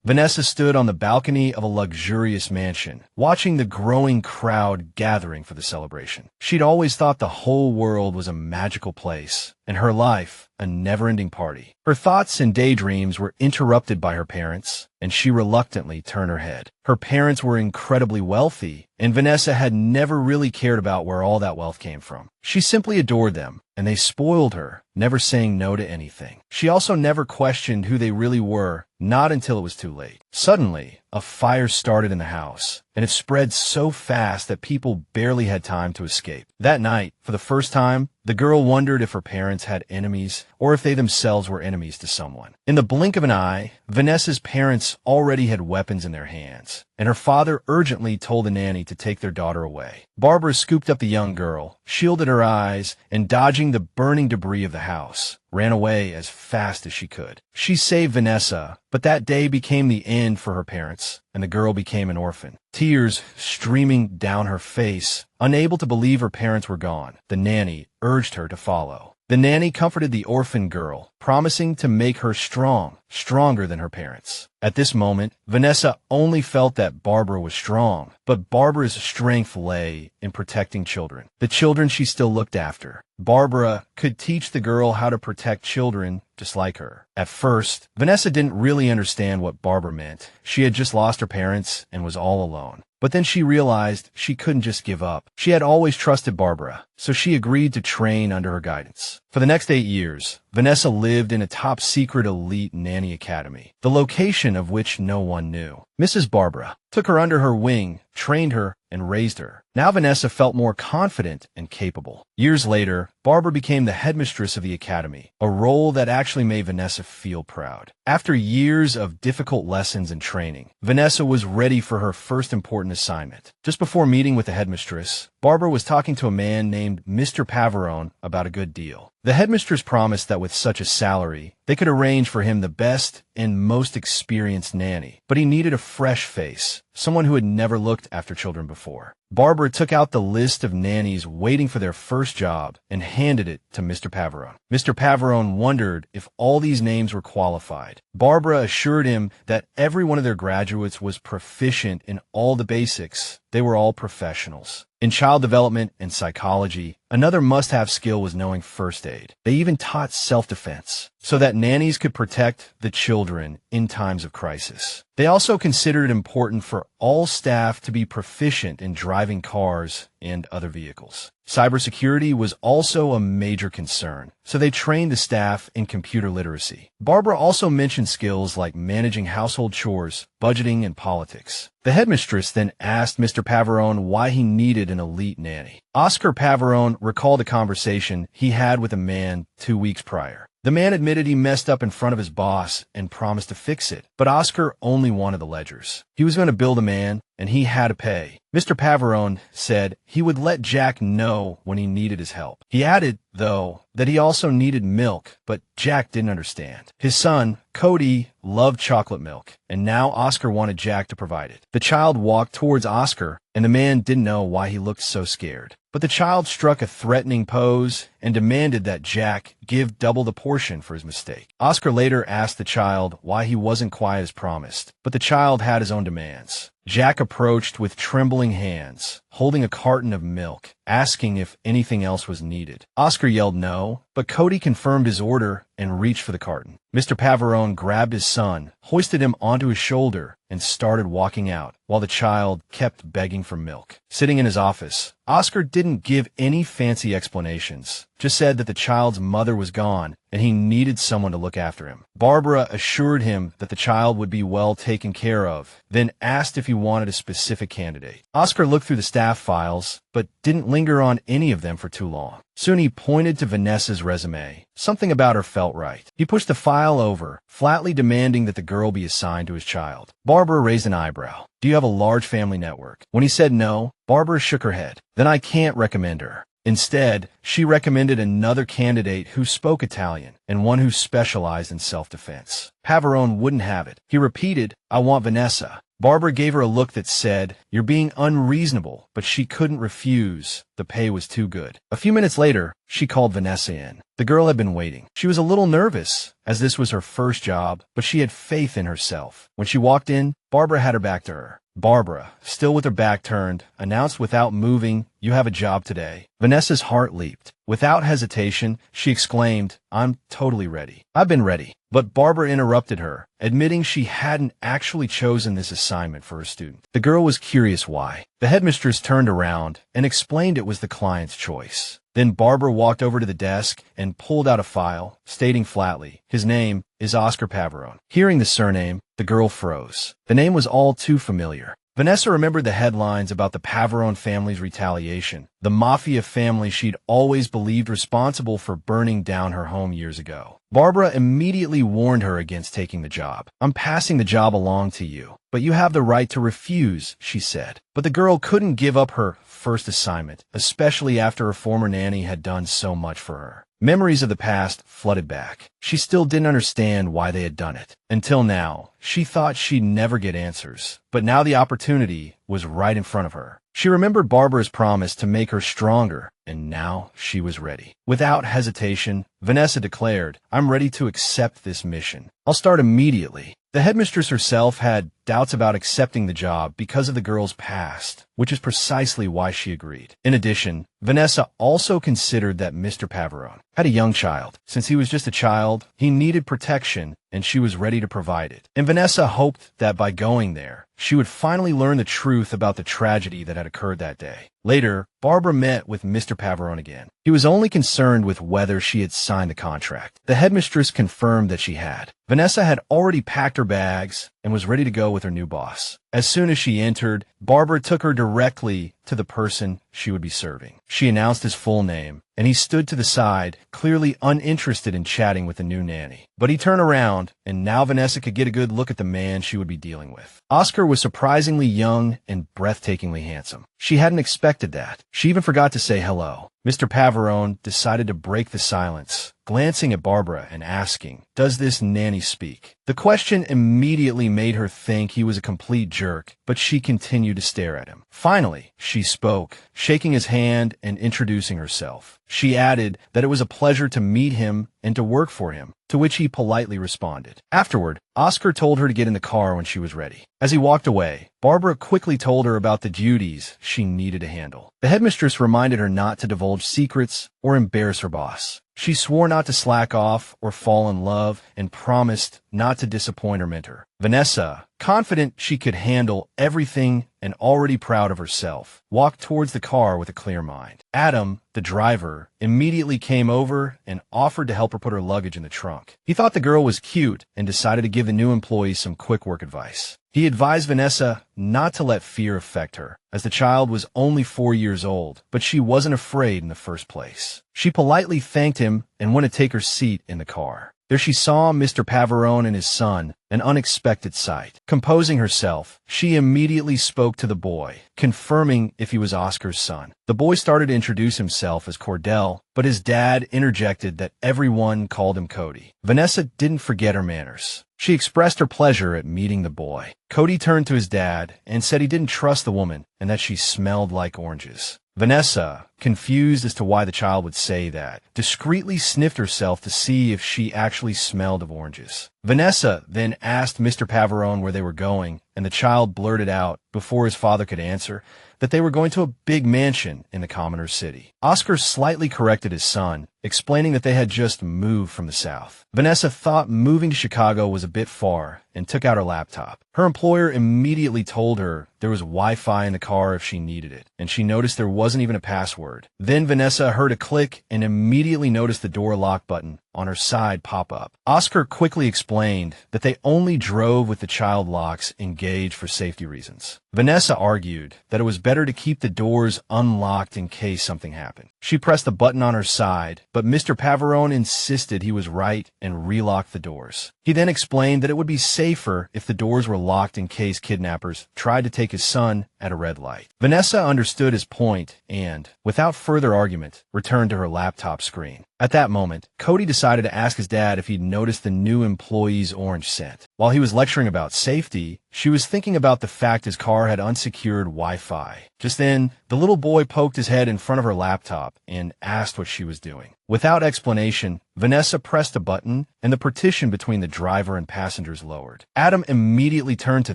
Vanessa stood on the balcony of a luxurious mansion, watching the growing crowd gathering for the celebration. She'd always thought the whole world was a magical place, and her life a never-ending party. Her thoughts and daydreams were interrupted by her parents, and she reluctantly turned her head. Her parents were incredibly wealthy, and Vanessa had never really cared about where all that wealth came from. She simply adored them, and they spoiled her, never saying no to anything. She also never questioned who they really were, not until it was too late. Suddenly, a fire started in the house, and it spread so fast that people barely had time to escape. That night, for the first time, the girl wondered if her parents had enemies, or if they themselves were enemies to someone. In the blink of an eye, Vanessa's parents already had weapons in their hands, and her father urgently told the nanny to take their daughter away. Barbara scooped up the young girl, shielded her eyes, and dodging the burning debris of the house, ran away as fast as she could. She saved Vanessa, but that day became the end for her parents, and the girl became an orphan. Tears streaming down her face, unable to believe her parents were gone, the nanny urged her to follow. The nanny comforted the orphan girl, promising to make her stronger than her parents. At this moment, Vanessa only felt that Barbara was strong, but Barbara's strength lay in protecting children, the children she still looked after. Barbara could teach the girl how to protect children just like her. At first, Vanessa didn't really understand what Barbara meant. She had just lost her parents and was all alone. But then she realized she couldn't just give up. She had always trusted Barbara, so she agreed to train under her guidance. For the next 8 years, Vanessa lived in a top-secret elite nanny academy, the location of which no one knew. Mrs. Barbara took her under her wing, trained her, and raised her. Now Vanessa felt more confident and capable. Years later, Barbara became the headmistress of the academy, a role that actually made Vanessa feel proud. After years of difficult lessons and training, Vanessa was ready for her first important assignment. Just before meeting with the headmistress, Barbara was talking to a man named Mr. Pavarone about a good deal. The headmistress promised that with such a salary, they could arrange for him the best and most experienced nanny, but he needed a fresh face, someone who had never looked after children before. Barbara took out the list of nannies waiting for their first job and handed it to Mr. Pavarone. Mr. Pavarone wondered if all these names were qualified. Barbara assured him that every one of their graduates was proficient in all the basics. They were all professionals. In child development and psychology, another must-have skill was knowing first aid. They even taught self-defense, so that nannies could protect the children in times of crisis. They also considered it important for all staff to be proficient in driving cars and other vehicles. Cybersecurity was also a major concern, so they trained the staff in computer literacy. Barbara also mentioned skills like managing household chores, budgeting, and politics. The headmistress then asked Mr. Pavarone why he needed an elite nanny. Oscar Pavarone recalled a conversation he had with a man 2 weeks prior. The man admitted he messed up in front of his boss and promised to fix it, but Oscar only wanted the ledgers. He was going to bill the man, and he had to pay. Mr. Pavarone said he would let Jack know when he needed his help. He added, though, that he also needed milk, but Jack didn't understand. His son, Cody, loved chocolate milk, and now Oscar wanted Jack to provide it. The child walked towards Oscar, and the man didn't know why he looked so scared. But the child struck a threatening pose and demanded that Jack give double the portion for his mistake. Oscar later asked the child why he wasn't quiet as promised, but the child had his own demands. Jack approached with trembling hands, holding a carton of milk, asking if anything else was needed. Oscar yelled no, but Cody confirmed his order and reached for the carton. Mr. Pavarone grabbed his son, hoisted him onto his shoulder, and started walking out, while the child kept begging for milk. Sitting in his office, Oscar didn't give any fancy explanations, just said that the child's mother was gone and he needed someone to look after him. Barbara assured him that the child would be well taken care of, then asked if he wanted a specific candidate. Oscar looked through the staff files, but didn't linger on any of them for too long. Soon he pointed to Vanessa's resume. Something about her felt right. He pushed the file over, flatly demanding that the girl be assigned to his child. Barbara raised an eyebrow. Do you have a large family network? When he said no, Barbara shook her head. Then I can't recommend her. Instead, she recommended another candidate who spoke Italian and one who specialized in self-defense. Pavarone wouldn't have it. He repeated, "I want Vanessa." Barbara gave her a look that said, "You're being unreasonable," but she couldn't refuse. The pay was too good. A few minutes later, she called Vanessa in. The girl had been waiting. She was a little nervous, as this was her first job, but she had faith in herself. When she walked in, Barbara had her back to her. Barbara, still with her back turned, announced without moving, "You have a job today." Vanessa's heart leaped. Without hesitation, she exclaimed, "I'm totally ready." "I've been ready." But Barbara interrupted her, admitting she hadn't actually chosen this assignment for her student. The girl was curious why. The headmistress turned around and explained it was the client's choice. Then Barbara walked over to the desk and pulled out a file, stating flatly, "His name is Oscar Pavarone." Hearing the surname, the girl froze. The name was all too familiar. Vanessa remembered the headlines about the Pavarone family's retaliation, the mafia family she'd always believed responsible for burning down her home years ago. Barbara immediately warned her against taking the job. "I'm passing the job along to you, but you have the right to refuse," she said. But the girl couldn't give up her first assignment, especially after her former nanny had done so much for her. Memories of the past flooded back. She still didn't understand why they had done it. Until now, she thought she'd never get answers. But now the opportunity was right in front of her. She remembered Barbara's promise to make her stronger, and now she was ready. Without hesitation, Vanessa declared, "I'm ready to accept this mission. I'll start immediately." The headmistress herself had doubts about accepting the job because of the girl's past, which is precisely why she agreed. In addition, Vanessa also considered that Mr. Pavarone had a young child. Since he was just a child, he needed protection, and she was ready to provide it. And Vanessa hoped that by going there, she would finally learn the truth about the tragedy that had occurred that day. Later, Barbara met with Mr. Pavarone again. He was only concerned with whether she had signed the contract. The headmistress confirmed that she had. Vanessa had already packed her bags and was ready to go with her new boss. As soon as she entered, Barbara took her directly to the person she would be serving. She announced his full name, and he stood to the side, clearly uninterested in chatting with the new nanny. But he turned around, and now Vanessa could get a good look at the man she would be dealing with. Oscar was surprisingly young and breathtakingly handsome. She hadn't expected that. She even forgot to say hello. Mr. Pavarone decided to break the silence, glancing at Barbara and asking, "Does this nanny speak?" The question immediately made her think he was a complete jerk, but she continued to stare at him. Finally, she spoke, shaking his hand and introducing herself. She added that it was a pleasure to meet him and to work for him, to which he politely responded. Afterward, Oscar told her to get in the car when she was ready. As he walked away, Barbara quickly told her about the duties she needed to handle. The headmistress reminded her not to divulge secrets or embarrass her boss. She swore not to slack off or fall in love and promised not to disappoint her mentor. Vanessa, confident she could handle everything and already proud of herself, walked towards the car with a clear mind. Adam, the driver, immediately came over and offered to help her put her luggage in the trunk. He thought the girl was cute and decided to give the new employee some quick work advice. He advised Vanessa not to let fear affect her, as the child was only 4 years old, but she wasn't afraid in the first place. She politely thanked him and went to take her seat in the car. There she saw Mr. Pavarone and his son, an unexpected sight. Composing herself, she immediately spoke to the boy, confirming if he was Oscar's son. The boy started to introduce himself as Cordell, but his dad interjected that everyone called him Cody. Vanessa didn't forget her manners. She expressed her pleasure at meeting the boy. Cody turned to his dad and said he didn't trust the woman and that she smelled like oranges. Vanessa, confused as to why the child would say that, discreetly sniffed herself to see if she actually smelled of oranges. Vanessa then asked Mr. Pavarone where they were going, and the child blurted out, before his father could answer, that they were going to a big mansion in the commoner's city. Oscar slightly corrected his son, explaining that they had just moved from the South. Vanessa thought moving to Chicago was a bit far and took out her laptop. Her employer immediately told her there was Wi-Fi in the car if she needed it, and she noticed there wasn't even a password. Then Vanessa heard a click and immediately noticed the door lock button on her side pop up. Oscar quickly explained that they only drove with the child locks engaged for safety reasons. Vanessa argued that it was better to keep the doors unlocked in case something happened. She pressed the button on her side, but Mr. Pavarone insisted he was right and relocked the doors. He then explained that it would be safer if the doors were locked in case kidnappers tried to take his son at a red light. Vanessa understood his point and, without further argument, returned to her laptop screen. At that moment, Cody decided to ask his dad if he'd noticed the new employee's orange scent. While he was lecturing about safety, she was thinking about the fact his car had unsecured Wi-Fi. Just then, the little boy poked his head in front of her laptop and asked what she was doing. Without explanation, Vanessa pressed a button and the partition between the driver and passengers lowered. Adam immediately turned to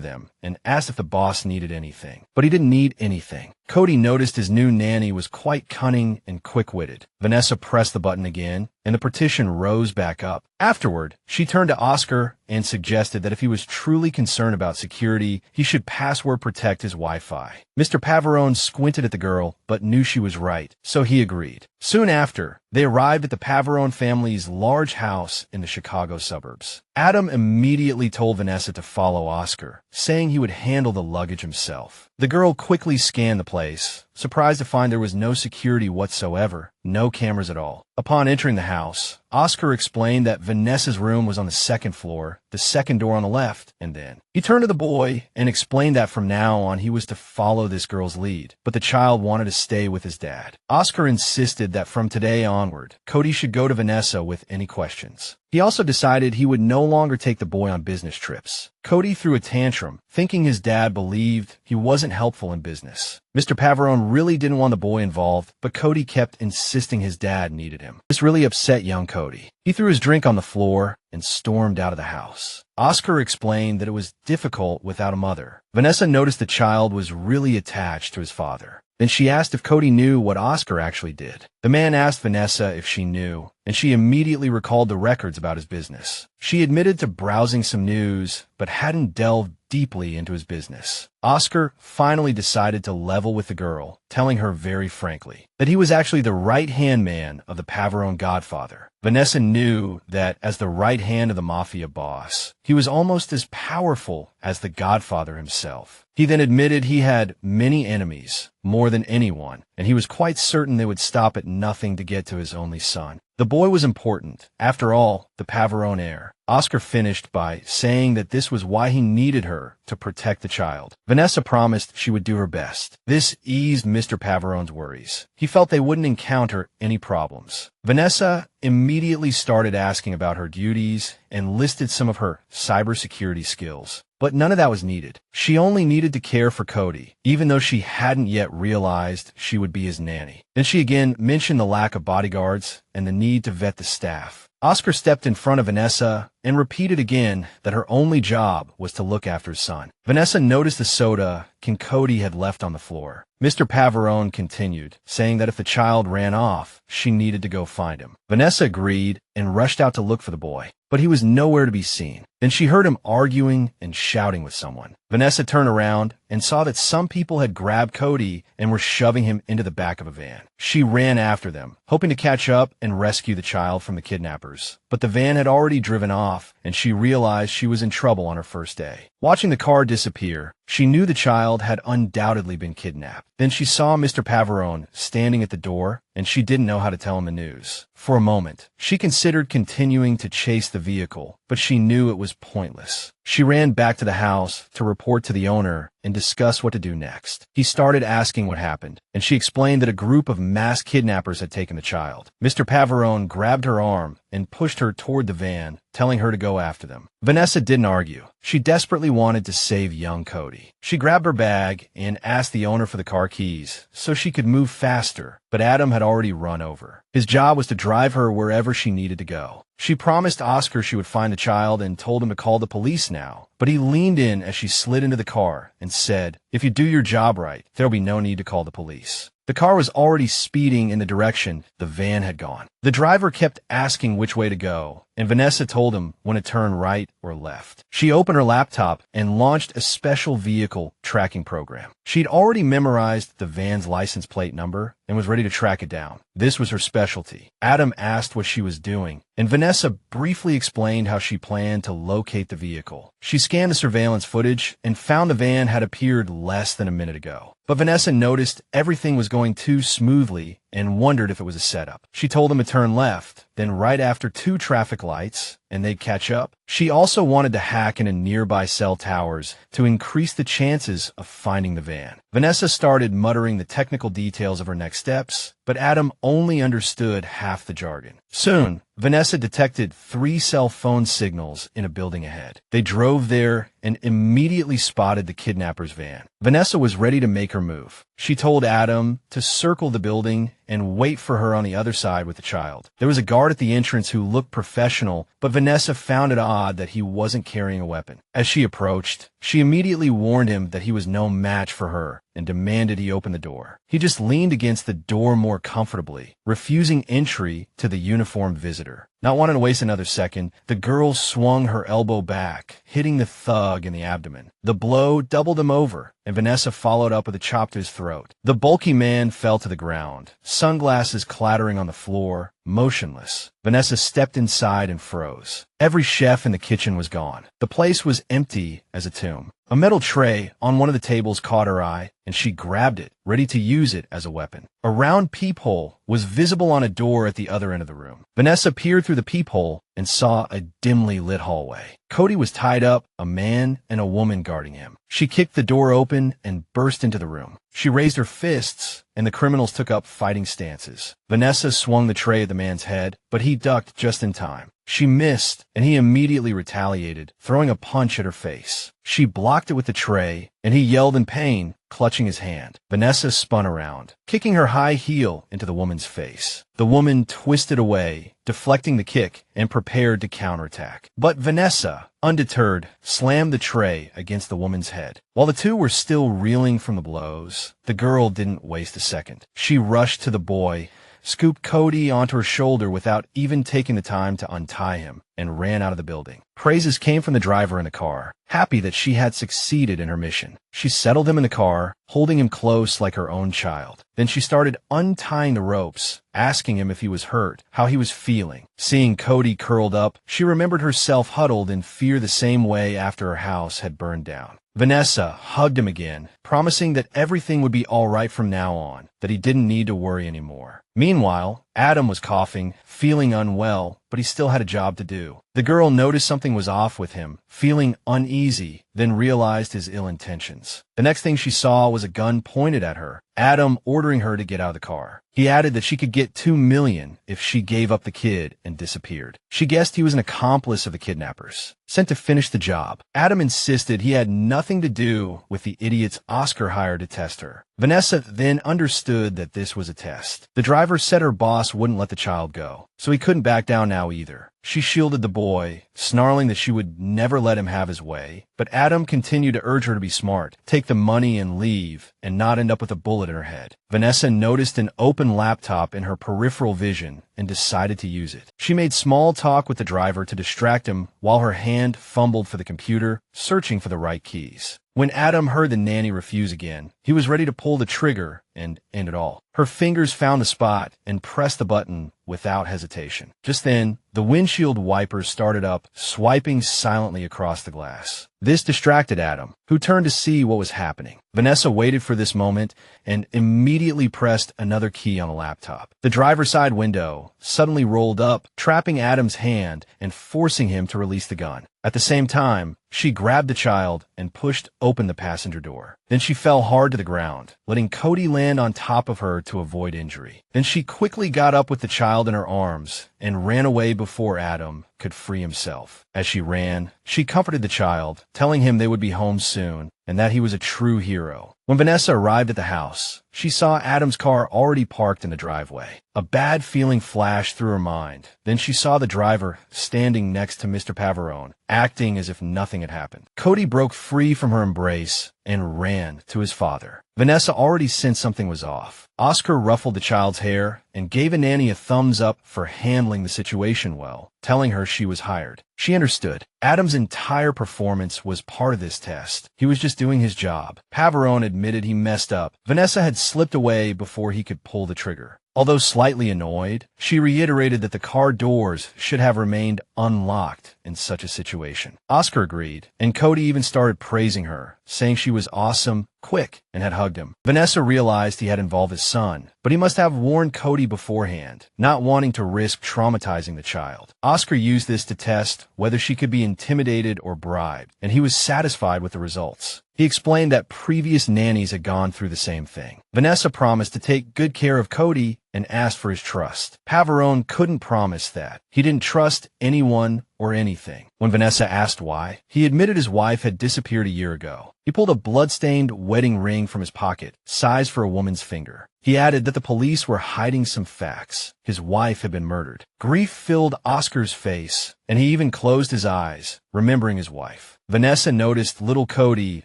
them and asked if the boss needed anything. But he didn't need anything. Cody noticed his new nanny was quite cunning and quick-witted. Vanessa pressed the button again, and the partition rose back up. Afterward, she turned to Oscar and suggested that if he was truly concerned about security, he should password protect his Wi-Fi. Mr. Pavarone squinted at the girl, but knew she was right, so he agreed. Soon after, they arrived at the Pavarone family's large house in the Chicago suburbs. Adam immediately told Vanessa to follow Oscar, saying he would handle the luggage himself. The girl quickly scanned the place, surprised to find there was no security whatsoever, no cameras at all. Upon entering the house, Oscar explained that Vanessa's room was on the second floor, the second door on the left, and then he turned to the boy and explained that from now on he was to follow this girl's lead, but the child wanted to stay with his dad. Oscar insisted that from today onward, Cody should go to Vanessa with any questions. He also decided he would no longer take the boy on business trips. Cody threw a tantrum, thinking his dad believed he wasn't helpful in business. Mr. Pavarone really didn't want the boy involved, but Cody kept insisting his dad needed him. This really upset young Cody. He threw his drink on the floor and stormed out of the house. Oscar explained that it was difficult without a mother. Vanessa noticed the child was really attached to his father. Then she asked if Cody knew what Oscar actually did. The man asked Vanessa if she knew, and she immediately recalled the records about his business. She admitted to browsing some news, but hadn't delved deeply into his business. Oscar finally decided to level with the girl, telling her very frankly that he was actually the right-hand man of the Pavarone godfather. Vanessa knew that as the right hand of the mafia boss, he was almost as powerful as the godfather himself. He then admitted he had many enemies, more than anyone, and he was quite certain they would stop at nothing to get to his only son. The boy was important. After all, the Pavarone heir. Oscar finished by saying that this was why he needed her to protect the child. Vanessa promised she would do her best. This eased Mr. Pavarone's worries. He felt they wouldn't encounter any problems. Vanessa immediately started asking about her duties and listed some of her cybersecurity skills. But none of that was needed. She only needed to care for Cody, even though she hadn't yet realized she would be his nanny. Then she again mentioned the lack of bodyguards and the need to vet the staff. Oscar stepped in front of Vanessa and repeated again that her only job was to look after his son. Vanessa noticed the soda Cody had left on the floor. Mr. Pavarone continued, saying that if the child ran off, she needed to go find him. Vanessa agreed and rushed out to look for the boy, but he was nowhere to be seen. Then she heard him arguing and shouting with someone. Vanessa turned around and saw that some people had grabbed Cody and were shoving him into the back of a van. She ran after them, hoping to catch up and rescue the child from the kidnappers. But the van had already driven off, and she realized she was in trouble on her first day. Watching the car disappear, she knew the child had undoubtedly been kidnapped. Then she saw Mr. Pavarone standing at the door, and she didn't know how to tell him the news. For a moment, she considered continuing to chase the vehicle, but she knew it was pointless. She ran back to the house to report to the owner and discuss what to do next. He started asking what happened, and she explained that a group of mass kidnappers had taken the child. Mr. Pavarone grabbed her arm and pushed her toward the van, telling her to go after them. Vanessa didn't argue. She desperately wanted to save young Cody. She grabbed her bag and asked the owner for the car keys so she could move faster, but Adam had already run over. His job was to drive her wherever she needed to go. She promised Oscar she would find the child and told him to call the police now, but he leaned in as she slid into the car and said, "If you do your job right, there'll be no need to call the police." The car was already speeding in the direction the van had gone. The driver kept asking which way to go, and Vanessa told him when to turn right or left. She opened her laptop and launched a special vehicle tracking program. She'd already memorized the van's license plate number and was ready to track it down. This was her specialty. Adam asked what she was doing, and Vanessa briefly explained how she planned to locate the vehicle. She scanned the surveillance footage and found the van had appeared less than a minute ago. But Vanessa noticed everything was going too smoothly and wondered if it was a setup. She told him to turn left, then right after 2 traffic lights, and they'd catch up. She also wanted to hack into nearby cell towers to increase the chances of finding the van. Vanessa started muttering the technical details of her next steps, but Adam only understood half the jargon. Soon, Vanessa detected 3 cell phone signals in a building ahead. They drove there and immediately spotted the kidnapper's van. Vanessa was ready to make her move. She told Adam to circle the building and wait for her on the other side with the child. There was a guard at the entrance who looked professional, but Vanessa found it odd that he wasn't carrying a weapon. As she approached, she immediately warned him that he was no match for her and demanded he open the door. He just leaned against the door more comfortably, refusing entry to the uniformed visitor. Not wanting to waste another second, the girl swung her elbow back, hitting the thug in the abdomen. The blow doubled him over, and Vanessa followed up with a chop to his throat. The bulky man fell to the ground, sunglasses clattering on the floor, motionless. Vanessa stepped inside and froze. Every chef in the kitchen was gone. The place was empty as a tomb. A metal tray on one of the tables caught her eye, and she grabbed it, ready to use it as a weapon. A round peephole was visible on a door at the other end of the room. Vanessa peered through the peephole and saw a dimly lit hallway. Cody was tied up, a man and a woman guarding him. She kicked the door open and burst into the room. She raised her fists, and the criminals took up fighting stances. Vanessa swung the tray at the man's head, but he ducked just in time. She missed, and he immediately retaliated, throwing a punch at her face. She blocked it with the tray, and he yelled in pain, clutching his hand. Vanessa spun around, kicking her high heel into the woman's face. The woman twisted away, deflecting the kick, and prepared to counterattack. But Vanessa, undeterred, slammed the tray against the woman's head. While the two were still reeling from the blows, the girl didn't waste a second. She rushed to the boy, scooped Cody onto her shoulder without even taking the time to untie him, and ran out of the building. Praises came from the driver in the car, happy that she had succeeded in her mission. She settled him in the car, holding him close like her own child. Then she started untying the ropes, asking him if he was hurt, how he was feeling. Seeing Cody curled up, she remembered herself huddled in fear the same way after her house had burned down. Vanessa hugged him again, promising that everything would be all right from now on, that he didn't need to worry anymore. Meanwhile, Adam was coughing, feeling unwell, but he still had a job to do. The girl noticed something was off with him, feeling uneasy, then realized his ill intentions. The next thing she saw was a gun pointed at her, Adam ordering her to get out of the car. He added that she could get $2 million if she gave up the kid and disappeared. She guessed he was an accomplice of the kidnappers, sent to finish the job. Adam insisted he had nothing to do with the idiot's Oscar hire to test her. Vanessa then understood that this was a test. The driver said her boss wouldn't let the child go, so he couldn't back down now either. She shielded the boy, snarling that she would never let him have his way, but Adam continued to urge her to be smart, take the money and leave, and not end up with a bullet in her head. Vanessa noticed an open laptop in her peripheral vision and decided to use it. She made small talk with the driver to distract him while her hand fumbled for the computer, searching for the right keys. When Adam heard the nanny refuse again, he was ready to pull the trigger and end it all. Her fingers found the spot and pressed the button without hesitation. Just then, the windshield wipers started up, swiping silently across the glass. This distracted Adam, who turned to see what was happening. Vanessa waited for this moment and immediately pressed another key on the laptop. The driver's side window suddenly rolled up, trapping Adam's hand and forcing him to release the gun. At the same time, she grabbed the child and pushed open the passenger door. Then she fell hard to the ground, letting Cody land on top of her to avoid injury. Then she quickly got up with the child in her arms and ran away before Adam could free himself. As she ran, she comforted the child, telling him they would be home soon and that he was a true hero. When Vanessa arrived at the house, she saw Adam's car already parked in the driveway. A bad feeling flashed through her mind. Then she saw the driver standing next to Mr. Pavarone, acting as if nothing had happened. Cody broke free from her embrace and ran to his father. Vanessa already sensed something was off. Oscar ruffled the child's hair and gave a nanny a thumbs up for handling the situation well, telling her she was hired. She understood. Adam's entire performance was part of this test. He was just doing his job. Pavarone admitted he messed up. Vanessa had slipped away before he could pull the trigger. Although slightly annoyed, she reiterated that the car doors should have remained unlocked in such a situation. Oscar agreed, and Cody even started praising her, saying she was awesome, quick, and had hugged him. Vanessa realized he had involved his son, but he must have warned Cody beforehand, not wanting to risk traumatizing the child. Oscar used this to test whether she could be intimidated or bribed, and he was satisfied with the results. He explained that previous nannies had gone through the same thing. Vanessa promised to take good care of Cody and asked for his trust. Pavarone couldn't promise that. He didn't trust anyone or anything. When Vanessa asked why, he admitted his wife had disappeared a year ago. He pulled a blood-stained wedding ring from his pocket, sized for a woman's finger. He added that the police were hiding some facts. His wife had been murdered. Grief filled Oscar's face, and he even closed his eyes, remembering his wife. Vanessa noticed little Cody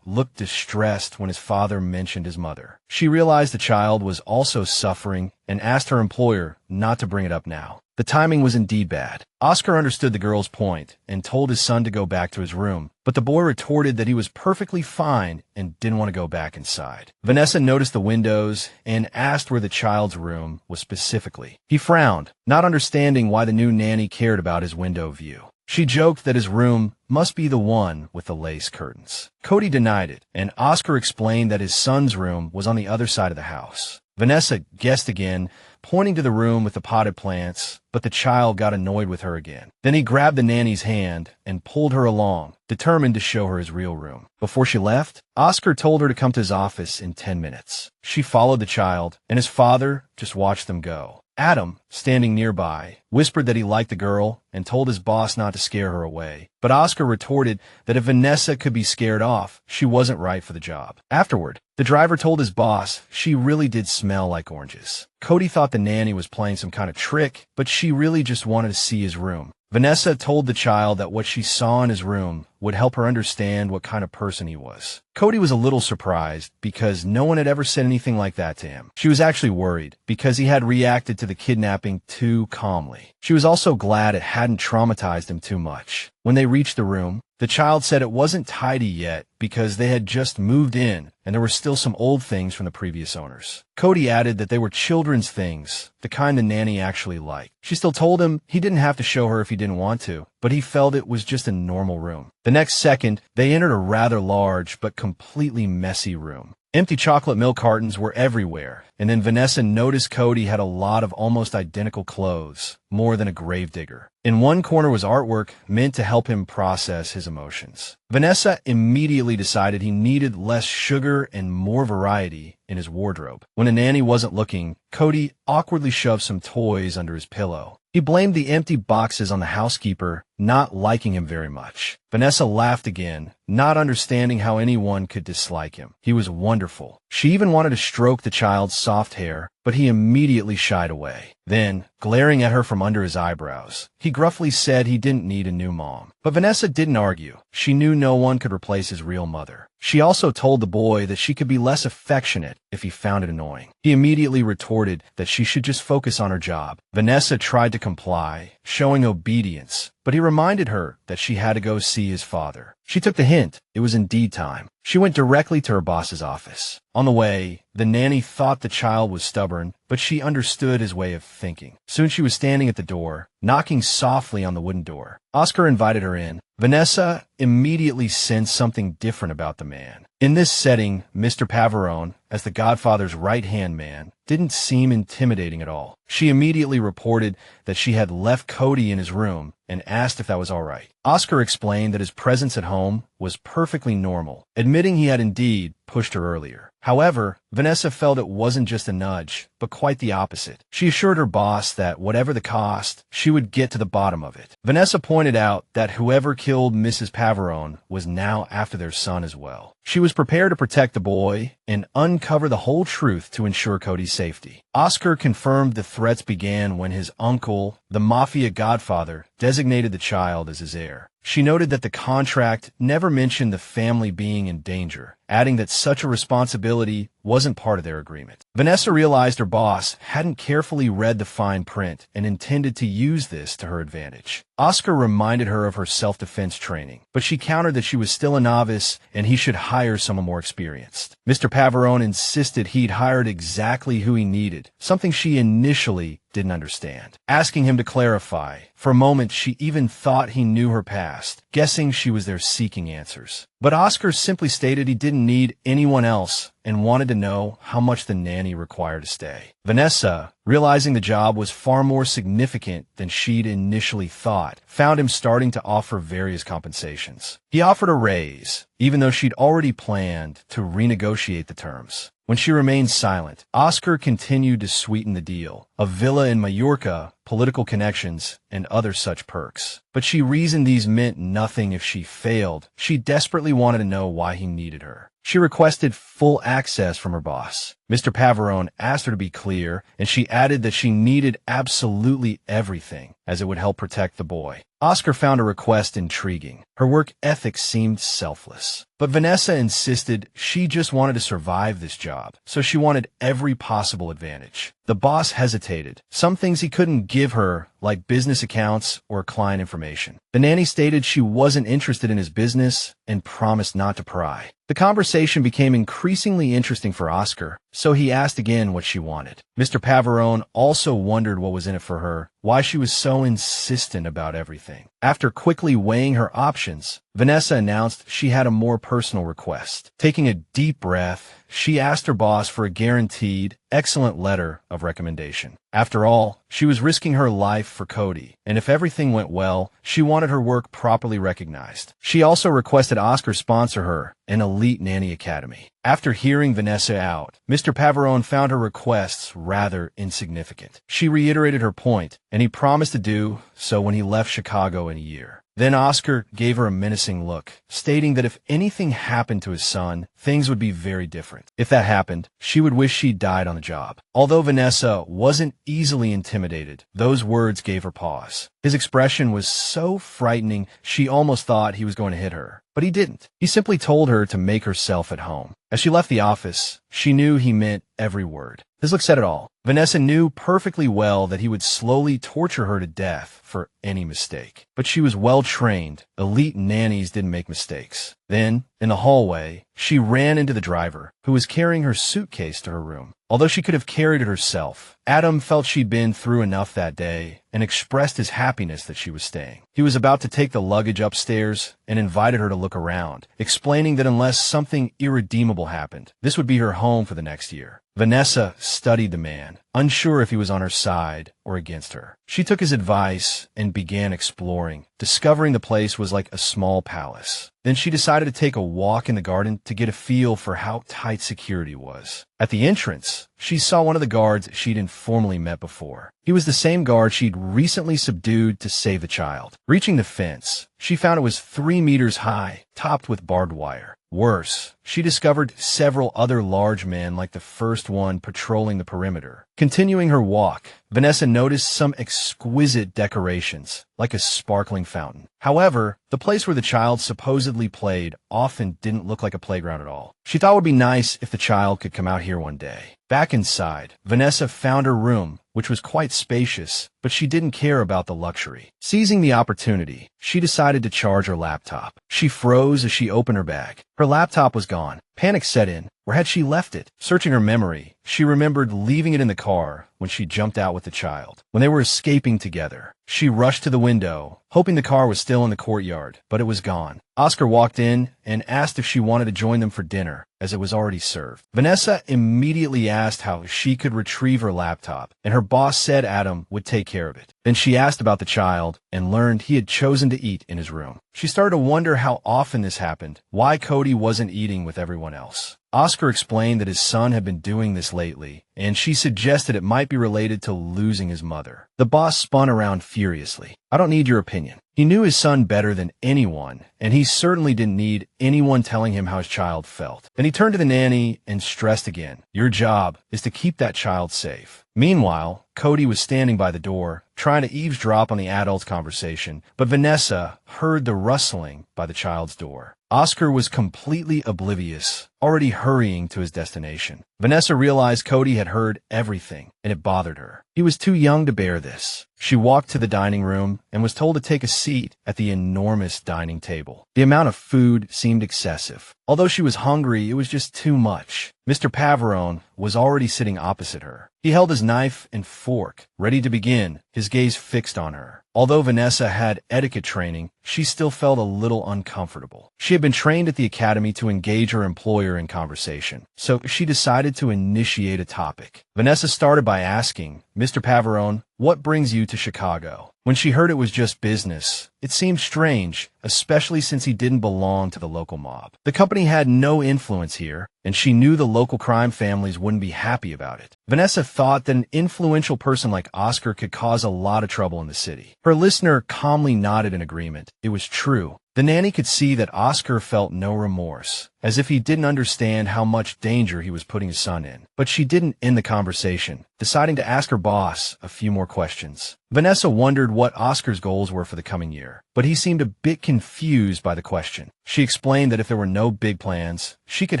looked distressed when his father mentioned his mother. She realized the child was also suffering and asked her employer not to bring it up now. The timing was indeed bad. Oscar understood the girl's point and told his son to go back to his room, but the boy retorted that he was perfectly fine and didn't want to go back inside. Vanessa noticed the windows and asked where the child's room was specifically. He frowned, not understanding why the new nanny cared about his window view. She joked that his room must be the one with the lace curtains. Cody denied it, and Oscar explained that his son's room was on the other side of the house. Vanessa guessed again, pointing to the room with the potted plants, but the child got annoyed with her again. Then he grabbed the nanny's hand and pulled her along, determined to show her his real room. Before she left, Oscar told her to come to his office in 10 minutes. She followed the child, and his father just watched them go. Adam, standing nearby, whispered that he liked the girl and told his boss not to scare her away. But Oscar retorted that if Vanessa could be scared off, she wasn't right for the job. Afterward, the driver told his boss she really did smell like oranges. Cody thought the nanny was playing some kind of trick, but she really just wanted to see his room. Vanessa told the child that what she saw in his room would help her understand what kind of person he was. Cody was a little surprised because no one had ever said anything like that to him. She was actually worried because he had reacted to the kidnapping too calmly. She was also glad it hadn't traumatized him too much. When they reached the room, the child said it wasn't tidy yet because they had just moved in and there were still some old things from the previous owners. Cody added that they were children's things, the kind the nanny actually liked. She still told him he didn't have to show her if he didn't want to, but he felt it was just a normal room. The next second, they entered a rather large but completely messy room. Empty chocolate milk cartons were everywhere, and then Vanessa noticed Cody had a lot of almost identical clothes, more than a gravedigger. In one corner was artwork meant to help him process his emotions. Vanessa immediately decided he needed less sugar and more variety in his wardrobe. When a nanny wasn't looking, Cody awkwardly shoved some toys under his pillow. He blamed the empty boxes on the housekeeper not liking him very much. Vanessa laughed again, not understanding how anyone could dislike him. He was wonderful. She even wanted to stroke the child's soft hair, but he immediately shied away. Then, glaring at her from under his eyebrows, he gruffly said he didn't need a new mom. But Vanessa didn't argue. She knew no one could replace his real mother. She also told the boy that she could be less affectionate if he found it annoying. He immediately retorted that she should just focus on her job. Vanessa tried to comply, showing obedience, but he reminded her that she had to go see his father. She took the hint. It was indeed time. She went directly to her boss's office. On the way, the nanny thought the child was stubborn, but she understood his way of thinking. Soon she was standing at the door, knocking softly on the wooden door. Oscar invited her in. Vanessa immediately sensed something different about the man. In this setting, Mr. Pavarone, as the Godfather's right-hand man, didn't seem intimidating at all. She immediately reported that she had left Cody in his room and asked if that was all right. Oscar explained that his presence at home was perfectly normal, admitting he had indeed pushed her earlier. However, Vanessa felt it wasn't just a nudge, but quite the opposite. She assured her boss that whatever the cost, she would get to the bottom of it. Vanessa pointed out that whoever killed Mrs. Pavarone was now after their son as well. She was prepared to protect the boy and uncover the whole truth to ensure Cody's safety. Oscar confirmed the threats began when his uncle, the mafia godfather, designated the child as his heir. She noted that the contract never mentioned the family being in danger, adding that such a responsibility wasn't part of their agreement. Vanessa realized her boss hadn't carefully read the fine print and intended to use this to her advantage. Oscar reminded her of her self-defense training, but she countered that she was still a novice and he should hire someone more experienced. Mr. Pavarone insisted he'd hired exactly who he needed, needed, something she initially didn't understand. Asking him to clarify, for a moment she even thought he knew her past, guessing she was there seeking answers. But Oscar simply stated he didn't need anyone else and wanted to know how much the nanny required to stay. Vanessa, realizing the job was far more significant than she'd initially thought, found him starting to offer various compensations. He offered a raise, even though she'd already planned to renegotiate the terms. When she remained silent, Oscar continued to sweeten the deal. A villa in Mallorca, political connections, and other such perks. But she reasoned these meant nothing if she failed. She desperately wanted to know why he needed her. She requested full access from her boss. Mr. Pavarone asked her to be clear, and she added that she needed absolutely everything, as it would help protect the boy. Oscar found her request intriguing. Her work ethic seemed selfless. But Vanessa insisted she just wanted to survive this job, so she wanted every possible advantage. The boss hesitated. Some things he couldn't give her, like business accounts or client information. The nanny stated she wasn't interested in his business and promised not to pry. The conversation became increasingly interesting for Oscar, so he asked again what she wanted. Mr. Pavarone also wondered what was in it for her, why she was so insistent about everything. After quickly weighing her options, Vanessa announced she had a more personal request. Taking a deep breath, she asked her boss for a guaranteed, excellent letter of recommendation. After all, she was risking her life for Cody, and if everything went well, she wanted her work properly recognized. She also requested Oscar sponsor her an elite nanny academy. After hearing Vanessa out, Mr. Pavarone found her requests rather insignificant. She reiterated her point, and he promised to do so when he left Chicago in a year. Then Oscar gave her a menacing look, stating that if anything happened to his son, things would be very different. If that happened, she would wish she'd died on the job. Although Vanessa wasn't easily intimidated, those words gave her pause. His expression was so frightening she almost thought he was going to hit her. But he didn't. He simply told her to make herself at home. As she left the office, she knew he meant every word. His look said it all. Vanessa knew perfectly well that he would slowly torture her to death for any mistake. But she was well trained. Elite nannies didn't make mistakes. Then, in the hallway, she ran into the driver, who was carrying her suitcase to her room. Although she could have carried it herself, Adam felt she'd been through enough that day and expressed his happiness that she was staying. He was about to take the luggage upstairs and invited her to look around, explaining that unless something irredeemable happened, this would be her home for the next year. Vanessa studied the man, unsure if he was on her side or against her. She took his advice and began exploring, discovering the place was like a small palace. Then she decided to take a walk in the garden to get a feel for how tight security was. At the entrance, she saw one of the guards she'd informally met before. He was the same guard she'd recently subdued to save the child. Reaching the fence, she found it was 3 meters high, topped with barbed wire. Worse, she discovered several other large men like the first one patrolling the perimeter. Continuing her walk, Vanessa noticed some exquisite decorations, like a sparkling fountain. However, the place where the child supposedly played often didn't look like a playground at all. She thought it would be nice if the child could come out here one day. Back inside, Vanessa found her room, which was quite spacious, but she didn't care about the luxury. Seizing the opportunity, she decided to charge her laptop. She froze as she opened her bag. Her laptop was gone. Panic set in. Where had she left it? Searching her memory, she remembered leaving it in the car when she jumped out with the child. When they were escaping together, she rushed to the window, hoping the car was still in the courtyard, but it was gone. Oscar walked in and asked if she wanted to join them for dinner, as it was already served. Vanessa immediately asked how she could retrieve her laptop, and her boss said Adam would take care of it. Then she asked about the child and learned he had chosen to eat in his room. She started to wonder how often this happened, why Cody wasn't eating with everyone else. Oscar explained that his son had been doing this lately, and she suggested it might be related to losing his mother. The boss spun around furiously. I don't need your opinion. He knew his son better than anyone, and he certainly didn't need anyone telling him how his child felt. Then he turned to the nanny and stressed again, your job is to keep that child safe. Meanwhile, Cody was standing by the door, trying to eavesdrop on the adults' conversation, but Vanessa heard the rustling by the child's door. Oscar was completely oblivious already hurrying to his destination. Vanessa realized Cody had heard everything, and it bothered her. He was too young to bear this. She walked to the dining room and was told to take a seat at the enormous dining table. The amount of food seemed excessive. Although she was hungry, it was just too much. Mr. Pavarone was already sitting opposite her. He held his knife and fork, ready to begin, his gaze fixed on her. Although Vanessa had etiquette training, she still felt a little uncomfortable. She had been trained at the academy to engage her employer in conversation, so she decided to initiate a topic. Vanessa started by asking, "Mr. Pavarone, what brings you to Chicago?" When she heard it was just business, it seemed strange, especially since he didn't belong to the local mob. The company had no influence here, and she knew the local crime families wouldn't be happy about it. Vanessa thought that an influential person like Oscar could cause a lot of trouble in the city. Her listener calmly nodded in agreement. It was true. The nanny could see that Oscar felt no remorse, as if he didn't understand how much danger he was putting his son in. But she didn't end the conversation, deciding to ask her boss a few more questions. Vanessa wondered what Oscar's goals were for the coming year, but he seemed a bit confused by the question. She explained that if there were no big plans, she could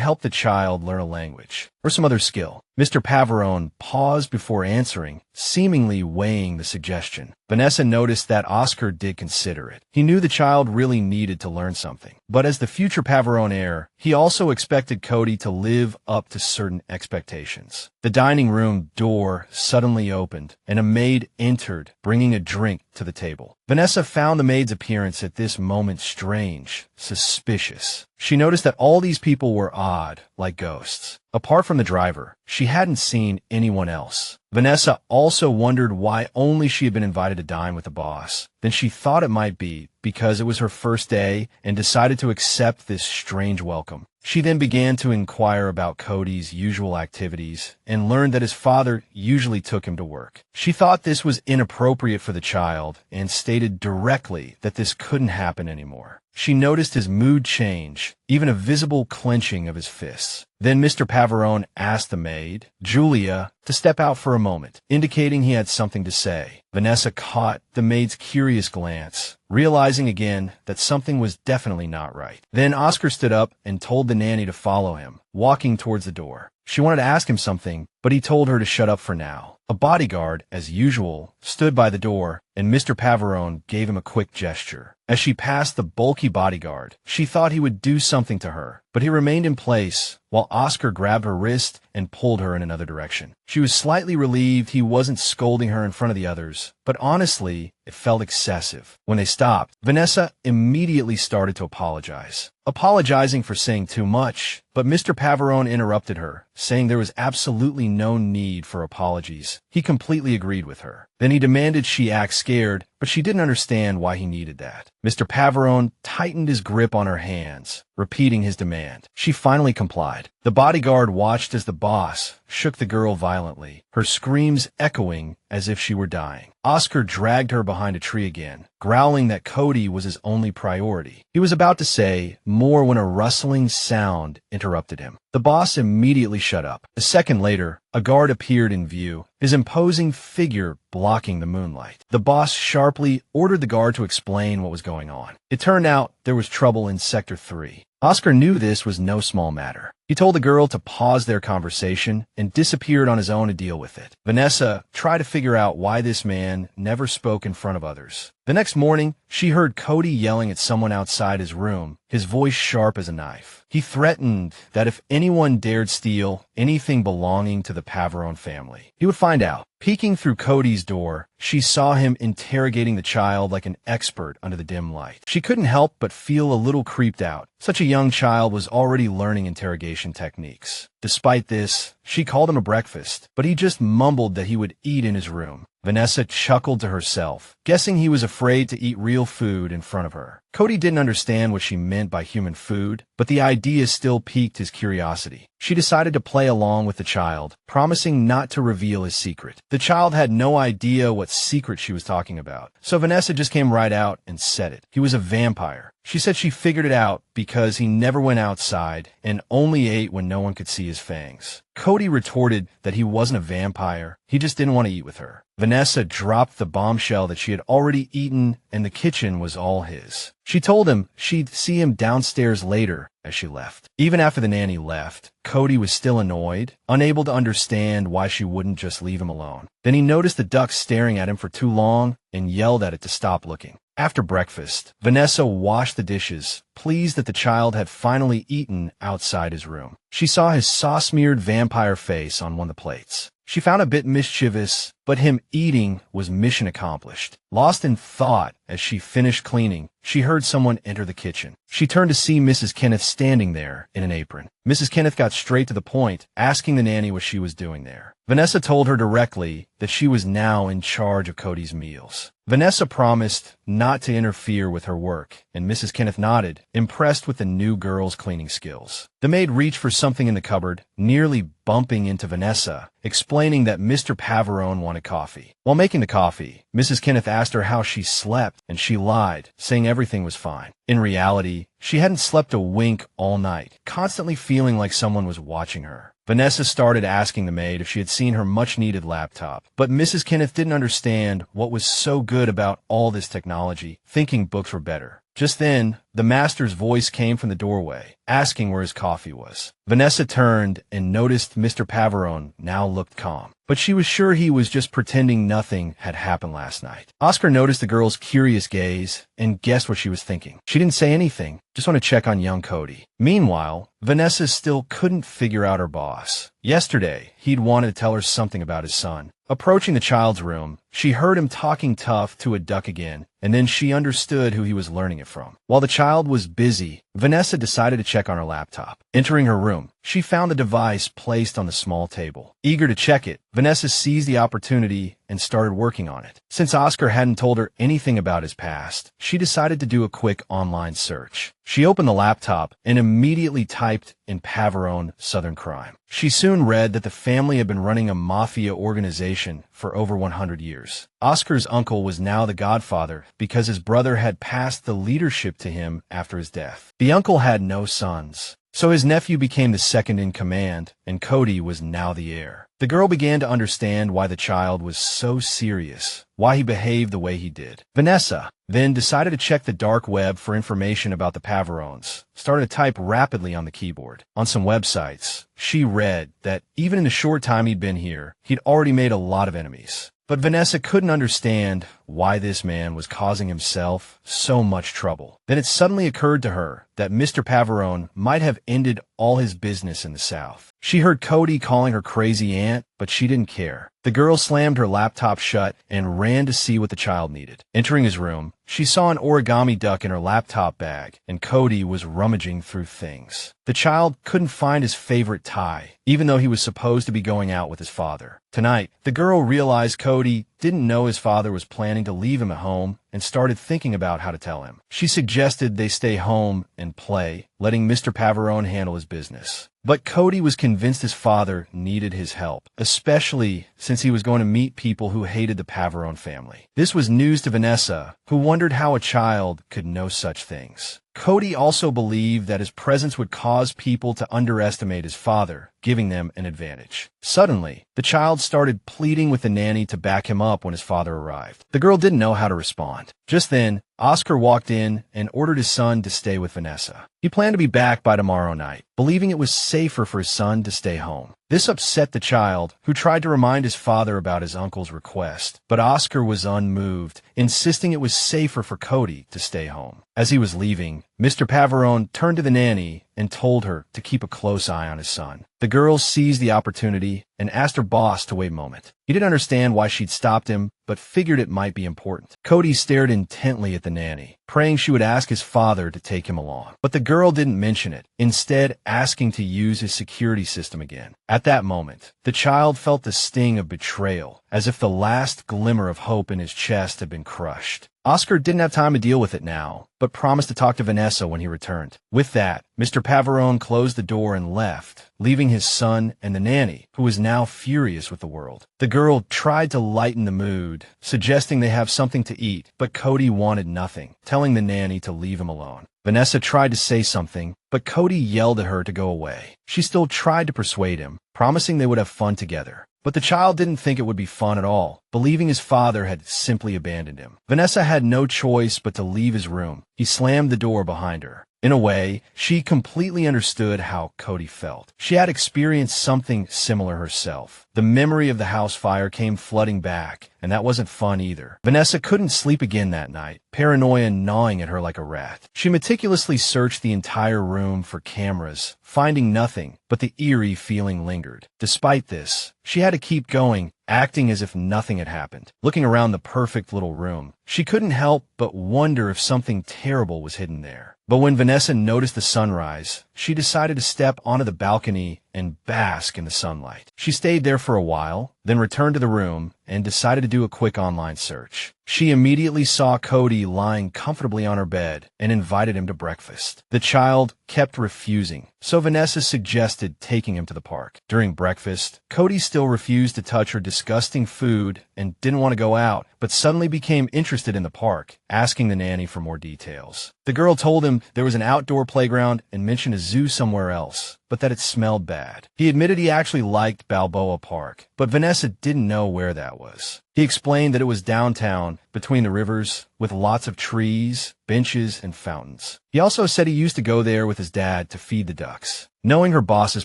help the child learn a language or some other skill. Mr. Pavarone paused before answering, seemingly weighing the suggestion. Vanessa noticed that Oscar did consider it. He knew the child really needed to learn something. But as the future Pavarone heir, he also expected Cody to live up to certain expectations. The dining room door suddenly opened, and a maid entered, bringing a drink to the table. Vanessa found the maid's appearance at this moment strange, suspicious. She noticed that all these people were odd, like ghosts. Apart from the driver, she hadn't seen anyone else. Vanessa also wondered why only she had been invited to dine with the boss. Then she thought it might be because it was her first day and decided to accept this strange welcome. She then began to inquire about Cody's usual activities and learned that his father usually took him to work. She thought this was inappropriate for the child and stated directly that this couldn't happen anymore. She noticed his mood change, even a visible clenching of his fists. Then Mr. Pavarone asked the maid, Julia, to step out for a moment, indicating he had something to say. Vanessa caught the maid's curious glance, realizing again that something was definitely not right. Then Oscar stood up and told the nanny to follow him, walking towards the door. She wanted to ask him something, but he told her to shut up for now. A bodyguard, as usual, stood by the door, and Mr. Pavarone gave him a quick gesture. As she passed the bulky bodyguard, she thought he would do something to her, but he remained in place while Oscar grabbed her wrist and pulled her in another direction. She was slightly relieved he wasn't scolding her in front of the others, but honestly, it felt excessive. When they stopped, Vanessa immediately started to apologize. Apologizing for saying too much, but Mr. Pavarone interrupted her, saying there was absolutely no need for apologies. He completely agreed with her. Then he demanded she act scared, but she didn't understand why he needed that. Mr. Pavarone tightened his grip on her hands, repeating his demand. She finally complied. The bodyguard watched as the boss shook the girl violently, her screams echoing as if she were dying. Oscar dragged her behind a tree again, growling that Cody was his only priority. He was about to say more when a rustling sound interrupted him. The boss immediately shut up. A second later, a guard appeared in view, his imposing figure blocking the moonlight. The boss sharply ordered the guard to explain what was going on. It turned out there was trouble in Sector 3. Oscar knew this was no small matter. He told the girl to pause their conversation and disappeared on his own to deal with it. Vanessa tried to figure out why this man never spoke in front of others. The next morning, she heard Cody yelling at someone outside his room, his voice sharp as a knife. He threatened that if anyone dared steal anything belonging to the Pavarone family, he would find out. Peeking through Cody's door, she saw him interrogating the child like an expert under the dim light. She couldn't help but feel a little creeped out. Such a young child was already learning interrogation techniques. Despite this, she called him a breakfast, but he just mumbled that he would eat in his room. Vanessa chuckled to herself, guessing he was afraid to eat real food in front of her. Cody didn't understand what she meant by human food, but the idea still piqued his curiosity. She decided to play along with the child, promising not to reveal his secret. The child had no idea what secret she was talking about, so Vanessa just came right out and said it. He was a vampire. She said she figured it out because he never went outside and only ate when no one could see his fangs. Cody retorted that he wasn't a vampire, he just didn't want to eat with her. Vanessa dropped the bombshell that she had already eaten and the kitchen was all his. She told him she'd see him downstairs later as she left. Even after the nanny left, Cody was still annoyed, unable to understand why she wouldn't just leave him alone. Then he noticed the duck staring at him for too long and yelled at it to stop looking. After breakfast, Vanessa washed the dishes, pleased that the child had finally eaten outside his room. She saw his sauce-smeared vampire face on one of the plates. She found it a bit mischievous, but him eating was mission accomplished. Lost in thought as she finished cleaning, she heard someone enter the kitchen. She turned to see Mrs. Kenneth standing there in an apron. Mrs. Kenneth got straight to the point, asking the nanny what she was doing there. Vanessa told her directly that she was now in charge of Cody's meals. Vanessa promised not to interfere with her work, and Mrs. Kenneth nodded, impressed with the new girl's cleaning skills. The maid reached for something in the cupboard, nearly bumping into Vanessa, explaining that Mr. Pavarone wanted coffee. While making the coffee, Mrs. Kenneth asked her how she slept, and she lied, saying everything was fine. In reality, she hadn't slept a wink all night, constantly feeling like someone was watching her. Vanessa started asking the maid if she had seen her much-needed laptop, but Mrs. Kenneth didn't understand what was so good about all this technology, thinking books were better. Just then, the master's voice came from the doorway, asking where his coffee was. Vanessa turned and noticed Mr. Pavarone now looked calm, but she was sure he was just pretending nothing had happened last night. Oscar noticed the girl's curious gaze and guessed what she was thinking. She didn't say anything, just want to check on young Cody. Meanwhile, Vanessa still couldn't figure out her boss. Yesterday, he'd wanted to tell her something about his son. Approaching the child's room, she heard him talking tough to a duck again, and then she understood who he was learning it from. While the child was busy, Vanessa decided to check on her laptop. Entering her room, she found the device placed on the small table. Eager to check it, Vanessa seized the opportunity and started working on it. Since Oscar hadn't told her anything about his past, she decided to do a quick online search. She opened the laptop and immediately typed in Pavarone Southern Crime. She soon read that the family had been running a mafia organization for over 100 years. Oscar's uncle was now the godfather because his brother had passed the leadership to him after his death. The uncle had no sons, so his nephew became the second in command, and Cody was now the heir. The girl began to understand why the child was so serious, why he behaved the way he did. Vanessa then decided to check the dark web for information about the Pavarones, started to type rapidly on the keyboard. On some websites, she read that even in the short time he'd been here, he'd already made a lot of enemies. But Vanessa couldn't understand why this man was causing himself so much trouble. Then it suddenly occurred to her that Mr. Pavarone might have ended all his business in the South. She heard Cody calling her crazy aunt, but she didn't care. The girl slammed her laptop shut and ran to see what the child needed. Entering his room, she saw an origami duck in her laptop bag, and Cody was rummaging through things. The child couldn't find his favorite tie, even though he was supposed to be going out with his father. Tonight, the girl realized Cody didn't know his father was planning to leave him at home and started thinking about how to tell him. She suggested they stay home and play, letting Mr. Pavarone handle his business. But Cody was convinced his father needed his help, especially since he was going to meet people who hated the Pavarone family. This was news to Vanessa, who wondered how a child could know such things. Cody also believed that his presence would cause people to underestimate his father, giving them an advantage. Suddenly, the child started pleading with the nanny to back him up when his father arrived. The girl didn't know how to respond. Just then, Oscar walked in and ordered his son to stay with Vanessa. He planned to be back by tomorrow night, believing it was safer for his son to stay home. This upset the child, who tried to remind his father about his uncle's request, but Oscar was unmoved, insisting it was safer for Cody to stay home. As he was leaving, Mr. Pavarone turned to the nanny and told her to keep a close eye on his son. The girl seized the opportunity and asked her boss to wait a moment. He didn't understand why she'd stopped him, but figured it might be important. Cody stared intently at the nanny, praying she would ask his father to take him along. But the girl didn't mention it, instead asking to use his security system again. At that moment, the child felt the sting of betrayal, as if the last glimmer of hope in his chest had been crushed. Oscar didn't have time to deal with it now, but promised to talk to Vanessa when he returned. With that, Mr. Pavarone closed the door and left, leaving his son and the nanny, who was now furious with the world. The girl tried to lighten the mood, suggesting they have something to eat, but Cody wanted nothing, telling the nanny to leave him alone. Vanessa tried to say something, but Cody yelled at her to go away. She still tried to persuade him, promising they would have fun together. But the child didn't think it would be fun at all, believing his father had simply abandoned him. Vanessa had no choice but to leave his room. He slammed the door behind her. In a way, she completely understood how Cody felt. She had experienced something similar herself. The memory of the house fire came flooding back, and that wasn't fun either. Vanessa couldn't sleep again that night, paranoia gnawing at her like a rat. She meticulously searched the entire room for cameras, finding nothing, but the eerie feeling lingered. Despite this, she had to keep going, acting as if nothing had happened. Looking around the perfect little room, she couldn't help but wonder if something terrible was hidden there. But when Vanessa noticed the sunrise, she decided to step onto the balcony and bask in the sunlight. She stayed there for a while, then returned to the room and decided to do a quick online search. She immediately saw Cody lying comfortably on her bed and invited him to breakfast. The child kept refusing, so Vanessa suggested taking him to the park. During breakfast, Cody still refused to touch her disgusting food and didn't want to go out, but suddenly became interested in the park, asking the nanny for more details. The girl told him there was an outdoor playground and mentioned a zoo somewhere else, but that it smelled bad. He admitted he actually liked Balboa Park, but Vanessa didn't know where that was. He explained that it was downtown, between the rivers, with lots of trees, benches, and fountains. He also said he used to go there with his dad to feed the ducks. Knowing her boss's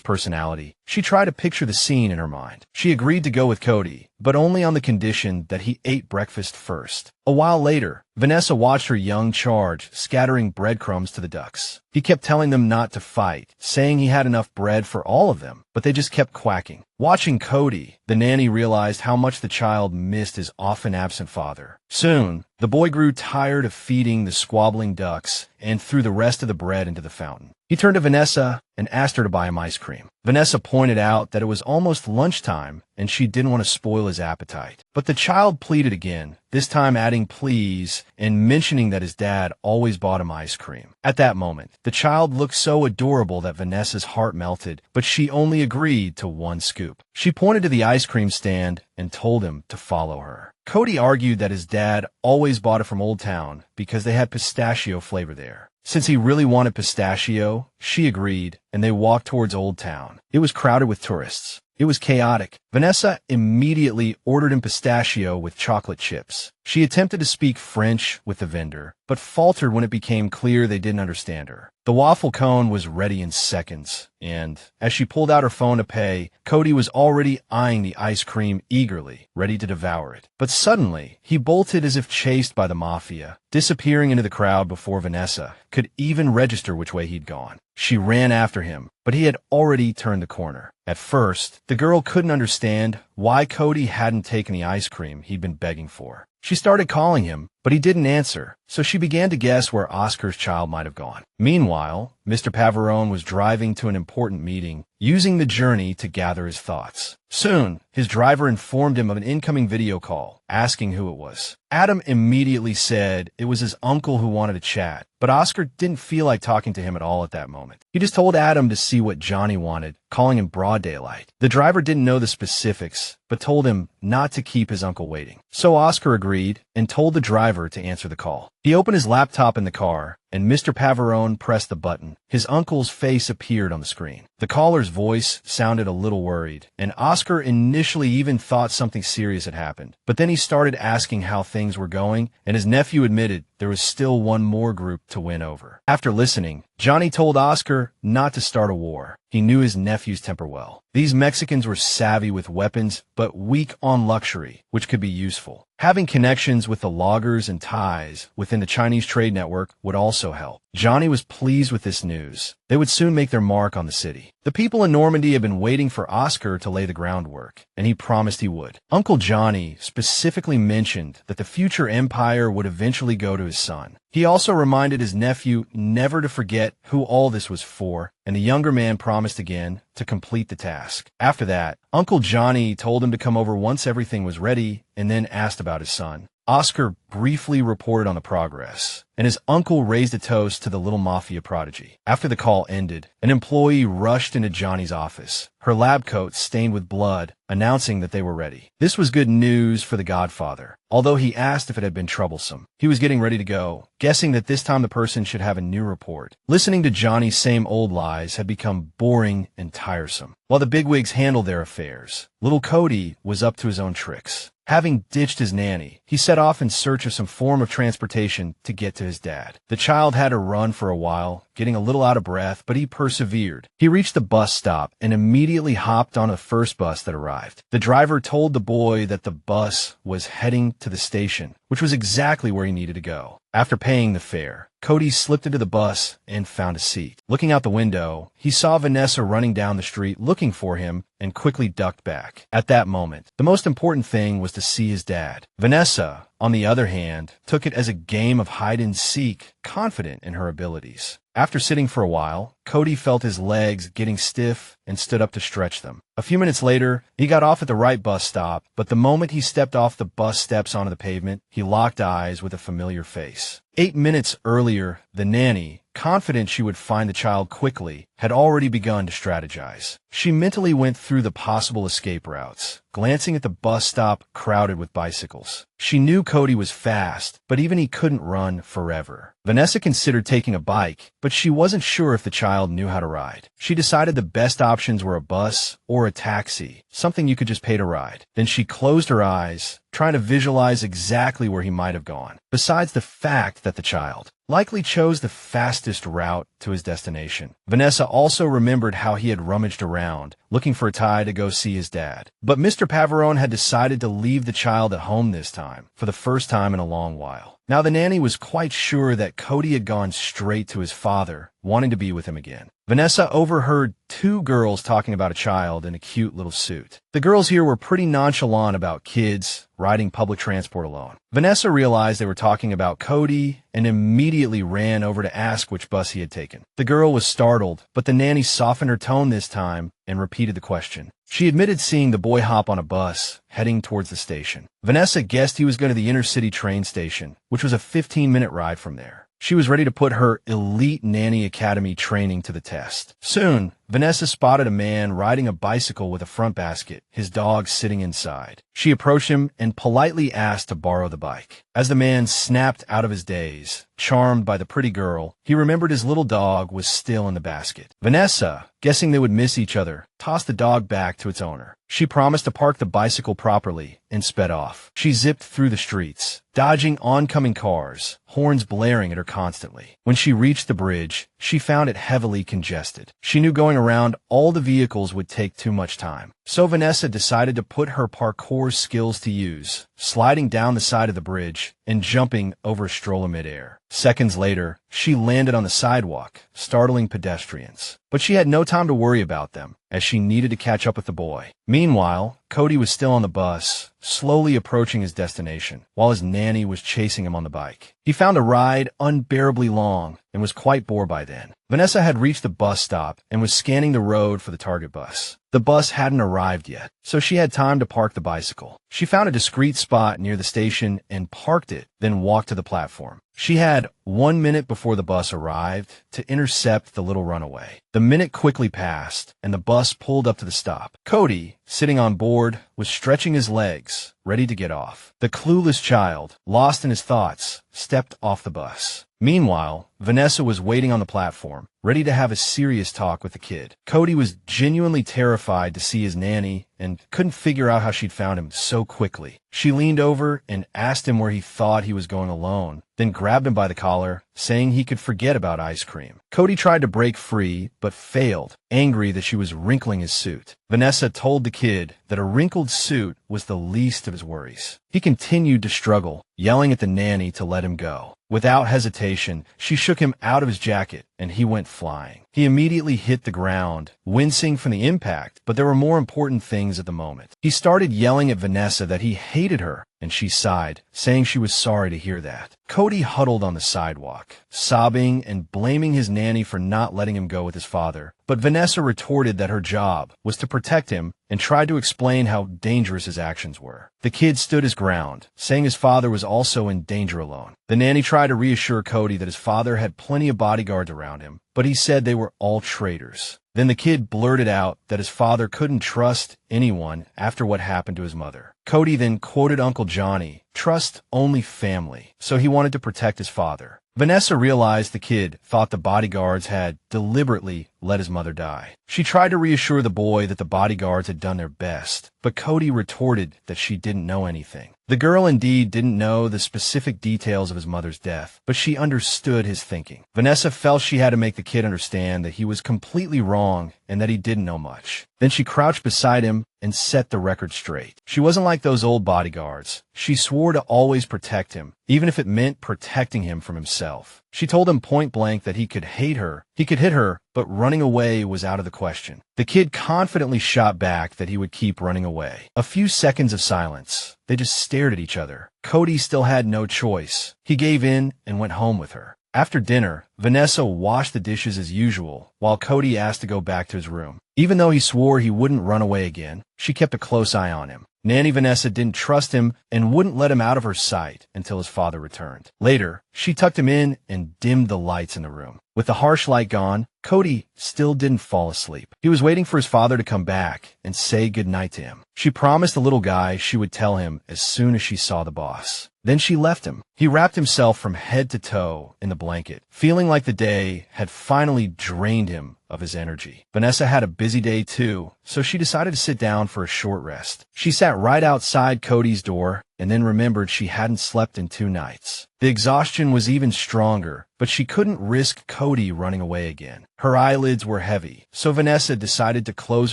personality, she tried to picture the scene in her mind. She agreed to go with Cody, but only on the condition that he ate breakfast first. A while later, Vanessa watched her young charge scattering breadcrumbs to the ducks. He kept telling them not to fight, saying he had enough bread for all of them, but they just kept quacking. Watching Cody, the nanny realized how much the child missed his often absent father. Soon, the boy grew tired of feeding the squabbling ducks and threw the rest of the bread into the fountain. He turned to Vanessa and asked her to buy him ice cream. Vanessa pointed out that it was almost lunchtime and she didn't want to spoil his appetite. But the child pleaded again, this time adding please and mentioning that his dad always bought him ice cream. At that moment, the child looked so adorable that Vanessa's heart melted, but she only agreed to one scoop. She pointed to the ice cream stand and told him to follow her. Cody argued that his dad always bought it from Old Town because they had pistachio flavor there. Since he really wanted pistachio, she agreed, and they walked towards Old Town. It was crowded with tourists. It was chaotic. Vanessa immediately ordered him pistachio with chocolate chips. She attempted to speak French with the vendor, but faltered when it became clear they didn't understand her. The waffle cone was ready in seconds, and as she pulled out her phone to pay, Cody was already eyeing the ice cream eagerly, ready to devour it. But suddenly, he bolted as if chased by the mafia, disappearing into the crowd before Vanessa could even register which way he'd gone. She ran after him, but he had already turned the corner. At first, the girl couldn't understand why Cody hadn't taken the ice cream he'd been begging for. She started calling him, but he didn't answer, so she began to guess where Oscar's child might have gone. Meanwhile, Mr. Pavarone was driving to an important meeting, using the journey to gather his thoughts. Soon, his driver informed him of an incoming video call, asking who it was. Adam immediately said it was his uncle who wanted to chat, but Oscar didn't feel like talking to him at all at that moment. He just told Adam to see what Johnny wanted, calling him broad daylight. The driver didn't know the specifics, but told him not to keep his uncle waiting. So Oscar agreed and told the driver to answer the call. He opened his laptop in the car, and Mr. Pavarone pressed the button. His uncle's face appeared on the screen. The caller's voice sounded a little worried, and Oscar initially even thought something serious had happened. But then he started asking how things were going, and his nephew admitted there was still one more group to win over. After listening, Johnny told Oscar not to start a war. He knew his nephew's temper well. These Mexicans were savvy with weapons, but weak on luxury, which could be useful. Having connections with the loggers and ties within the Chinese trade network would also help. Johnny was pleased with this news. They would soon make their mark on the city. The people in Normandy had been waiting for Oscar to lay the groundwork, and he promised he would. Uncle Johnny specifically mentioned that the future empire would eventually go to his son. He also reminded his nephew never to forget who all this was for, and the younger man promised again to complete the task. After that, Uncle Johnny told him to come over once everything was ready, and then asked about his son. Oscar briefly reported on the progress, and his uncle raised a toast to the little mafia prodigy. After the call ended, an employee rushed into Johnny's office, her lab coat stained with blood, announcing that they were ready. This was good news for the Godfather, although he asked if it had been troublesome. He was getting ready to go, guessing that this time the person should have a new report. Listening to Johnny's same old lies had become boring and tiresome. While the bigwigs handled their affairs, little Cody was up to his own tricks. Having ditched his nanny, he set off in search of some form of transportation to get to his dad. The child had to run for a while, getting a little out of breath, but he persevered. He reached the bus stop and immediately hopped on the first bus that arrived. The driver told the boy that the bus was heading to the station, which was exactly where he needed to go. After paying the fare, Cody slipped into the bus and found a seat. Looking out the window, he saw Vanessa running down the street looking for him and quickly ducked back. At that moment, the most important thing was to see his dad. Vanessa, on the other hand, took it as a game of hide-and-seek, confident in her abilities. After sitting for a while, Cody felt his legs getting stiff and stood up to stretch them. A few minutes later, he got off at the right bus stop, but the moment he stepped off the bus steps onto the pavement, he locked eyes with a familiar face. 8 minutes earlier, the nanny, confident she would find the child quickly, had already begun to strategize. She mentally went through the possible escape routes, glancing at the bus stop crowded with bicycles. She knew Cody was fast, but even he couldn't run forever. Vanessa considered taking a bike, but she wasn't sure if the child knew how to ride. She decided the best options were a bus or a taxi, something you could just pay to ride. Then she closed her eyes, trying to visualize exactly where he might have gone. Besides the fact that the child likely chose the fastest route to his destination, Vanessa also remembered how he had rummaged around, looking for a tie to go see his dad. But Mr. Pavarone had decided to leave the child at home this time, for the first time in a long while. Now the nanny was quite sure that Cody had gone straight to his father, wanting to be with him again. Vanessa overheard two girls talking about a child in a cute little suit. The girls here were pretty nonchalant about kids riding public transport alone. Vanessa realized they were talking about Cody and immediately ran over to ask which bus he had taken. The girl was startled, but the nanny softened her tone this time and repeated the question. She admitted seeing the boy hop on a bus heading towards the station. Vanessa guessed he was going to the inner-city train station, which was a 15-minute ride from there. She was ready to put her elite nanny academy training to the test. Soon, Vanessa spotted a man riding a bicycle with a front basket, his dog sitting inside. She approached him and politely asked to borrow the bike. As the man snapped out of his daze, charmed by the pretty girl, he remembered his little dog was still in the basket. Vanessa, guessing they would miss each other, tossed the dog back to its owner. She promised to park the bicycle properly and sped off. She zipped through the streets, dodging oncoming cars, horns blaring at her constantly. When she reached the bridge, she found it heavily congested. She knew going around all the vehicles would take too much time. So Vanessa decided to put her parkour skills to use, sliding down the side of the bridge and jumping over a stroller midair. Seconds later, she landed on the sidewalk, startling pedestrians. But she had no time to worry about them, as she needed to catch up with the boy. Meanwhile, Cody was still on the bus, slowly approaching his destination, while his nanny was chasing him on the bike. He found a ride unbearably long and was quite bored by then. Vanessa had reached the bus stop and was scanning the road for the target bus. The bus hadn't arrived yet, so she had time to park the bicycle. She found a discreet spot near the station and parked it, then walked to the platform. She had 1 minute before the bus arrived to intercept the little runaway. The minute quickly passed, and the bus pulled up to the stop. Cody, sitting on board, was stretching his legs, ready to get off. The clueless child, lost in his thoughts, stepped off the bus. Meanwhile, Vanessa was waiting on the platform, ready to have a serious talk with the kid. Cody was genuinely terrified to see his nanny and couldn't figure out how she'd found him so quickly. She leaned over and asked him where he thought he was going alone, then grabbed him by the collar, saying he could forget about ice cream. Cody tried to break free, but failed, angry that she was wrinkling his suit. Vanessa told the kid that a wrinkled suit was the least of his worries. He continued to struggle, yelling at the nanny to let him go. Without hesitation, she shook him out of his jacket, and he went flying. He immediately hit the ground, wincing from the impact, but there were more important things at the moment. He started yelling at Vanessa that he hated her, and she sighed, saying she was sorry to hear that. Cody huddled on the sidewalk, sobbing and blaming his nanny for not letting him go with his father. But Vanessa retorted that her job was to protect him and tried to explain how dangerous his actions were. The kid stood his ground, saying his father was also in danger alone. The nanny tried to reassure Cody that his father had plenty of bodyguards around him, but he said they were all traitors. Then the kid blurted out that his father couldn't trust anyone after what happened to his mother. Cody then quoted Uncle Johnny, "Trust only family," so he wanted to protect his father. Vanessa realized the kid thought the bodyguards had deliberately let his mother die. She tried to reassure the boy that the bodyguards had done their best, but Cody retorted that she didn't know anything. The girl indeed didn't know the specific details of his mother's death, but she understood his thinking. Vanessa felt she had to make the kid understand that he was completely wrong and that he didn't know much. Then she crouched beside him and set the record straight. She wasn't like those old bodyguards. She swore to always protect him, even if it meant protecting him from himself. She told him point blank that he could hate her, he could hit her, but running away was out of the question. The kid confidently shot back that he would keep running away. A few seconds of silence. They just stared at each other. Cody still had no choice. He gave in and went home with her. After dinner, Vanessa washed the dishes as usual, while Cody asked to go back to his room. Even though he swore he wouldn't run away again, she kept a close eye on him. Nanny Vanessa didn't trust him and wouldn't let him out of her sight until his father returned. Later, she tucked him in and dimmed the lights in the room. With the harsh light gone, Cody still didn't fall asleep. He was waiting for his father to come back and say goodnight to him. She promised the little guy she would tell him as soon as she saw the boss. Then she left him. He wrapped himself from head to toe in the blanket, feeling like the day had finally drained him of his energy. Vanessa had a busy day too, so she decided to sit down for a short rest. She sat right outside Cody's door and then remembered she hadn't slept in 2 nights. The exhaustion was even stronger, but she couldn't risk Cody running away again. Her eyelids were heavy, so Vanessa decided to close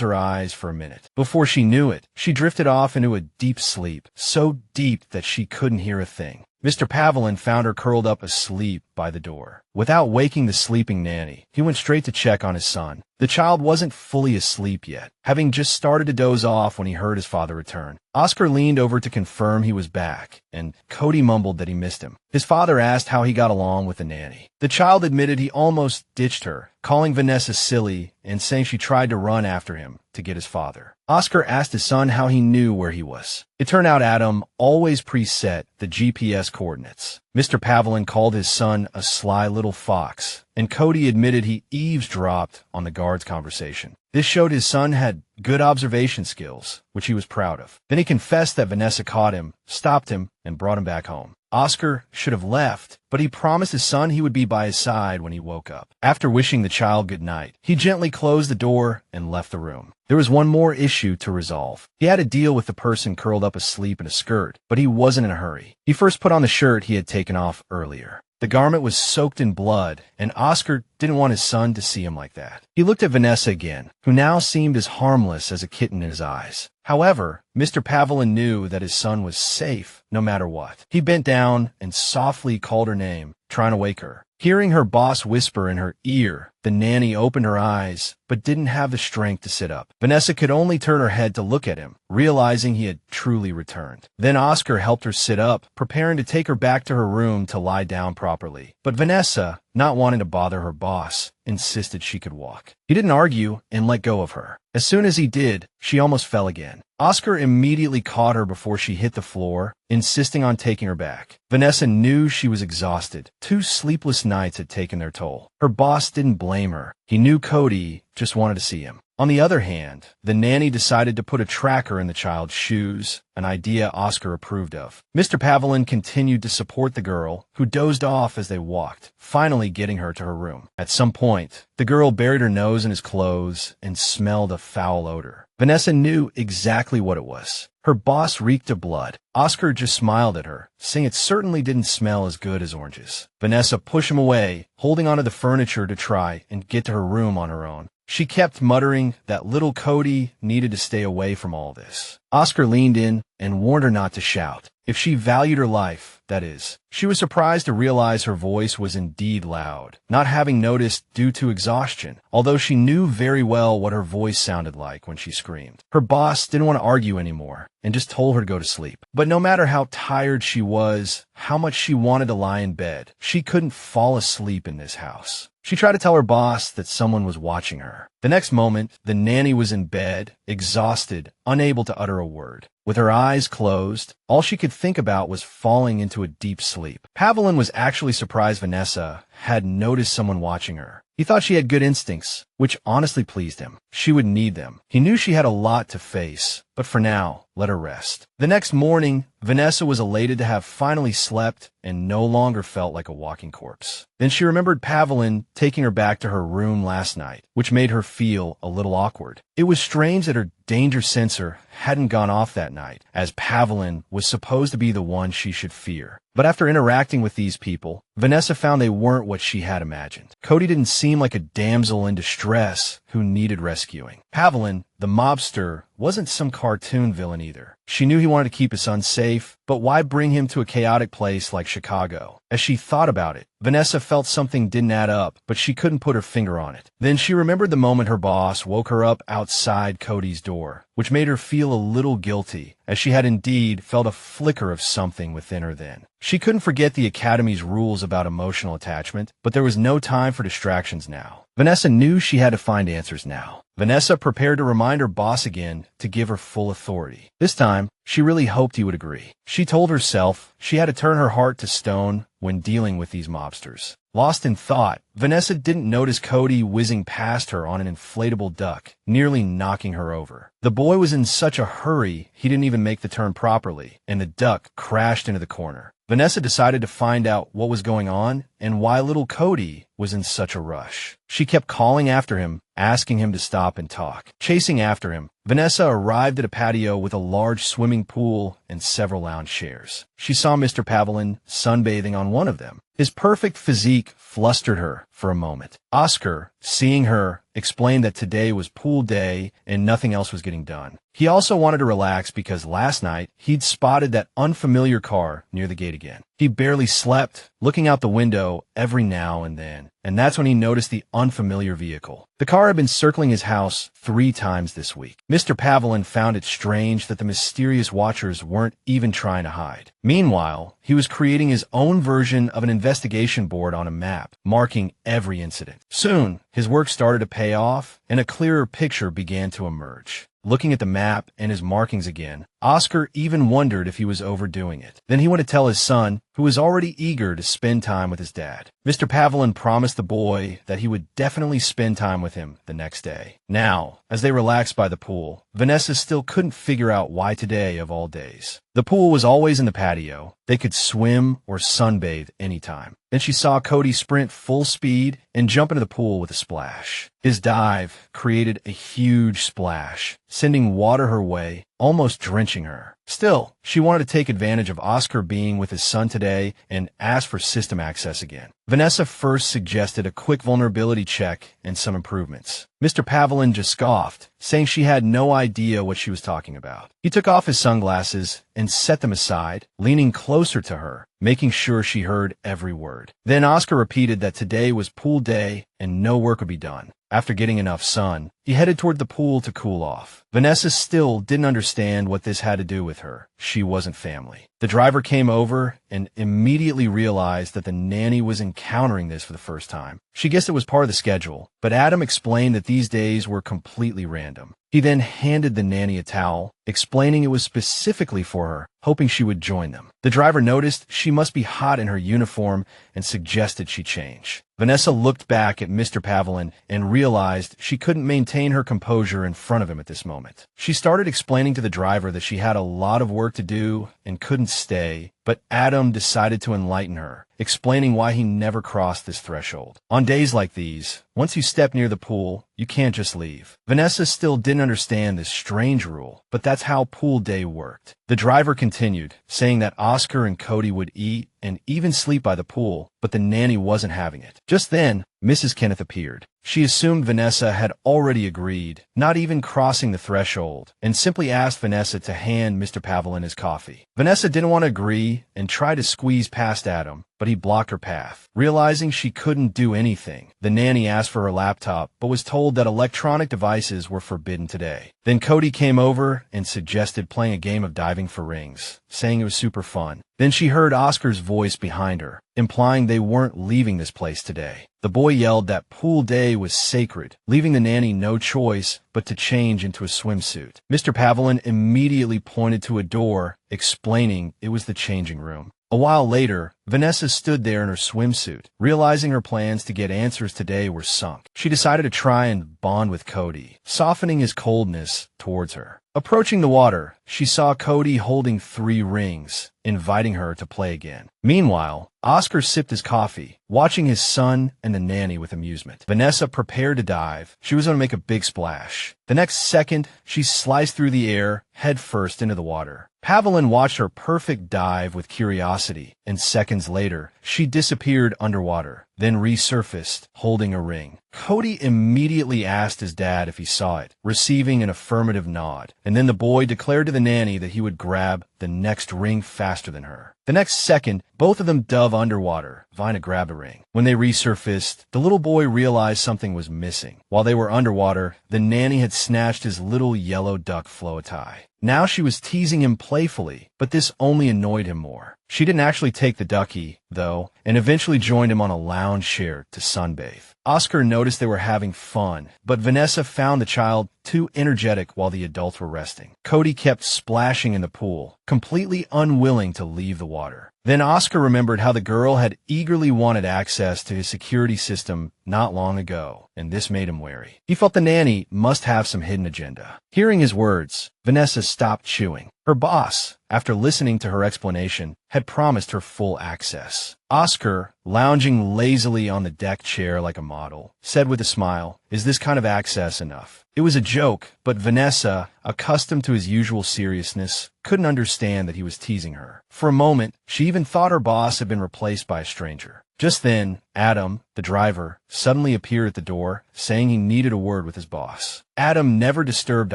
her eyes for a minute. Before she knew it, she drifted off into a deep sleep, so deep that she couldn't hear a thing. Mr. Pavelin found her curled up asleep by the door. Without waking the sleeping nanny, he went straight to check on his son. The child wasn't fully asleep yet, having just started to doze off when he heard his father return. Oscar leaned over to confirm he was back, and Cody mumbled that he missed him. His father asked how he got along with the nanny. The child admitted he almost ditched her, calling Vanessa silly and saying she tried to run after him to get his father. Oscar asked his son how he knew where he was. It turned out Adam always preset the GPS coordinates. Mr. Pavelin called his son a sly little fox, and Cody admitted he eavesdropped on the guard's conversation. This showed his son had good observation skills, which he was proud of. Then he confessed that Vanessa caught him, stopped him, and brought him back home. Oscar should have left, but he promised his son he would be by his side when he woke up. After wishing the child good night, he gently closed the door and left the room. There was one more issue to resolve. He had to deal with the person curled up asleep in a skirt, but he wasn't in a hurry. He first put on the shirt he had taken off earlier. The garment was soaked in blood, and Oscar didn't want his son to see him like that. He looked at Vanessa again, who now seemed as harmless as a kitten in his eyes. However, Mr. Pavelin knew that his son was safe no matter what. He bent down and softly called her name, trying to wake her. Hearing her boss whisper in her ear, the nanny opened her eyes, but didn't have the strength to sit up. Vanessa could only turn her head to look at him, realizing he had truly returned. Then Oscar helped her sit up, preparing to take her back to her room to lie down properly. But Vanessa, not wanting to bother her boss, insisted she could walk. He didn't argue and let go of her. As soon as he did, she almost fell again. Oscar immediately caught her before she hit the floor, insisting on taking her back. Vanessa knew she was exhausted. 2 sleepless nights had taken their toll. Her boss didn't blame her. He knew Cody just wanted to see him. On the other hand, the nanny decided to put a tracker in the child's shoes, an idea Oscar approved of. Mr. Pavelin continued to support the girl, who dozed off as they walked, finally getting her to her room. At some point, the girl buried her nose in his clothes and smelled a foul odor. Vanessa knew exactly what it was. Her boss reeked of blood. Oscar just smiled at her, saying it certainly didn't smell as good as oranges. Vanessa pushed him away, holding onto the furniture to try and get to her room on her own. She kept muttering that little Cody needed to stay away from all this. Oscar leaned in and warned her not to shout. If she valued her life, that is. She was surprised to realize her voice was indeed loud, not having noticed due to exhaustion, although she knew very well what her voice sounded like when she screamed. Her boss didn't want to argue anymore and just told her to go to sleep. But no matter how tired she was, how much she wanted to lie in bed, she couldn't fall asleep in this house. She tried to tell her boss that someone was watching her. The next moment, the nanny was in bed, exhausted, unable to utter a word. With her eyes closed, all she could think about was falling into a deep sleep. Pavelin was actually surprised Vanessa had noticed someone watching her. He thought she had good instincts, which honestly pleased him. She would need them. He knew she had a lot to face, but for now, let her rest. The next morning, Vanessa was elated to have finally slept and no longer felt like a walking corpse. Then she remembered Pavelin taking her back to her room last night, which made her feel a little awkward. It was strange that her danger sensor hadn't gone off that night, as Pavelin was supposed to be the one she should fear. But after interacting with these people, Vanessa found they weren't what she had imagined. Cody didn't seem like a damsel in distress who needed rescuing. Pavelin, the mobster, wasn't some cartoon villain either. She knew he wanted to keep his son safe, but why bring him to a chaotic place like Chicago? As she thought about it, Vanessa felt something didn't add up, but she couldn't put her finger on it. Then she remembered the moment her boss woke her up outside Cody's door, which made her feel a little guilty, as she had indeed felt a flicker of something within her then. She couldn't forget the Academy's rules about emotional attachment, but there was no time for distractions now. Vanessa knew she had to find answers now. Vanessa prepared to remind her boss again to give her full authority. This time, she really hoped he would agree. She told herself she had to turn her heart to stone when dealing with these mobsters. Lost in thought, Vanessa didn't notice Cody whizzing past her on an inflatable duck, nearly knocking her over. The boy was in such a hurry he didn't even make the turn properly, and the duck crashed into the corner. Vanessa decided to find out what was going on and why little Cody was in such a rush. She kept calling after him, asking him to stop and talk. Chasing after him, Vanessa arrived at a patio with a large swimming pool and several lounge chairs. She saw Mr. Pavelin sunbathing on one of them. His perfect physique flustered her for a moment. Oscar, seeing her, explained that today was pool day and nothing else was getting done. He also wanted to relax because last night he'd spotted that unfamiliar car near the gate again. He barely slept, looking out the window every now and then, and that's when he noticed the unfamiliar vehicle. The car had been circling his house 3 times this week. Mr. Pavelin found it strange that the mysterious watchers weren't even trying to hide. Meanwhile, he was creating his own version of an investigation board on a map, marking every incident. Soon, his work started to pay off, and a clearer picture began to emerge. Looking at the map and his markings again, Oscar even wondered if he was overdoing it. Then he went to tell his son, who was already eager to spend time with his dad. Mr. Pavelin promised the boy that he would definitely spend time with him the next day. Now, as they relaxed by the pool, Vanessa still couldn't figure out why today of all days. The pool was always in the patio. They could swim or sunbathe anytime. Then she saw Cody sprint full speed and jump into the pool with a splash. His dive created a huge splash, sending water her way, almost drenching her. Still, she wanted to take advantage of Oscar being with his son today and ask for system access again. Vanessa first suggested a quick vulnerability check and some improvements. Mr. Pavelin just scoffed, saying she had no idea what she was talking about. He took off his sunglasses and set them aside, leaning closer to her, making sure she heard every word. Then Oscar repeated that today was pool day and no work would be done. After getting enough sun, he headed toward the pool to cool off. Vanessa still didn't understand what this had to do with her. She wasn't family. The driver came over and immediately realized that the nanny was encountering this for the first time. She guessed it was part of the schedule, but Adam explained that these days were completely random. He then handed the nanny a towel, explaining it was specifically for her, hoping she would join them. The driver noticed she must be hot in her uniform and suggested she change. Vanessa looked back at Mr. Pavelin and realized she couldn't maintain her composure in front of him at this moment. She started explaining to the driver that she had a lot of work to do and couldn't stay, but Adam decided to enlighten her, explaining why he never crossed this threshold. On days like these, once you step near the pool, you can't just leave. Vanessa still didn't understand this strange rule, but that's how pool day worked. The driver continued, saying that Oscar and Cody would eat and even sleep by the pool, but the nanny wasn't having it. Just then, Mrs. Kenneth appeared. She assumed Vanessa had already agreed, not even crossing the threshold, and simply asked Vanessa to hand Mr. Pavelin his coffee. Vanessa didn't want to agree and tried to squeeze past Adam, but he blocked her path. Realizing she couldn't do anything, the nanny asked for her laptop, but was told that electronic devices were forbidden today. Then Cody came over and suggested playing a game of diving for rings, saying it was super fun. Then she heard Oscar's voice behind her, implying they weren't leaving this place today. The boy yelled that pool day was sacred, leaving the nanny no choice but to change into a swimsuit. Mr. Pavelin immediately pointed to a door, explaining it was the changing room. A while later, Vanessa stood there in her swimsuit, realizing her plans to get answers today were sunk. She decided to try and bond with Cody, softening his coldness towards her. Approaching the water, she saw Cody holding 3 rings, inviting her to play again. Meanwhile, Oscar sipped his coffee, watching his son and the nanny with amusement. Vanessa prepared to dive. She was going to make a big splash. The next second, she sliced through the air, head first into the water. Pavelin watched her perfect dive with curiosity, and seconds later, she disappeared underwater, then resurfaced, holding a ring. Cody immediately asked his dad if he saw it, receiving an affirmative nod, and then the boy declared to the nanny that he would grab the next ring faster than her. The next second, both of them dove underwater. Vina grabbed a ring. When they resurfaced, the little boy realized something was missing. While they were underwater, the nanny had snatched his little yellow duck floatie. Now she was teasing him playfully, but this only annoyed him more. She didn't actually take the ducky, though, and eventually joined him on a lounge chair to sunbathe. Oscar noticed they were having fun, but Vanessa found the child too energetic while the adults were resting. Cody kept splashing in the pool, completely unwilling to leave the water. Then Oscar remembered how the girl had eagerly wanted access to his security system not long ago, and this made him wary. He felt the nanny must have some hidden agenda. Hearing his words, Vanessa stopped chewing. Her boss, after listening to her explanation, had promised her full access. Oscar, lounging lazily on the deck chair like a model, said with a smile, "Is this kind of access enough?" It was a joke, but Vanessa, accustomed to his usual seriousness, couldn't understand that he was teasing her. For a moment, she even thought her boss had been replaced by a stranger. Just then, Adam, the driver, suddenly appeared at the door, saying he needed a word with his boss. Adam never disturbed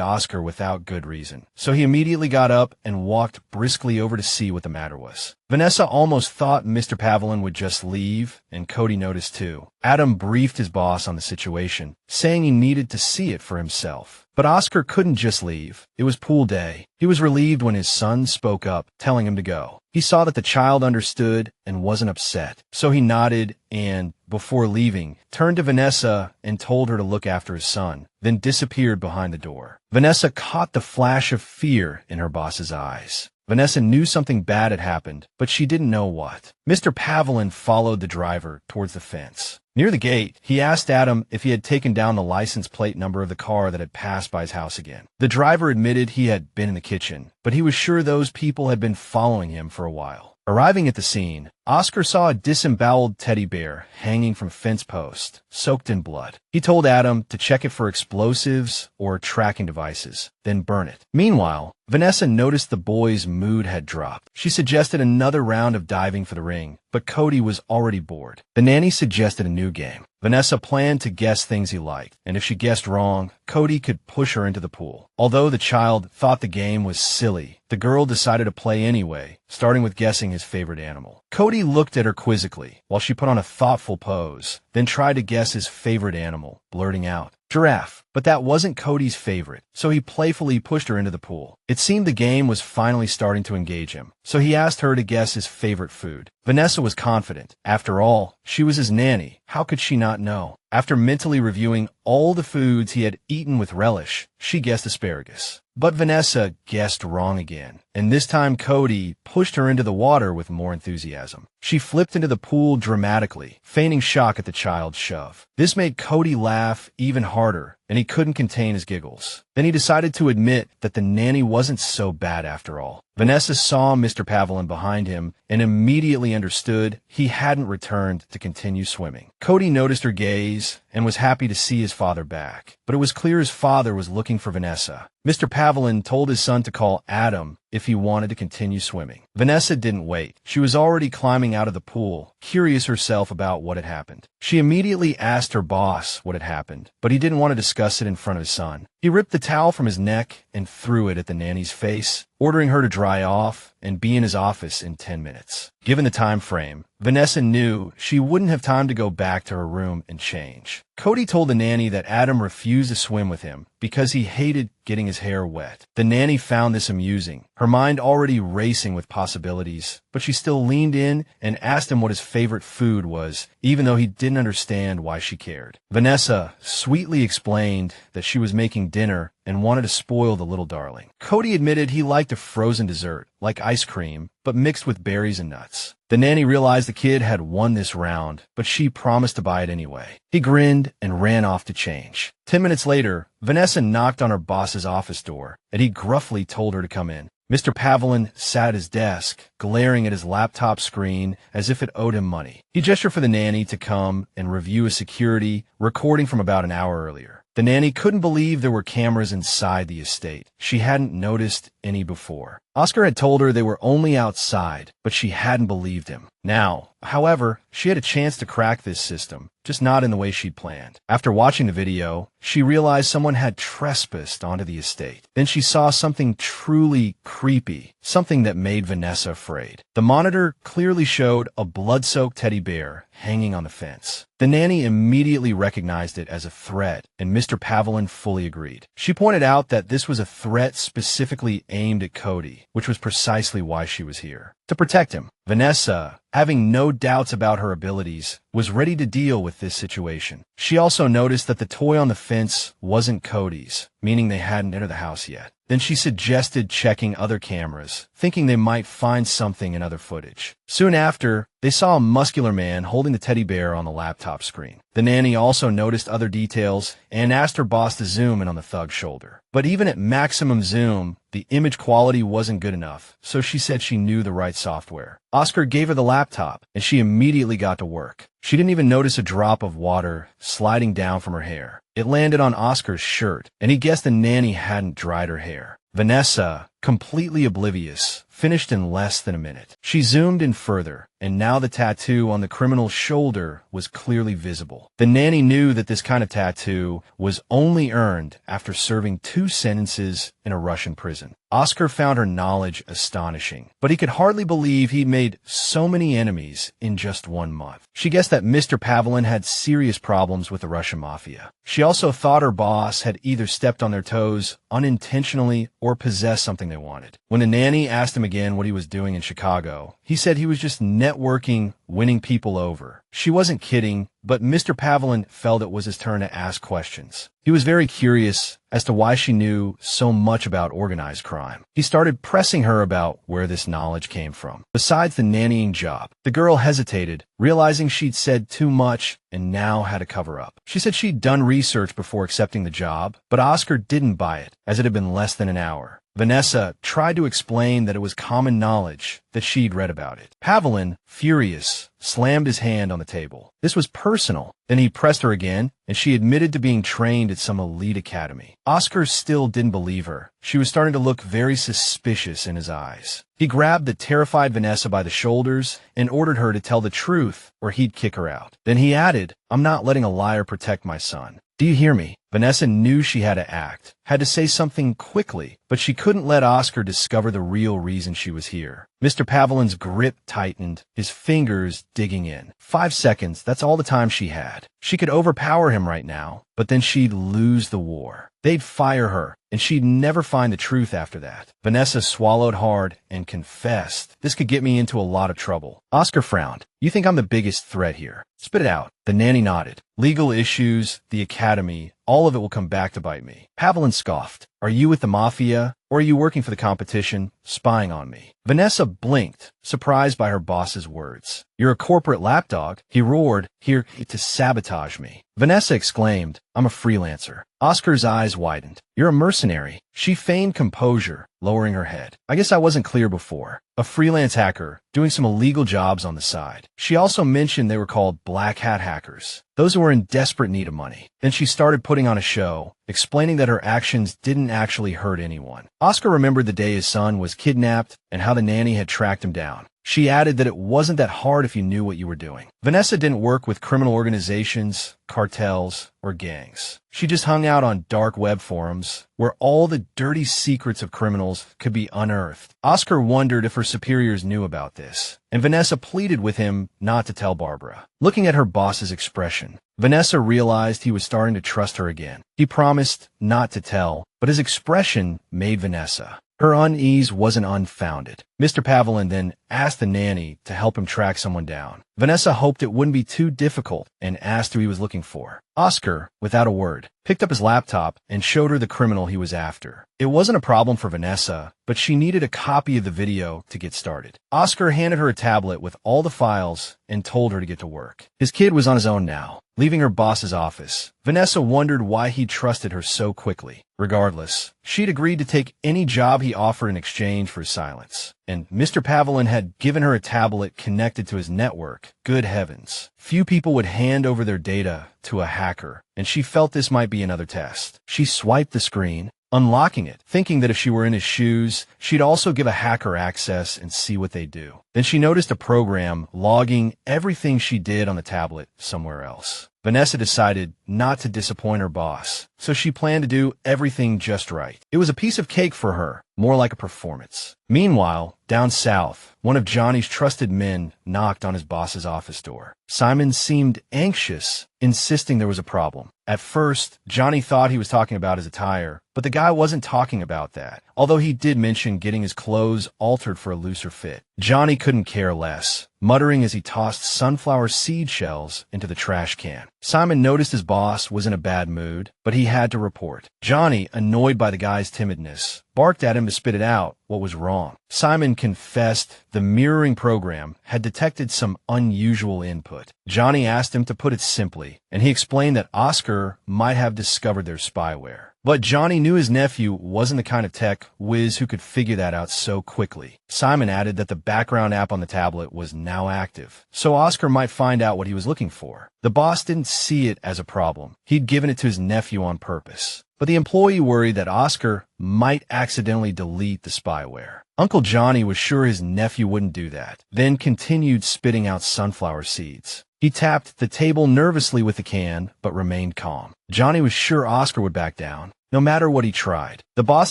Oscar without good reason, so he immediately got up and walked briskly over to see what the matter was. Vanessa almost thought Mr. Pavelin would just leave, and Cody noticed too. Adam briefed his boss on the situation, saying he needed to see it for himself. But Oscar couldn't just leave. It was pool day. He was relieved when his son spoke up, telling him to go. He saw that the child understood and wasn't upset, so he nodded and, before leaving, turned to Vanessa and told her to look after his son, then disappeared behind the door. Vanessa caught the flash of fear in her boss's eyes. Vanessa knew something bad had happened, but she didn't know what. Mr. Pavelin followed the driver towards the fence. Near the gate, he asked Adam if he had taken down the license plate number of the car that had passed by his house again. The driver admitted he had been in the kitchen, but he was sure those people had been following him for a while. Arriving at the scene, Oscar saw a disemboweled teddy bear hanging from a fence post, soaked in blood. He told Adam to check it for explosives or tracking devices, then burn it. Meanwhile, Vanessa noticed the boy's mood had dropped. She suggested another round of diving for the ring, but Cody was already bored. The nanny suggested a new game. Vanessa planned to guess things he liked, and if she guessed wrong, Cody could push her into the pool. Although the child thought the game was silly, the girl decided to play anyway, starting with guessing his favorite animal. Cody looked at her quizzically while she put on a thoughtful pose, then tried to guess his favorite animal, blurting out, "Giraffe." But that wasn't Cody's favorite, so he playfully pushed her into the pool. It seemed the game was finally starting to engage him, so he asked her to guess his favorite food. Vanessa was confident. After all, she was his nanny. How could she not know? After mentally reviewing all the foods he had eaten with relish, she guessed asparagus. But Vanessa guessed wrong again, and this time Cody pushed her into the water with more enthusiasm. She flipped into the pool dramatically, feigning shock at the child's shove. This made Cody laugh even harder, and he couldn't contain his giggles. Then he decided to admit that the nanny wasn't so bad after all. Vanessa saw Mr. Pavelin behind him and immediately understood he hadn't returned to continue swimming. Cody noticed her gaze and was happy to see his father back, but it was clear his father was looking for Vanessa. Mr. Pavelin told his son to call Adam if he wanted to continue swimming. Vanessa didn't wait. She was already climbing out of the pool, curious herself about what had happened. She immediately asked her boss what had happened, but he didn't want to discuss it in front of his son. He ripped the towel from his neck and threw it at the nanny's face, ordering her to dry off and be in his office in 10 minutes. Given the time frame, Vanessa knew she wouldn't have time to go back to her room and change. Cody told the nanny that Adam refused to swim with him because he hated getting his hair wet. The nanny found this amusing, her mind already racing with possibilities, but she still leaned in and asked him what his favorite food was, even though he didn't understand why she cared. Vanessa sweetly explained that she was making dinner and wanted to spoil the little darling. Cody admitted he liked a frozen dessert, like ice cream, but mixed with berries and nuts. The nanny realized the kid had won this round, but she promised to buy it anyway. He grinned and ran off to change. 10 minutes later, Vanessa knocked on her boss's office door, and he gruffly told her to come in. Mr. Pavlin sat at his desk, glaring at his laptop screen as if it owed him money. He gestured for the nanny to come and review a security recording from about an hour earlier. The nanny couldn't believe there were cameras inside the estate. She hadn't noticed any before. Oscar had told her they were only outside, but she hadn't believed him. Now, however, she had a chance to crack this system, just not in the way she'd planned. After watching the video, she realized someone had trespassed onto the estate. Then she saw something truly creepy, something that made Vanessa afraid. The monitor clearly showed a blood-soaked teddy bear hanging on the fence. The nanny immediately recognized it as a threat, and Mr. Pavlin fully agreed. She pointed out that this was a threat specifically aimed at Cody, which was precisely why she was here. To protect him. Vanessa, having no doubts about her abilities, was ready to deal with this situation. She also noticed that the toy on the fence wasn't Cody's, meaning they hadn't entered the house yet. Then she suggested checking other cameras, thinking they might find something in other footage. Soon after, they saw a muscular man holding the teddy bear on the laptop screen. The nanny also noticed other details and asked her boss to zoom in on the thug's shoulder. But even at maximum zoom, the image quality wasn't good enough, so she said she knew the right software. Oscar gave her the laptop, and she immediately got to work. She didn't even notice a drop of water sliding down from her hair. It landed on Oscar's shirt, and he guessed the nanny hadn't dried her hair. Vanessa, completely oblivious, finished in less than a minute. She zoomed in further, and now the tattoo on the criminal's shoulder was clearly visible. The nanny knew that this kind of tattoo was only earned after serving 2 sentences in a Russian prison. Oscar found her knowledge astonishing, but he could hardly believe he'd made so many enemies in just 1 month. She guessed that Mr. Pavlin had serious problems with the Russian mafia. She also thought her boss had either stepped on their toes unintentionally or possessed something they wanted. When the nanny asked him again what he was doing in Chicago, he said he was just networking, winning people over. She wasn't kidding, but Mr. Pavlin felt it was his turn to ask questions. He was very curious as to why she knew so much about organized crime. He started pressing her about where this knowledge came from. Besides the nannying job, the girl hesitated, realizing she'd said too much and now had to cover up. She said she'd done research before accepting the job, but Oscar didn't buy it, as it had been less than an hour. Vanessa tried to explain that it was common knowledge, that she'd read about it. Pavlin, furious, slammed his hand on the table. This was personal. Then he pressed her again, and she admitted to being trained at some elite academy. Oscar still didn't believe her. She was starting to look very suspicious in his eyes. He grabbed the terrified Vanessa by the shoulders and ordered her to tell the truth or he'd kick her out. Then he added, "I'm not letting a liar protect my son. Do you hear me?" Vanessa knew she had to act, had to say something quickly, but she couldn't let Oscar discover the real reason she was here. Mr. Pavlin's grip tightened, his fingers digging in. 5 seconds, that's all the time she had. She could overpower him right now, but then she'd lose the war. They'd fire her, and she'd never find the truth after that. Vanessa swallowed hard and confessed, "This could get me into a lot of trouble." Oscar frowned. "You think I'm the biggest threat here? Spit it out." The nanny nodded. "Legal issues, the academy, all of it will come back to bite me." Pavlin scoffed. "Are you with the mafia, or are you working for the competition, spying on me?" Vanessa blinked, surprised by her boss's words. "You're a corporate lapdog," he roared, "here to sabotage me." Vanessa exclaimed, "I'm a freelancer." Oscar's eyes widened. "You're a mercenary." She feigned composure, lowering her head. "I guess I wasn't clear before. A freelance hacker, doing some illegal jobs on the side." She also mentioned they were called black hat hackers, those who were in desperate need of money. Then she started putting on a show, explaining that her actions didn't actually hurt anyone. Oscar remembered the day his son was kidnapped and how the nanny had tracked him down. She added that it wasn't that hard if you knew what you were doing. Vanessa didn't work with criminal organizations, cartels, or gangs. She just hung out on dark web forums where all the dirty secrets of criminals could be unearthed. Oscar wondered if her superiors knew about this, and Vanessa pleaded with him not to tell Barbara. Looking at her boss's expression, Vanessa realized he was starting to trust her again. He promised not to tell, but his expression made Vanessa. Her unease wasn't unfounded. Mr. Pavelin then asked the nanny to help him track someone down. Vanessa hoped it wouldn't be too difficult and asked who he was looking for. Oscar, without a word, picked up his laptop and showed her the criminal he was after. It wasn't a problem for Vanessa, but she needed a copy of the video to get started. Oscar handed her a tablet with all the files and told her to get to work. His kid was on his own now, leaving her boss's office. Vanessa wondered why he trusted her so quickly. Regardless, she'd agreed to take any job he offered in exchange for his silence. And Mr. Pavelin had given her a tablet connected to his network. Good heavens. Few people would hand over their data to a hacker, and she felt this might be another test. She swiped the screen, unlocking it, thinking that if she were in his shoes, she'd also give a hacker access and see what they do. Then she noticed a program logging everything she did on the tablet somewhere else. Vanessa decided not to disappoint her boss, so she planned to do everything just right. It was a piece of cake for her, more like a performance. Meanwhile, down south, one of Johnny's trusted men knocked on his boss's office door. Simon seemed anxious, insisting there was a problem. At first, Johnny thought he was talking about his attire, but the guy wasn't talking about that, although he did mention getting his clothes altered for a looser fit. Johnny couldn't care less, muttering as he tossed sunflower seed shells into the trash can. Simon noticed his boss was in a bad mood, but he had to report. Johnny, annoyed by the guy's timidness, barked at him to spit it out what was wrong. Simon confessed the mirroring program had detected some unusual input. Johnny asked him to put it simply, and he explained that Oscar might have discovered their spyware. But Johnny knew his nephew wasn't the kind of tech whiz who could figure that out so quickly. Simon added that the background app on the tablet was now active, so Oscar might find out what he was looking for. The boss didn't see it as a problem. He'd given it to his nephew on purpose. But the employee worried that Oscar might accidentally delete the spyware. Uncle Johnny was sure his nephew wouldn't do that, then continued spitting out sunflower seeds. He tapped the table nervously with the can, but remained calm. Johnny was sure Oscar would back down, no matter what he tried. The boss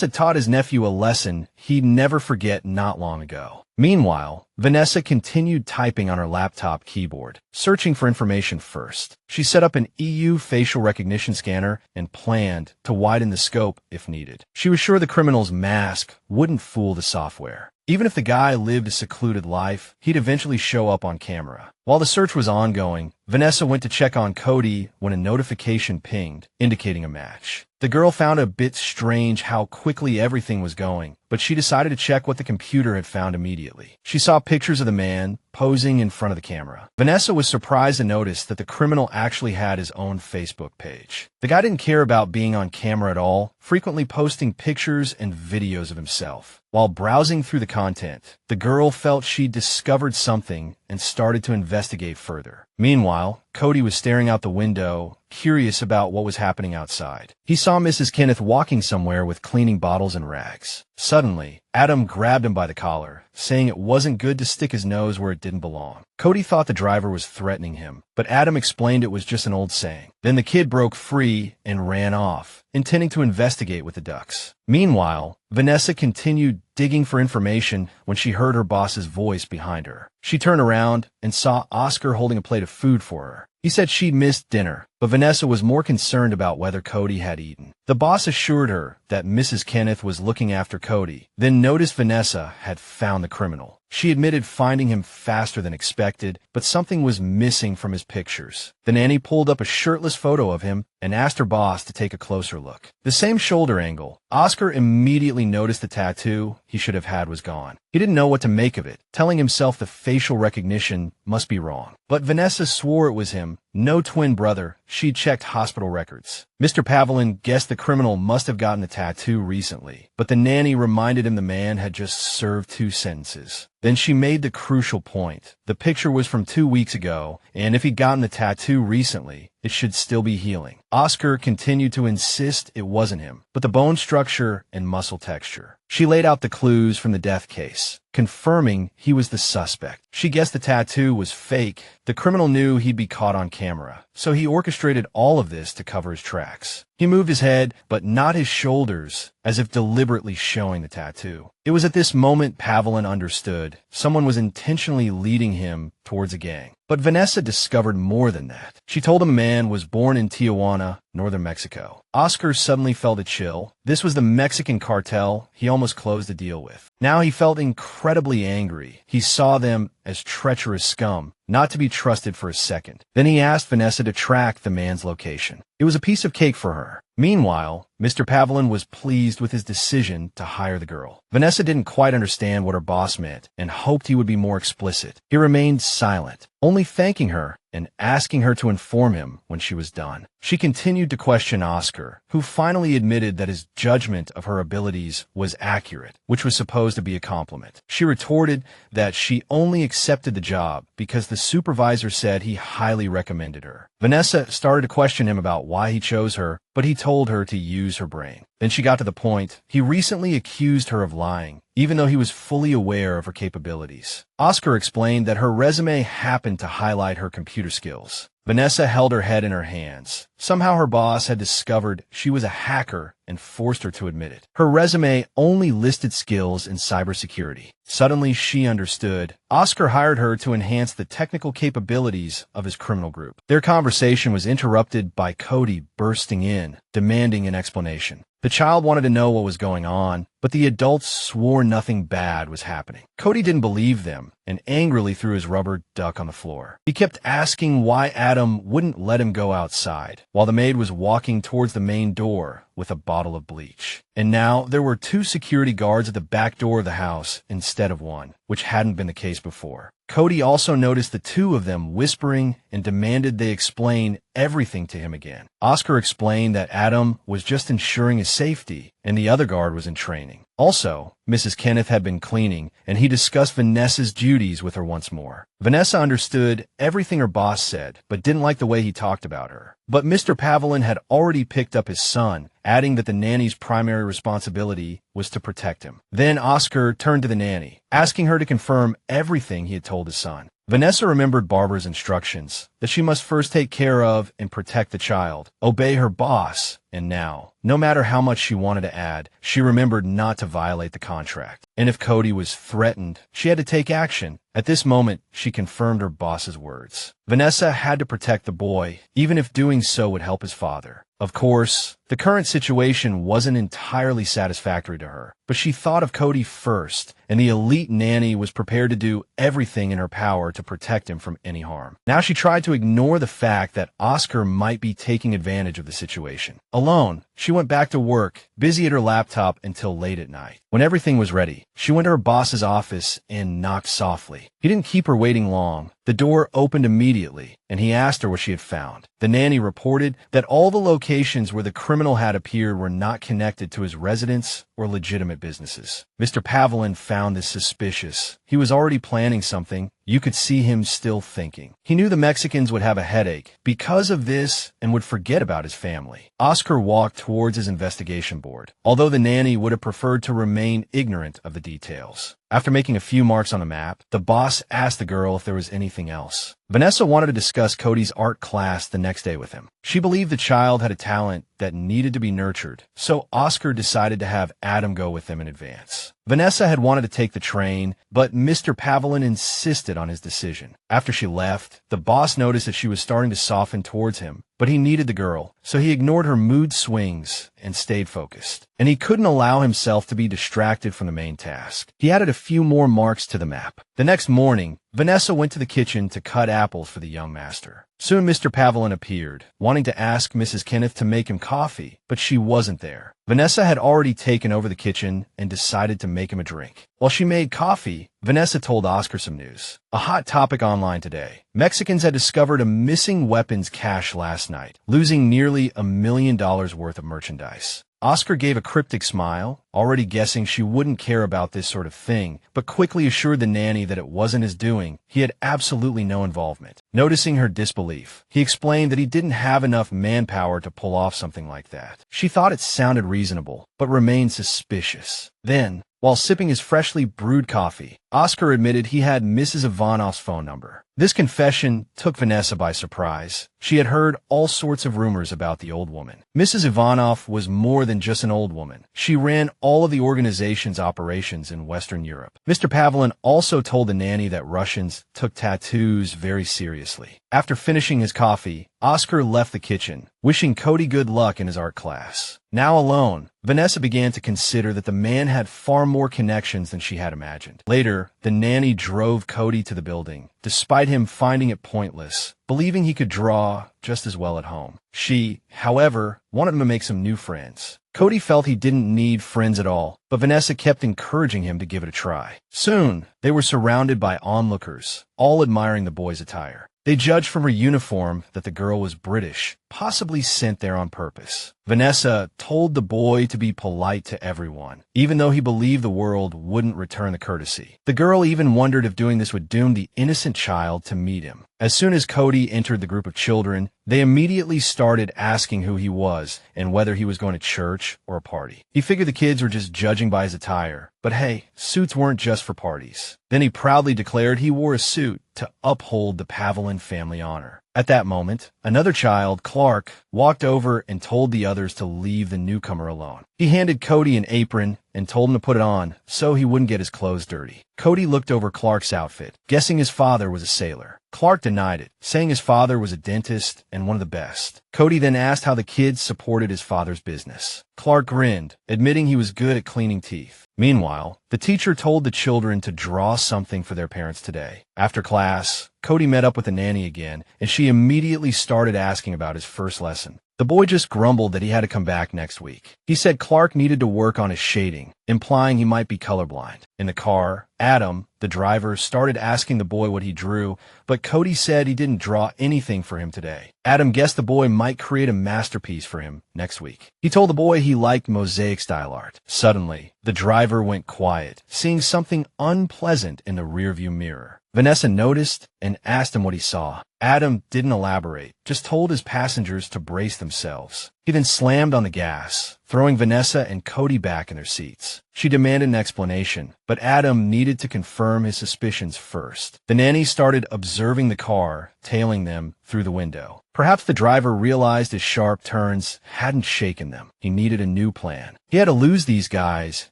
had taught his nephew a lesson he'd never forget not long ago. Meanwhile, Vanessa continued typing on her laptop keyboard, searching for information first. She set up an EU facial recognition scanner and planned to widen the scope if needed. She was sure the criminal's mask wouldn't fool the software. Even if the guy lived a secluded life, he'd eventually show up on camera. While the search was ongoing, Vanessa went to check on Cody when a notification pinged, indicating a match. The girl found it a bit strange how quickly everything was going, but she decided to check what the computer had found immediately. She saw pictures of the man posing in front of the camera. Vanessa was surprised to notice that the criminal actually had his own Facebook page. The guy didn't care about being on camera at all, frequently posting pictures and videos of himself. While browsing through the content, the girl felt she'd discovered something and started to investigate further. Meanwhile, Cody was staring out the window, curious about what was happening outside. He saw Mrs. Kenneth walking somewhere with cleaning bottles and rags. Suddenly, Adam grabbed him by the collar, saying it wasn't good to stick his nose where it didn't belong. Cody thought the driver was threatening him, but Adam explained it was just an old saying. Then the kid broke free and ran off, intending to investigate with the ducks. Meanwhile, Vanessa continued digging for information when she heard her boss's voice behind her. She turned around and saw Oscar holding a plate of food for her. He said she'd missed dinner, but Vanessa was more concerned about whether Cody had eaten. The boss assured her that Mrs. Kenneth was looking after Cody, then noticed Vanessa had found the criminal. She admitted finding him faster than expected, but something was missing from his pictures. The nanny pulled up a shirtless photo of him and asked her boss to take a closer look. The same shoulder angle. Oscar immediately noticed the tattoo he should have had was gone. He didn't know what to make of it, telling himself the facial recognition must be wrong. But Vanessa swore it was him. No twin brother. She'd checked hospital records. Mr. Pavelin guessed the criminal must have gotten the tattoo recently, but the nanny reminded him the man had just served 2 sentences. Then she made the crucial point. The picture was from 2 weeks ago, and if he'd gotten the tattoo recently, it should still be healing. Oscar continued to insist it wasn't him, but the bone structure and muscle texture. She laid out the clues from the death case, confirming he was the suspect. She guessed the tattoo was fake. The criminal knew he'd be caught on camera, so he orchestrated all of this to cover his tracks. He moved his head, but not his shoulders, as if deliberately showing the tattoo. It was at this moment Pavelin understood someone was intentionally leading him towards a gang. But Vanessa discovered more than that. She told him a man was born in Tijuana, northern Mexico. Oscar suddenly felt a chill. This was the Mexican cartel he almost closed the deal with. Now he felt incredibly angry. He saw them as treacherous scum, not to be trusted for a second. Then he asked Vanessa to track the man's location. It was a piece of cake for her. Meanwhile, Mr. Pavlin was pleased with his decision to hire the girl. Vanessa didn't quite understand what her boss meant and hoped he would be more explicit. He remained silent, only thanking her and asking her to inform him when she was done. She continued to question Oscar, who finally admitted that his judgment of her abilities was accurate, which was supposed to be a compliment. She retorted that she only accepted the job because the supervisor said he highly recommended her. Vanessa started to question him about why he chose her, but he told her to use her brain. Then she got to the point. He recently accused her of lying, even though he was fully aware of her capabilities. Oscar explained that her resume happened to highlight her computer skills. Vanessa held her head in her hands. Somehow her boss had discovered she was a hacker and forced her to admit it. Her resume only listed skills in cybersecurity. Suddenly she understood. Oscar hired her to enhance the technical capabilities of his criminal group. Their conversation was interrupted by Cody bursting in, demanding an explanation. The child wanted to know what was going on, but the adults swore nothing bad was happening. Cody didn't believe them and angrily threw his rubber duck on the floor. He kept asking why Adam wouldn't let him go outside, while the maid was walking towards the main door with a bottle of bleach. And now there were 2 security guards at the back door of the house instead of 1, which hadn't been the case before. Cody also noticed the 2 of them whispering and demanded they explain everything to him again. Oscar explained that Adam was just ensuring his safety and the other guard was in training. Also, Mrs. Kenneth had been cleaning, and he discussed Vanessa's duties with her once more. Vanessa understood everything her boss said, but didn't like the way he talked about her. But Mr. Pavlin had already picked up his son, adding that the nanny's primary responsibility was to protect him. Then Oscar turned to the nanny, asking her to confirm everything he had told his son. Vanessa remembered Barbara's instructions, that she must first take care of and protect the child, obey her boss, and now, no matter how much she wanted to add, she remembered not to violate the contract. And if Cody was threatened, she had to take action. At this moment, she confirmed her boss's words. Vanessa had to protect the boy, even if doing so would help his father. Of course, the current situation wasn't entirely satisfactory to her, but she thought of Cody first, and the elite nanny was prepared to do everything in her power to protect him from any harm. Now she tried to ignore the fact that Oscar might be taking advantage of the situation. Alone, she went back to work, busy at her laptop until late at night. When everything was ready, she went to her boss's office and knocked softly. He didn't keep her waiting long. The door opened immediately, and he asked her what she had found. The nanny reported that all the locations where the criminal had appeared were not connected to his residence or legitimate businesses. Mr. Pavlin found this suspicious. He was already planning something. You could see him still thinking. He knew the Mexicans would have a headache because of this and would forget about his family. Oscar walked towards his investigation board, although the nanny would have preferred to remain ignorant of the details. After making a few marks on the map, the boss asked the girl if there was anything else. Vanessa wanted to discuss Cody's art class the next day with him. She believed the child had a talent that needed to be nurtured, so Oscar decided to have Adam go with them in advance. Vanessa had wanted to take the train, but Mr. Pavlin insisted on his decision. After she left, the boss noticed that she was starting to soften towards him, but he needed the girl, so he ignored her mood swings and stayed focused. And he couldn't allow himself to be distracted from the main task. He added a few more marks to the map. The next morning, Vanessa went to the kitchen to cut apples for the young master. Soon Mr. Pavlin appeared, wanting to ask Mrs. Kenneth to make him coffee, but she wasn't there. Vanessa had already taken over the kitchen and decided to make him a drink. While she made coffee, Vanessa told Oscar some news. A hot topic online today. Mexicans had discovered a missing weapons cache last night, losing nearly $1 million worth of merchandise. Oscar gave a cryptic smile, already guessing she wouldn't care about this sort of thing, but quickly assured the nanny that it wasn't his doing. He had absolutely no involvement. Noticing her disbelief, he explained that he didn't have enough manpower to pull off something like that. She thought it sounded reasonable, but remained suspicious. Then, while sipping his freshly brewed coffee, Oscar admitted he had Mrs. Ivanov's phone number. This confession took Vanessa by surprise. She had heard all sorts of rumors about the old woman. Mrs. Ivanov was more than just an old woman. She ran all of the organization's operations in Western Europe. Mr. Pavlin also told the nanny that Russians took tattoos very seriously. After finishing his coffee, Oscar left the kitchen, wishing Cody good luck in his art class. Now alone, Vanessa began to consider that the man had far more connections than she had imagined. Later, the nanny drove Cody to the building, despite him finding it pointless, believing he could draw just as well at home. She, however, wanted him to make some new friends. Cody felt he didn't need friends at all, but Vanessa kept encouraging him to give it a try. Soon, they were surrounded by onlookers, all admiring the boy's attire. They judged from her uniform that the girl was British, possibly sent there on purpose. Vanessa told the boy to be polite to everyone, even though he believed the world wouldn't return the courtesy. The girl even wondered if doing this would doom the innocent child to meet him. As soon as Cody entered the group of children, they immediately started asking who he was and whether he was going to church or a party. He figured the kids were just judging by his attire, but hey, suits weren't just for parties. Then he proudly declared he wore a suit to uphold the Pavlin family honor. At that moment, another child, Clark, walked over and told the others to leave the newcomer alone. He handed Cody an apron and told him to put it on so he wouldn't get his clothes dirty. Cody looked over Clark's outfit, guessing his father was a sailor. Clark denied it, saying his father was a dentist and one of the best. Cody then asked how the kids supported his father's business. Clark grinned, admitting he was good at cleaning teeth. Meanwhile, the teacher told the children to draw something for their parents today. After class, Cody met up with the nanny again, and she immediately started asking about his first lesson. The boy just grumbled that he had to come back next week. He said Clark needed to work on his shading, implying he might be colorblind. In the car, Adam, the driver, started asking the boy what he drew, but Cody said he didn't draw anything for him today. Adam guessed the boy might create a masterpiece for him next week. He told the boy he liked mosaic-style art. Suddenly, the driver went quiet, seeing something unpleasant in the rearview mirror. Vanessa noticed and asked him what he saw. Adam didn't elaborate, just told his passengers to brace themselves. He then slammed on the gas, throwing Vanessa and Cody back in their seats. She demanded an explanation, but Adam needed to confirm his suspicions first. The nanny started observing the car, tailing them through the window. Perhaps the driver realized his sharp turns hadn't shaken them. He needed a new plan. He had to lose these guys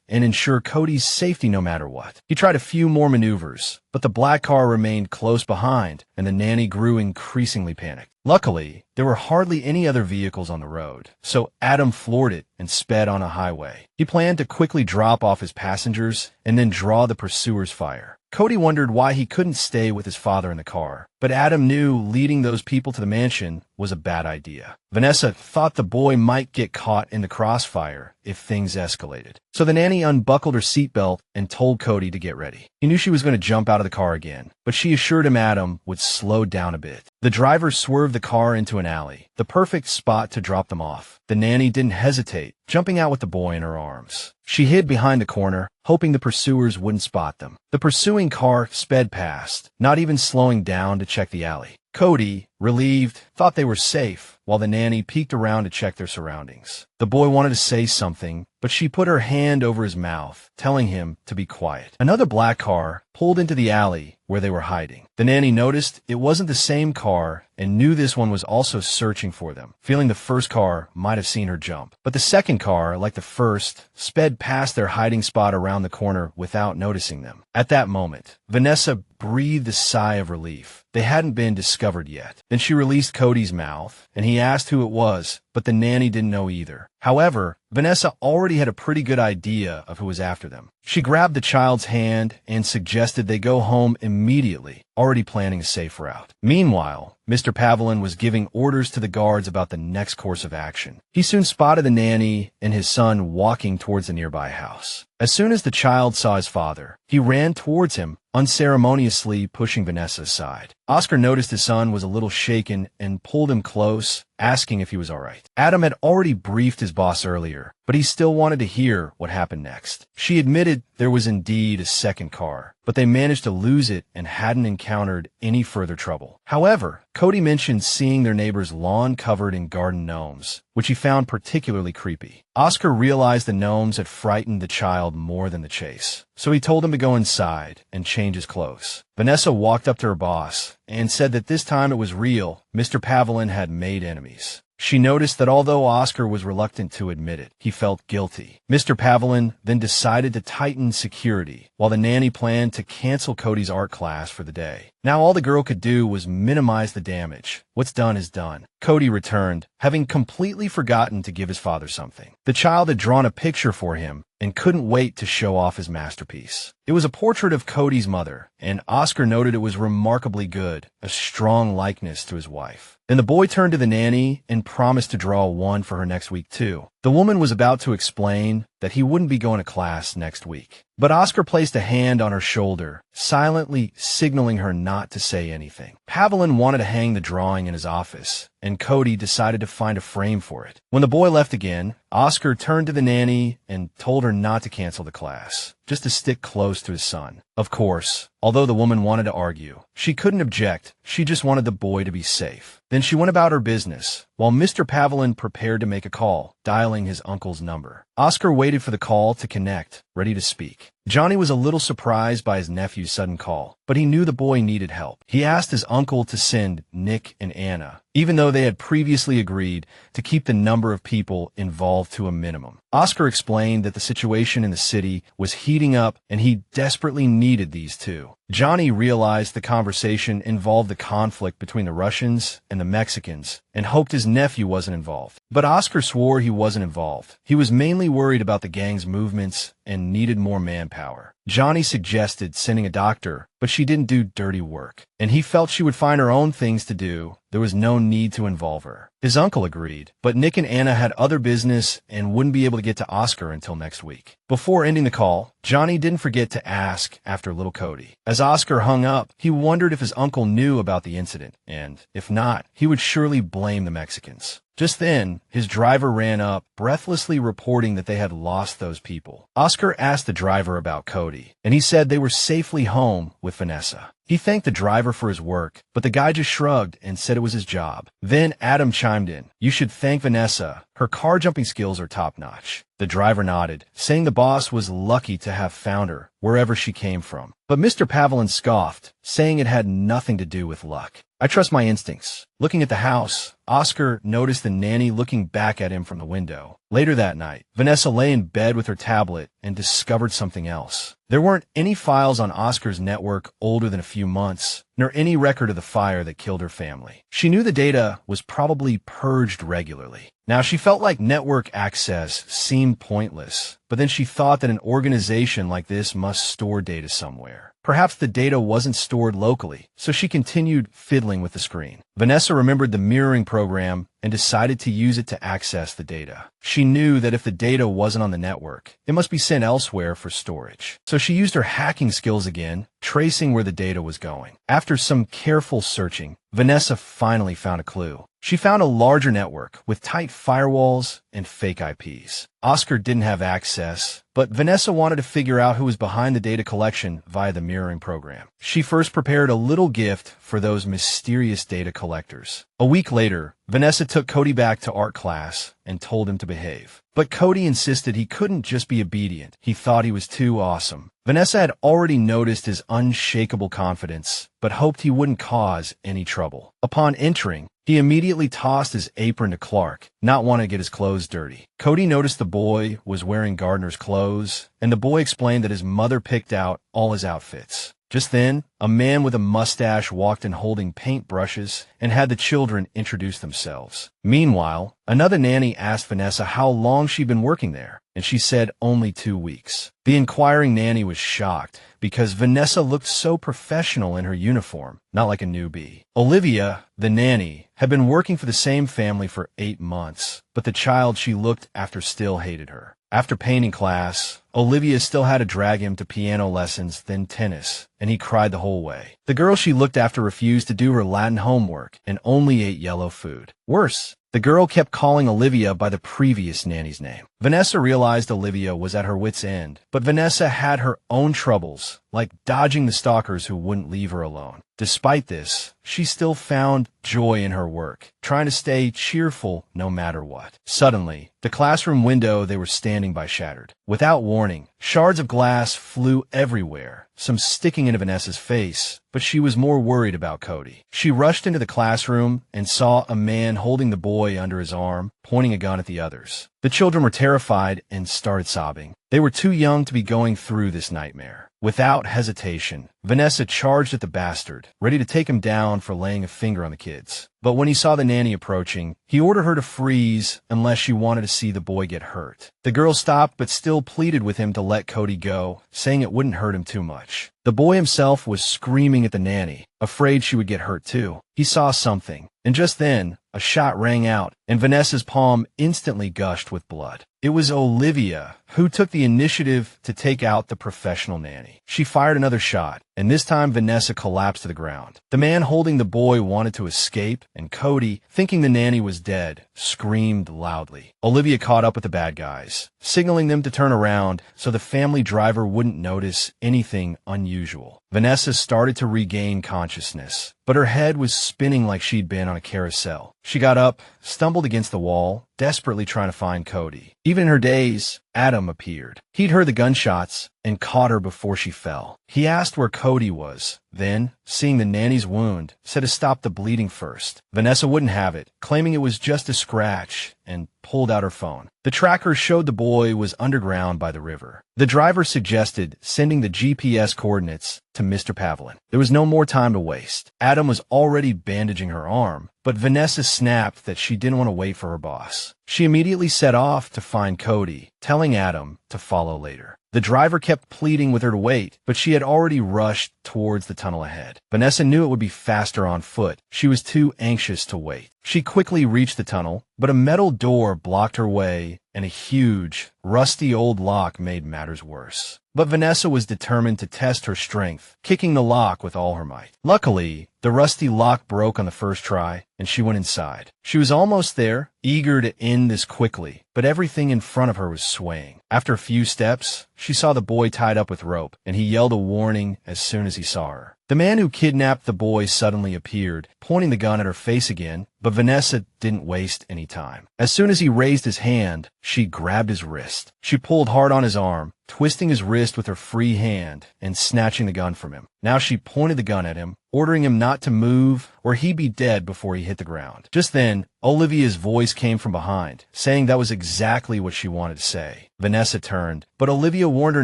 and ensure Cody's safety no matter what. He tried a few more maneuvers, but the black car remained close behind, and the nanny grew increasingly panicked. Luckily, there were hardly any other vehicles on the road, so Adam floored it and sped on a highway. He planned to quickly drop off his passengers and then draw the pursuer's fire. Cody wondered why he couldn't stay with his father in the car, but Adam knew leading those people to the mansion was a bad idea. Vanessa thought the boy might get caught in the crossfire if things escalated. So the nanny unbuckled her seatbelt and told Cody to get ready. He knew she was going to jump out of the car again, but she assured him Adam would slow down a bit. The driver swerved the car into an alley, the perfect spot to drop them off. The nanny didn't hesitate, jumping out with the boy in her arms. She hid behind the corner, hoping the pursuers wouldn't spot them. The pursuing car sped past, not even slowing down to check the alley. Cody, relieved, thought they were safe, while the nanny peeked around to check their surroundings. The boy wanted to say something, but she put her hand over his mouth, telling him to be quiet. Another black car pulled into the alley where they were hiding. The nanny noticed it wasn't the same car and knew this one was also searching for them, feeling the first car might have seen her jump. But the second car, like the first, sped past their hiding spot around the corner without noticing them. At that moment, Vanessa breathed a sigh of relief. They hadn't been discovered yet. Then she released Cody's mouth, and he asked who it was, but the nanny didn't know either. However, Vanessa already had a pretty good idea of who was after them. She grabbed the child's hand and suggested they go home immediately, already planning a safe route. Meanwhile, Mr. Pavlin was giving orders to the guards about the next course of action. He soon spotted the nanny and his son walking towards the nearby house. As soon as the child saw his father, he ran towards him, unceremoniously pushing Vanessa aside. Oscar noticed his son was a little shaken and pulled him close, asking if he was all right. Adam had already briefed his boss earlier, but he still wanted to hear what happened next. She admitted there was indeed a second car, but they managed to lose it and hadn't encountered any further trouble. However, Cody mentioned seeing their neighbor's lawn covered in garden gnomes, which he found particularly creepy. Oscar realized the gnomes had frightened the child more than the chase, so he told him to go inside and change his clothes. Vanessa walked up to her boss and said that this time it was real. Mr. Pavelin had made enemies. She noticed that although Oscar was reluctant to admit it, he felt guilty. Mr. Pavelin then decided to tighten security, while the nanny planned to cancel Cody's art class for the day. Now all the girl could do was minimize the damage. What's done is done. Cody returned, having completely forgotten to give his father something. The child had drawn a picture for him and couldn't wait to show off his masterpiece. It was a portrait of Cody's mother, and Oscar noted it was remarkably good, a strong likeness to his wife. Then the boy turned to the nanny and promised to draw one for her next week too. The woman was about to explain that he wouldn't be going to class next week, but Oscar placed a hand on her shoulder, silently signaling her not to say anything. Pavelin wanted to hang the drawing in his office, and Cody decided to find a frame for it. When the boy left again, Oscar turned to the nanny and told her not to cancel the class, just to stick close to his son. Of course, although the woman wanted to argue, she couldn't object. She just wanted the boy to be safe. Then she went about her business, while Mr. Pavelin prepared to make a call, dialing his uncle's number. Oscar waited for the call to connect, ready to speak. Johnny was a little surprised by his nephew's sudden call, but he knew the boy needed help. He asked his uncle to send Nick and Anna, even though they had previously agreed to keep the number of people involved to a minimum. Oscar explained that the situation in the city was heating up and he desperately needed these two. Johnny realized the conversation involved the conflict between the Russians and the Mexicans and hoped his nephew wasn't involved. But Oscar swore he wasn't involved. He was mainly worried about the gang's movements and needed more manpower. Johnny suggested sending a doctor, but she didn't do dirty work, and he felt she would find her own things to do. There was no need to involve her. His uncle agreed, but Nick and Anna had other business and wouldn't be able to get to Oscar until next week. Before ending the call, Johnny didn't forget to ask after little Cody. As Oscar hung up, he wondered if his uncle knew about the incident, and if not, he would surely blame the Mexicans. Just then, his driver ran up, breathlessly reporting that they had lost those people. Oscar asked the driver about Cody, and he said they were safely home with Vanessa. He thanked the driver for his work, but the guy just shrugged and said it was his job. Then Adam chimed in. "You should thank Vanessa. Her car jumping skills are top-notch." The driver nodded, saying the boss was lucky to have found her, wherever she came from. But Mr. Pavelin scoffed, saying it had nothing to do with luck. "I trust my instincts." Looking at the house, Oscar noticed the nanny looking back at him from the window. Later that night, Vanessa lay in bed with her tablet and discovered something else. There weren't any files on Oscar's network older than a few months, nor any record of the fire that killed her family. She knew the data was probably purged regularly. Now she felt like network access seemed pointless, but then she thought that an organization like this must store data somewhere. Perhaps the data wasn't stored locally, so she continued fiddling with the screen. Vanessa remembered the mirroring program and decided to use it to access the data. She knew that if the data wasn't on the network, it must be sent elsewhere for storage. So she used her hacking skills again, tracing where the data was going. After some careful searching, Vanessa finally found a clue. She found a larger network with tight firewalls and fake IPs. Oscar didn't have access, but Vanessa wanted to figure out who was behind the data collection via the mirroring program. She first prepared a little gift for those mysterious data collectors. A week later, Vanessa took Cody back to art class and told him to behave. But Cody insisted he couldn't just be obedient. He thought he was too awesome. Vanessa had already noticed his unshakable confidence, but hoped he wouldn't cause any trouble. Upon entering, he immediately tossed his apron to Clark, not wanting to get his clothes dirty. Cody noticed the boy was wearing gardener's clothes, and the boy explained that his mother picked out all his outfits. Just then, a man with a mustache walked in holding paintbrushes and had the children introduce themselves. Meanwhile, another nanny asked Vanessa how long she'd been working there, and she said only 2 weeks. The inquiring nanny was shocked because Vanessa looked so professional in her uniform, not like a newbie. Olivia, the nanny, had been working for the same family for 8 months, but the child she looked after still hated her. After painting class, Olivia still had to drag him to piano lessons, then tennis, and he cried the whole way. The girl she looked after refused to do her Latin homework and only ate yellow food. Worse, the girl kept calling Olivia by the previous nanny's name. Vanessa realized Olivia was at her wit's end, but Vanessa had her own troubles, like dodging the stalkers who wouldn't leave her alone. Despite this, she still found joy in her work, trying to stay cheerful no matter what. Suddenly, the classroom window they were standing by shattered. Without warning, shards of glass flew everywhere, some sticking into Vanessa's face, but she was more worried about Cody. She rushed into the classroom and saw a man holding the boy under his arm, pointing a gun at the others. The children were terrified and started sobbing. They were too young to be going through this nightmare. Without hesitation, Vanessa charged at the bastard, ready to take him down for laying a finger on the kids. But when he saw the nanny approaching, he ordered her to freeze unless she wanted to see the boy get hurt. The girl stopped but still pleaded with him to let Cody go, saying it wouldn't hurt him too much. The boy himself was screaming at the nanny, afraid she would get hurt too. He saw something, and just then, a shot rang out, and Vanessa's palm instantly gushed with blood. It was Olivia who took the initiative to take out the professional nanny. She fired another shot, and this time Vanessa collapsed to the ground. The man holding the boy wanted to escape, and Cody, thinking the nanny was dead, screamed loudly. Olivia caught up with the bad guys, signaling them to turn around so the family driver wouldn't notice anything unusual. Vanessa started to regain consciousness, but her head was spinning like she'd been on a carousel. She got up, stumbled against the wall, desperately trying to find Cody. Even in her daze, Adam appeared. He'd heard the gunshots and caught her before she fell. He asked where Cody was, then, seeing the nanny's wound, said to stop the bleeding first. Vanessa wouldn't have it, claiming it was just a scratch, and pulled out her phone. The tracker showed the boy was underground by the river. The driver suggested sending the GPS coordinates to Mr. Pavlin. There was no more time to waste. Adam was already bandaging her arm, but Vanessa snapped that she didn't want to wait for her boss. She immediately set off to find Cody, telling Adam to follow later. The driver kept pleading with her to wait, but she had already rushed towards the tunnel ahead. Vanessa knew it would be faster on foot. She was too anxious to wait. She quickly reached the tunnel, but a metal door blocked her way, and a huge, rusty old lock made matters worse. But Vanessa was determined to test her strength, kicking the lock with all her might. Luckily, the rusty lock broke on the first try, and she went inside. She was almost there, eager to end this quickly, but everything in front of her was swaying. After a few steps, she saw the boy tied up with rope, and he yelled a warning as soon as he saw her. The man who kidnapped the boy suddenly appeared, pointing the gun at her face again, but Vanessa didn't waste any time. As soon as he raised his hand, she grabbed his wrist. She pulled hard on his arm, twisting his wrist with her free hand and snatching the gun from him. Now she pointed the gun at him, ordering him not to move or he'd be dead before he hit the ground. Just then, Olivia's voice came from behind, saying that was exactly what she wanted to say. Vanessa turned, but Olivia warned her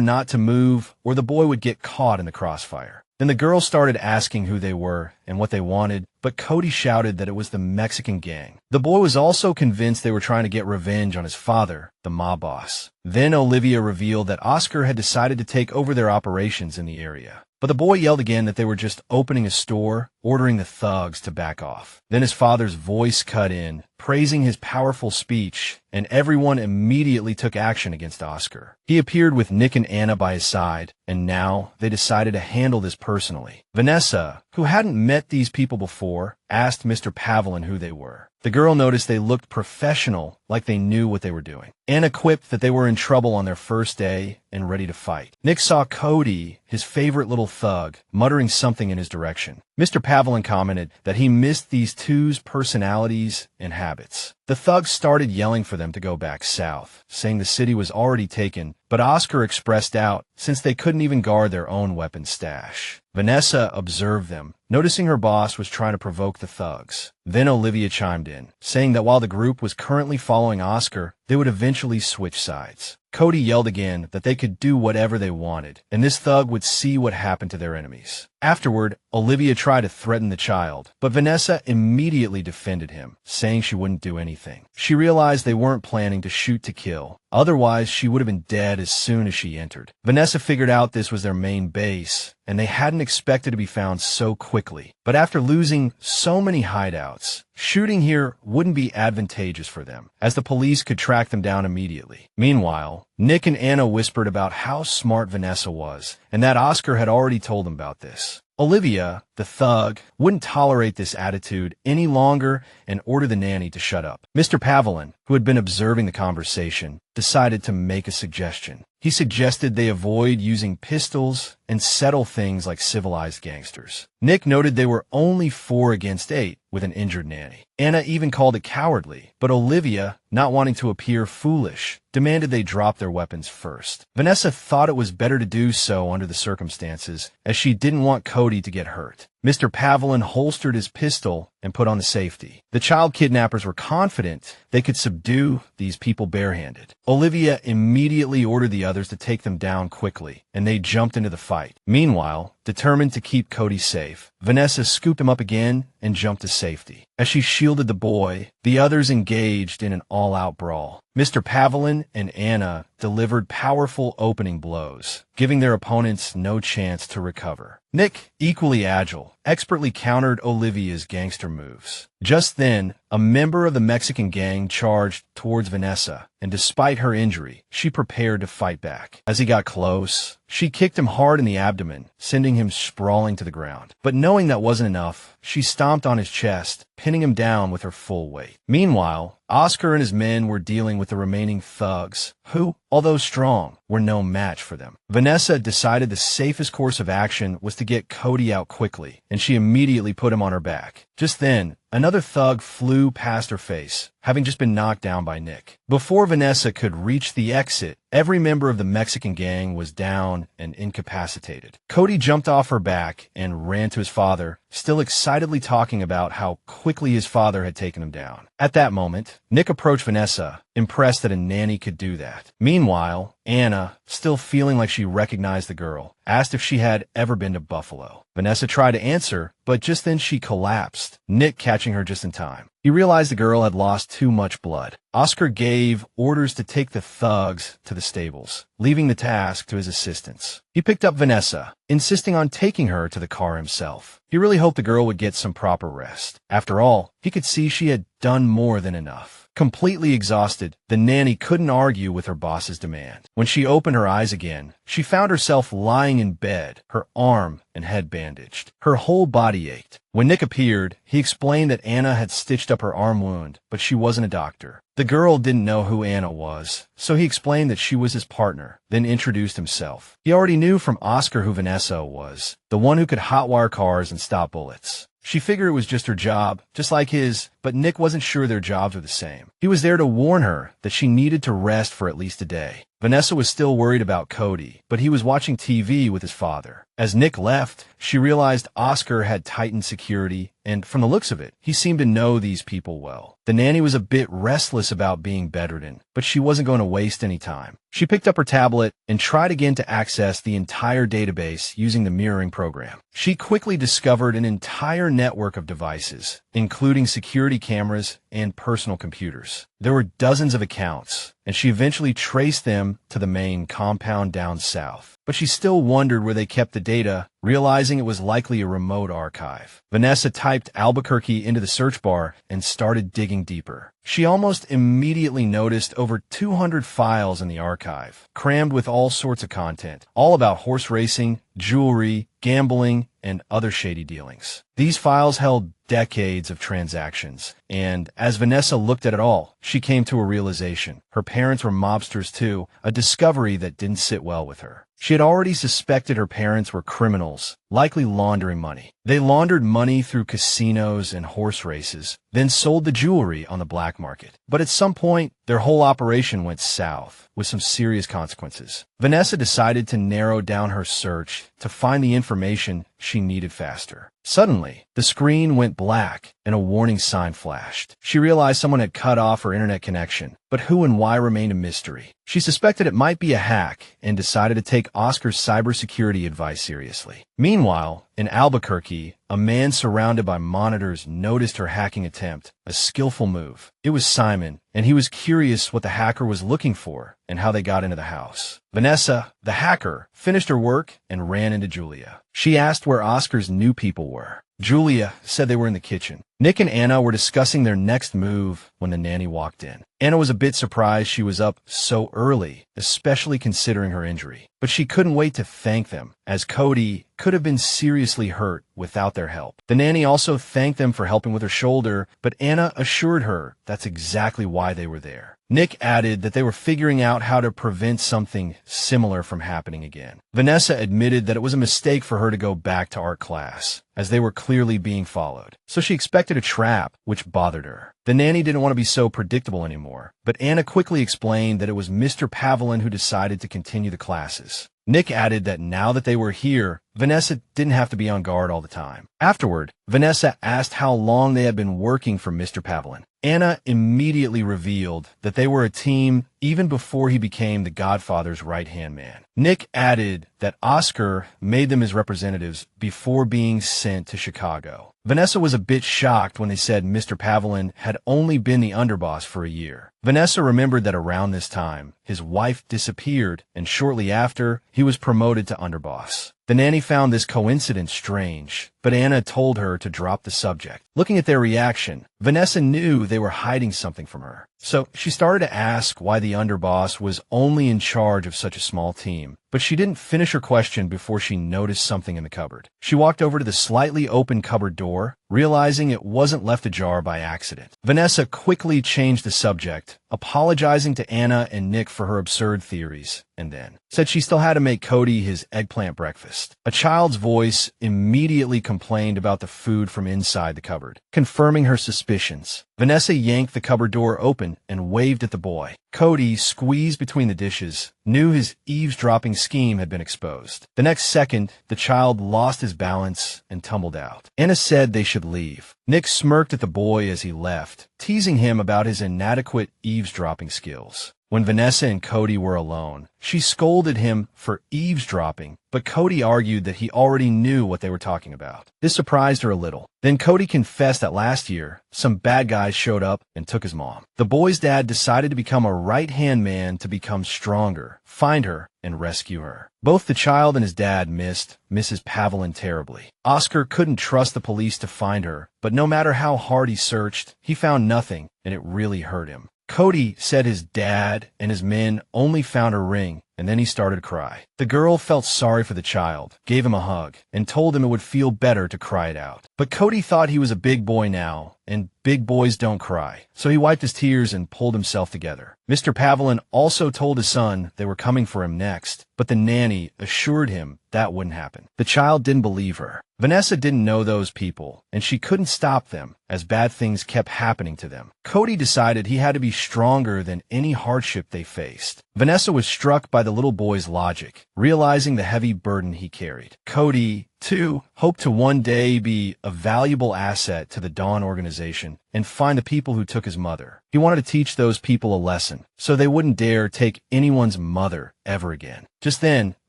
not to move or the boy would get caught in the crossfire. Then the girl started asking who they were and what they wanted, but Cody shouted that it was the Mexican gang. The boy was also convinced they were trying to get revenge on his father, the mob boss. Then Olivia revealed that Oscar had decided to take over their operations in the area. But the boy yelled again that they were just opening a store, ordering the thugs to back off. Then his father's voice cut in, praising his powerful speech, and everyone immediately took action against Oscar. He appeared with Nick and Anna by his side, and now they decided to handle this personally. Vanessa, who hadn't met these people before, asked Mr. Pavlin who they were. The girl noticed they looked professional, like they knew what they were doing. Anna quipped that they were in trouble on their first day and ready to fight. Nick saw Cody, his favorite little thug, muttering something in his direction. Mr. Pavlin commented that he missed these two's personalities and habits. The thugs started yelling for them to go back south, saying the city was already taken, but Oscar expressed doubt since they couldn't even guard their own weapon stash. Vanessa observed them, noticing her boss was trying to provoke the thugs. Then Olivia chimed in, saying that while the group was currently following Oscar, they would eventually switch sides. Cody yelled again that they could do whatever they wanted, and this thug would see what happened to their enemies. Afterward, Olivia tried to threaten the child, but Vanessa immediately defended him, saying she wouldn't do anything. She realized they weren't planning to shoot to kill. Otherwise, she would have been dead as soon as she entered. Vanessa figured out this was their main base, and they hadn't expected to be found so quickly. But after losing so many hideouts, shooting here wouldn't be advantageous for them, as the police could track them down immediately. Meanwhile, Nick and Anna whispered about how smart Vanessa was, and that Oscar had already told them about this. Olivia, the thug, wouldn't tolerate this attitude any longer and ordered the nanny to shut up. Mr. Pavelin, who had been observing the conversation, decided to make a suggestion. He suggested they avoid using pistols and settle things like civilized gangsters. Nick noted they were only 4 against 8 with an injured nanny. Anna even called it cowardly, but Olivia, not wanting to appear foolish, demanded they drop their weapons first. Vanessa thought it was better to do so under the circumstances, as she didn't want Cody to get hurt. Mr. Pavelin holstered his pistol and put on the safety. The child kidnappers were confident they could subdue these people barehanded. Olivia immediately ordered the others to take them down quickly, and they jumped into the fight. Meanwhile, determined to keep Cody safe, Vanessa scooped him up again and jumped to safety. As she shielded the boy, the others engaged in an all-out brawl. Mr. Pavelin and Anna delivered powerful opening blows, giving their opponents no chance to recover. Nick, equally agile, expertly countered Olivia's gangster moves. Just then, a member of the Mexican gang charged towards Vanessa, and despite her injury, she prepared to fight back. As he got close, she kicked him hard in the abdomen, sending him sprawling to the ground. But knowing that wasn't enough, she stomped on his chest, pinning him down with her full weight. Meanwhile, Oscar and his men were dealing with the remaining thugs, who, although strong, were no match for them. Vanessa decided the safest course of action was to get Cody out quickly, and she immediately put him on her back. Just then, another thug flew past her face, having just been knocked down by Nick. Before Vanessa could reach the exit, every member of the Mexican gang was down and incapacitated. Cody jumped off her back and ran to his father, still excitedly talking about how quickly his father had taken him down. At that moment, Nick approached Vanessa, impressed that a nanny could do that. Meanwhile, Anna, still feeling like she recognized the girl, asked if she had ever been to Buffalo. Vanessa tried to answer, but just then she collapsed, Nick catching her just in time. He realized the girl had lost too much blood. Oscar gave orders to take the thugs to the stables, leaving the task to his assistants. He picked up Vanessa, insisting on taking her to the car himself. He really hoped the girl would get some proper rest. After all, he could see she had done more than enough. Completely exhausted, the nanny couldn't argue with her boss's demand. When she opened her eyes again, she found herself lying in bed, her arm and head bandaged. Her whole body ached. When Nick appeared, he explained that Anna had stitched up her arm wound, but she wasn't a doctor. The girl didn't know who Anna was, so he explained that she was his partner, then introduced himself. He already knew from Oscar who Vanessa was, the one who could hotwire cars and stop bullets. She figured it was just her job, just like his, but Nick wasn't sure their jobs were the same. He was there to warn her that she needed to rest for at least a day. Vanessa was still worried about Cody, but he was watching TV with his father. As Nick left, she realized Oscar had tightened security, and from the looks of it, he seemed to know these people well. The nanny was a bit restless about being bedridden, but she wasn't going to waste any time. She picked up her tablet and tried again to access the entire database using the mirroring program. She quickly discovered an entire network of devices, including security cameras and personal computers. There were dozens of accounts, and she eventually traced them to the main compound down south. But she still wondered where they kept the data, realizing it was likely a remote archive. Vanessa typed Albuquerque into the search bar and started digging deeper. She almost immediately noticed over 200 files in the archive, crammed with all sorts of content, all about horse racing, jewelry, gambling, and other shady dealings. These files held decades of transactions, and as Vanessa looked at it all, she came to a realization. Her parents were mobsters too, a discovery that didn't sit well with her. She had already suspected her parents were criminals, likely laundering money. They laundered money through casinos and horse races, then sold the jewelry on the black market. But at some point, their whole operation went south, with some serious consequences. Vanessa decided to narrow down her search to find the information she needed faster. Suddenly, the screen went black and a warning sign flashed. She realized someone had cut off her internet connection, but who and why remained a mystery. She suspected it might be a hack and decided to take Oscar's cybersecurity advice seriously. Meanwhile, In Albuquerque, a man surrounded by monitors noticed her hacking attempt, a skillful move. It was Simon, and he was curious what the hacker was looking for and how they got into the house. Vanessa, the hacker, finished her work and ran into Julia. She asked where Oscar's new people were. Julia said they were in the kitchen. Nick and Anna were discussing their next move when the nanny walked in. Anna was a bit surprised she was up so early, especially considering her injury. But she couldn't wait to thank them, as Cody could have been seriously hurt without their help. The nanny also thanked them for helping with her shoulder, but Anna assured her that's exactly why they were there. Nick added that they were figuring out how to prevent something similar from happening again. Vanessa admitted that it was a mistake for her to go back to art class, as they were clearly being followed. So she expected a trap, which bothered her. The nanny didn't want to be so predictable anymore, but Anna quickly explained that it was Mr. Pavelin who decided to continue the classes. Nick added that now that they were here, Vanessa didn't have to be on guard all the time. Afterward, Vanessa asked how long they had been working for Mr. Pavelin. Anna immediately revealed that they were a team even before he became the Godfather's right-hand man. Nick added that Oscar made them his representatives before being sent to Chicago. Vanessa was a bit shocked when they said Mr. Pavelin had only been the underboss for a year. Vanessa remembered that around this time, his wife disappeared, and shortly after, he was promoted to underboss. The nanny found this coincidence strange, but Anna told her to drop the subject. Looking at their reaction, Vanessa knew they were hiding something from her. So she started to ask why the underboss was only in charge of such a small team. But she didn't finish her question before she noticed something in the cupboard. She walked over to the slightly open cupboard door, realizing it wasn't left ajar by accident. Vanessa quickly changed the subject, apologizing to Anna and Nick for her absurd theories, and then said she still had to make Cody his eggplant breakfast. A child's voice immediately complained about the food from inside the cupboard, confirming her suspicions. Vanessa yanked the cupboard door open and waved at the boy. Cody, squeezed between the dishes, knew his eavesdropping scheme had been exposed. The next second, the child lost his balance and tumbled out. Anna said they should leave. Nick smirked at the boy as he left, teasing him about his inadequate eavesdropping skills. When Vanessa and Cody were alone, she scolded him for eavesdropping, but Cody argued that he already knew what they were talking about. This surprised her a little. Then Cody confessed that last year, some bad guys showed up and took his mom. The boy's dad decided to become a right-hand man to become stronger, find her, and rescue her. Both the child and his dad missed Mrs. Pavelin terribly. Oscar couldn't trust the police to find her, but no matter how hard he searched, he found nothing, and it really hurt him. Cody said his dad and his men only found her ring, and then he started to cry. The girl felt sorry for the child, gave him a hug, and told him it would feel better to cry it out. But Cody thought he was a big boy now, and big boys don't cry, so he wiped his tears and pulled himself together. Mr. Pavelin also told his son they were coming for him next, but the nanny assured him that wouldn't happen. The child didn't believe her. Vanessa didn't know those people, and she couldn't stop them, as bad things kept happening to them. Cody decided he had to be stronger than any hardship they faced. Vanessa was struck by the little boy's logic, realizing the heavy burden he carried. Cody, too, hoped to one day be a valuable asset to the Dawn organization and find the people who took his mother. He wanted to teach those people a lesson, so they wouldn't dare take anyone's mother ever again. Just then,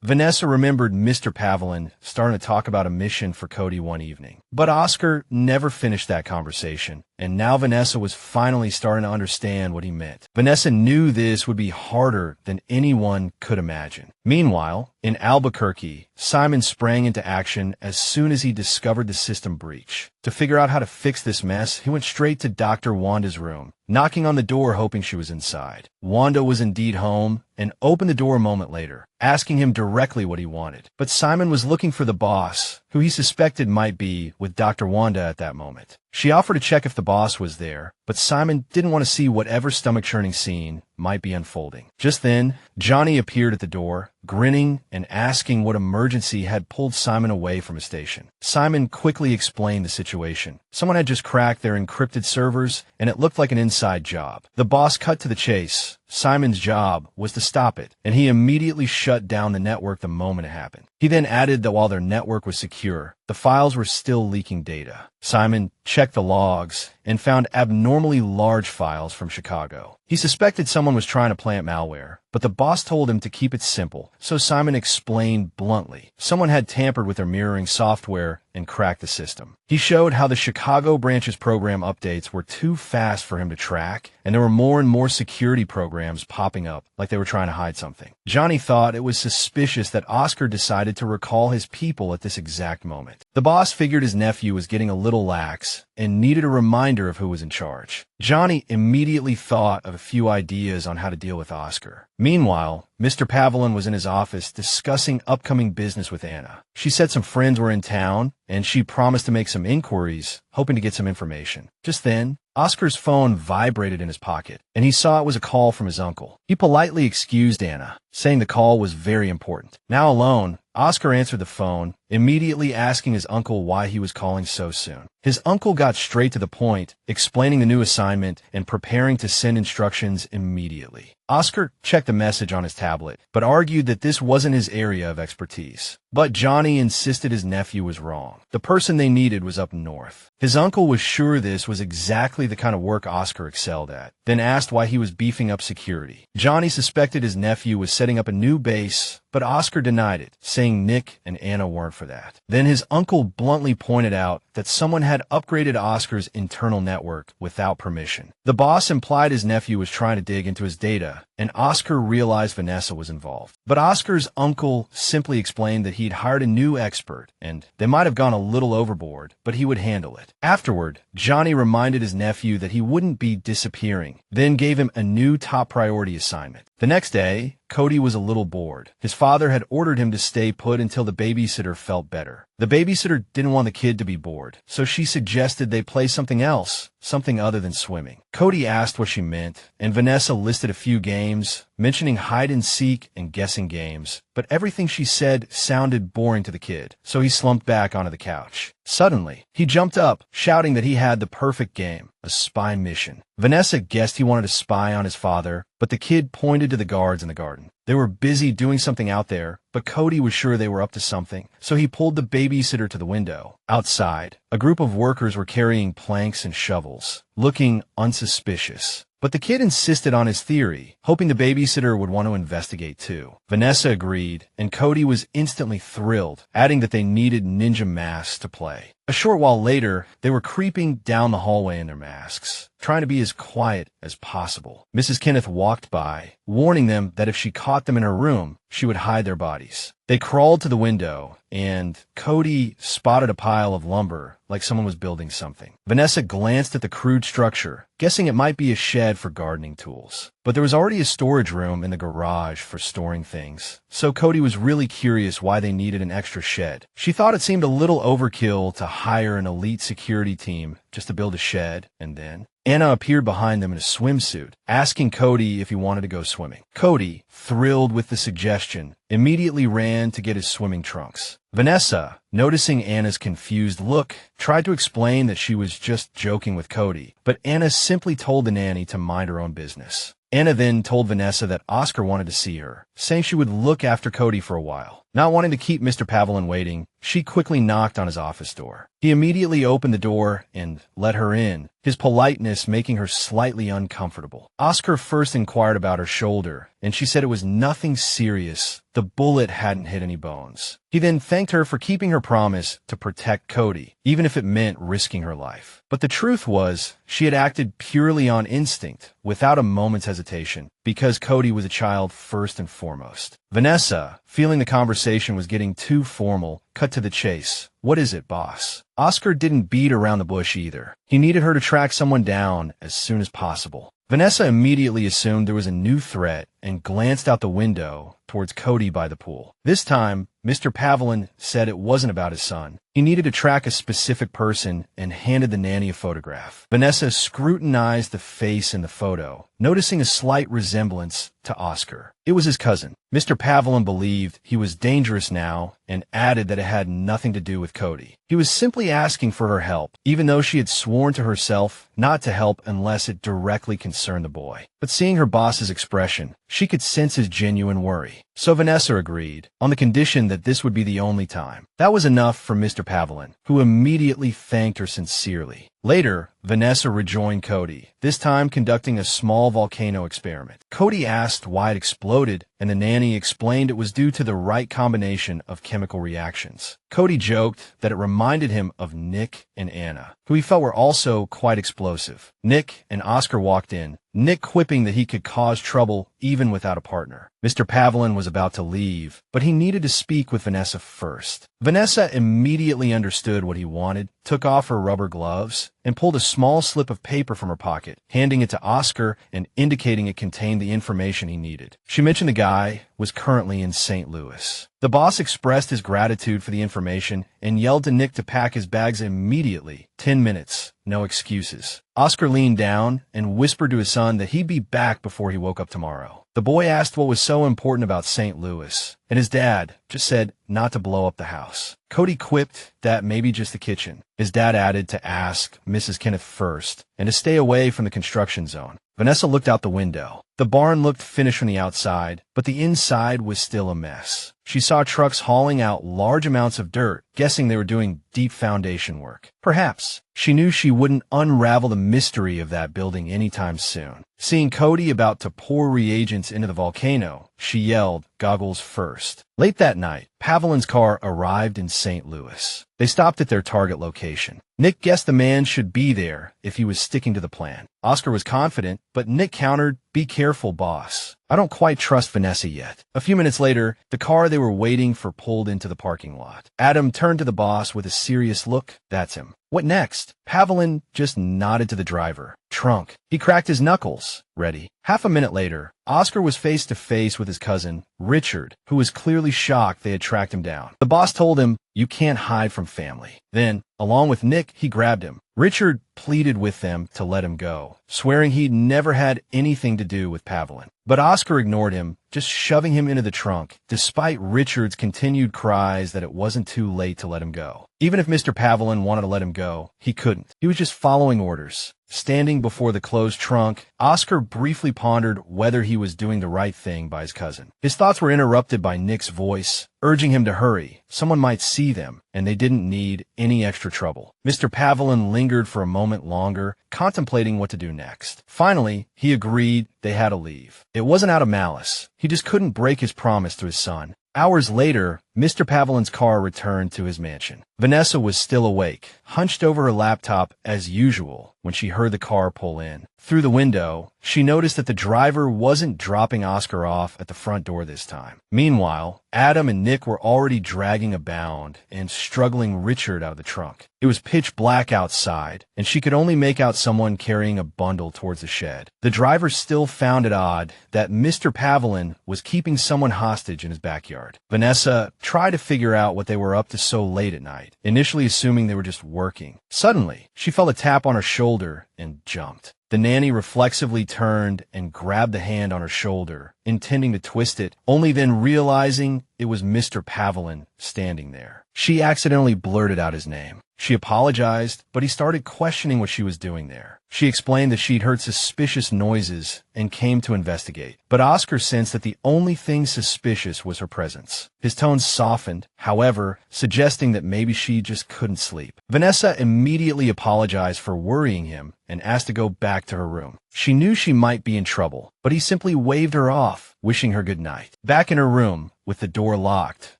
Vanessa remembered Mr. Pavelin starting to talk about a mission for Cody one evening. But Oscar never finished that conversation, and now Vanessa was finally starting to understand what he meant. Vanessa knew this would be harder than anyone could imagine. Meanwhile, in Albuquerque, Simon sprang into action as soon as he discovered the system breach. To figure out how to fix this mess, he went straight to Dr. Wanda's room, knocking on the door hoping she was inside. Wanda was indeed home and opened the door a moment later, asking him directly what he wanted. But Simon was looking for the boss, who he suspected might be with Dr. Wanda at that moment. She offered to check if the boss was there, but Simon didn't want to see whatever stomach-churning scene might be unfolding. Just then, Johnny appeared at the door, grinning and asking what emergency had pulled Simon away from a station. Simon quickly explained the situation. Someone had just cracked their encrypted servers, and it looked like an inside job. The boss cut to the chase. Simon's job was to stop it, and he immediately shut down the network the moment it happened. He then added that while their network was secure, the files were still leaking data. Simon checked the logs and found abnormally large files from Chicago. He suspected someone was trying to plant malware, but but the boss told him to keep it simple, so Simon explained bluntly. Someone had tampered with their mirroring software and cracked the system. He showed how the Chicago branch's program updates were too fast for him to track, and there were more and more security programs popping up like they were trying to hide something. Johnny thought it was suspicious that Oscar decided to recall his people at this exact moment. The boss figured his nephew was getting a little lax and needed a reminder of who was in charge. Johnny immediately thought of a few ideas on how to deal with Oscar. Meanwhile, Mr. Pavelin was in his office discussing upcoming business with Anna. She said some friends were in town, and she promised to make some inquiries, hoping to get some information. Just then, Oscar's phone vibrated in his pocket, and he saw it was a call from his uncle. He politely excused Anna, saying the call was very important. Now alone, Oscar answered the phone, immediately asking his uncle why he was calling so soon. His uncle got straight to the point, explaining the new assignment and preparing to send instructions immediately. Oscar checked the message on his tablet, but argued that this wasn't his area of expertise. But Johnny insisted his nephew was wrong. The person they needed was up north. His uncle was sure this was exactly the kind of work Oscar excelled at, then asked why he was beefing up security. Johnny suspected his nephew was setting up a new base, but Oscar denied it, saying Nick and Anna weren't for that. Then his uncle bluntly pointed out that someone had upgraded Oscar's internal network without permission. The boss implied his nephew was trying to dig into his data, and Oscar realized Vanessa was involved. But Oscar's uncle simply explained that he'd hired a new expert, and they might have gone a little overboard, but he would handle it. Afterward, Johnny reminded his nephew that he wouldn't be disappearing, then gave him a new top priority assignment. The next day, Cody was a little bored. His father had ordered him to stay put until the babysitter felt better. The babysitter didn't want the kid to be bored, so she suggested they play something else, something other than swimming. Cody asked what she meant, and Vanessa listed a few games, mentioning hide-and-seek and guessing games, but everything she said sounded boring to the kid, so he slumped back onto the couch. Suddenly, he jumped up, shouting that he had the perfect game, a spy mission. Vanessa guessed he wanted to spy on his father, but the kid pointed to the guards in the garden. They were busy doing something out there, but Cody was sure they were up to something, so he pulled the babysitter to the window. Outside, a group of workers were carrying planks and shovels, looking unsuspicious. But the kid insisted on his theory, hoping the babysitter would want to investigate too. Vanessa agreed, and Cody was instantly thrilled, adding that they needed ninja masks to play. A short while later, they were creeping down the hallway in their masks, trying to be as quiet as possible. Mrs. Kenneth walked by, warning them that if she caught them in her room, she would hide their bodies. They crawled to the window, and Cody spotted a pile of lumber, like someone was building something. Vanessa glanced at the crude structure, guessing it might be a shed for gardening tools. But there was already a storage room in the garage for storing things, so Cody was really curious why they needed an extra shed. She thought it seemed a little overkill to hire an elite security team just to build a shed, and then Anna appeared behind them in a swimsuit, asking Cody if he wanted to go swimming. Cody, thrilled with the suggestion, immediately ran to get his swimming trunks. Vanessa, noticing Anna's confused look, tried to explain that she was just joking with Cody, but Anna simply told the nanny to mind her own business. Anna then told Vanessa that Oscar wanted to see her, saying she would look after Cody for a while. Not wanting to keep Mr. Pavelin waiting, she quickly knocked on his office door. He immediately opened the door and let her in, his politeness making her slightly uncomfortable. Oscar first inquired about her shoulder, and she said it was nothing serious. The bullet hadn't hit any bones. He then thanked her for keeping her promise to protect Cody, even if it meant risking her life. But the truth was, she had acted purely on instinct, without a moment's hesitation, because Cody was a child first and foremost. Vanessa, feeling the conversation was getting too formal, cut to the chase. "What is it, boss?" Oscar didn't beat around the bush either. He needed her to track someone down as soon as possible. Vanessa immediately assumed there was a new threat and glanced out the window towards Cody by the pool. This time, Mr. Pavelin said it wasn't about his son. He needed to track a specific person and handed the nanny a photograph. Vanessa scrutinized the face in the photo, noticing a slight resemblance to Oscar. It was his cousin. Mr. Pavelin believed he was dangerous now and added that it had nothing to do with Cody. He was simply asking for her help, even though she had sworn to herself not to help unless it directly concerned the boy. But seeing her boss's expression, she could sense his genuine worry. so Vanessa agreed, on the condition that this would be the only time. That was enough for Mr. Pavelin, who immediately thanked her sincerely. Later, Vanessa rejoined Cody, this time conducting a small volcano experiment. Cody asked why it exploded, and the nanny explained it was due to the right combination of chemical reactions. Cody joked that it reminded him of Nick and Anna, who he felt were also quite explosive. Nick and Oscar walked in, Nick quipping that he could cause trouble even without a partner. Mr. Pavelin was about to leave, but he needed to speak with Vanessa first. Vanessa immediately understood what he wanted, took off her rubber gloves, and pulled a small slip of paper from her pocket, handing it to Oscar and indicating it contained the information he needed. She mentioned the guy was currently in St. Louis. The boss expressed his gratitude for the information and yelled to Nick to pack his bags immediately. 10 minutes, no excuses. Oscar leaned down and whispered to his son that he'd be back before he woke up tomorrow. The boy asked what was so important about St. Louis, and his dad just said not to blow up the house. Cody quipped that maybe just the kitchen. His dad added to ask Mrs. Kenneth first and to stay away from the construction zone. Vanessa looked out the window. The barn looked finished from the outside, but the inside was still a mess. She saw trucks hauling out large amounts of dirt, guessing they were doing deep foundation work. Perhaps. She knew she wouldn't unravel the mystery of that building anytime soon. Seeing Cody about to pour reagents into the volcano, she yelled, "Goggles first." Late that night, Pavelin's car arrived in St. Louis. They stopped at their target location. Nick guessed the man should be there if he was sticking to the plan. Oscar was confident, but Nick countered, "Be careful, boss. I don't quite trust Vanessa yet." A few minutes later, the car they were waiting for pulled into the parking lot. Adam turned to the boss with a serious look. "That's him." "What next?" Pavelin just nodded to the driver. "Trunk." He cracked his knuckles. "Ready." Half a minute later, Oscar was face to face with his cousin, Richard, who was clearly shocked they had tracked him down. The boss told him, "You can't hide from family." Then, along with Nick, he grabbed him. Richard pleaded with them to let him go, swearing he'd never had anything to do with Pavelin. But Oscar ignored him, just shoving him into the trunk, despite Richard's continued cries that it wasn't too late to let him go. Even if Mr. Pavelin wanted to let him go, he couldn't. He was just following orders. Standing before the closed trunk, Oscar briefly pondered whether he was doing the right thing by his cousin. His thoughts were interrupted by Nick's voice, urging him to hurry. Someone might see them, and they didn't need any extra trouble. Mr. Pavelin lingered for a moment longer, contemplating what to do next. Finally, he agreed they had to leave. It wasn't out of malice. He just couldn't break his promise to his son. Hours later, Mr. Pavelin's car returned to his mansion. Vanessa was still awake, hunched over her laptop as usual when she heard the car pull in. Through the window, she noticed that the driver wasn't dropping Oscar off at the front door this time. Meanwhile, Adam and Nick were already dragging a bound and struggling Richard out of the trunk. It was pitch black outside, and she could only make out someone carrying a bundle towards the shed. The driver still found it odd that Mr. Pavelin was keeping someone hostage in his backyard. Vanessa tried to figure out what they were up to so late at night, initially assuming they were just working. Suddenly, she felt a tap on her shoulder and jumped. The nanny reflexively turned and grabbed the hand on her shoulder, intending to twist it, only then realizing it was Mr. Pavelin standing there. She accidentally blurted out his name. She apologized, but he started questioning what she was doing there. She explained that she'd heard suspicious noises and came to investigate. But Oscar sensed that the only thing suspicious was her presence. His tone softened, however, suggesting that maybe she just couldn't sleep. Vanessa immediately apologized for worrying him and asked to go back to her room. She knew she might be in trouble, but he simply waved her off, wishing her good night. Back in her room, with the door locked,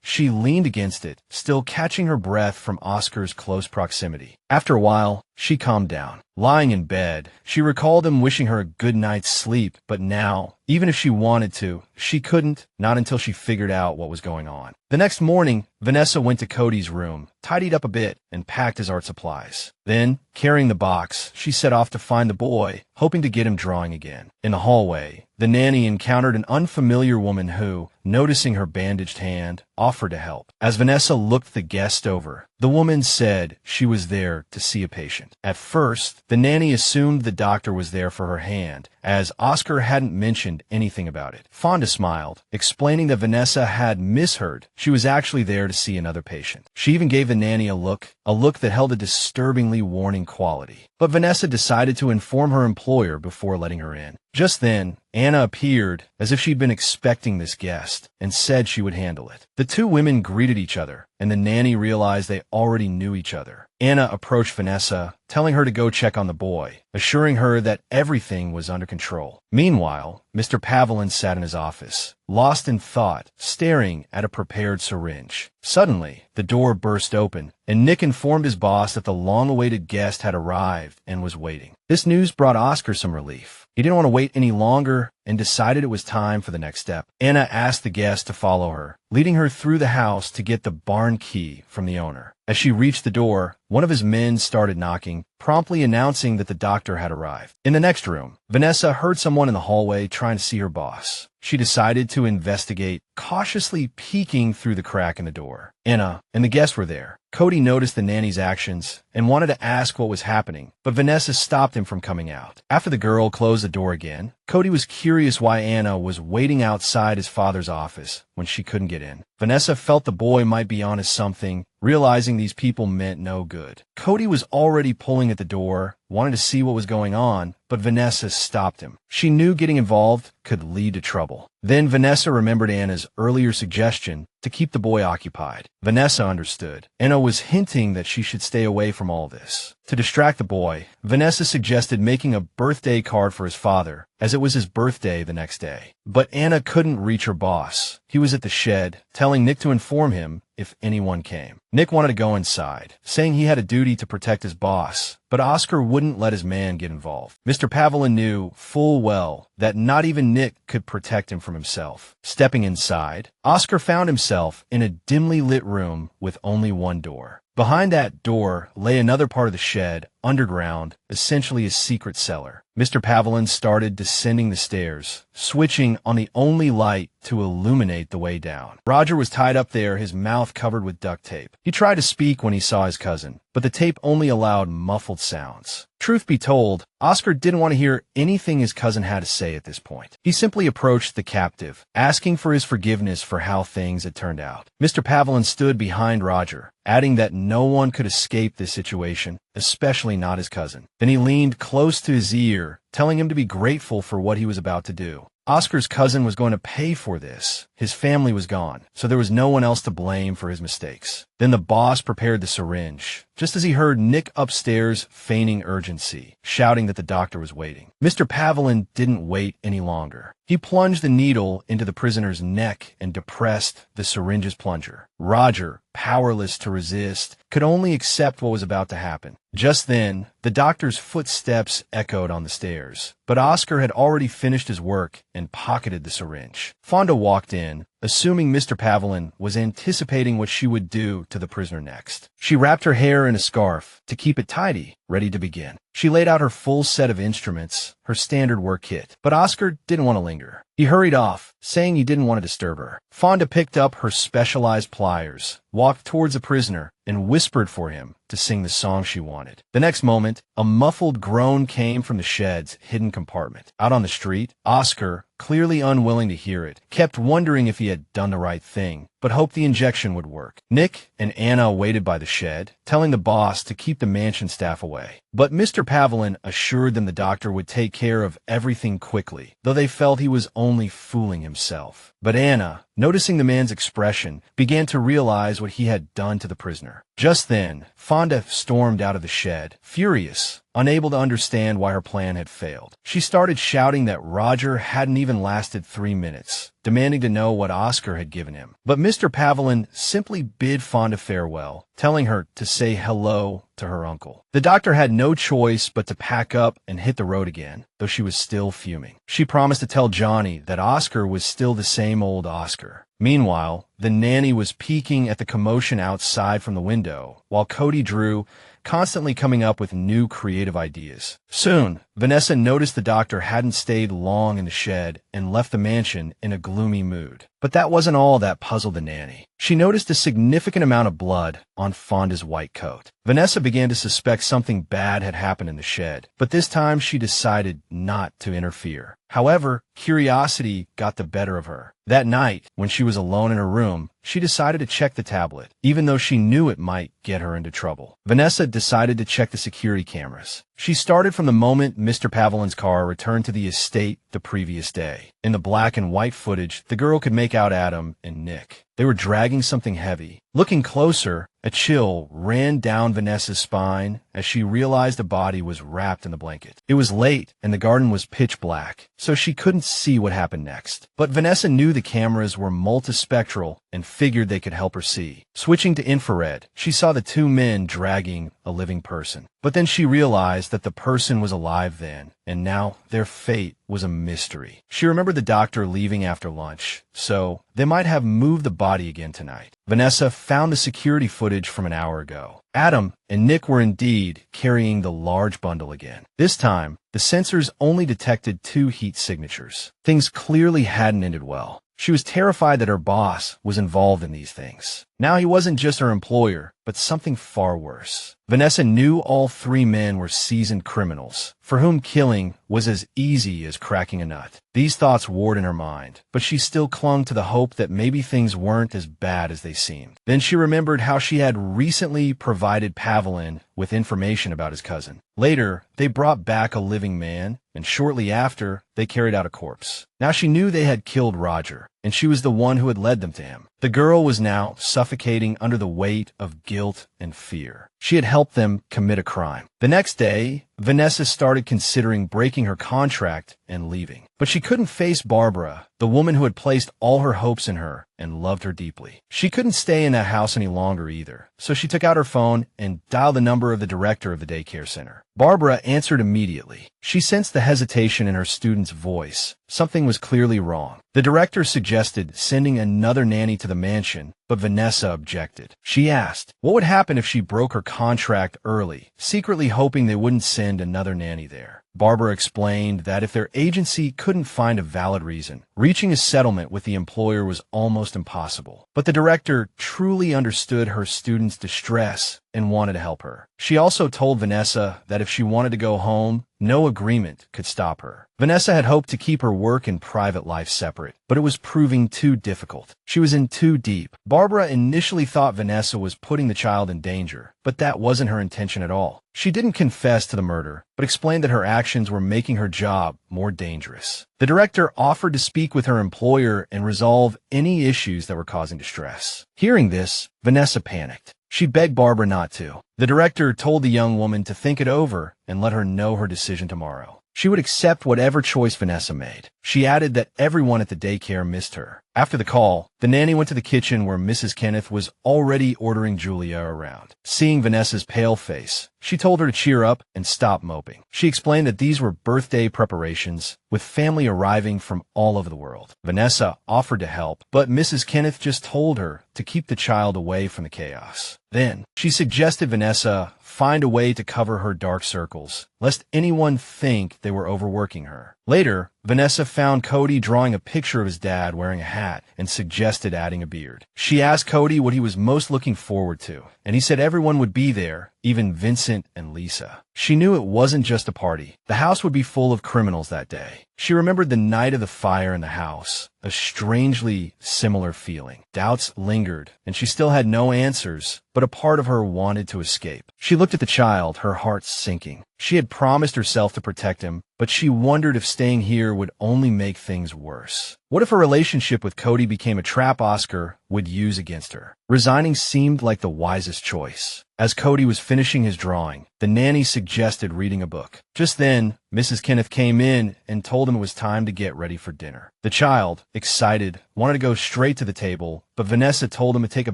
she leaned against it, still catching her breath from Oscar's close proximity. After a while, she calmed down. Lying in bed, she recalled him wishing her a good night's sleep, but now, even if she wanted to, she couldn't, not until she figured out what was going on. The next morning, Vanessa went to Cody's room, tidied up a bit, and packed his art supplies. Then, carrying the box, she set off to find the boy, hoping to get him drawing again. In the hallway, the nanny encountered an unfamiliar woman who, noticing her bandaged hand, offered to help. As Vanessa looked the guest over, the woman said she was there to see a patient. At first, the nanny assumed the doctor was there for her hand, as Oscar hadn't mentioned anything about it. Fonda smiled, explaining that Vanessa had misheard. She was actually there to see another patient. She even gave the nanny a look that held a disturbingly warning quality. But Vanessa decided to inform her employer before letting her in. Just then, Anna appeared as if she'd been expecting this guest and said she would handle it. The two women greeted each other, and the nanny realized they already knew each other. Anna approached Vanessa, telling her to go check on the boy, assuring her that everything was under control. Meanwhile, Mr. Pavelin sat in his office, lost in thought, staring at a prepared syringe. Suddenly, the door burst open, and Nick informed his boss that the long-awaited guest had arrived and was waiting. This news brought Oscar some relief. He didn't want to wait any longer and decided it was time for the next step. Anna asked the guest to follow her, leading her through the house to get the barn key from the owner. As she reached the door, one of his men started knocking, promptly announcing that the doctor had arrived. In the next room, Vanessa heard someone in the hallway trying to see her boss. She decided to investigate, cautiously peeking through the crack in the door. Anna and the guests were there. Cody noticed the nanny's actions and wanted to ask what was happening, but Vanessa stopped him from coming out. After the girl closed the door again, Cody was curious why Anna was waiting outside his father's office when she couldn't get in. Vanessa felt the boy might be onto something, realizing these people meant no good. Cody was already pulling at the door, wanted to see what was going on, but Vanessa stopped him. She knew getting involved could lead to trouble. Then Vanessa remembered Anna's earlier suggestion to keep the boy occupied. Vanessa understood. Anna was hinting that she should stay away from all this. To distract the boy, Vanessa suggested making a birthday card for his father, as it was his birthday the next day. But Anna couldn't reach her boss. He was at the shed, telling Nick to inform him if anyone came. Nick wanted to go inside, saying he had a duty to protect his boss, but Oscar wouldn't let his man get involved. Mr. Pavelin knew full well that not even Nick could protect him from himself. Stepping inside, Oscar found himself in a dimly lit room with only one door. Behind that door lay another part of the shed, underground, essentially a secret cellar. Mr. Pavelin started descending the stairs, switching on the only light to illuminate the way down. Roger was tied up there, his mouth covered with duct tape. He tried to speak when he saw his cousin, but the tape only allowed muffled sounds. Truth be told, Oscar didn't want to hear anything his cousin had to say at this point. He simply approached the captive, asking for his forgiveness for how things had turned out. Mr. Pavelin stood behind Roger, adding that no one could escape this situation, especially not his cousin. Then he leaned close to his ear, telling him to be grateful for what he was about to do. Oscar's cousin was going to pay for this. His family was gone, so there was no one else to blame for his mistakes. Then the boss prepared the syringe, just as he heard Nick upstairs feigning urgency, shouting that the doctor was waiting. Mr. Pavelin didn't wait any longer. He plunged the needle into the prisoner's neck and depressed the syringe's plunger. Roger, powerless to resist, could only accept what was about to happen. Just then, the doctor's footsteps echoed on the stairs, but Oscar had already finished his work and pocketed the syringe. Fonda walked in, assuming Mr. Pavelin was anticipating what she would do to the prisoner next. She wrapped her hair in a scarf to keep it tidy, ready to begin. She laid out her full set of instruments, her standard work kit, but Oscar didn't want to linger. He hurried off, saying he didn't want to disturb her. Fonda picked up her specialized pliers, walked towards the prisoner, and whispered for him to sing the song she wanted. The next moment, a muffled groan came from the shed's hidden compartment. Out on the street, Oscar, clearly unwilling to hear it, kept wondering if he had done the right thing, but hoped the injection would work. Nick and Anna waited by the shed, telling the boss to keep the mansion staff away. But Mr. Pavelin assured them the doctor would take care of everything quickly, though they felt he was only fooling himself. But Anna, noticing the man's expression, began to realize what he had done to the prisoner. Just then, Fonda stormed out of the shed, furious, unable to understand why her plan had failed. She started shouting that Roger hadn't even lasted 3 minutes, demanding to know what Oscar had given him. But Mr. Pavelin simply bid Fonda farewell, telling her to say hello to her uncle. The doctor had no choice but to pack up and hit the road again, though she was still fuming. She promised to tell Johnny that Oscar was still the same old Oscar. Meanwhile, the nanny was peeking at the commotion outside from the window, while Cody drew, constantly coming up with new creative ideas. Soon, Vanessa noticed the doctor hadn't stayed long in the shed and left the mansion in a gloomy mood. But that wasn't all that puzzled the nanny. She noticed a significant amount of blood on Fonda's white coat. Vanessa began to suspect something bad had happened in the shed, but this time she decided not to interfere. However, curiosity got the better of her. That night, when she was alone in her room, she decided to check the tablet, even though she knew it might get her into trouble. Vanessa decided to check the security cameras. She started from the moment Mr. Pavelin's car returned to the estate the previous day. In the black and white footage, the girl could make out Adam and Nick. They were dragging something heavy. Looking closer, a chill ran down Vanessa's spine as she realized a body was wrapped in the blanket. It was late, and the garden was pitch black, so she couldn't see what happened next. But Vanessa knew the cameras were multispectral and figured they could help her see. Switching to infrared, she saw the two men dragging a living person. But then she realized that the person was alive then, and now their fate was a mystery. She remembered the doctor leaving after lunch, so they might have moved the body again tonight. Vanessa found the security footage from an hour ago. Adam and Nick were indeed carrying the large bundle again. This time, the sensors only detected 2 heat signatures. Things clearly hadn't ended well. She was terrified that her boss was involved in these things. Now he wasn't just her employer, but something far worse. Vanessa knew all 3 men were seasoned criminals, for whom killing was as easy as cracking a nut. These thoughts warred in her mind, but she still clung to the hope that maybe things weren't as bad as they seemed. Then she remembered how she had recently provided Pavelin with information about his cousin. Later, they brought back a living man, and shortly after, they carried out a corpse. Now she knew they had killed Roger, and she was the one who had led them to him. The girl was now suffocating under the weight of guilt and fear. She had helped them commit a crime. The next day, Vanessa started considering breaking her contract and leaving. But she couldn't face Barbara, the woman who had placed all her hopes in her and loved her deeply. She couldn't stay in that house any longer either, so she took out her phone and dialed the number of the director of the daycare center. Barbara answered immediately. She sensed the hesitation in her student's voice. Something was clearly wrong. The director suggested sending another nanny to the mansion, but Vanessa objected. She asked what would happen if she broke her contract early, secretly hoping they wouldn't send another nanny there. Barbara explained that if their agency couldn't find a valid reason, reaching a settlement with the employer was almost impossible. But the director truly understood her student's distress and wanted to help her. She also told Vanessa that if she wanted to go home, no agreement could stop her. Vanessa had hoped to keep her work and private life separate, but it was proving too difficult. She was in too deep. Barbara initially thought Vanessa was putting the child in danger, but that wasn't her intention at all. She didn't confess to the murder, but explained that her actions were making her job more dangerous. The director offered to speak with her employer and resolve any issues that were causing distress. Hearing this, Vanessa panicked. She begged Barbara not to. The director told the young woman to think it over and let her know her decision tomorrow. She would accept whatever choice Vanessa made. She added that everyone at the daycare missed her. After the call, the nanny went to the kitchen where Mrs. Kenneth was already ordering Julia around. Seeing Vanessa's pale face, she told her to cheer up and stop moping. She explained that these were birthday preparations, with family arriving from all over the world. Vanessa offered to help, but Mrs. Kenneth just told her to keep the child away from the chaos. Then, she suggested Vanessa find a way to cover her dark circles, lest anyone think they were overworking her. Later, Vanessa found Cody drawing a picture of his dad wearing a hat and suggested adding a beard. She asked Cody what he was most looking forward to, and he said everyone would be there, even Vincent and Lisa. She knew it wasn't just a party. The house would be full of criminals that day. She remembered the night of the fire in the house, a strangely similar feeling. Doubts lingered, and she still had no answers, but a part of her wanted to escape. She looked at the child, her heart sinking. She had promised herself to protect him, but she wondered if staying here would only make things worse. What if her relationship with Cody became a trap Oscar would use against her? Resigning seemed like the wisest choice. As Cody was finishing his drawing, the nanny suggested reading a book. Just then, Mrs. Kenneth came in and told him it was time to get ready for dinner. The child, excited, wanted to go straight to the table, but Vanessa told him to take a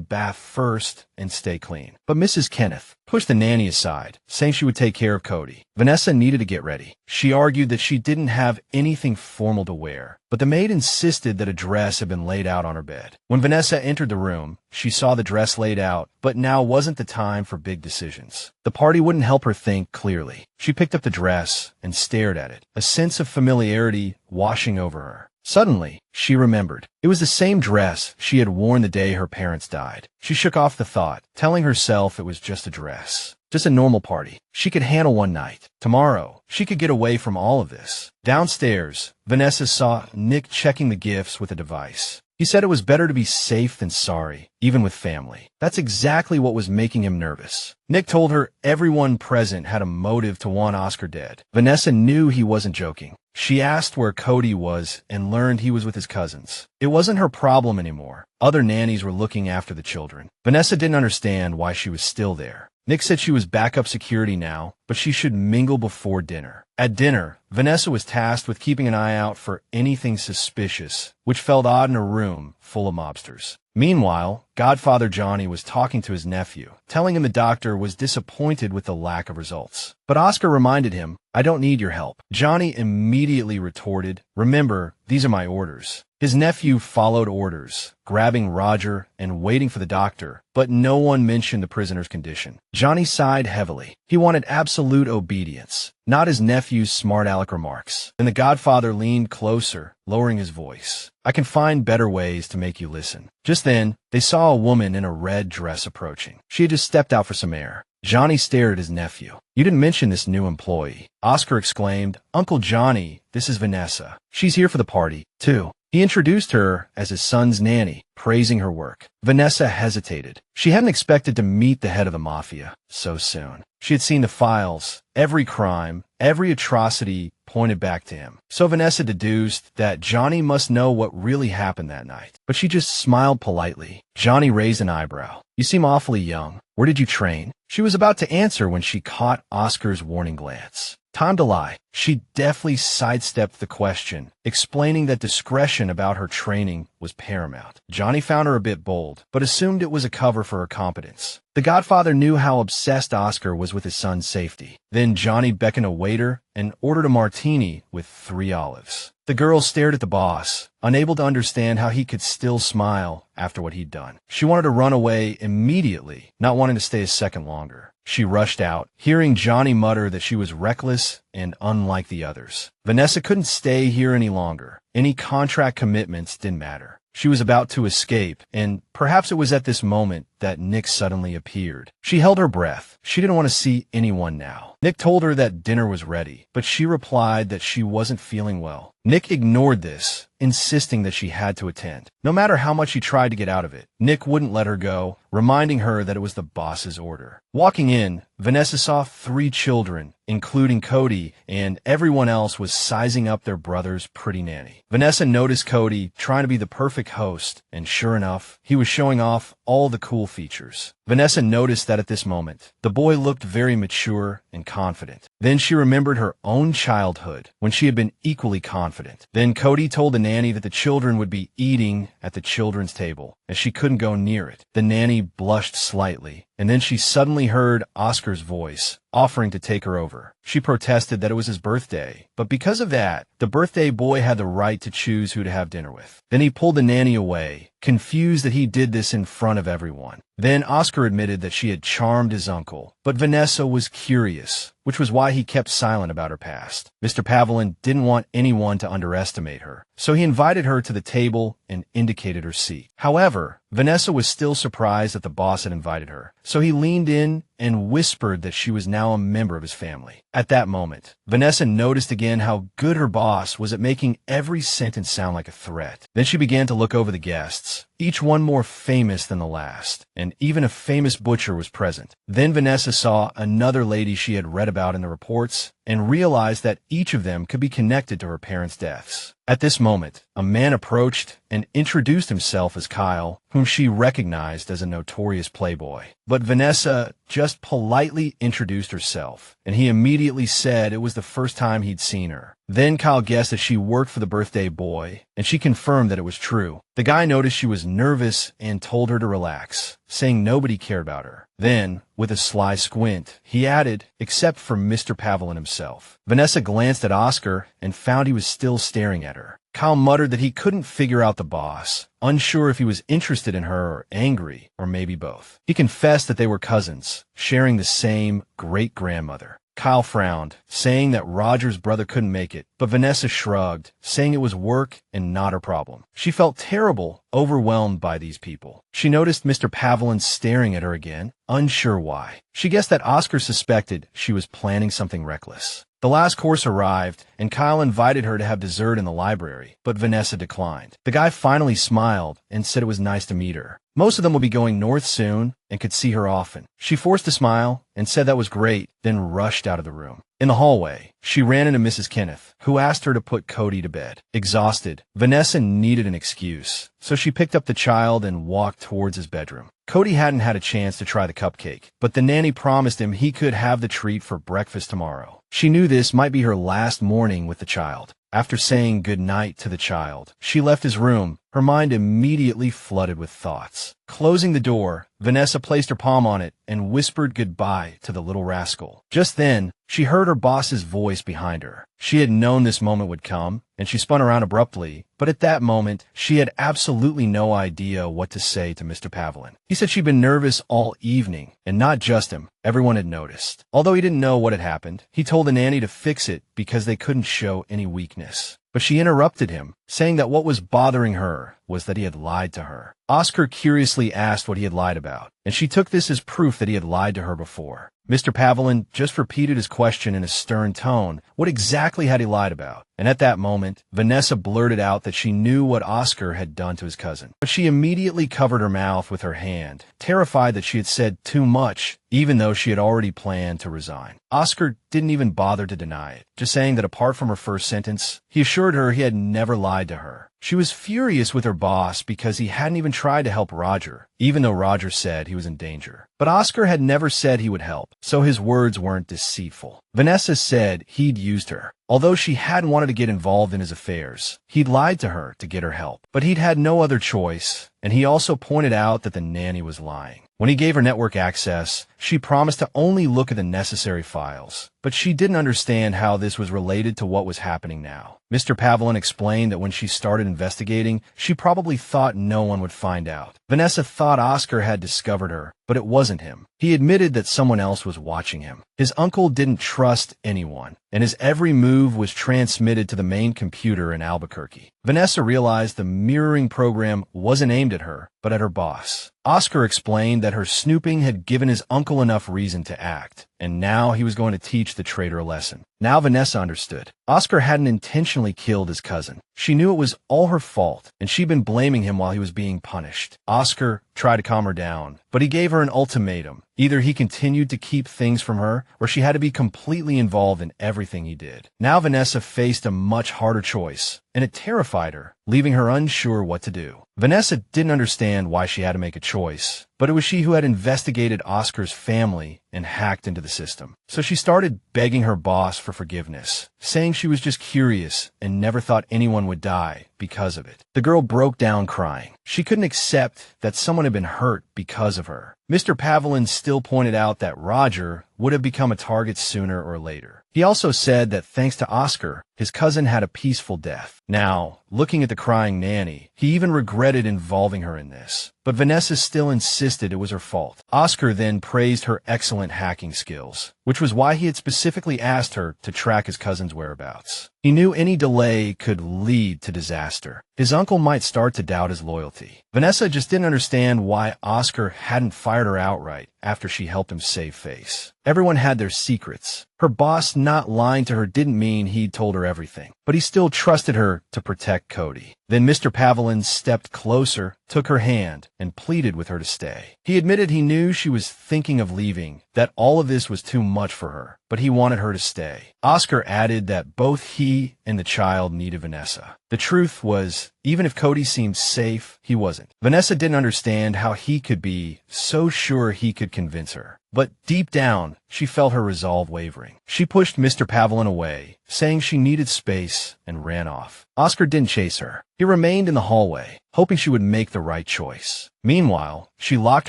bath first and stay clean. But Mrs. Kenneth pushed the nanny aside, saying she would take care of Cody. Vanessa needed to get ready. She argued that she didn't have anything formal to wear, but the maid insisted that a dress had been laid out on her bed. When Vanessa entered the room, she saw the dress laid out, but now wasn't the time for big decisions. The party wouldn't help her think clearly. She picked up the dress and stared at it, a sense of familiarity washing over her. Suddenly, she remembered. It was the same dress she had worn the day her parents died. She shook off the thought, telling herself it was just a dress. Just a normal party. She could handle one night. Tomorrow, she could get away from all of this. Downstairs, Vanessa saw Nick checking the gifts with a device. He said it was better to be safe than sorry, even with family. That's exactly what was making him nervous. Nick told her everyone present had a motive to want Oscar dead. Vanessa knew he wasn't joking. She asked where Cody was and learned he was with his cousins. It wasn't her problem anymore. Other nannies were looking after the children. Vanessa didn't understand why she was still there. Nick said she was backup security now, but she should mingle before dinner. At dinner, Vanessa was tasked with keeping an eye out for anything suspicious, which felt odd in a room full of mobsters. Meanwhile, Godfather Johnny was talking to his nephew, telling him the doctor was disappointed with the lack of results. But Oscar reminded him, "I don't need your help." Johnny immediately retorted, "Remember, these are my orders." His nephew followed orders, grabbing Roger and waiting for the doctor, but no one mentioned the prisoner's condition. Johnny sighed heavily. He wanted absolute obedience, not his nephew's smart-aleck remarks. Then the Godfather leaned closer, lowering his voice. "I can find better ways to make you listen." Just then, they saw a woman in a red dress approaching. She had just stepped out for some air. Johnny stared at his nephew. "You didn't mention this new employee." Oscar exclaimed, "Uncle Johnny, this is Vanessa. She's here for the party, too." He introduced her as his son's nanny, praising her work. Vanessa hesitated. She hadn't expected to meet the head of the mafia so soon. She had seen the files. Every crime, every atrocity pointed back to him. So Vanessa deduced that Johnny must know what really happened that night. But she just smiled politely. Johnny raised an eyebrow. "You seem awfully young. Where did you train?" She was about to answer when she caught Oscar's warning glance. Time to lie. She deftly sidestepped the question, explaining that discretion about her training was paramount. Johnny found her a bit bold, but assumed it was a cover for her competence. The Godfather knew how obsessed Oscar was with his son's safety. Then Johnny beckoned a waiter and ordered a martini with 3 olives. The girl stared at the boss, unable to understand how he could still smile after what he'd done. She wanted to run away immediately, not wanting to stay a second longer. She rushed out, hearing Johnny mutter that she was reckless and unlike the others. Vanessa couldn't stay here any longer. Any contract commitments didn't matter. She was about to escape, and perhaps it was at this moment that Nick suddenly appeared. She held her breath. She didn't want to see anyone now. Nick told her that dinner was ready, but she replied that she wasn't feeling well. Nick ignored this, insisting that she had to attend. No matter how much he tried to get out of it, Nick wouldn't let her go, reminding her that it was the boss's order. Walking in, Vanessa saw 3 children, including Cody, and everyone else was sizing up their brother's pretty nanny. Vanessa noticed Cody trying to be the perfect host, and sure enough, he was showing off all the cool features. Vanessa noticed that at this moment, the boy looked very mature and confident. Then she remembered her own childhood, when she had been equally confident. Then Cody told the nanny that the children would be eating at the children's table, as she couldn't go near it. The nanny blushed slightly, and then she suddenly heard Oscar's voice, offering to take her over. She protested that it was his birthday, but because of that, the birthday boy had the right to choose who to have dinner with. Then he pulled the nanny away, confused that he did this in front of everyone. Then Oscar admitted that she had charmed his uncle, but Vanessa was curious, which was why he kept silent about her past. Mr. Pavelin didn't want anyone to underestimate her, so he invited her to the table and indicated her seat. However, Vanessa was still surprised that the boss had invited her, so he leaned in and whispered that she was now a member of his family. At that moment, Vanessa noticed again how good her boss was at making every sentence sound like a threat. Then she began to look over the guests, each one more famous than the last, and even a famous butcher was present. Then Vanessa saw another lady she had read about in the reports and realized that each of them could be connected to her parents' deaths. At this moment, a man approached and introduced himself as Kyle, whom she recognized as a notorious playboy. But Vanessa just politely introduced herself, and he immediately said it was the first time he'd seen her. Then Kyle guessed that she worked for the birthday boy, and she confirmed that it was true. The guy noticed she was nervous and told her to relax, saying nobody cared about her. Then, with a sly squint, he added, except for Mr. Pavelin himself. Vanessa glanced at Oscar and found he was still staring at her. Kyle muttered that he couldn't figure out the boss, unsure if he was interested in her or angry, or maybe both. He confessed that they were cousins, sharing the same great-grandmother. Kyle frowned, saying that Roger's brother couldn't make it, but Vanessa shrugged, saying it was work and not her problem. She felt terrible, overwhelmed by these people. She noticed Mr. Pavelin staring at her again, unsure why. She guessed that Oscar suspected she was planning something reckless. The last course arrived, and Kyle invited her to have dessert in the library, but Vanessa declined. The guy finally smiled and said it was nice to meet her. Most of them would be going north soon and could see her often. She forced a smile and said that was great, then rushed out of the room. In the hallway, she ran into Mrs. Kenneth, who asked her to put Cody to bed. Exhausted, Vanessa needed an excuse, so she picked up the child and walked towards his bedroom. Cody hadn't had a chance to try the cupcake, but the nanny promised him he could have the treat for breakfast tomorrow. She knew this might be her last morning with the child. After saying good night to the child, she left his room, her mind immediately flooded with thoughts. Closing the door, Vanessa placed her palm on it and whispered goodbye to the little rascal. Just then, she heard her boss's voice behind her. She had known this moment would come, and she spun around abruptly, but at that moment, she had absolutely no idea what to say to Mr. Pavlin. He said she'd been nervous all evening, and not just him. Everyone had noticed. Although he didn't know what had happened, he told the nanny to fix it because they couldn't show any weakness. But she interrupted him, saying that what was bothering her was that he had lied to her. Oscar curiously asked what he had lied about, and she took this as proof that he had lied to her before. Mr. Pavlin just repeated his question in a stern tone. What exactly had he lied about? And at that moment, Vanessa blurted out that she knew what Oscar had done to his cousin. But she immediately covered her mouth with her hand, terrified that she had said too much, even though she had already planned to resign. Oscar didn't even bother to deny it, just saying that apart from her first sentence, he assured her he had never lied to her. She was furious with her boss because he hadn't even tried to help Roger, even though Roger said he was in danger. But Oscar had never said he would help, so his words weren't deceitful. Vanessa said he'd used her. Although she hadn't wanted to get involved in his affairs, he'd lied to her to get her help. But he'd had no other choice, and he also pointed out that the nanny was lying. When he gave her network access, she promised to only look at the necessary files. But she didn't understand how this was related to what was happening now. Mr. Pavlin explained that when she started investigating, she probably thought no one would find out. Vanessa thought Oscar had discovered her, but it wasn't him. He admitted that someone else was watching him. His uncle didn't trust anyone, and his every move was transmitted to the main computer in Albuquerque. Vanessa realized the mirroring program wasn't aimed at her, but at her boss. Oscar explained that her snooping had given his uncle enough reason to act, and now he was going to teach the traitor a lesson. Now Vanessa understood. Oscar hadn't intentionally killed his cousin. She knew it was all her fault, and she'd been blaming him while he was being punished. Oscar tried to calm her down, but he gave her an ultimatum. Either he continued to keep things from her, or she had to be completely involved in everything he did. Now Vanessa faced a much harder choice, and it terrified her, leaving her unsure what to do. Vanessa didn't understand why she had to make a choice, but it was she who had investigated Oscar's family and hacked into the system. So she started begging her boss for forgiveness, saying she was just curious and never thought anyone would die because of it. The girl broke down crying. She couldn't accept that someone had been hurt because of her. Mr. Pavlin still pointed out that Roger would have become a target sooner or later. He also said that thanks to Oscar, his cousin had a peaceful death. Now, looking at the crying nanny, he even regretted involving her in this. But Vanessa still insisted it was her fault. Oscar then praised her excellent hacking skills, which was why he had specifically asked her to track his cousin's whereabouts. He knew any delay could lead to disaster. His uncle might start to doubt his loyalty. Vanessa just didn't understand why Oscar hadn't fired her outright after she helped him save face. Everyone had their secrets. Her boss not lying to her didn't mean he'd told her everything, but he still trusted her to protect Cody. Then Mr. Pavlin stepped closer, took her hand, and pleaded with her to stay. He admitted he knew she was thinking of leaving, that all of this was too much for her, but he wanted her to stay. Oscar added that both he and the child needed Vanessa. The truth was, even if Cody seemed safe, he wasn't. Vanessa didn't understand how he could be so sure he could convince her. But deep down, she felt her resolve wavering. She pushed Mr. Pavlin away, saying she needed space, and ran off. Oscar didn't chase her. He remained in the hallway, hoping she would make the right choice. Meanwhile, she locked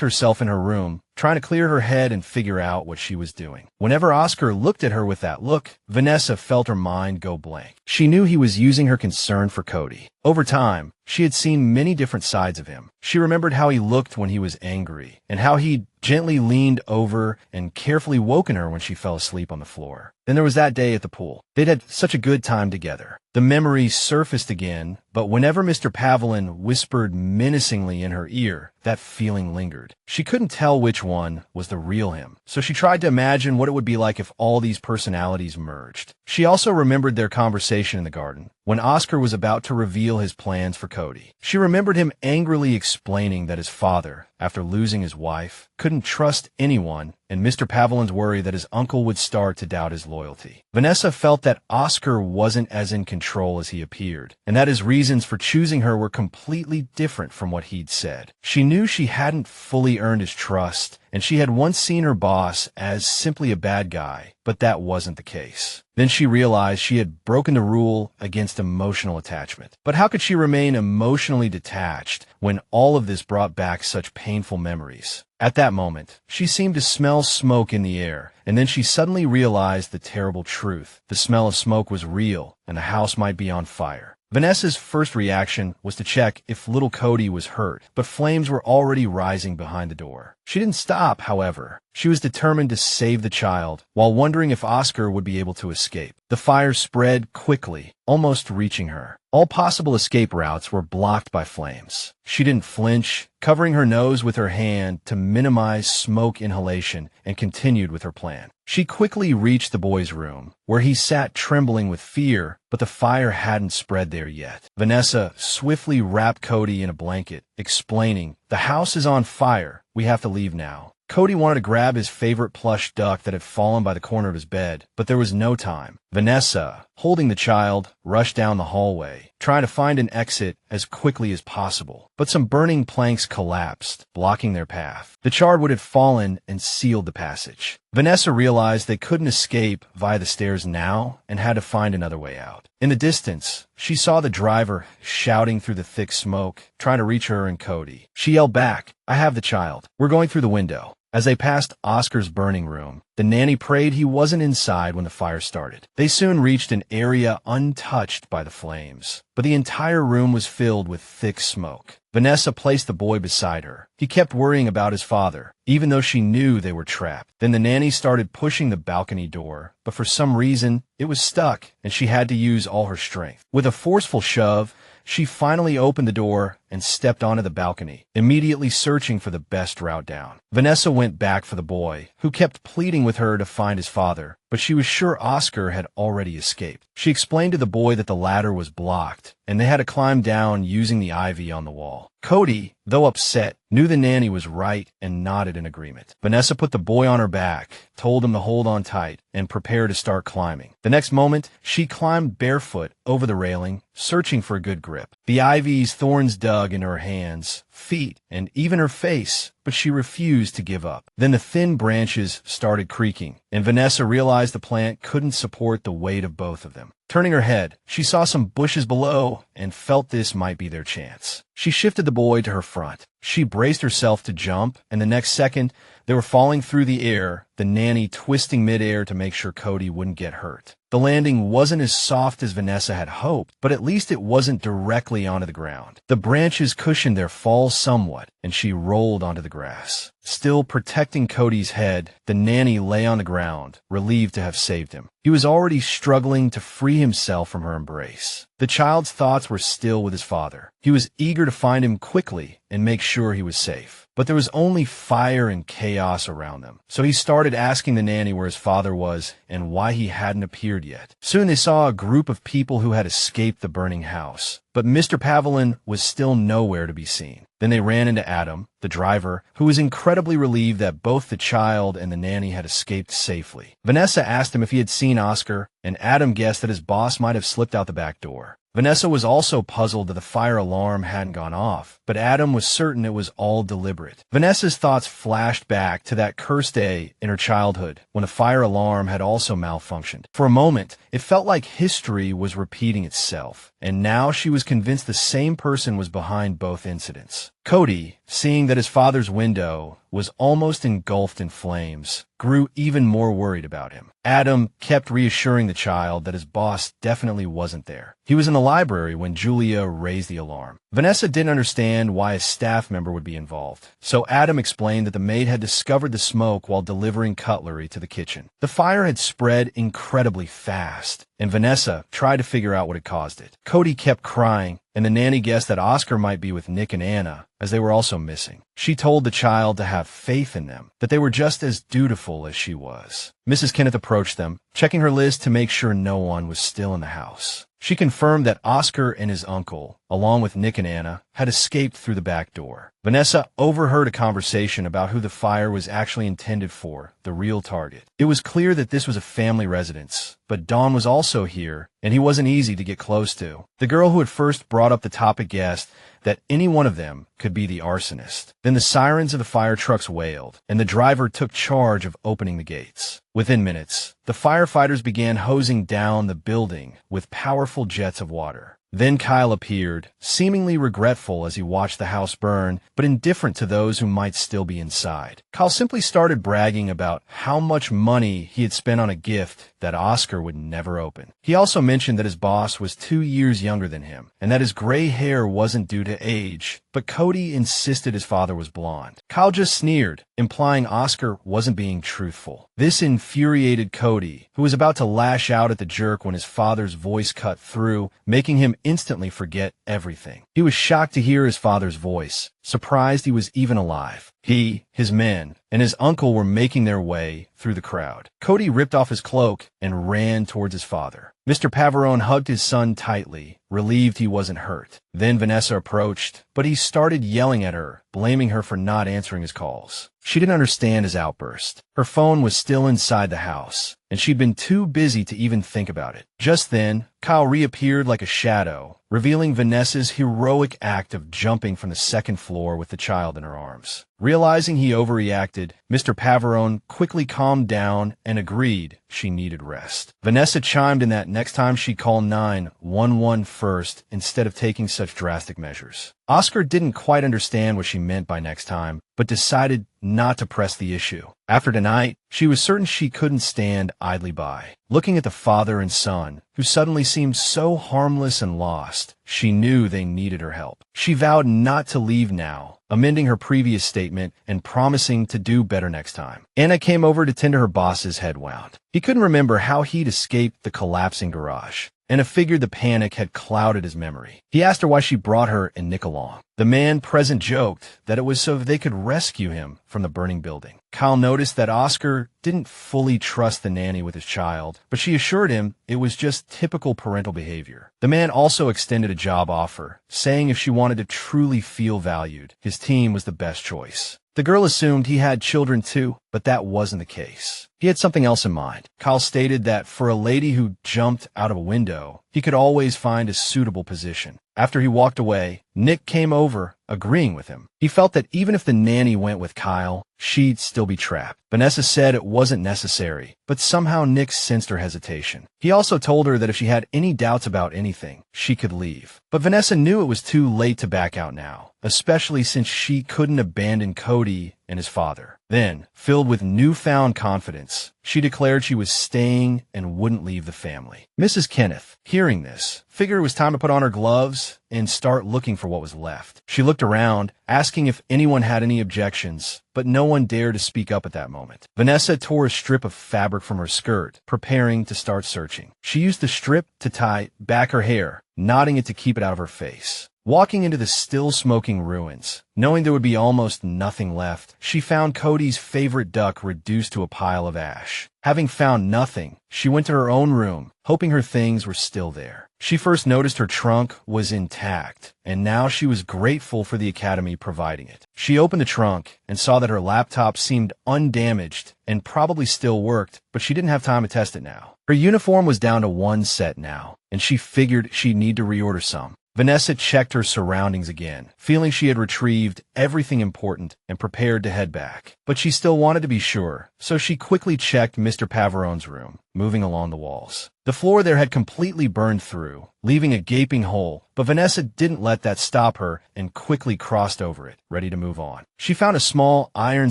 herself in her room, trying to clear her head and figure out what she was doing. Whenever Oscar looked at her with that look, Vanessa felt her mind go blank. She knew he was using her concern for Cody. Over time, she had seen many different sides of him. She remembered how he looked when he was angry, and how he gently leaned over and carefully woken her when she fell asleep on the floor. Then there was that day at the pool. They'd had such a good time together. The memory surfaced again, but whenever Mr. Pavlin whispered menacingly in her ear, that feeling lingered. She couldn't tell which one was the real him, so she tried to imagine what it would be like if all these personalities merged. She also remembered their conversation in the garden, when Oscar was about to reveal his plans for Cody. She remembered him angrily explaining that his father, after losing his wife, couldn't trust anyone, and Mr. Pavelin's worry that his uncle would start to doubt his loyalty. Vanessa felt that Oscar wasn't as in control as he appeared, and that his reasons for choosing her were completely different from what he'd said. She knew she hadn't fully earned his trust, and she had once seen her boss as simply a bad guy, but that wasn't the case. Then she realized she had broken the rule against emotional attachment. But how could she remain emotionally detached when all of this brought back such painful memories? At that moment, she seemed to smell smoke in the air, and then she suddenly realized the terrible truth. The smell of smoke was real, and the house might be on fire. Vanessa's first reaction was to check if little Cody was hurt, but flames were already rising behind the door. She didn't stop, however. She was determined to save the child, while wondering if Oscar would be able to escape. The fire spread quickly, almost reaching her. All possible escape routes were blocked by flames. She didn't flinch, covering her nose with her hand to minimize smoke inhalation, and continued with her plan. She quickly reached the boy's room, where he sat trembling with fear, but the fire hadn't spread there yet. Vanessa swiftly wrapped Cody in a blanket, explaining, "The house is on fire. We have to leave now." Cody wanted to grab his favorite plush duck that had fallen by the corner of his bed, but there was no time. Vanessa, holding the child, rushed down the hallway, trying to find an exit as quickly as possible. But some burning planks collapsed, blocking their path. The charwood had fallen and sealed the passage. Vanessa realized they couldn't escape via the stairs now and had to find another way out. In the distance, she saw the driver shouting through the thick smoke, trying to reach her and Cody. She yelled back, "I have the child. We're going through the window." As they passed Oscar's burning room, the nanny prayed he wasn't inside when the fire started. They soon reached an area untouched by the flames, but the entire room was filled with thick smoke. Vanessa placed the boy beside her. He kept worrying about his father, even though she knew they were trapped. Then the nanny started pushing the balcony door, but for some reason, it was stuck, and she had to use all her strength. With a forceful shove, she finally opened the door and stepped onto the balcony, immediately searching for the best route down. Vanessa went back for the boy, who kept pleading with her to find his father, but she was sure Oscar had already escaped. She explained to the boy that the ladder was blocked, and they had to climb down using the ivy on the wall. Cody, though upset, knew the nanny was right and nodded in agreement. Vanessa put the boy on her back, told him to hold on tight, and prepare to start climbing. The next moment, she climbed barefoot over the railing, searching for a good grip. The ivy's thorns dug into her hands, feet, and even her face, but she refused to give up. Then the thin branches started creaking, and Vanessa realized the plant couldn't support the weight of both of them. Turning her head, she saw some bushes below and felt this might be their chance. She shifted the boy to her front. She braced herself to jump, and the next second, they were falling through the air, the nanny twisting midair to make sure Cody wouldn't get hurt. The landing wasn't as soft as Vanessa had hoped, but at least it wasn't directly onto the ground. The branches cushioned their fall somewhat, and she rolled onto the grass. Still protecting Cody's head, the nanny lay on the ground, relieved to have saved him. He was already struggling to free himself from her embrace. The child's thoughts were still with his father. He was eager to find him quickly and make sure he was safe. But there was only fire and chaos around them. So he started asking the nanny where his father was and why he hadn't appeared yet. Soon they saw a group of people who had escaped the burning house. But Mr. Pavelin was still nowhere to be seen. Then they ran into Adam, the driver, who was incredibly relieved that both the child and the nanny had escaped safely. Vanessa asked him if he had seen Oscar, and Adam guessed that his boss might have slipped out the back door. Vanessa was also puzzled that the fire alarm hadn't gone off, but Adam was certain it was all deliberate. Vanessa's thoughts flashed back to that cursed day in her childhood when the fire alarm had also malfunctioned. For a moment, it felt like history was repeating itself, and now she was convinced the same person was behind both incidents. Cody, seeing that his father's window was almost engulfed in flames, grew even more worried about him. Adam kept reassuring the child that his boss definitely wasn't there. He was in the library when Julia raised the alarm. Vanessa didn't understand why a staff member would be involved, so Adam explained that the maid had discovered the smoke while delivering cutlery to the kitchen. The fire had spread incredibly fast, and Vanessa tried to figure out what had caused it. Cody kept crying, and the nanny guessed that Oscar might be with Nick and Anna, as they were also missing. She told the child to have faith in them, that they were just as dutiful as she was. Mrs. Kenneth approached them, checking her list to make sure no one was still in the house. She confirmed that Oscar and his uncle, along with Nick and Anna, had escaped through the back door. Vanessa overheard a conversation about who the fire was actually intended for, the real target. It was clear that this was a family residence, but Don was also here, and he wasn't easy to get close to. The girl who had first brought up the topic guessed that any one of them could be the arsonist. Then the sirens of the fire trucks wailed, and the driver took charge of opening the gates. Within minutes, the firefighters began hosing down the building with powerful jets of water. Then Kyle appeared, seemingly regretful as he watched the house burn, but indifferent to those who might still be inside. Kyle simply started bragging about how much money he had spent on a gift that Oscar would never open. He also mentioned that his boss was 2 years younger than him, and that his gray hair wasn't due to age, but Cody insisted his father was blonde. Kyle just sneered, implying Oscar wasn't being truthful. This infuriated Cody, who was about to lash out at the jerk when his father's voice cut through, making him instantly forget everything. He was shocked to hear his father's voice, surprised he was even alive. He, his men, and his uncle were making their way through the crowd. Cody ripped off his cloak and ran towards his father. Mr. Pavarone hugged his son tightly, relieved he wasn't hurt. Then Vanessa approached, but he started yelling at her, blaming her for not answering his calls. She didn't understand his outburst. Her phone was still inside the house, and she'd been too busy to even think about it. Just then, Kyle reappeared like a shadow, revealing Vanessa's heroic act of jumping from the second floor with the child in her arms. Realizing he overreacted, Mr. Pavarone quickly calmed down and agreed she needed rest. Vanessa chimed in that next time she'd call 911 first instead of taking such drastic measures. Oscar didn't quite understand what she meant by next time, but decided not to press the issue. After tonight, she was certain she couldn't stand idly by. Looking at the father and son, who suddenly seemed so harmless and lost, she knew they needed her help. She vowed not to leave now, amending her previous statement and promising to do better next time. Anna came over to tend to her boss's head wound. He couldn't remember how he'd escaped the collapsing garage. Anna figured the panic had clouded his memory. He asked her why she brought her and Nick along. The man present joked that it was so they could rescue him from the burning building. Kyle noticed that Oscar didn't fully trust the nanny with his child, but she assured him it was just typical parental behavior. The man also extended a job offer, saying if she wanted to truly feel valued, his team was the best choice. The girl assumed he had children too, but that wasn't the case. He had something else in mind. Kyle stated that for a lady who jumped out of a window, he could always find a suitable position. After he walked away, Nick came over, agreeing with him. He felt that even if the nanny went with Kyle, she'd still be trapped. Vanessa said it wasn't necessary, but somehow Nick sensed her hesitation. He also told her that if she had any doubts about anything, she could leave. But Vanessa knew it was too late to back out now, especially since she couldn't abandon Cody and his father. Then, filled with newfound confidence, she declared she was staying and wouldn't leave the family. Mrs. Kenneth, hearing this, figured it was time to put on her gloves and start looking for what was left. She looked around, asking if anyone had any objections, but no one dared to speak up at that moment. Vanessa tore a strip of fabric from her skirt, preparing to start searching. She used the strip to tie back her hair, knotting it to keep it out of her face. Walking into the still smoking ruins, knowing there would be almost nothing left, she found Cody's favorite duck reduced to a pile of ash. Having found nothing, she went to her own room, hoping her things were still there. She first noticed her trunk was intact, and now she was grateful for the academy providing it. She opened the trunk and saw that her laptop seemed undamaged and probably still worked, but she didn't have time to test it now. Her uniform was down to one set now, and she figured she'd need to reorder some. Vanessa checked her surroundings again, feeling she had retrieved everything important and prepared to head back. But she still wanted to be sure, so she quickly checked Mr. Pavarone's room, moving along the walls. The floor there had completely burned through, leaving a gaping hole, but Vanessa didn't let that stop her and quickly crossed over it, ready to move on. She found a small iron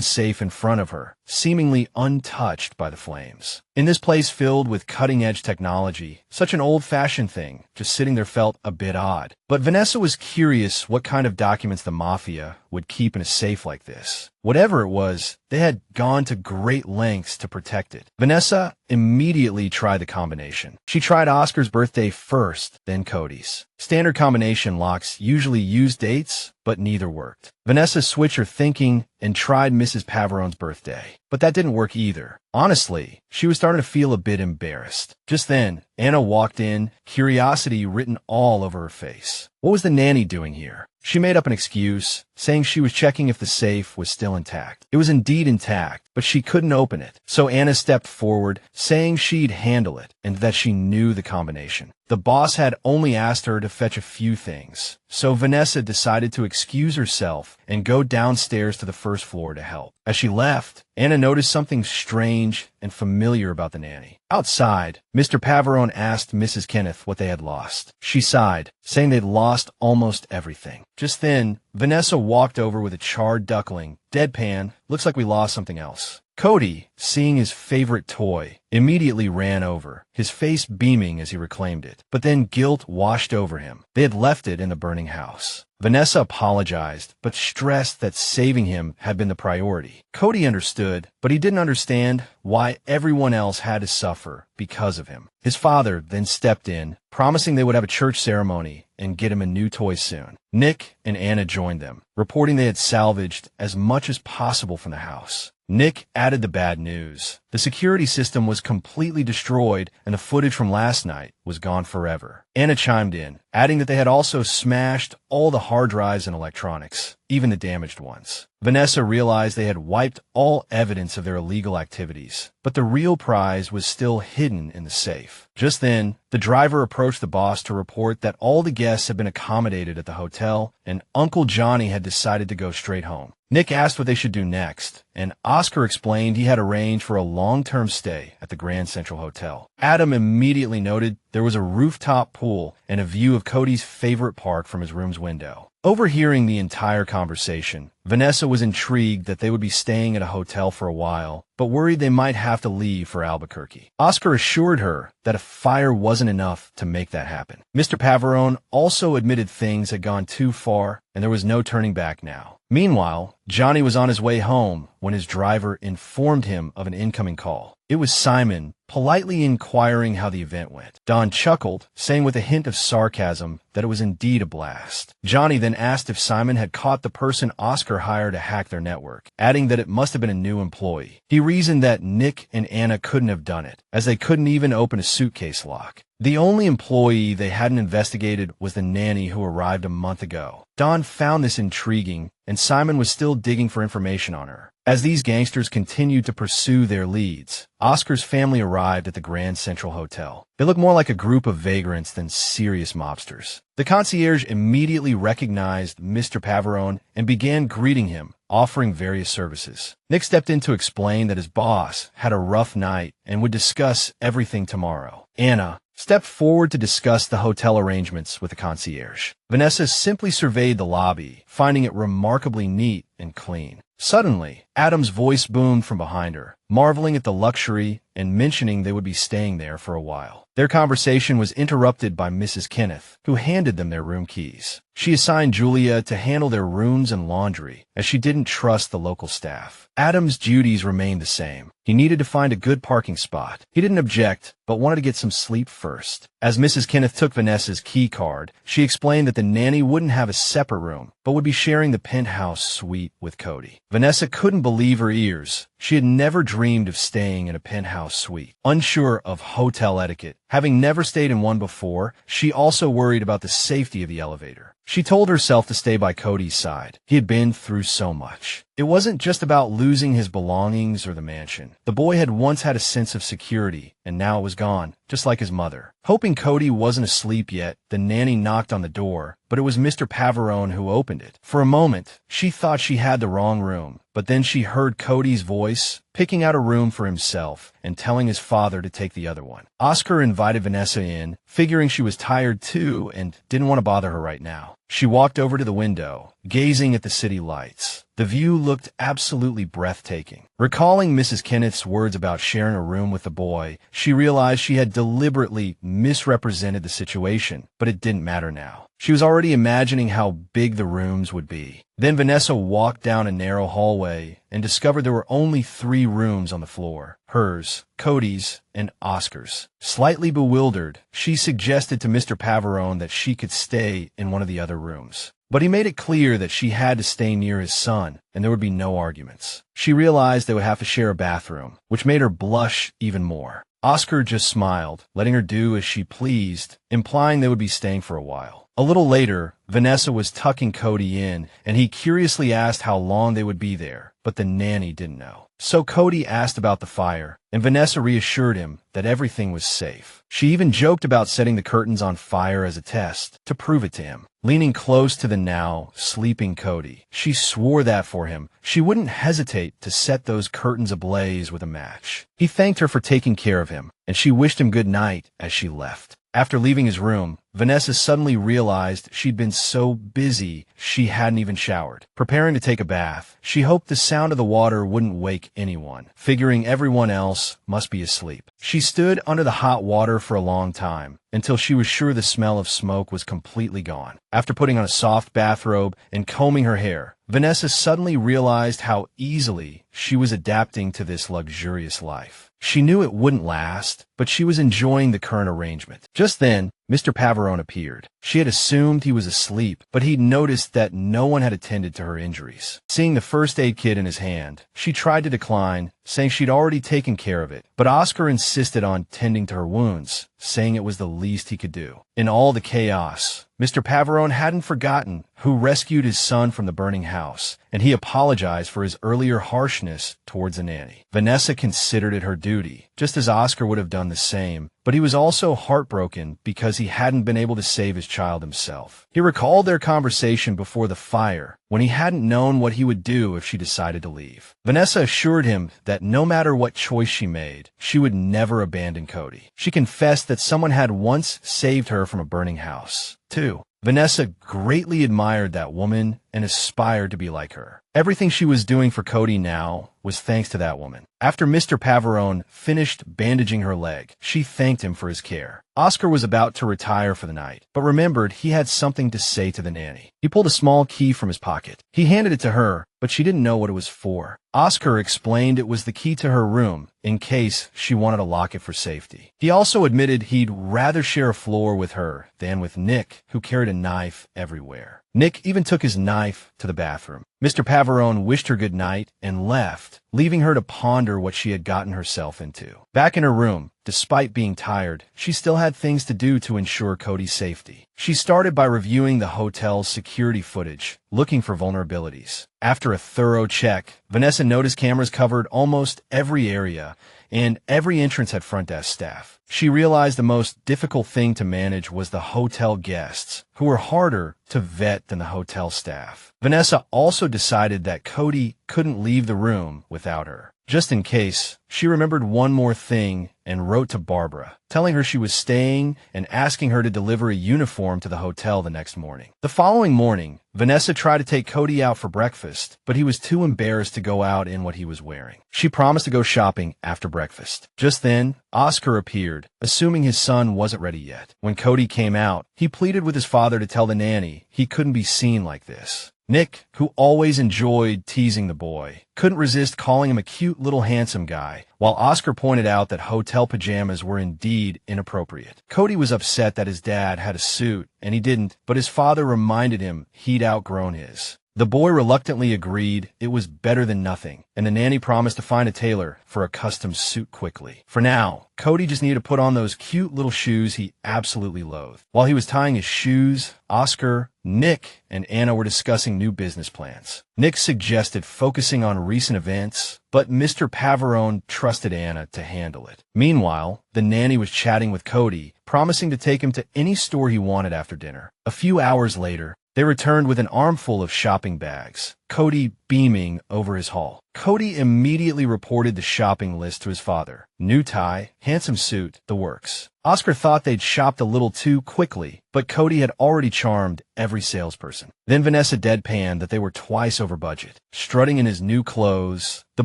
safe in front of her, seemingly untouched by the flames. In this place filled with cutting-edge technology, such an old-fashioned thing, just sitting there felt a bit odd. But Vanessa was curious what kind of documents the Mafia would keep in a safe like this. Whatever it was, they had gone to great lengths to protect it. Vanessa immediately tried the combination. She tried Oscar's birthday first, then Cody's. Standard combination locks usually use dates, but neither worked. Vanessa switched her thinking and tried Mrs. Paverone's birthday. But that didn't work either. Honestly, she was starting to feel a bit embarrassed. Just then, Anna walked in, curiosity written all over her face. What was the nanny doing here? She made up an excuse, saying she was checking if the safe was still intact. It was indeed intact, but she couldn't open it. So Anna stepped forward, saying she'd handle it and that she knew the combination. The boss had only asked her to fetch a few things, so Vanessa decided to excuse herself and go downstairs to the first floor to help. As she left, Anna noticed something strange and familiar about the nanny. Outside, Mr. Paverone asked Mrs. Kenneth what they had lost. She sighed, saying they'd lost almost everything. Just then, Vanessa walked over with a charred duckling. Deadpan, looks like we lost something else. Cody, seeing his favorite toy, immediately ran over, his face beaming as he reclaimed it. But then guilt washed over him. They had left it in the burning house. Vanessa apologized, but stressed that saving him had been the priority. Cody understood, but he didn't understand why everyone else had to suffer because of him. His father then stepped in, promising they would have a church ceremony and get him a new toy soon. Nick and Anna joined them, reporting they had salvaged as much as possible from the house. Nick added the bad news. The security system was completely destroyed and the footage from last night was gone forever. Anna chimed in, adding that they had also smashed all the hard drives and electronics, even the damaged ones. Vanessa realized they had wiped all evidence of their illegal activities, but the real prize was still hidden in the safe. Just then, the driver approached the boss to report that all the guests had been accommodated at the hotel and Uncle Johnny had decided to go straight home. Nick asked what they should do next, and Oscar explained he had arranged for a long-term stay at the Grand Central Hotel. Adam immediately noted there was a rooftop pool and a view of Cody's favorite park from his room's window. Overhearing the entire conversation, Vanessa was intrigued that they would be staying at a hotel for a while, but worried they might have to leave for Albuquerque. Oscar assured her that a fire wasn't enough to make that happen. Mr. Paverone also admitted things had gone too far, and there was no turning back now. Meanwhile, Johnny was on his way home when his driver informed him of an incoming call. It was Simon, politely inquiring how the event went. Don chuckled, saying with a hint of sarcasm that it was indeed a blast. Johnny then asked if Simon had caught the person Oscar hired to hack their network, adding that it must have been a new employee. He reasoned that Nick and Anna couldn't have done it, as they couldn't even open a suitcase lock. The only employee they hadn't investigated was the nanny who arrived a month ago. Don found this intriguing, and Simon was still digging for information on her. As these gangsters continued to pursue their leads, Oscar's family arrived at the Grand Central Hotel. They looked more like a group of vagrants than serious mobsters. The concierge immediately recognized Mr. Paverone and began greeting him, offering various services. Nick stepped in to explain that his boss had a rough night and would discuss everything tomorrow. Anna stepped forward to discuss the hotel arrangements with the concierge. Vanessa simply surveyed the lobby, finding it remarkably neat and clean. Suddenly, Adam's voice boomed from behind her, marveling at the luxury and mentioning they would be staying there for a while. Their conversation was interrupted by Mrs. Kenneth, who handed them their room keys. She assigned Julia to handle their rooms and laundry, as she didn't trust the local staff. Adam's duties remained the same. He needed to find a good parking spot. He didn't object, but wanted to get some sleep first. As Mrs. Kenneth took Vanessa's key card, she explained that the nanny wouldn't have a separate room, but would be sharing the penthouse suite with Cody. Vanessa couldn't believe her ears. She had never dreamed of staying in a penthouse suite. Unsure of hotel etiquette, having never stayed in one before, she also worried about the safety of the elevator. She told herself to stay by Cody's side. He had been through so much. It wasn't just about losing his belongings or the mansion. The boy had once had a sense of security, and now it was gone, just like his mother. Hoping Cody wasn't asleep yet, the nanny knocked on the door, but it was Mr. Paverone who opened it. For a moment, she thought she had the wrong room, but then she heard Cody's voice, picking out a room for himself and telling his father to take the other one. Oscar invited Vanessa in, figuring she was tired too and didn't want to bother her right now. She walked over to the window, gazing at the city lights. The view looked absolutely breathtaking. Recalling Mrs. Kenneth's words about sharing a room with the boy, she realized she had deliberately misrepresented the situation, but it didn't matter now. She was already imagining how big the rooms would be. Then Vanessa walked down a narrow hallway and discovered there were only 3 rooms on the floor: hers, Cody's, and Oscar's. Slightly bewildered, she suggested to Mr. Pavarone that she could stay in one of the other rooms. But he made it clear that she had to stay near his son, and there would be no arguments. She realized they would have to share a bathroom, which made her blush even more. Oscar just smiled, letting her do as she pleased, implying they would be staying for a while. A little later, Vanessa was tucking Cody in, and he curiously asked how long they would be there, but the nanny didn't know. So Cody asked about the fire, and Vanessa reassured him that everything was safe. She even joked about setting the curtains on fire as a test, to prove it to him. Leaning close to the now sleeping Cody, she swore that for him, she wouldn't hesitate to set those curtains ablaze with a match. He thanked her for taking care of him, and she wished him good night as she left. After leaving his room, Vanessa suddenly realized she'd been so busy she hadn't even showered. Preparing to take a bath, she hoped the sound of the water wouldn't wake anyone, figuring everyone else must be asleep. She stood under the hot water for a long time, until she was sure the smell of smoke was completely gone. After putting on a soft bathrobe and combing her hair, Vanessa suddenly realized how easily she was adapting to this luxurious life. She knew it wouldn't last, but she was enjoying the current arrangement. Just then, Mr. Pavarone appeared. She had assumed he was asleep, but he'd noticed that no one had attended to her injuries. Seeing the first aid kit in his hand, she tried to decline, saying she'd already taken care of it, but Oscar insisted on tending to her wounds, saying it was the least he could do. In all the chaos, Mr. Pavarone hadn't forgotten who rescued his son from the burning house, and he apologized for his earlier harshness towards the nanny. Vanessa considered it her duty, just as Oscar would have done the same, but he was also heartbroken because he hadn't been able to save his child himself. He recalled their conversation before the fire, when he hadn't known what he would do if she decided to leave. Vanessa assured him that no matter what choice she made, she would never abandon Cody. She confessed that someone had once saved her from a burning house, too. Vanessa greatly admired that woman and aspired to be like her. Everything she was doing for Cody now was thanks to that woman. After Mr. Pavarone finished bandaging her leg, she thanked him for his care. Oscar was about to retire for the night, but remembered he had something to say to the nanny. He pulled a small key from his pocket. He handed it to her, but she didn't know what it was for. Oscar explained it was the key to her room, in case she wanted to lock it for safety. He also admitted he'd rather share a floor with her than with Nick, who carried a knife everywhere. Nick even took his knife to the bathroom. Mr. Pavarone wished her good night and left, leaving her to ponder what she had gotten herself into. Back in her room, despite being tired, she still had things to do to ensure Cody's safety. She started by reviewing the hotel's security footage, looking for vulnerabilities. After a thorough check, Vanessa noticed cameras covered almost every area, and every entrance had front desk staff. She realized the most difficult thing to manage was the hotel guests, who were harder to vet than the hotel staff. Vanessa also decided that Cody couldn't leave the room without her. Just in case, she remembered one more thing and wrote to Barbara, telling her she was staying and asking her to deliver a uniform to the hotel the next morning. The following morning, Vanessa tried to take Cody out for breakfast, but he was too embarrassed to go out in what he was wearing. She promised to go shopping after breakfast. Just then, Oscar appeared, assuming his son wasn't ready yet. When Cody came out, he pleaded with his father to tell the nanny he couldn't be seen like this. Nick, who always enjoyed teasing the boy, couldn't resist calling him a cute little handsome guy, while Oscar pointed out that hotel pajamas were indeed inappropriate. Cody was upset that his dad had a suit, and he didn't, but his father reminded him he'd outgrown his. The boy reluctantly agreed it was better than nothing, and the nanny promised to find a tailor for a custom suit quickly. For now, Cody just needed to put on those cute little shoes he absolutely loathed. While he was tying his shoes, Oscar, Nick, and Anna were discussing new business plans. Nick suggested focusing on recent events, but Mr. Pavarone trusted Anna to handle it. Meanwhile, the nanny was chatting with Cody, promising to take him to any store he wanted after dinner. A few hours later, they returned with an armful of shopping bags, Cody beaming over his haul. Cody immediately reported the shopping list to his father. New tie, handsome suit, the works. Oscar thought they'd shopped a little too quickly, but Cody had already charmed every salesperson. Then Vanessa deadpanned that they were twice over budget. Strutting in his new clothes, the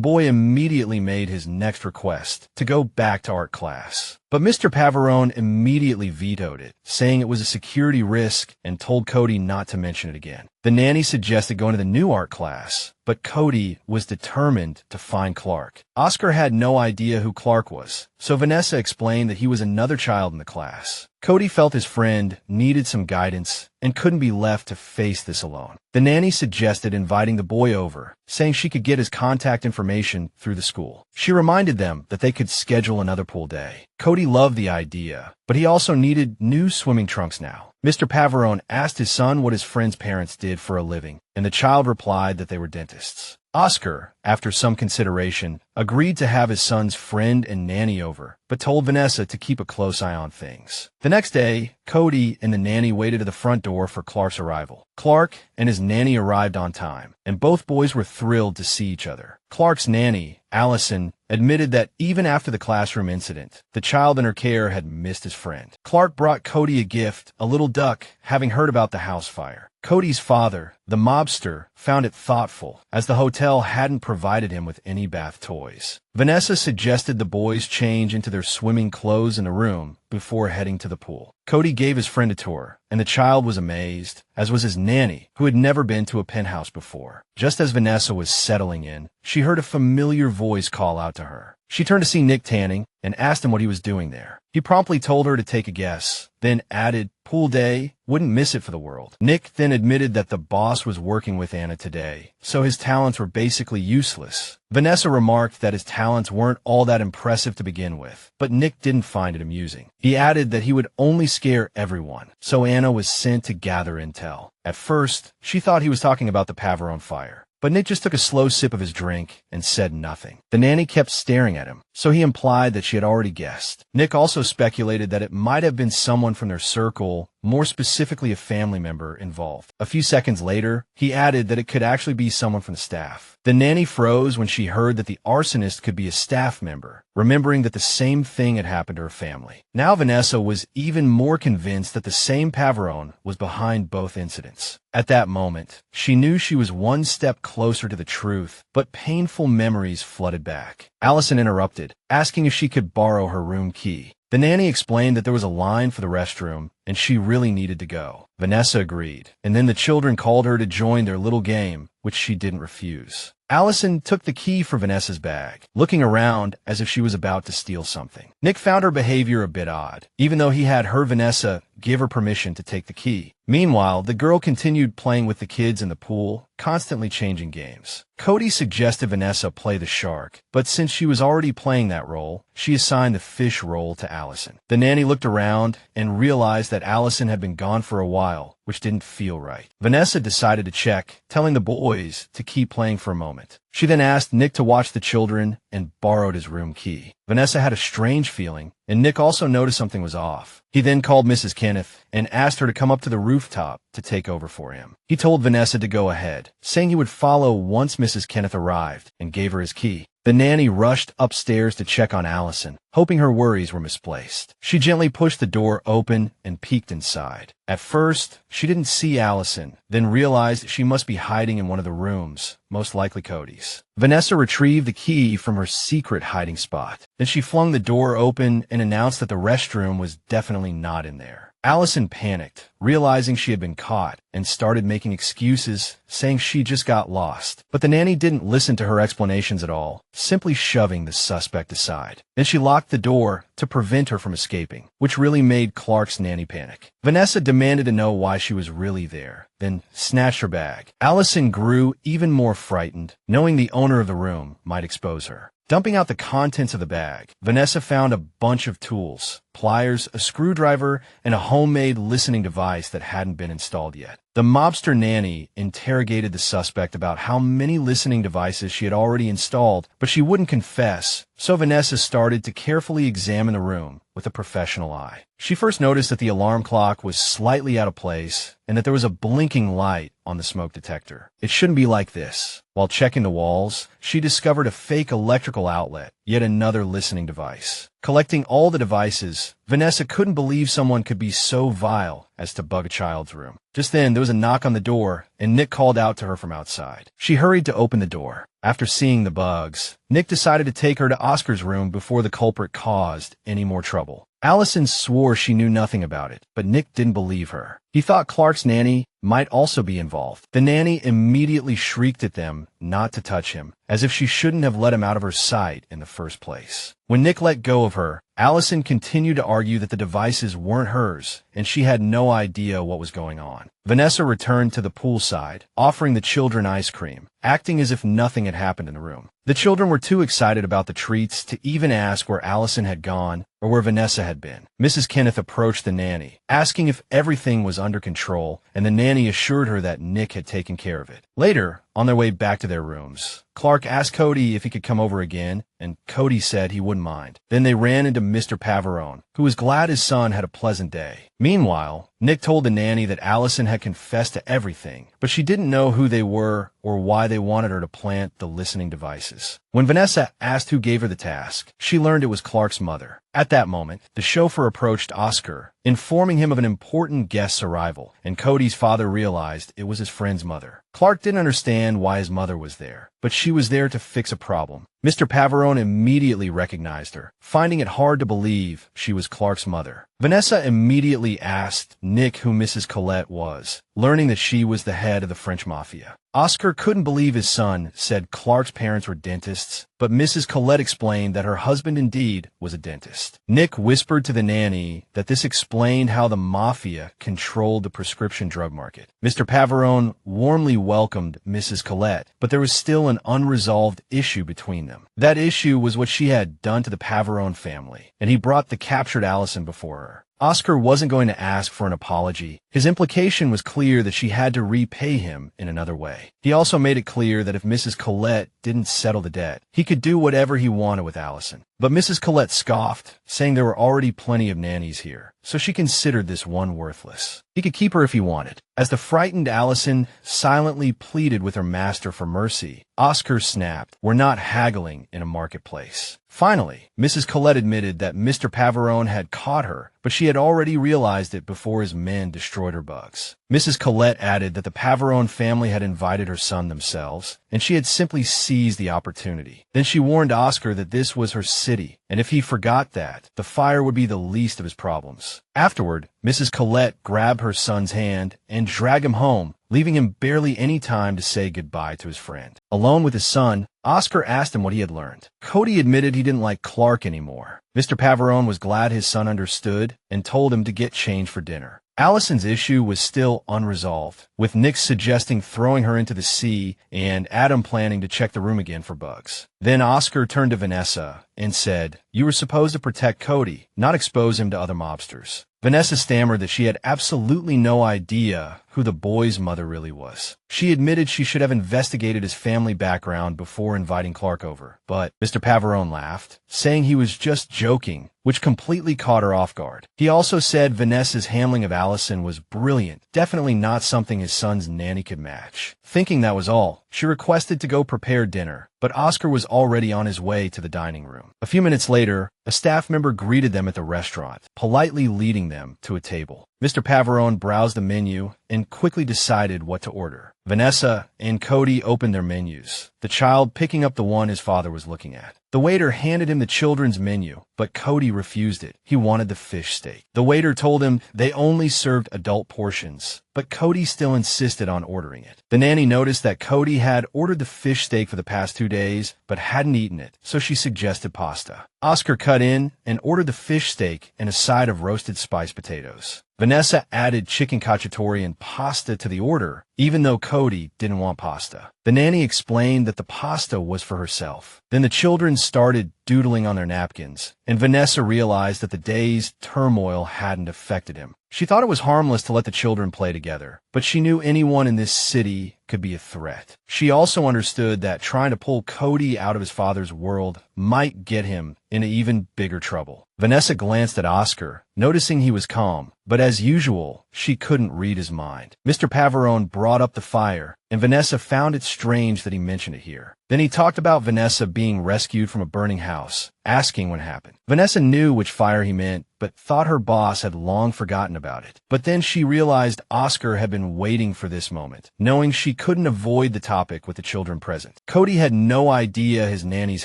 boy immediately made his next request to go back to art class. But Mr. Pavarone immediately vetoed it, saying it was a security risk and told Cody not to mention it again. The nanny suggested going to the new art class, but Cody was determined to find Clark. Oscar had no idea who Clark was, so Vanessa explained that he was another child in the class. Cody felt his friend needed some guidance and couldn't be left to face this alone. The nanny suggested inviting the boy over, saying she could get his contact information through the school. She reminded them that they could schedule another pool day. Cody loved the idea, but he also needed new swimming trunks now. Mr. Pavarone asked his son what his friend's parents did for a living, and the child replied that they were dentists. Oscar, after some consideration, agreed to have his son's friend and nanny over, but told Vanessa to keep a close eye on things. The next day, Cody and the nanny waited at the front door for Clark's arrival. Clark and his nanny arrived on time, and both boys were thrilled to see each other. Clark's nanny, Allison, admitted that even after the classroom incident, the child in her care had missed his friend. Clark brought Cody a gift, a little duck, having heard about the house fire. Cody's father, the mobster, found it thoughtful, as the hotel hadn't provided him with any bath toys. Vanessa suggested the boys change into their swimming clothes in the room before heading to the pool. Cody gave his friend a tour, and the child was amazed, as was his nanny, who had never been to a penthouse before. Just as Vanessa was settling in, she heard a familiar voice call out to her. She turned to see Nick tanning and asked him what he was doing there. He promptly told her to take a guess, then added, "Pool day, wouldn't miss it for the world." Nick then admitted that the boss was working with Anna today, so his talents were basically useless. Vanessa remarked that his talents weren't all that impressive to begin with, but Nick didn't find it amusing. He added that he would only scare everyone, so Anna was sent to gather intel. At first, she thought he was talking about the Pavarone fire, but Nick just took a slow sip of his drink and said nothing. The nanny kept staring at him, so he implied that she had already guessed. Nick also speculated that it might have been someone from their circle, more specifically a family member, involved. A few seconds later, he added that it could actually be someone from the staff. The nanny froze when she heard that the arsonist could be a staff member, remembering that the same thing had happened to her family. Now Vanessa was even more convinced that the same Pavarone was behind both incidents. At that moment, she knew she was one step closer to the truth, but painful memories flooded back. Allison interrupted, asking if she could borrow her room key. The nanny explained that there was a line for the restroom, and she really needed to go. Vanessa agreed, and then the children called her to join their little game, which she didn't refuse. Allison took the key from Vanessa's bag, looking around as if she was about to steal something. Nick found her behavior a bit odd, even though he had heard Vanessa give her permission to take the key. Meanwhile, the girl continued playing with the kids in the pool, constantly changing games. Cody suggested Vanessa play the shark, but since she was already playing that role, she assigned the fish role to Allison. The nanny looked around and realized that Allison had been gone for a while, which didn't feel right. Vanessa decided to check, telling the boys to keep playing for a moment. She then asked Nick to watch the children and borrowed his room key. Vanessa had a strange feeling, and Nick also noticed something was off. He then called Mrs. Kenneth and asked her to come up to the rooftop to take over for him. He told Vanessa to go ahead, saying he would follow once Mrs. Kenneth arrived, and gave her his key. The nanny rushed upstairs to check on Allison, hoping her worries were misplaced. She gently pushed the door open and peeked inside. At first, she didn't see Allison, then realized she must be hiding in one of the rooms, most likely Cody's. Vanessa retrieved the key from her secret hiding spot. Then she flung the door open and announced that the restroom was definitely not in there. Allison panicked, realizing she had been caught, and started making excuses, saying she just got lost. But the nanny didn't listen to her explanations at all, simply shoving the suspect aside. Then she locked the door to prevent her from escaping, which really made Clark's nanny panic. Vanessa demanded to know why she was really there, then snatched her bag. Allison grew even more frightened, knowing the owner of the room might expose her. Dumping out the contents of the bag, Vanessa found a bunch of tools, pliers, a screwdriver, and a homemade listening device that hadn't been installed yet. The mobster nanny interrogated the suspect about how many listening devices she had already installed, but she wouldn't confess, so Vanessa started to carefully examine the room with a professional eye. She first noticed that the alarm clock was slightly out of place and that there was a blinking light on the smoke detector. It shouldn't be like this. While checking the walls, she discovered a fake electrical outlet, yet another listening device. Collecting all the devices, Vanessa couldn't believe someone could be so vile as to bug a child's room. Just then, there was a knock on the door, and Nick called out to her from outside. She hurried to open the door. After seeing the bugs, Nick decided to take her to Oscar's room before the culprit caused any more trouble. Allison swore she knew nothing about it, but Nick didn't believe her. He thought Clark's nanny might also be involved. The nanny immediately shrieked at them not to touch him, as if she shouldn't have let him out of her sight in the first place. When Nick let go of her, Allison continued to argue that the devices weren't hers, and she had no idea what was going on. Vanessa returned to the poolside, offering the children ice cream, acting as if nothing had happened in the room. The children were too excited about the treats to even ask where Allison had gone or where Vanessa had been. Mrs. Kenneth approached the nanny, asking if everything was under control, and the nanny assured her that Nick had taken care of it. Later, on their way back to their rooms, Clark asked Cody if he could come over again, and Cody said he wouldn't mind. Then they ran into Mr. Pavarone, who was glad his son had a pleasant day. Meanwhile, Nick told the nanny that Allison had confessed to everything, but she didn't know who they were or why they wanted her to plant the listening devices. When Vanessa asked who gave her the task, she learned it was Clark's mother. At that moment, the chauffeur approached Oscar, informing him of an important guest's arrival, and Cody's father realized it was his friend's mother. Clark didn't understand why his mother was there, but she was there to fix a problem. Mr. Pavarone immediately recognized her, finding it hard to believe she was Clark's mother. Vanessa immediately asked Nick who Mrs. Colette was, learning that she was the head of the French mafia. Oscar couldn't believe his son said Clark's parents were dentists, but Mrs. Colette explained that her husband indeed was a dentist. Nick whispered to the nanny that this explained how the mafia controlled the prescription drug market. Mr. Pavarone warmly welcomed Mrs. Colette, but there was still an unresolved issue between them. That issue was what she had done to the Pavarone family, and he brought the captured Allison before her. Oscar wasn't going to ask for an apology. His implication was clear that she had to repay him in another way. He also made it clear that if Mrs. Colette didn't settle the debt, he could do whatever he wanted with Allison. But Mrs. Colette scoffed, saying there were already plenty of nannies here, so she considered this one worthless. He could keep her if he wanted. As the frightened Allison silently pleaded with her master for mercy, Oscar snapped, "We're not haggling in a marketplace." Finally, Mrs. Colette admitted that Mr. Pavarone had caught her, but she had already realized it before his men destroyed her bugs. Mrs. Colette added that the Pavarone family had invited her son themselves, and she had simply seized the opportunity. Then she warned Oscar that this was her city, and if he forgot that, the fire would be the least of his problems. Afterward, Mrs. Colette grabbed her son's hand and dragged him home, leaving him barely any time to say goodbye to his friend. Alone with his son, Oscar asked him what he had learned. Cody admitted he didn't like Clark anymore. Mr. Pavarone was glad his son understood and told him to get change for dinner. Allison's issue was still unresolved, with Nick suggesting throwing her into the sea and Adam planning to check the room again for bugs. Then Oscar turned to Vanessa and said, "You were supposed to protect Cody, not expose him to other mobsters." Vanessa stammered that she had absolutely no idea who the boy's mother really was. She admitted she should have investigated his family background before inviting Clark over, but Mr. Pavarone laughed, saying he was just joking, which completely caught her off guard. He also said Vanessa's handling of Allison was brilliant, definitely not something his son's nanny could match. Thinking that was all, she requested to go prepare dinner, but Oscar was already on his way to the dining room. A few minutes later, a staff member greeted them at the restaurant, politely leading them to a table. Mr. Pavarone browsed the menu and quickly decided what to order. Vanessa and Cody opened their menus, the child picking up the one his father was looking at. The waiter handed him the children's menu, but Cody refused it. He wanted the fish steak. The waiter told him they only served adult portions, but Cody still insisted on ordering it. The nanny noticed that Cody had ordered the fish steak for the past 2 days, but hadn't eaten it, so she suggested pasta. Oscar cut in and ordered the fish steak and a side of roasted spiced potatoes. Vanessa added chicken cacciatore and pasta to the order, even though Cody didn't want pasta. The nanny explained that the pasta was for herself. Then the children started doodling on their napkins, and Vanessa realized that the day's turmoil hadn't affected him. She thought it was harmless to let the children play together, but she knew anyone in this city could be a threat. She also understood that trying to pull Cody out of his father's world might get him into even bigger trouble. Vanessa glanced at Oscar, noticing he was calm, but as usual, she couldn't read his mind. Mr. Pavarone brought up the fire, and Vanessa found it strange that he mentioned it here. Then he talked about Vanessa being rescued from a burning house, asking what happened. Vanessa knew which fire he meant, but thought her boss had long forgotten about it. But then she realized Oscar had been waiting for this moment, knowing she couldn't avoid the topic with the children present. Cody had no idea his nanny's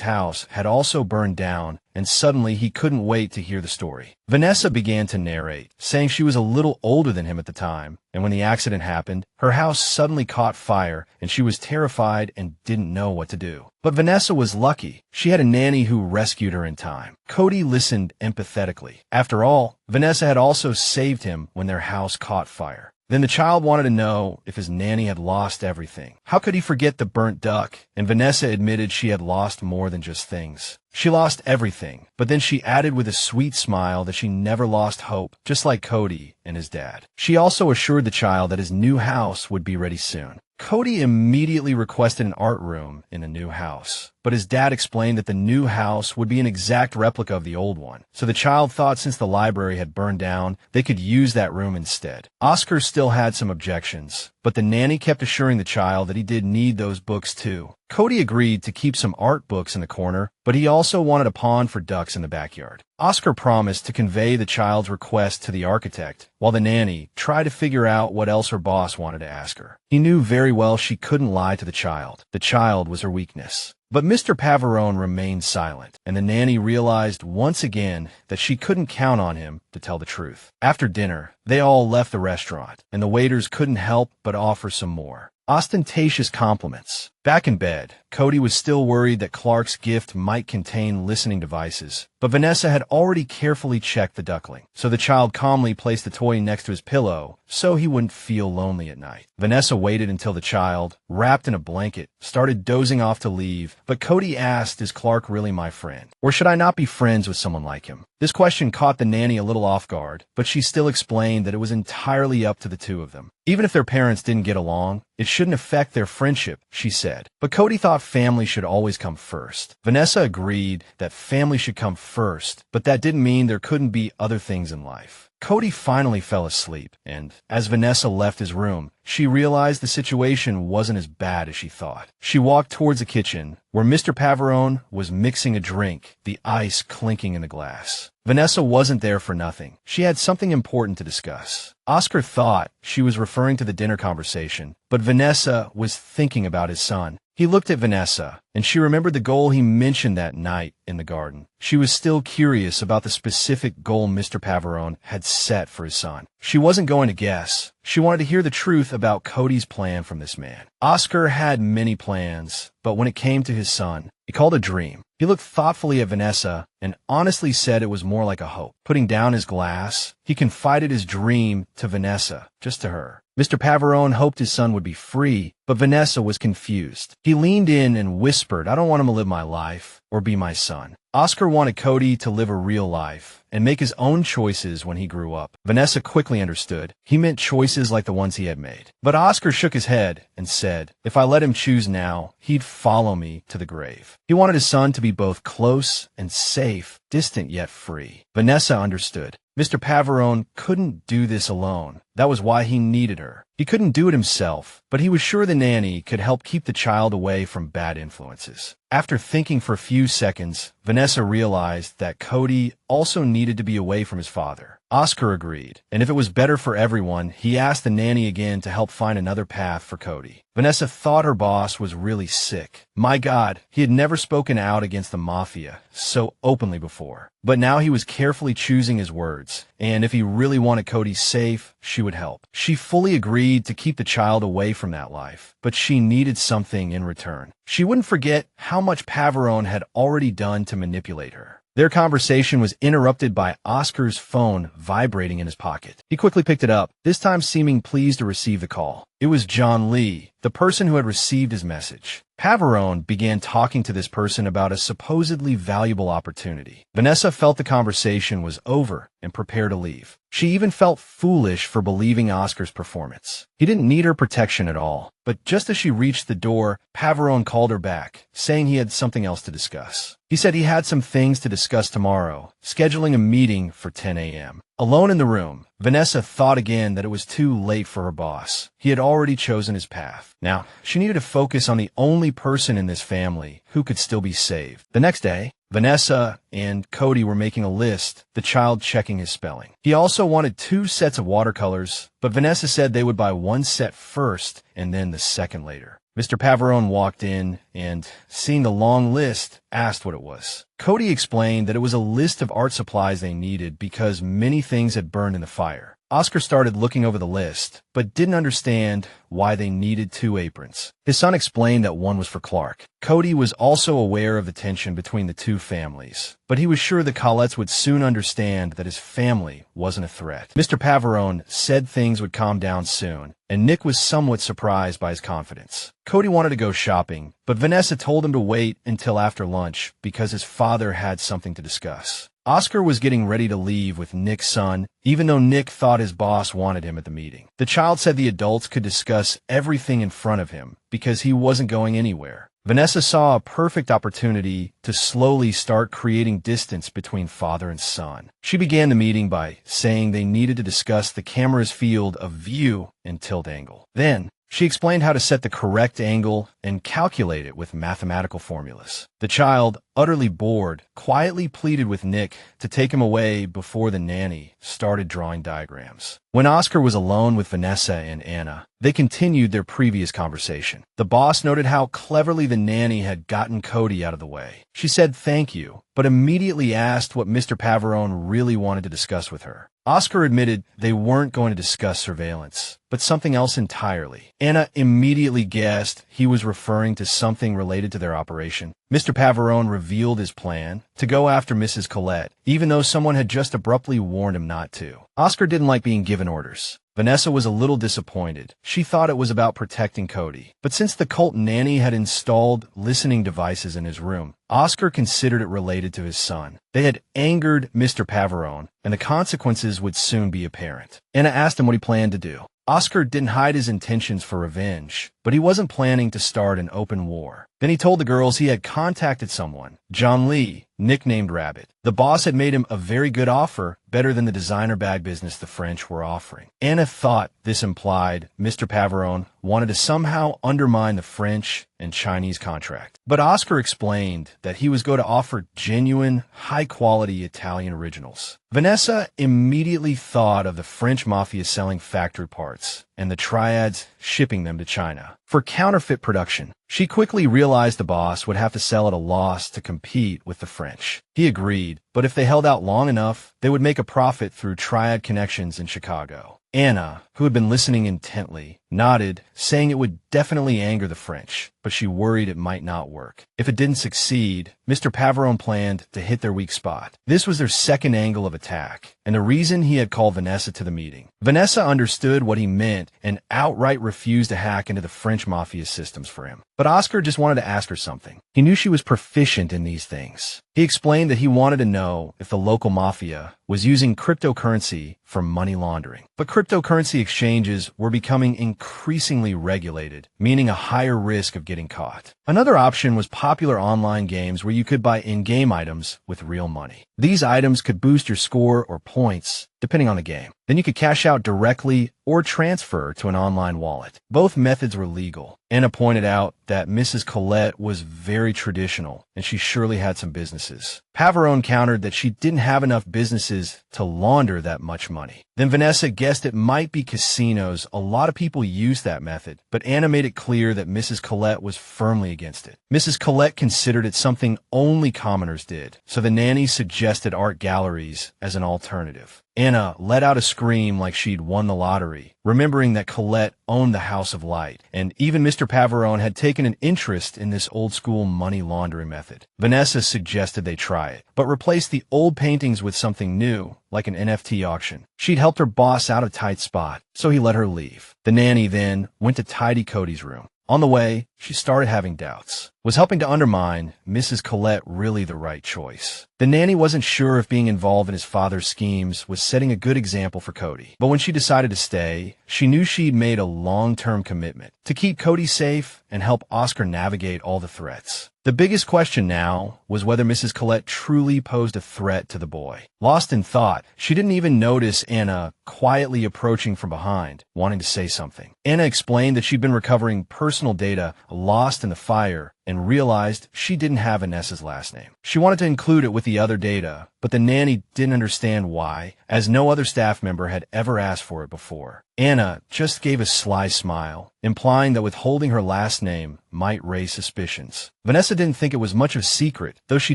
house had also burned down, and suddenly he couldn't wait to hear the story. Vanessa began to narrate, saying she was a little older than him at the time, and when the accident happened, her house suddenly caught fire, and she was terrified and didn't know what to do. But Vanessa was lucky. She had a nanny who rescued her in time. Cody listened empathetically. After all, Vanessa had also saved him when their house caught fire. Then the child wanted to know if his nanny had lost everything. How could he forget the burnt duck? And Vanessa admitted she had lost more than just things. She lost everything, but then she added with a sweet smile that she never lost hope, just like Cody and his dad. She also assured the child that his new house would be ready soon. Cody immediately requested an art room in the new house, but his dad explained that the new house would be an exact replica of the old one. So the child thought since the library had burned down, they could use that room instead. Oscar still had some objections, but the nanny kept assuring the child that he did need those books too. Cody agreed to keep some art books in the corner, but he also wanted a pond for ducks in the backyard. Oscar promised to convey the child's request to the architect, while the nanny tried to figure out what else her boss wanted to ask her. He knew very well she couldn't lie to the child. The child was her weakness. But Mr. Pavarone remained silent, and the nanny realized once again that she couldn't count on him to tell the truth. After dinner, they all left the restaurant, and the waiters couldn't help but offer some more ostentatious compliments. Back in bed, Cody was still worried that Clark's gift might contain listening devices, but Vanessa had already carefully checked the duckling, so the child calmly placed the toy next to his pillow so he wouldn't feel lonely at night. Vanessa waited until the child, wrapped in a blanket, started dozing off to leave, but Cody asked, "Is Clark really my friend? Or should I not be friends with someone like him?" This question caught the nanny a little off guard, but she still explained that it was entirely up to the two of them. Even if their parents didn't get along, it shouldn't affect their friendship, she said. But Cody thought family should always come first. Vanessa agreed that family should come first, but that didn't mean there couldn't be other things in life. Cody finally fell asleep, and as Vanessa left his room, she realized the situation wasn't as bad as she thought. She walked towards the kitchen, where Mr. Pavarone was mixing a drink, the ice clinking in the glass. Vanessa wasn't there for nothing. She had something important to discuss. Oscar thought she was referring to the dinner conversation, but Vanessa was thinking about his son. He looked at Vanessa, and she remembered the goal he mentioned that night in the garden. She was still curious about the specific goal Mr. Pavarone had set for his son. She wasn't going to guess. She wanted to hear the truth about Cody's plan from this man. Oscar had many plans, but when it came to his son, he called a dream. He looked thoughtfully at Vanessa and honestly said it was more like a hope. Putting down his glass, he confided his dream to Vanessa, just to her. Mr. Pavarone hoped his son would be free, but Vanessa was confused. He leaned in and whispered, "I don't want him to live my life or be my son." Oscar wanted Cody to live a real life and make his own choices when he grew up. Vanessa quickly understood. He meant choices like the ones he had made. But Oscar shook his head and said, "If I let him choose now, he'd follow me to the grave." He wanted his son to be both close and safe, distant yet free. Vanessa understood. Mr. Pavarone couldn't do this alone. That was why he needed her. He couldn't do it himself, but he was sure the nanny could help keep the child away from bad influences. After thinking for a few seconds, Vanessa realized that Cody also needed to be away from his father. Oscar agreed, and if it was better for everyone, he asked the nanny again to help find another path for Cody. Vanessa thought her boss was really sick. My God, he had never spoken out against the mafia so openly before. But now he was carefully choosing his words, and if he really wanted Cody safe, she would help. She fully agreed to keep the child away from that life, but she needed something in return. She wouldn't forget how much Pavarone had already done to manipulate her. Their conversation was interrupted by Oscar's phone vibrating in his pocket. He quickly picked it up, this time seeming pleased to receive the call. It was John Lee, the person who had received his message. Pavarone began talking to this person about a supposedly valuable opportunity. Vanessa felt the conversation was over and prepared to leave. She even felt foolish for believing Oscar's performance. He didn't need her protection at all. But just as she reached the door, Pavarone called her back, saying he had something else to discuss. He said he had some things to discuss tomorrow, scheduling a meeting for 10 a.m. Alone in the room, Vanessa thought again that it was too late for her boss. He had already chosen his path. Now, she needed to focus on the only person in this family who could still be saved. The next day, Vanessa and Cody were making a list, the child checking his spelling. He also wanted 2 sets of watercolors, but Vanessa said they would buy 1 set first and then the second later. Mr. Pavarone walked in and, seeing the long list, asked what it was. Cody explained that it was a list of art supplies they needed because many things had burned in the fire. Oscar started looking over the list, but didn't understand why they needed 2 aprons. His son explained that one was for Clark. Cody was also aware of the tension between the 2 families, but he was sure the Collettes would soon understand that his family wasn't a threat. Mr. Pavarone said things would calm down soon, and Nick was somewhat surprised by his confidence. Cody wanted to go shopping, but Vanessa told him to wait until after lunch because his father had something to discuss. Oscar was getting ready to leave with Nick's son, even though Nick thought his boss wanted him at the meeting. The child said the adults could discuss everything in front of him because he wasn't going anywhere. Vanessa saw a perfect opportunity to slowly start creating distance between father and son. She began the meeting by saying they needed to discuss the camera's field of view and tilt angle. Then, she explained how to set the correct angle and calculate it with mathematical formulas. The child, utterly bored, quietly pleaded with Nick to take him away before the nanny started drawing diagrams. When Oscar was alone with Vanessa and Anna, they continued their previous conversation. The boss noted how cleverly the nanny had gotten Cody out of the way. She said thank you, but immediately asked what Mr. Pavarone really wanted to discuss with her. Oscar admitted they weren't going to discuss surveillance, but something else entirely. Anna immediately guessed he was referring to something related to their operation. Mr. Pavarone revealed his plan to go after Mrs. Collette, even though someone had just abruptly warned him not to. Oscar didn't like being given orders. Vanessa was a little disappointed. She thought it was about protecting Cody. But since the cult nanny had installed listening devices in his room, Oscar considered it related to his son. They had angered Mr. Pavarone, and the consequences would soon be apparent. Anna asked him what he planned to do. Oscar didn't hide his intentions for revenge, but he wasn't planning to start an open war. Then he told the girls he had contacted someone, John Lee, nicknamed Rabbit. The boss had made him a very good offer, better than the designer bag business the French were offering. Anna thought this implied Mr. Pavarone wanted to somehow undermine the French and Chinese contract. But Oscar explained that he was going to offer genuine, high-quality Italian originals. Vanessa immediately thought of the French mafia selling factory parts and the triads shipping them to China for counterfeit production. She quickly realized the boss would have to sell at a loss to compete with the French. He agreed, but if they held out long enough, they would make a profit through triad connections in Chicago. Anna, who had been listening intently, nodded, saying it would definitely anger the French, but she worried it might not work. If it didn't succeed, Mr. Pavarone planned to hit their weak spot. This was their second angle of attack, and the reason he had called Vanessa to the meeting. Vanessa understood what he meant and outright refused to hack into the French mafia systems for him. But Oscar just wanted to ask her something. He knew she was proficient in these things. He explained that he wanted to know if the local mafia was using cryptocurrency for money laundering. But cryptocurrency exchanges were becoming increasingly regulated, meaning a higher risk of getting caught. Another option was popular online games where you could buy in-game items with real money. These items could boost your score or points, depending on the game. Then you could cash out directly or transfer to an online wallet. Both methods were legal. Anna pointed out that Mrs. Collette was very traditional, and she surely had some businesses. Pavarone countered that she didn't have enough businesses to launder that much money. Then Vanessa guessed it might be casinos. A lot of people use that method, but Anna made it clear that Mrs. Collette was firmly against it. Mrs. Collette considered it something only commoners did, so the nanny suggested art galleries as an alternative. Anna let out a scream like she'd won the lottery, remembering that Collette owned the House of Light, and even Mr. Pavarone had taken an interest in this old-school money laundering method. Vanessa suggested they try it, but replace the old paintings with something new, like an NFT auction. She'd helped her boss out of a tight spot, so he let her leave. The nanny then went to tidy Cody's room. On the way, she started having doubts. Was helping to undermine Mrs. Collette really the right choice? The nanny wasn't sure if being involved in his father's schemes was setting a good example for Cody. But when she decided to stay, she knew she'd made a long-term commitment to keep Cody safe and help Oscar navigate all the threats. The biggest question now was whether Mrs. Collette truly posed a threat to the boy. Lost in thought, she didn't even notice Anna quietly approaching from behind, wanting to say something. Anna explained that she'd been recovering personal data lost in the fire and realized she didn't have Vanessa's last name. She wanted to include it with the other data, but the nanny didn't understand why, as no other staff member had ever asked for it before. Anna just gave a sly smile, implying that withholding her last name might raise suspicions. Vanessa didn't think it was much of a secret, though she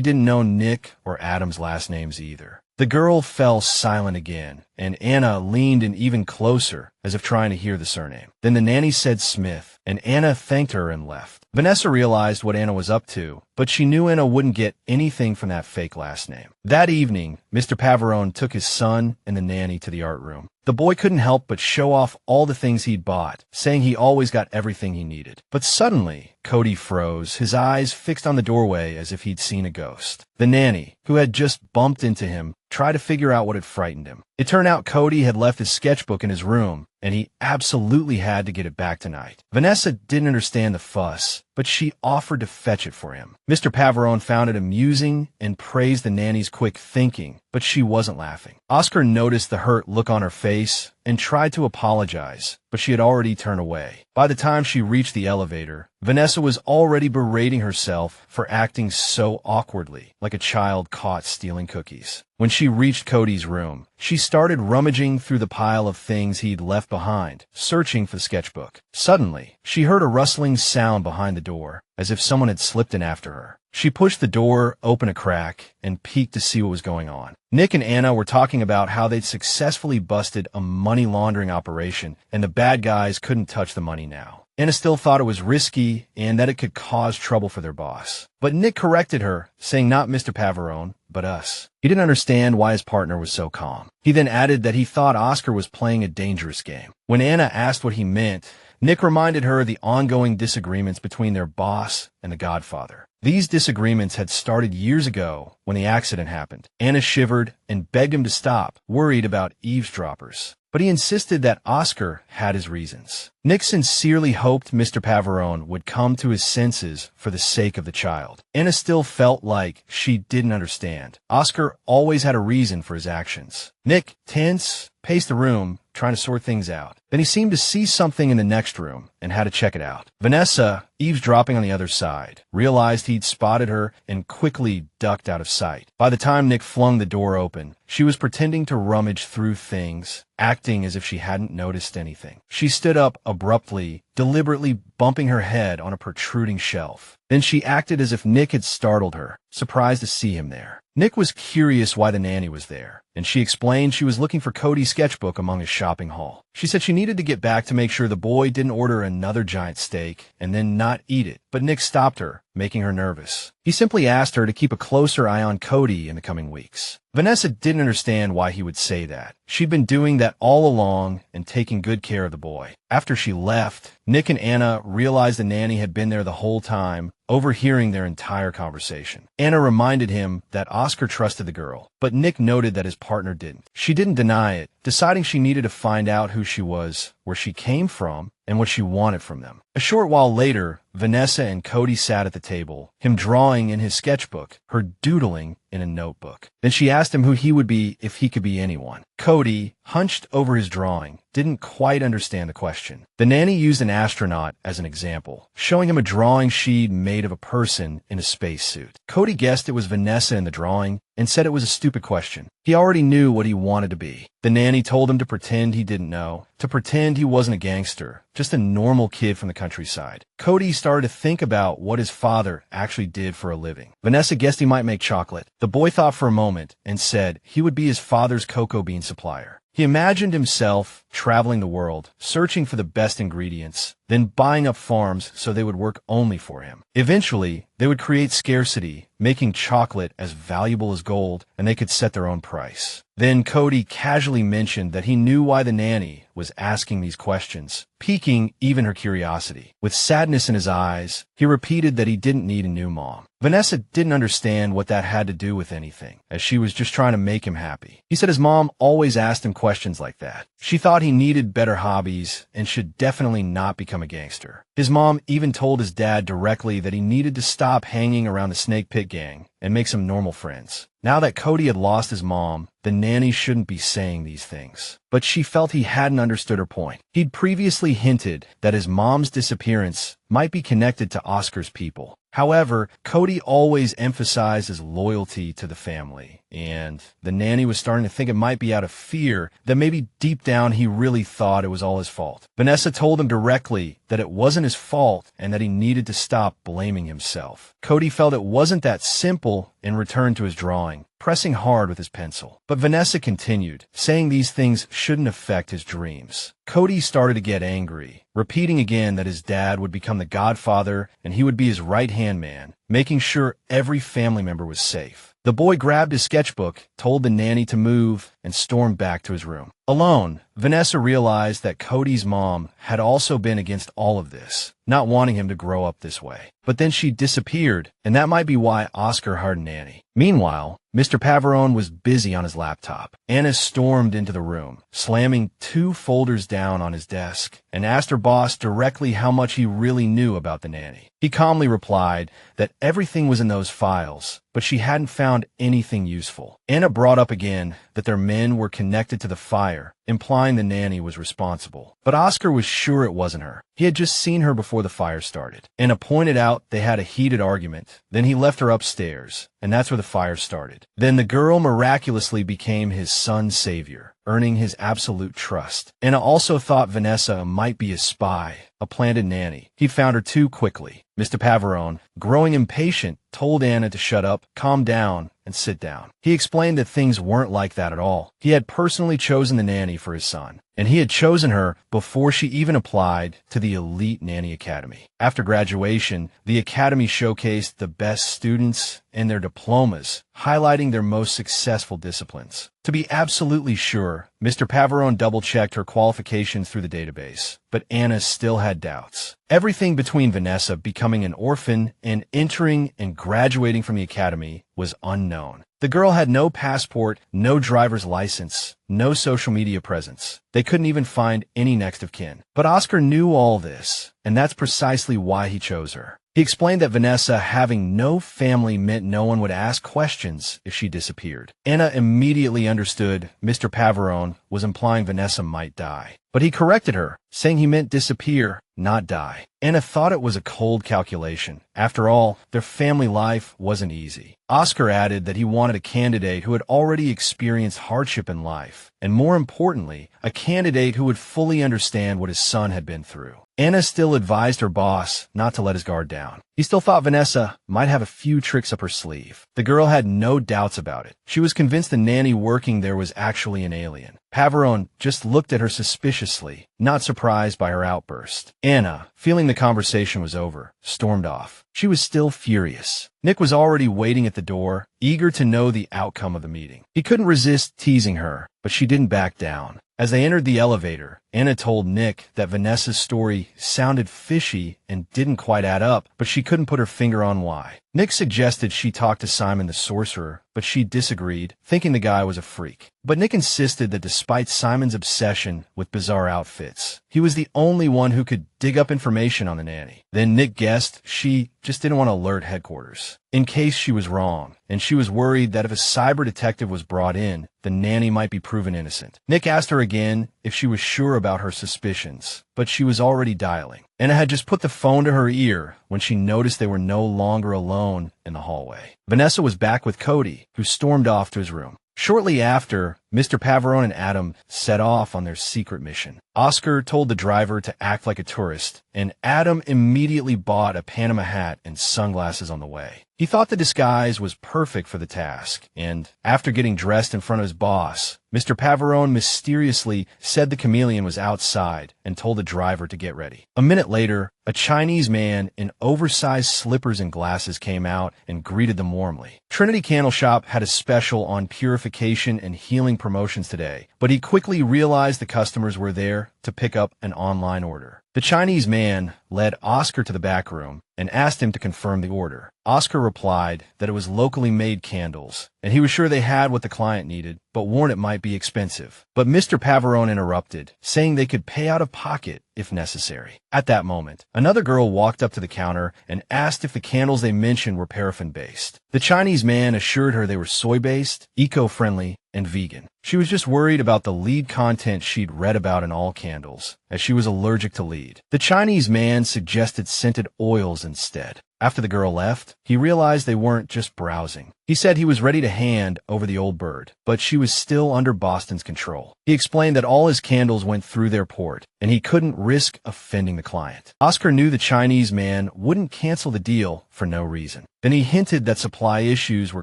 didn't know Nick or Adam's last names either. The girl fell silent again, and Anna leaned in even closer, as if trying to hear the surname. Then the nanny said Smith, and Anna thanked her and left. Vanessa realized what Anna was up to, but she knew Anna wouldn't get anything from that fake last name. That evening, Mr. Pavarone took his son and the nanny to the art room. The boy couldn't help but show off all the things he'd bought, saying he always got everything he needed. But suddenly, Cody froze, his eyes fixed on the doorway as if he'd seen a ghost. The nanny, who had just bumped into him, tried to figure out what had frightened him. It turned out Cody had left his sketchbook in his room, and he absolutely had to get it back tonight. Vanessa didn't understand the fuss, but she offered to fetch it for him. Mr. Pavarone found it amusing and praised the nanny's quick thinking, but she wasn't laughing. Oscar noticed the hurt look on her face and tried to apologize, but she had already turned away. By the time she reached the elevator, Vanessa was already berating herself for acting so awkwardly, like a child caught stealing cookies. When she reached Cody's room, she started rummaging through the pile of things he'd left behind, searching for the sketchbook. Suddenly, she heard a rustling sound behind the door, as if someone had slipped in after her. She pushed the door open a crack and peeked to see what was going on. Nick and Anna were talking about how they'd successfully busted a money laundering operation, and the bad guys couldn't touch the money now. Anna still thought it was risky and that it could cause trouble for their boss. But Nick corrected her, saying not Mr. Pavarone, but us. He didn't understand why his partner was so calm. He then added that he thought Oscar was playing a dangerous game. When Anna asked what he meant, Nick reminded her of the ongoing disagreements between their boss and the Godfather. These disagreements had started years ago when the accident happened. Anna shivered and begged him to stop, worried about eavesdroppers. But he insisted that Oscar had his reasons. Nick sincerely hoped Mr. Pavarone would come to his senses for the sake of the child. Anna still felt like she didn't understand. Oscar always had a reason for his actions. Nick, tense, paced the room, trying to sort things out. Then he seemed to see something in the next room and had to check it out. Vanessa, eavesdropping on the other side, realized he'd spotted her and quickly ducked out of sight. By the time Nick flung the door open, she was pretending to rummage through things, acting as if she hadn't noticed anything. She stood up abruptly, deliberately bumping her head on a protruding shelf. Then she acted as if Nick had startled her, surprised to see him there. Nick was curious why the nanny was there, and she explained she was looking for Cody's sketchbook among his shopping haul. She said she needed to get back to make sure the boy didn't order another giant steak and then not eat it, but Nick stopped her, making her nervous. He simply asked her to keep a closer eye on Cody in the coming weeks. Vanessa didn't understand why he would say that. She'd been doing that all along and taking good care of the boy. After she left, Nick and Anna realized the nanny had been there the whole time, overhearing their entire conversation. Anna reminded him that Oscar trusted the girl, but Nick noted that his partner didn't. She didn't deny it, deciding she needed to find out who she was, where she came from, and what she wanted from them. A short while later, Vanessa and Cody sat at the table, him drawing in his sketchbook, her doodling in a notebook. Then she asked him who he would be if he could be anyone. Cody, hunched over his drawing, didn't quite understand the question. The nanny used an astronaut as an example, showing him a drawing she'd made of a person in a spacesuit. Cody guessed it was Vanessa in the drawing and said it was a stupid question. He already knew what he wanted to be. The nanny told him to pretend he didn't know, to pretend he wasn't a gangster, just a normal kid from the countryside. Cody started to think about what his father actually did for a living. Vanessa guessed he might make chocolate. The boy thought for a moment and said he would be his father's cocoa bean supplier. He imagined himself traveling the world, searching for the best ingredients, then buying up farms so they would work only for him. Eventually, they would create scarcity, making chocolate as valuable as gold, and they could set their own price. Then Cody casually mentioned that he knew why the nanny was asking these questions, piquing even her curiosity. With sadness in his eyes, he repeated that he didn't need a new mom. Vanessa didn't understand what that had to do with anything, as she was just trying to make him happy. He said his mom always asked him questions like that. She thought he needed better hobbies and should definitely not become a gangster. His mom even told his dad directly that he needed to stop hanging around the Snake Pit gang and make some normal friends. Now that Cody had lost his mom, the nanny shouldn't be saying these things. But she felt he hadn't understood her point. He'd previously hinted that his mom's disappearance might be connected to Oscar's people. However, Cody always emphasized his loyalty to the family, and the nanny was starting to think it might be out of fear that maybe deep down he really thought it was all his fault. Vanessa told him directly that it wasn't his fault and that he needed to stop blaming himself. Cody felt it wasn't that simple and returned to his drawing, pressing hard with his pencil. But Vanessa continued, saying these things shouldn't affect his dreams. Cody started to get angry, repeating again that his dad would become the godfather and he would be his right-hand man, making sure every family member was safe. The boy grabbed his sketchbook, told the nanny to move, and stormed back to his room. Alone, Vanessa realized that Cody's mom had also been against all of this, not wanting him to grow up this way. But then she disappeared, and that might be why Oscar hired Nanny. Meanwhile, Mr. Pavarone was busy on his laptop. Anna stormed into the room, slamming 2 folders down on his desk, and asked her boss directly how much he really knew about the nanny. He calmly replied that everything was in those files, but she hadn't found anything useful. Anna brought up again that their men were connected to the fire, implying the nanny was responsible. But Oscar was sure it wasn't her. He had just seen her before the fire started. Anna pointed out they had a heated argument. Then he left her upstairs, and that's where the fire started. Then the girl miraculously became his son's savior, earning his absolute trust. Anna also thought Vanessa might be a spy, a planted nanny. He found her too quickly. Mr. Pavarone, growing impatient, told Anna to shut up, calm down, and sit down. He explained that things weren't like that at all. He had personally chosen the nanny for his son, and he had chosen her before she even applied to the elite nanny academy. After graduation, the academy showcased the best students and their diplomas, highlighting their most successful disciplines. To be absolutely sure, Mr. Pavarone double-checked her qualifications through the database, but Anna still had doubts. Everything between Vanessa becoming an orphan and entering and graduating from the academy was unknown. The girl had no passport, no driver's license, no social media presence. They couldn't even find any next of kin. But Oscar knew all this, and that's precisely why he chose her. He explained that Vanessa having no family meant no one would ask questions if she disappeared. Anna immediately understood Mr. Pavarone was implying Vanessa might die. But he corrected her, saying he meant disappear, not die. Anna thought it was a cold calculation. After all, their family life wasn't easy. Oscar added that he wanted a candidate who had already experienced hardship in life, and more importantly, a candidate who would fully understand what his son had been through. Anna still advised her boss not to let his guard down. He still thought Vanessa might have a few tricks up her sleeve. The girl had no doubts about it. She was convinced the nanny working there was actually an alien. Pavarone just looked at her suspiciously, not surprised by her outburst. Anna, feeling the conversation was over, stormed off. She was still furious. Nick was already waiting at the door, eager to know the outcome of the meeting. He couldn't resist teasing her, but she didn't back down. As they entered the elevator, Anna told Nick that Vanessa's story sounded fishy and didn't quite add up, but she couldn't put her finger on why. Nick suggested she talk to Simon the sorcerer, but she disagreed, thinking the guy was a freak. But Nick insisted that despite Simon's obsession with bizarre outfits, he was the only one who could dig up information on the nanny. Then Nick guessed she just didn't want to alert headquarters, in case she was wrong, and she was worried that if a cyber detective was brought in, the nanny might be proven innocent. Nick asked her again if she was sure about her suspicions, but she was already dialing. Anna had just put the phone to her ear when she noticed they were no longer alone in the hallway. Vanessa was back with Cody, who stormed off to his room. Shortly after, Mr. Pavarone and Adam set off on their secret mission. Oscar told the driver to act like a tourist, and Adam immediately bought a Panama hat and sunglasses on the way. He thought the disguise was perfect for the task, and after getting dressed in front of his boss, Mr. Pavarone mysteriously said the chameleon was outside and told the driver to get ready. A minute later, a Chinese man in oversized slippers and glasses came out and greeted them warmly. Trinity Candle Shop had a special on purification and healing promotions today, but he quickly realized the customers were there to pick up an online order. The Chinese man led Oscar to the back room and asked him to confirm the order. Oscar replied that it was locally made candles, and he was sure they had what the client needed, but warned it might be expensive. But Mr. Pavarone interrupted, saying they could pay out of pocket if necessary. At that moment, another girl walked up to the counter and asked if the candles they mentioned were paraffin-based. The Chinese man assured her they were soy-based, eco-friendly, and vegan. She was just worried about the lead content she'd read about in all candles, as she was allergic to lead. The Chinese man suggested scented oils instead. After the girl left, he realized they weren't just browsing. He said he was ready to hand over the old bird, but she was still under Boston's control. He explained that all his candles went through their port, and he couldn't risk offending the client. Oscar knew the Chinese man wouldn't cancel the deal for no reason. Then he hinted that supply issues were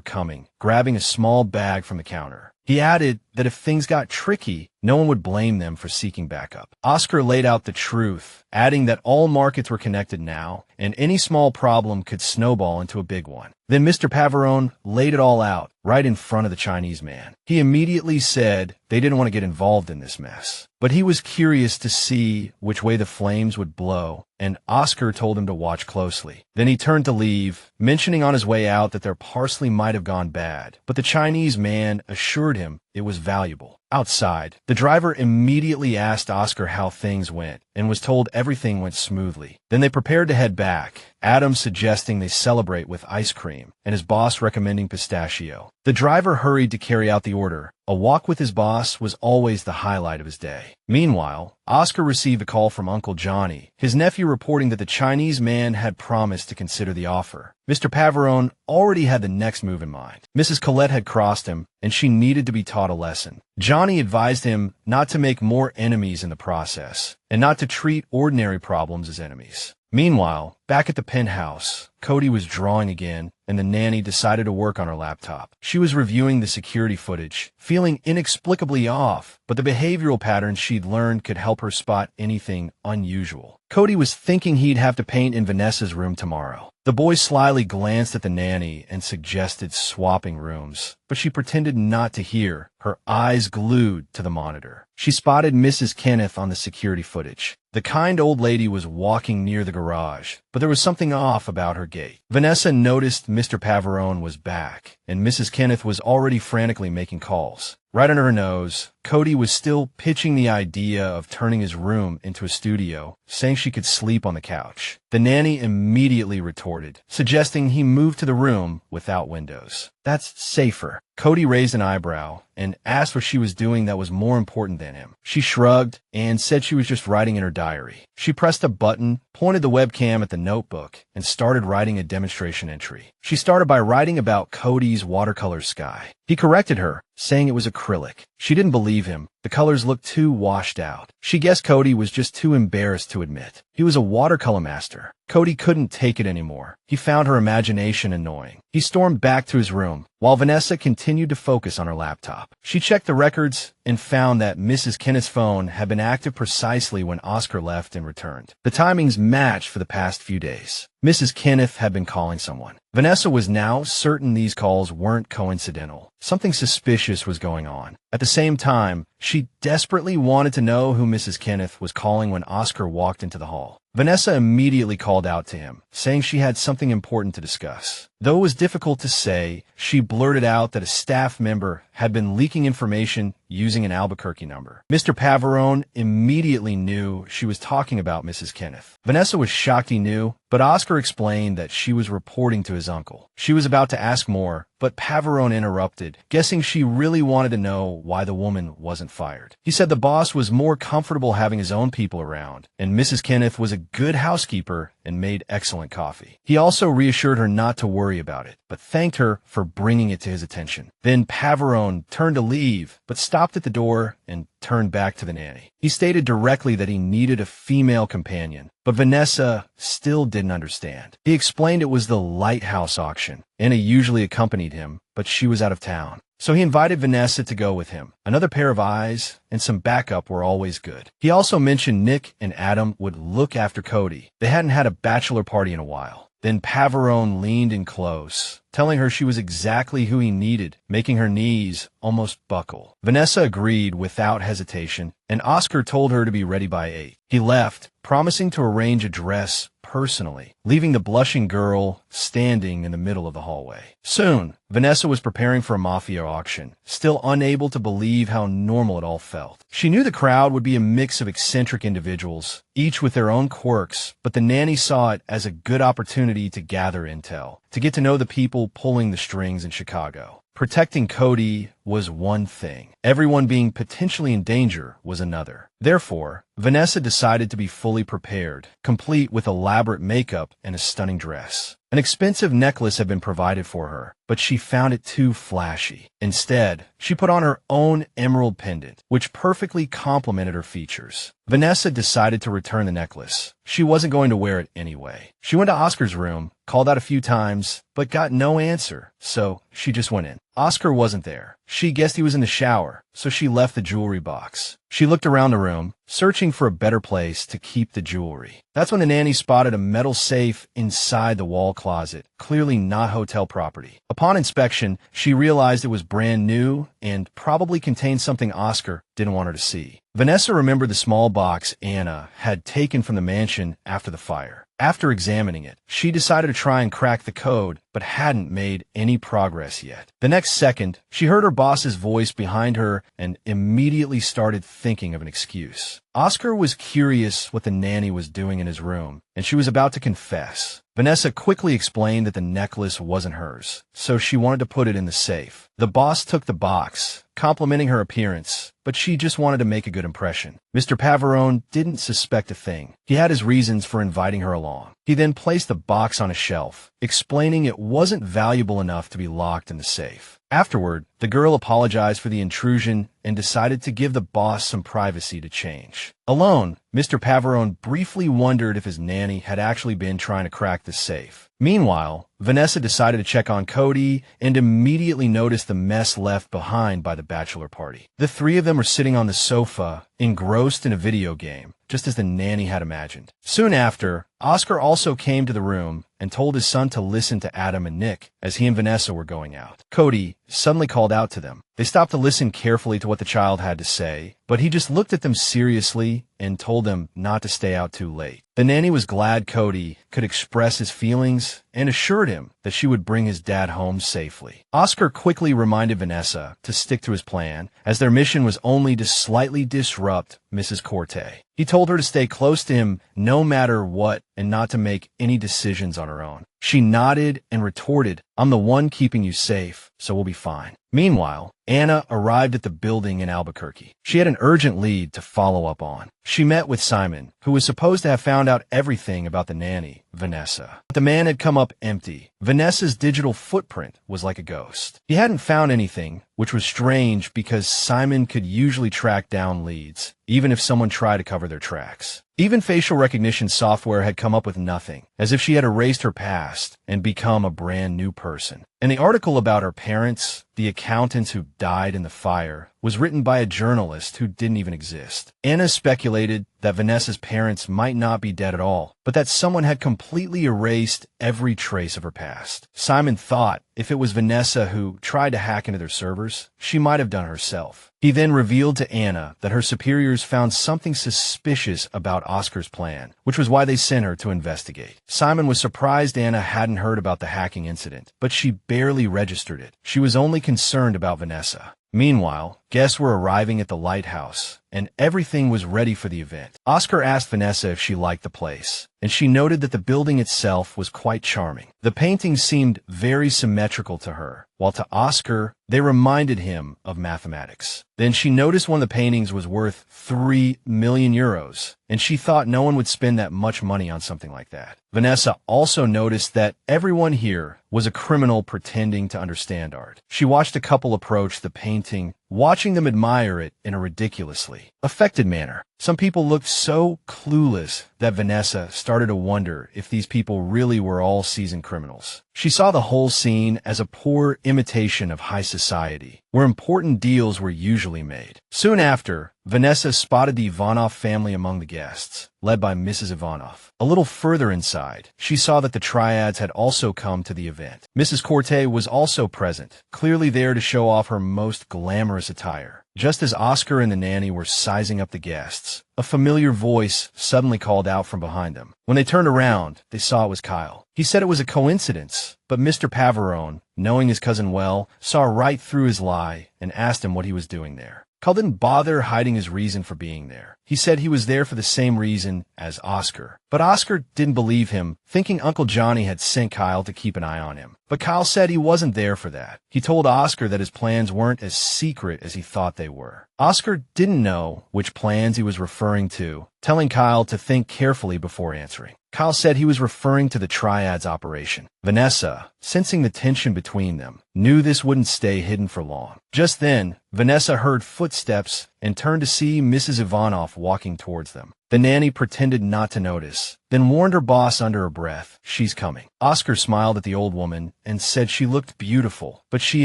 coming, grabbing a small bag from the counter. He added that if things got tricky, no one would blame them for seeking backup. Oscar laid out the truth, adding that all markets were connected now, and any small problem could snowball into a big one. Then Mr. Pavarone laid it all out, right in front of the Chinese man. He immediately said they didn't want to get involved in this mess, but he was curious to see which way the flames would blow, and Oscar told him to watch closely. Then he turned to leave, mentioning on his way out that their parsley might have gone bad, but the Chinese man assured him it was valuable. Outside, the driver immediately asked Oscar how things went and was told everything went smoothly. Then they prepared to head back, Adam suggesting they celebrate with ice cream and his boss recommending pistachio. The driver hurried to carry out the order. A walk with his boss was always the highlight of his day. Meanwhile, Oscar received a call from Uncle Johnny, his nephew, reporting that the Chinese man had promised to consider the offer. Mr. Pavarone already had the next move in mind. Mrs. Colette had crossed him, and she needed to be taught a lesson. Johnny advised him not to make more enemies in the process, and not to treat ordinary problems as enemies. Meanwhile, back at the penthouse, Cody was drawing again, and the nanny decided to work on her laptop. She was reviewing the security footage, feeling inexplicably off, but the behavioral patterns she'd learned could help her spot anything unusual. Cody was thinking he'd have to paint in Vanessa's room tomorrow. The boy slyly glanced at the nanny and suggested swapping rooms, but she pretended not to hear, her eyes glued to the monitor. She spotted Mrs. Kenneth on the security footage. The kind old lady was walking near the garage, but there was something off about her gait. Vanessa noticed Mr. Pavarone was back, and Mrs. Kenneth was already frantically making calls. Right under her nose, Cody was still pitching the idea of turning his room into a studio, saying she could sleep on the couch. The nanny immediately retorted, suggesting he move to the room without windows. That's safer. Cody raised an eyebrow and asked what she was doing that was more important than him. She shrugged and said she was just writing in her diary. She pressed a button, pointed the webcam at the notebook, and started writing a demonstration entry. She started by writing about Cody's watercolor sky. He corrected her, saying it was acrylic. She didn't believe him. The colors looked too washed out. She guessed Cody was just too embarrassed to admit. He was a watercolor master. Cody couldn't take it anymore. He found her imagination annoying. He stormed back to his room, while Vanessa continued to focus on her laptop. She checked the records and found that Mrs. Kenneth's phone had been active precisely when Oscar left and returned. The timings matched for the past few days. Mrs. Kenneth had been calling someone. Vanessa was now certain these calls weren't coincidental. Something suspicious was going on. At the same time, she desperately wanted to know who Mrs. Kenneth was calling when Oscar walked into the hall. Vanessa immediately called out to him, saying she had something important to discuss. Though it was difficult to say, she blurted out that a staff member had been leaking information using an Albuquerque number. Mr. Pavarone immediately knew she was talking about Mrs. Kenneth. Vanessa was shocked he knew, but Oscar explained that she was reporting to his uncle. She was about to ask more, but Pavarone interrupted, guessing she really wanted to know why the woman wasn't fired. He said the boss was more comfortable having his own people around, and Mrs. Kenneth was a good housekeeper and made excellent coffee. He also reassured her not to worry about it, but thanked her for bringing it to his attention. Then Pavarone turned to leave, but stopped at the door and turned back to the nanny. He stated directly that he needed a female companion, but Vanessa still didn't understand. He explained it was the lighthouse auction. Anna usually accompanied him, but she was out of town. So he invited Vanessa to go with him. Another pair of eyes and some backup were always good. He also mentioned Nick and Adam would look after Cody. They hadn't had a bachelor party in a while. Then Pavarone leaned in close, telling her she was exactly who he needed, making her knees almost buckle. Vanessa agreed without hesitation, and Oscar told her to be ready by 8. He left, promising to arrange a dress personally, leaving the blushing girl standing in the middle of the hallway. Soon, Vanessa was preparing for a mafia auction, still unable to believe how normal it all felt. She knew the crowd would be a mix of eccentric individuals, each with their own quirks, but the nanny saw it as a good opportunity to gather intel, to get to know the people pulling the strings in Chicago. Protecting Cody was one thing. Everyone being potentially in danger was another. Therefore, Vanessa decided to be fully prepared, complete with elaborate makeup and a stunning dress. An expensive necklace had been provided for her, but she found it too flashy. Instead, she put on her own emerald pendant, which perfectly complemented her features. Vanessa decided to return the necklace. She wasn't going to wear it anyway. She went to Oscar's room, called out a few times, but got no answer, so she just went in. Oscar wasn't there. She guessed he was in the shower, so she left the jewelry box. She looked around the room, searching for a better place to keep the jewelry. That's when the nanny spotted a metal safe inside the wall closet, clearly not hotel property. Upon inspection, she realized it was brand new and probably contained something Oscar didn't want her to see. Vanessa remembered the small box Anna had taken from the mansion after the fire. After examining it, she decided to try and crack the code, but hadn't made any progress yet. The next second, she heard her boss's voice behind her and immediately started thinking of an excuse. Oscar was curious what the nanny was doing in his room, and she was about to confess. Vanessa quickly explained that the necklace wasn't hers, so she wanted to put it in the safe. The boss took the box, complimenting her appearance, but she just wanted to make a good impression. Mr. Pavarone didn't suspect a thing. He had his reasons for inviting her along. He then placed the box on a shelf, explaining it wasn't valuable enough to be locked in the safe. Afterward, the girl apologized for the intrusion and decided to give the boss some privacy to change. Alone, Mr. Pavarone briefly wondered if his nanny had actually been trying to crack the safe. Meanwhile, Vanessa decided to check on Cody and immediately noticed the mess left behind by the bachelor party. The three of them were sitting on the sofa, engrossed in a video game, just as the nanny had imagined. Soon after, Oscar also came to the room and told his son to listen to Adam and Nick as he and Vanessa were going out. Cody suddenly called out to them. They stopped to listen carefully to what the child had to say, but he just looked at them seriously and told them not to stay out too late. The nanny was glad Cody could express his feelings and assured him that she would bring his dad home safely. Oscar quickly reminded Vanessa to stick to his plan, as their mission was only to slightly disrupt Mrs. Corte. He told her to stay close to him no matter what and not to make any decisions on her own. She nodded and retorted, "I'm the one keeping you safe, so we'll be fine." Meanwhile, Anna arrived at the building in Albuquerque. She had an urgent lead to follow up on. She met with Simon, who was supposed to have found out everything about the nanny, Vanessa. But the man had come up empty. Vanessa's digital footprint was like a ghost. He hadn't found anything, which was strange because Simon could usually track down leads, even if someone tried to cover their tracks. Even facial recognition software had come up with nothing, as if she had erased her past and become a brand new person. And the article about her parents, the accountants who died in the fire, was written by a journalist who didn't even exist. Anna speculated that Vanessa's parents might not be dead at all, but that someone had completely erased every trace of her past. Simon thought if it was Vanessa who tried to hack into their servers, she might have done it herself. He then revealed to Anna that her superiors found something suspicious about Oscar's plan, which was why they sent her to investigate. Simon was surprised Anna hadn't heard about the hacking incident, but she barely registered it. She was only concerned about Vanessa. Meanwhile, guests were arriving at the lighthouse, and everything was ready for the event. Oscar asked Vanessa if she liked the place, and she noted that the building itself was quite charming. The paintings seemed very symmetrical to her, while to Oscar, they reminded him of mathematics. Then she noticed one of the paintings was worth 3 million euros, and she thought no one would spend that much money on something like that. Vanessa also noticed that everyone here was a criminal pretending to understand art. She watched a couple approach the painting, watching them admire it in a ridiculously affected manner. Some people looked so clueless that Vanessa started to wonder if these people really were all seasoned criminals. She saw the whole scene as a poor imitation of high society, where important deals were usually made. Soon after, Vanessa spotted the Ivanov family among the guests, led by Mrs. Ivanov. A little further inside, she saw that the triads had also come to the event. Mrs. Corte was also present, clearly there to show off her most glamorous attire. Just as Oscar and the nanny were sizing up the guests, a familiar voice suddenly called out from behind them. When they turned around, they saw it was Kyle. He said it was a coincidence, but Mr. Pavarone, knowing his cousin well, saw right through his lie and asked him what he was doing there. Kyle didn't bother hiding his reason for being there. He said he was there for the same reason as Oscar. But Oscar didn't believe him, thinking Uncle Johnny had sent Kyle to keep an eye on him. But Kyle said he wasn't there for that. He told Oscar that his plans weren't as secret as he thought they were. Oscar didn't know which plans he was referring to, telling Kyle to think carefully before answering. Kyle said he was referring to the Triad's operation. Vanessa, sensing the tension between them, knew this wouldn't stay hidden for long. Just then, Vanessa heard footsteps and turned to see Mrs. Ivanoff walking towards them. The nanny pretended not to notice, then warned her boss under her breath, "She's coming." Oscar smiled at the old woman and said she looked beautiful, but she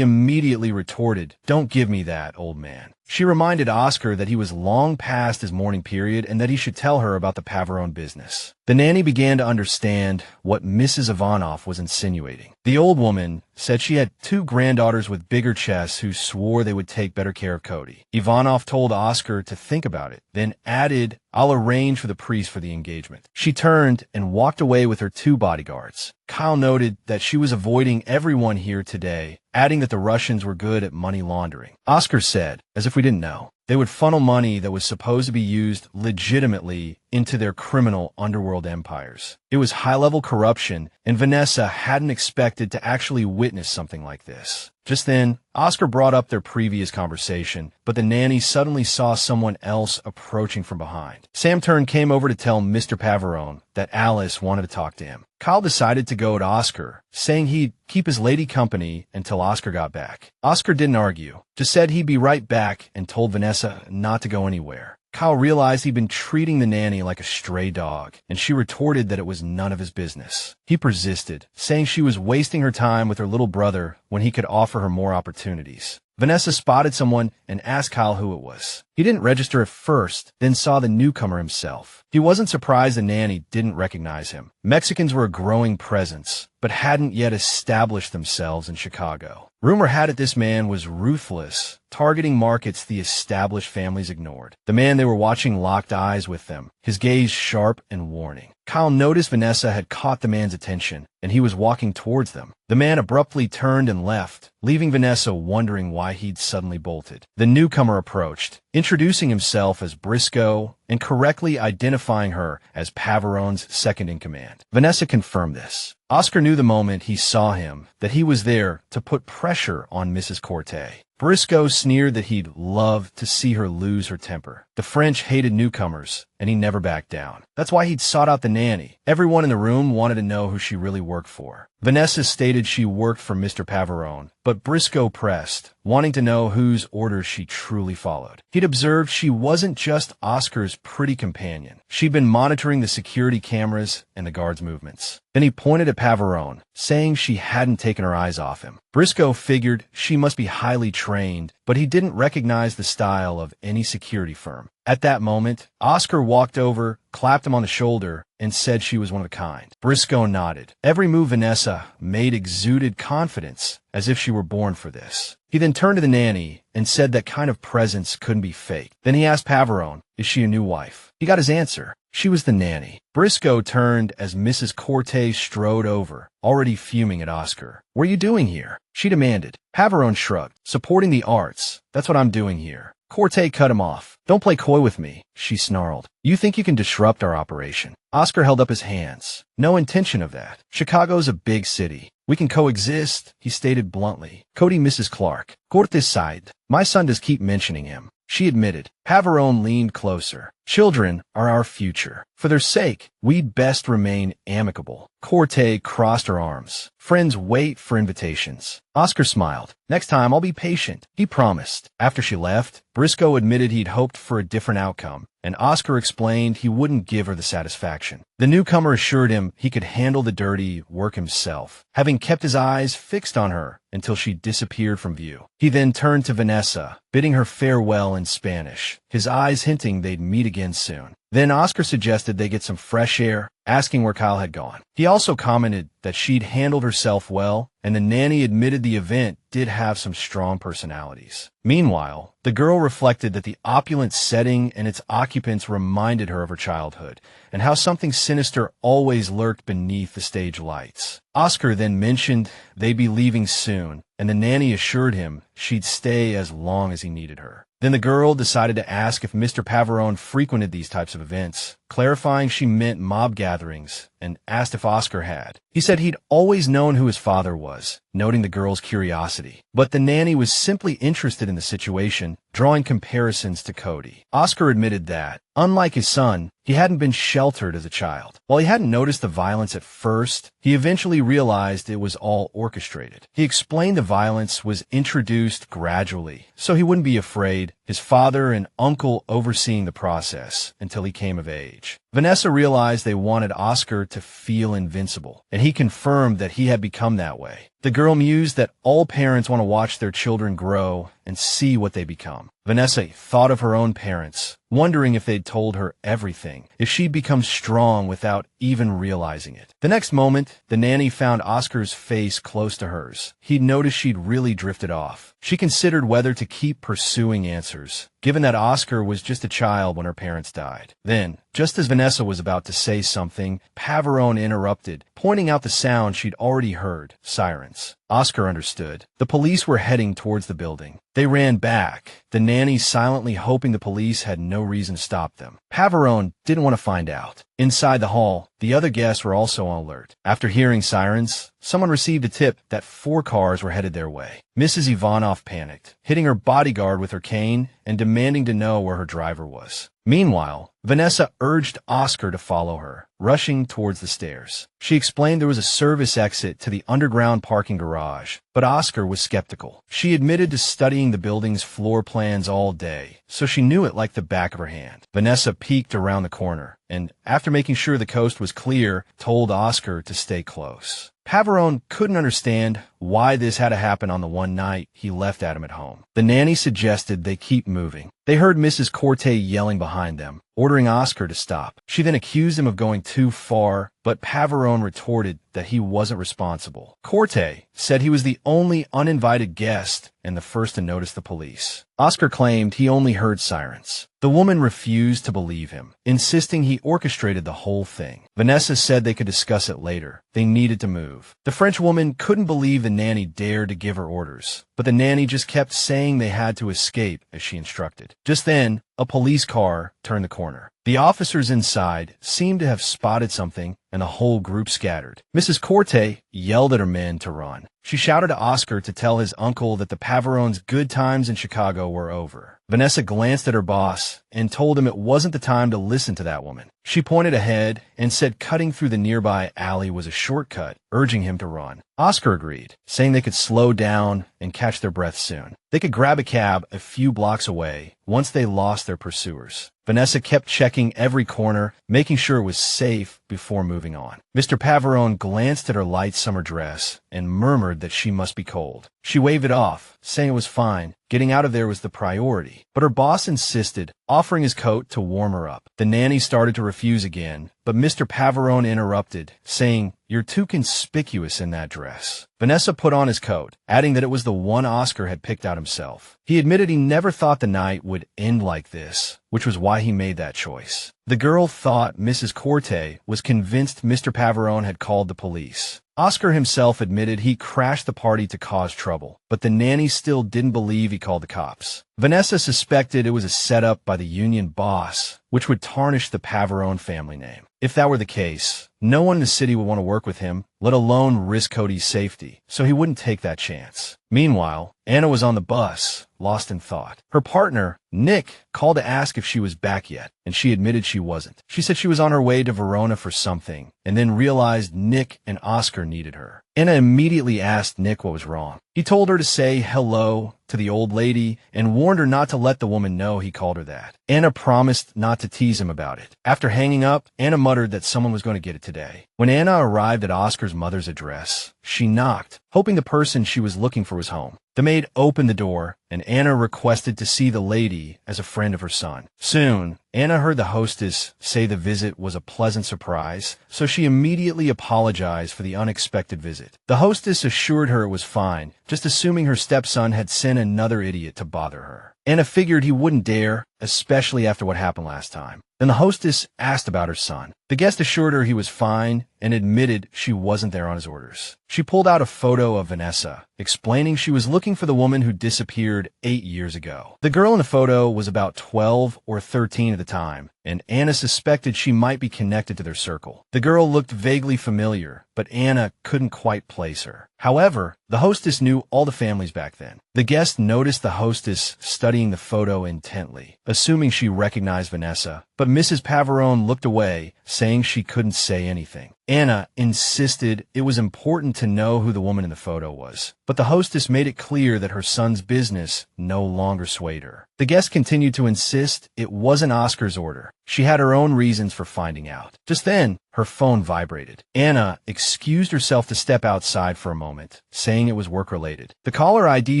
immediately retorted, "Don't give me that, old man." She reminded Oscar that he was long past his mourning period and that he should tell her about the Pavarone business. The nanny began to understand what Mrs. Ivanoff was insinuating. The old woman said she had 2 granddaughters with bigger chests who swore they would take better care of Cody. Ivanoff told Oscar to think about it, then added, "I'll arrange for the priest for the engagement." She turned and walked away with her 2 bodyguards. Kyle noted that she was avoiding everyone here today, adding that the Russians were good at money laundering. Oscar said, as if we didn't know, they would funnel money that was supposed to be used legitimately into their criminal underworld empires. It was high-level corruption, and Vanessa hadn't expected to actually witness something like this. Just then, Oscar brought up their previous conversation, but the nanny suddenly saw someone else approaching from behind. Sam turned came over to tell Mr. Pavarone that Alice wanted to talk to him. Kyle decided to go at Oscar, saying he'd keep his lady company until Oscar got back. Oscar didn't argue, just said he'd be right back and told Vanessa not to go anywhere. Kyle realized he'd been treating the nanny like a stray dog, and she retorted that it was none of his business. He persisted, saying she was wasting her time with her little brother when he could offer her more opportunities. Vanessa spotted someone and asked Kyle who it was. He didn't register at first, then saw the newcomer himself. He wasn't surprised the nanny didn't recognize him. Mexicans were a growing presence, but hadn't yet established themselves in Chicago. Rumor had it this man was ruthless, targeting markets the established families ignored. The man they were watching locked eyes with them, his gaze sharp and warning. Kyle noticed Vanessa had caught the man's attention, and he was walking towards them. The man abruptly turned and left, leaving Vanessa wondering why he'd suddenly bolted. The newcomer approached, introducing himself as Briscoe and correctly identifying her as Pavarone's second-in-command. Vanessa confirmed this. Oscar knew the moment he saw him that he was there to put pressure on Mrs. Corte. Briscoe sneered that he'd love to see her lose her temper. The French hated newcomers, and he never backed down. That's why he'd sought out the nanny. Everyone in the room wanted to know who she really worked for. Vanessa stated she worked for Mr. Pavarone, but Briscoe pressed, wanting to know whose orders she truly followed. He'd observed she wasn't just Oscar's pretty companion. She'd been monitoring the security cameras and the guards' movements. Then he pointed at Pavarone, saying she hadn't taken her eyes off him. Briscoe figured she must be highly trained, but he didn't recognize the style of any security firm. At that moment, Oscar walked over, clapped him on the shoulder, and said she was one of a kind. Briscoe nodded. Every move Vanessa made exuded confidence, as if she were born for this. He then turned to the nanny and said that kind of presence couldn't be faked. Then he asked Pavarone, "Is she a new wife?" He got his answer. She was the nanny. Briscoe turned as Mrs. Corte strode over, already fuming at Oscar. "What are you doing here?" she demanded. Pavarone shrugged. "Supporting the arts. That's what I'm doing here." Corte cut him off. "Don't play coy with me," she snarled. "You think you can disrupt our operation?" Oscar held up his hands. "No intention of that. Chicago's a big city. We can coexist," he stated bluntly. "Cody Mrs. Clark. Corte's side. My son does keep mentioning him," she admitted. Pavarone leaned closer. "Children are our future. For their sake, we'd best remain amicable." Corte crossed her arms. "Friends wait for invitations." Oscar smiled. "Next time I'll be patient," he promised. After she left, Briscoe admitted he'd hoped for a different outcome, and Oscar explained he wouldn't give her the satisfaction. The newcomer assured him he could handle the dirty work himself, having kept his eyes fixed on her until she disappeared from view. He then turned to Vanessa, bidding her farewell in Spanish, his eyes hinting they'd meet again soon. Then Oscar suggested they get some fresh air, asking where Kyle had gone. He also commented that she'd handled herself well, and the nanny admitted the event did have some strong personalities. Meanwhile, the girl reflected that the opulent setting and its occupants reminded her of her childhood, and how something sinister always lurked beneath the stage lights. Oscar then mentioned they'd be leaving soon, and the nanny assured him she'd stay as long as he needed her. Then the girl decided to ask if Mr. Pavarone frequented these types of events, clarifying she meant mob gatherings, and asked if Oscar had. He said he'd always known who his father was, noting the girl's curiosity. But the nanny was simply interested in the situation, drawing comparisons to Cody. Oscar admitted that, unlike his son, he hadn't been sheltered as a child. While he hadn't noticed the violence at first, he eventually realized it was all orchestrated. He explained the violence was introduced gradually, so he wouldn't be afraid, his father and uncle overseeing the process until he came of age. Vanessa realized they wanted Oscar to feel invincible, and he confirmed that he had become that way. The girl mused that all parents want to watch their children grow and see what they become. Vanessa thought of her own parents, wondering if they'd told her everything, if she'd become strong without even realizing it. The next moment, the nanny found Oscar's face close to hers. He'd noticed she'd really drifted off. She considered whether to keep pursuing answers, given that Oscar was just a child when her parents died. Then, just as Vanessa was about to say something, Pavarone interrupted, pointing out the sound she'd already heard, sirens. Oscar understood. The police were heading towards the building. They ran back, the nanny silently hoping the police had no reason to stop them. Pavarone didn't want to find out. Inside the hall, the other guests were also on alert. After hearing sirens, someone received a tip that 4 cars were headed their way. Mrs. Ivanov panicked, hitting her bodyguard with her cane and demanding to know where her driver was. Meanwhile, Vanessa urged Oscar to follow her, rushing towards the stairs. She explained there was a service exit to the underground parking garage, but Oscar was skeptical. She admitted to studying the building's floor plans all day, so she knew it like the back of her hand. Vanessa peeked around the corner, and after making sure the coast was clear, told Oscar to stay close. Pavarone couldn't understand why this had to happen on the one night he left Adam at home. The nanny suggested they keep moving. They heard Mrs. Corte yelling behind them, ordering Oscar to stop. She then accused him of going too far, but Pavarone retorted that he wasn't responsible. Corte said he was the only uninvited guest and the first to notice the police. Oscar claimed he only heard sirens. The woman refused to believe him, insisting he orchestrated the whole thing. Vanessa said they could discuss it later. They needed to move. The French woman couldn't believe the nanny dared to give her orders, but the nanny just kept saying they had to escape as she instructed. Just then, a police car turned the corner. The officers inside seemed to have spotted something, and the whole group scattered. Mrs. Corte yelled at her men to run. She shouted to Oscar to tell his uncle that the Pavarone's good times in Chicago were over. Vanessa glanced at her boss and told him it wasn't the time to listen to that woman. She pointed ahead and said cutting through the nearby alley was a shortcut, urging him to run. Oscar agreed, saying they could slow down and catch their breath soon. They could grab a cab a few blocks away once they lost their pursuers. Vanessa kept checking every corner, making sure it was safe before moving on. Mr. Pavarone glanced at her light summer dress and murmured that she must be cold. She waved it off, saying it was fine. Getting out of there was the priority. But her boss insisted, offering his coat to warm her up. The nanny started to refuse again, but Mr. Pavarone interrupted, saying, "You're too conspicuous in that dress." Vanessa put on his coat, adding that it was the one Oscar had picked out himself. He admitted he never thought the night would end like this, which was why he made that choice. The girl thought Mrs. Corte was convinced Mr. Pavarone had called the police. Oscar himself admitted he crashed the party to cause trouble, but the nanny still didn't believe he called the cops. Vanessa suspected it was a setup by the union boss, which would tarnish the Pavarone family name. If that were the case, no one in the city would want to work with him, let alone risk Cody's safety, so he wouldn't take that chance. Meanwhile, Anna was on the bus, lost in thought. Her partner, Nick, called to ask if she was back yet, and she admitted she wasn't. She said she was on her way to Verona for something, and then realized Nick and Oscar needed her. Anna immediately asked Nick what was wrong. He told her to say hello to the old lady and warned her not to let the woman know he called her that. Anna promised not to tease him about it. After hanging up, Anna muttered that someone was going to get it today. When Anna arrived at Oscar's mother's address, she knocked, hoping the person she was looking for was home. The maid opened the door, and Anna requested to see the lady as a friend of her son. Soon, Anna heard the hostess say the visit was a pleasant surprise, so she immediately apologized for the unexpected visit. The hostess assured her it was fine, just assuming her stepson had sent another idiot to bother her. Anna figured he wouldn't dare, especially after what happened last time. Then the hostess asked about her son. The guest assured her he was fine and admitted she wasn't there on his orders. She pulled out a photo of Vanessa, explaining she was looking for the woman who disappeared 8 years ago. The girl in the photo was about 12 or 13 at the time, and Anna suspected she might be connected to their circle. The girl looked vaguely familiar, but Anna couldn't quite place her. However, the hostess knew all the families back then. The guest noticed the hostess studying the photo intently, assuming she recognized Vanessa, but Mrs. Pavarone looked away, saying she couldn't say anything. Anna insisted it was important to know who the woman in the photo was, but the hostess made it clear that her son's business no longer swayed her. The guest continued to insist it wasn't Oscar's order. She had her own reasons for finding out. Just then, her phone vibrated. Anna excused herself to step outside for a moment, saying it was work-related. The caller ID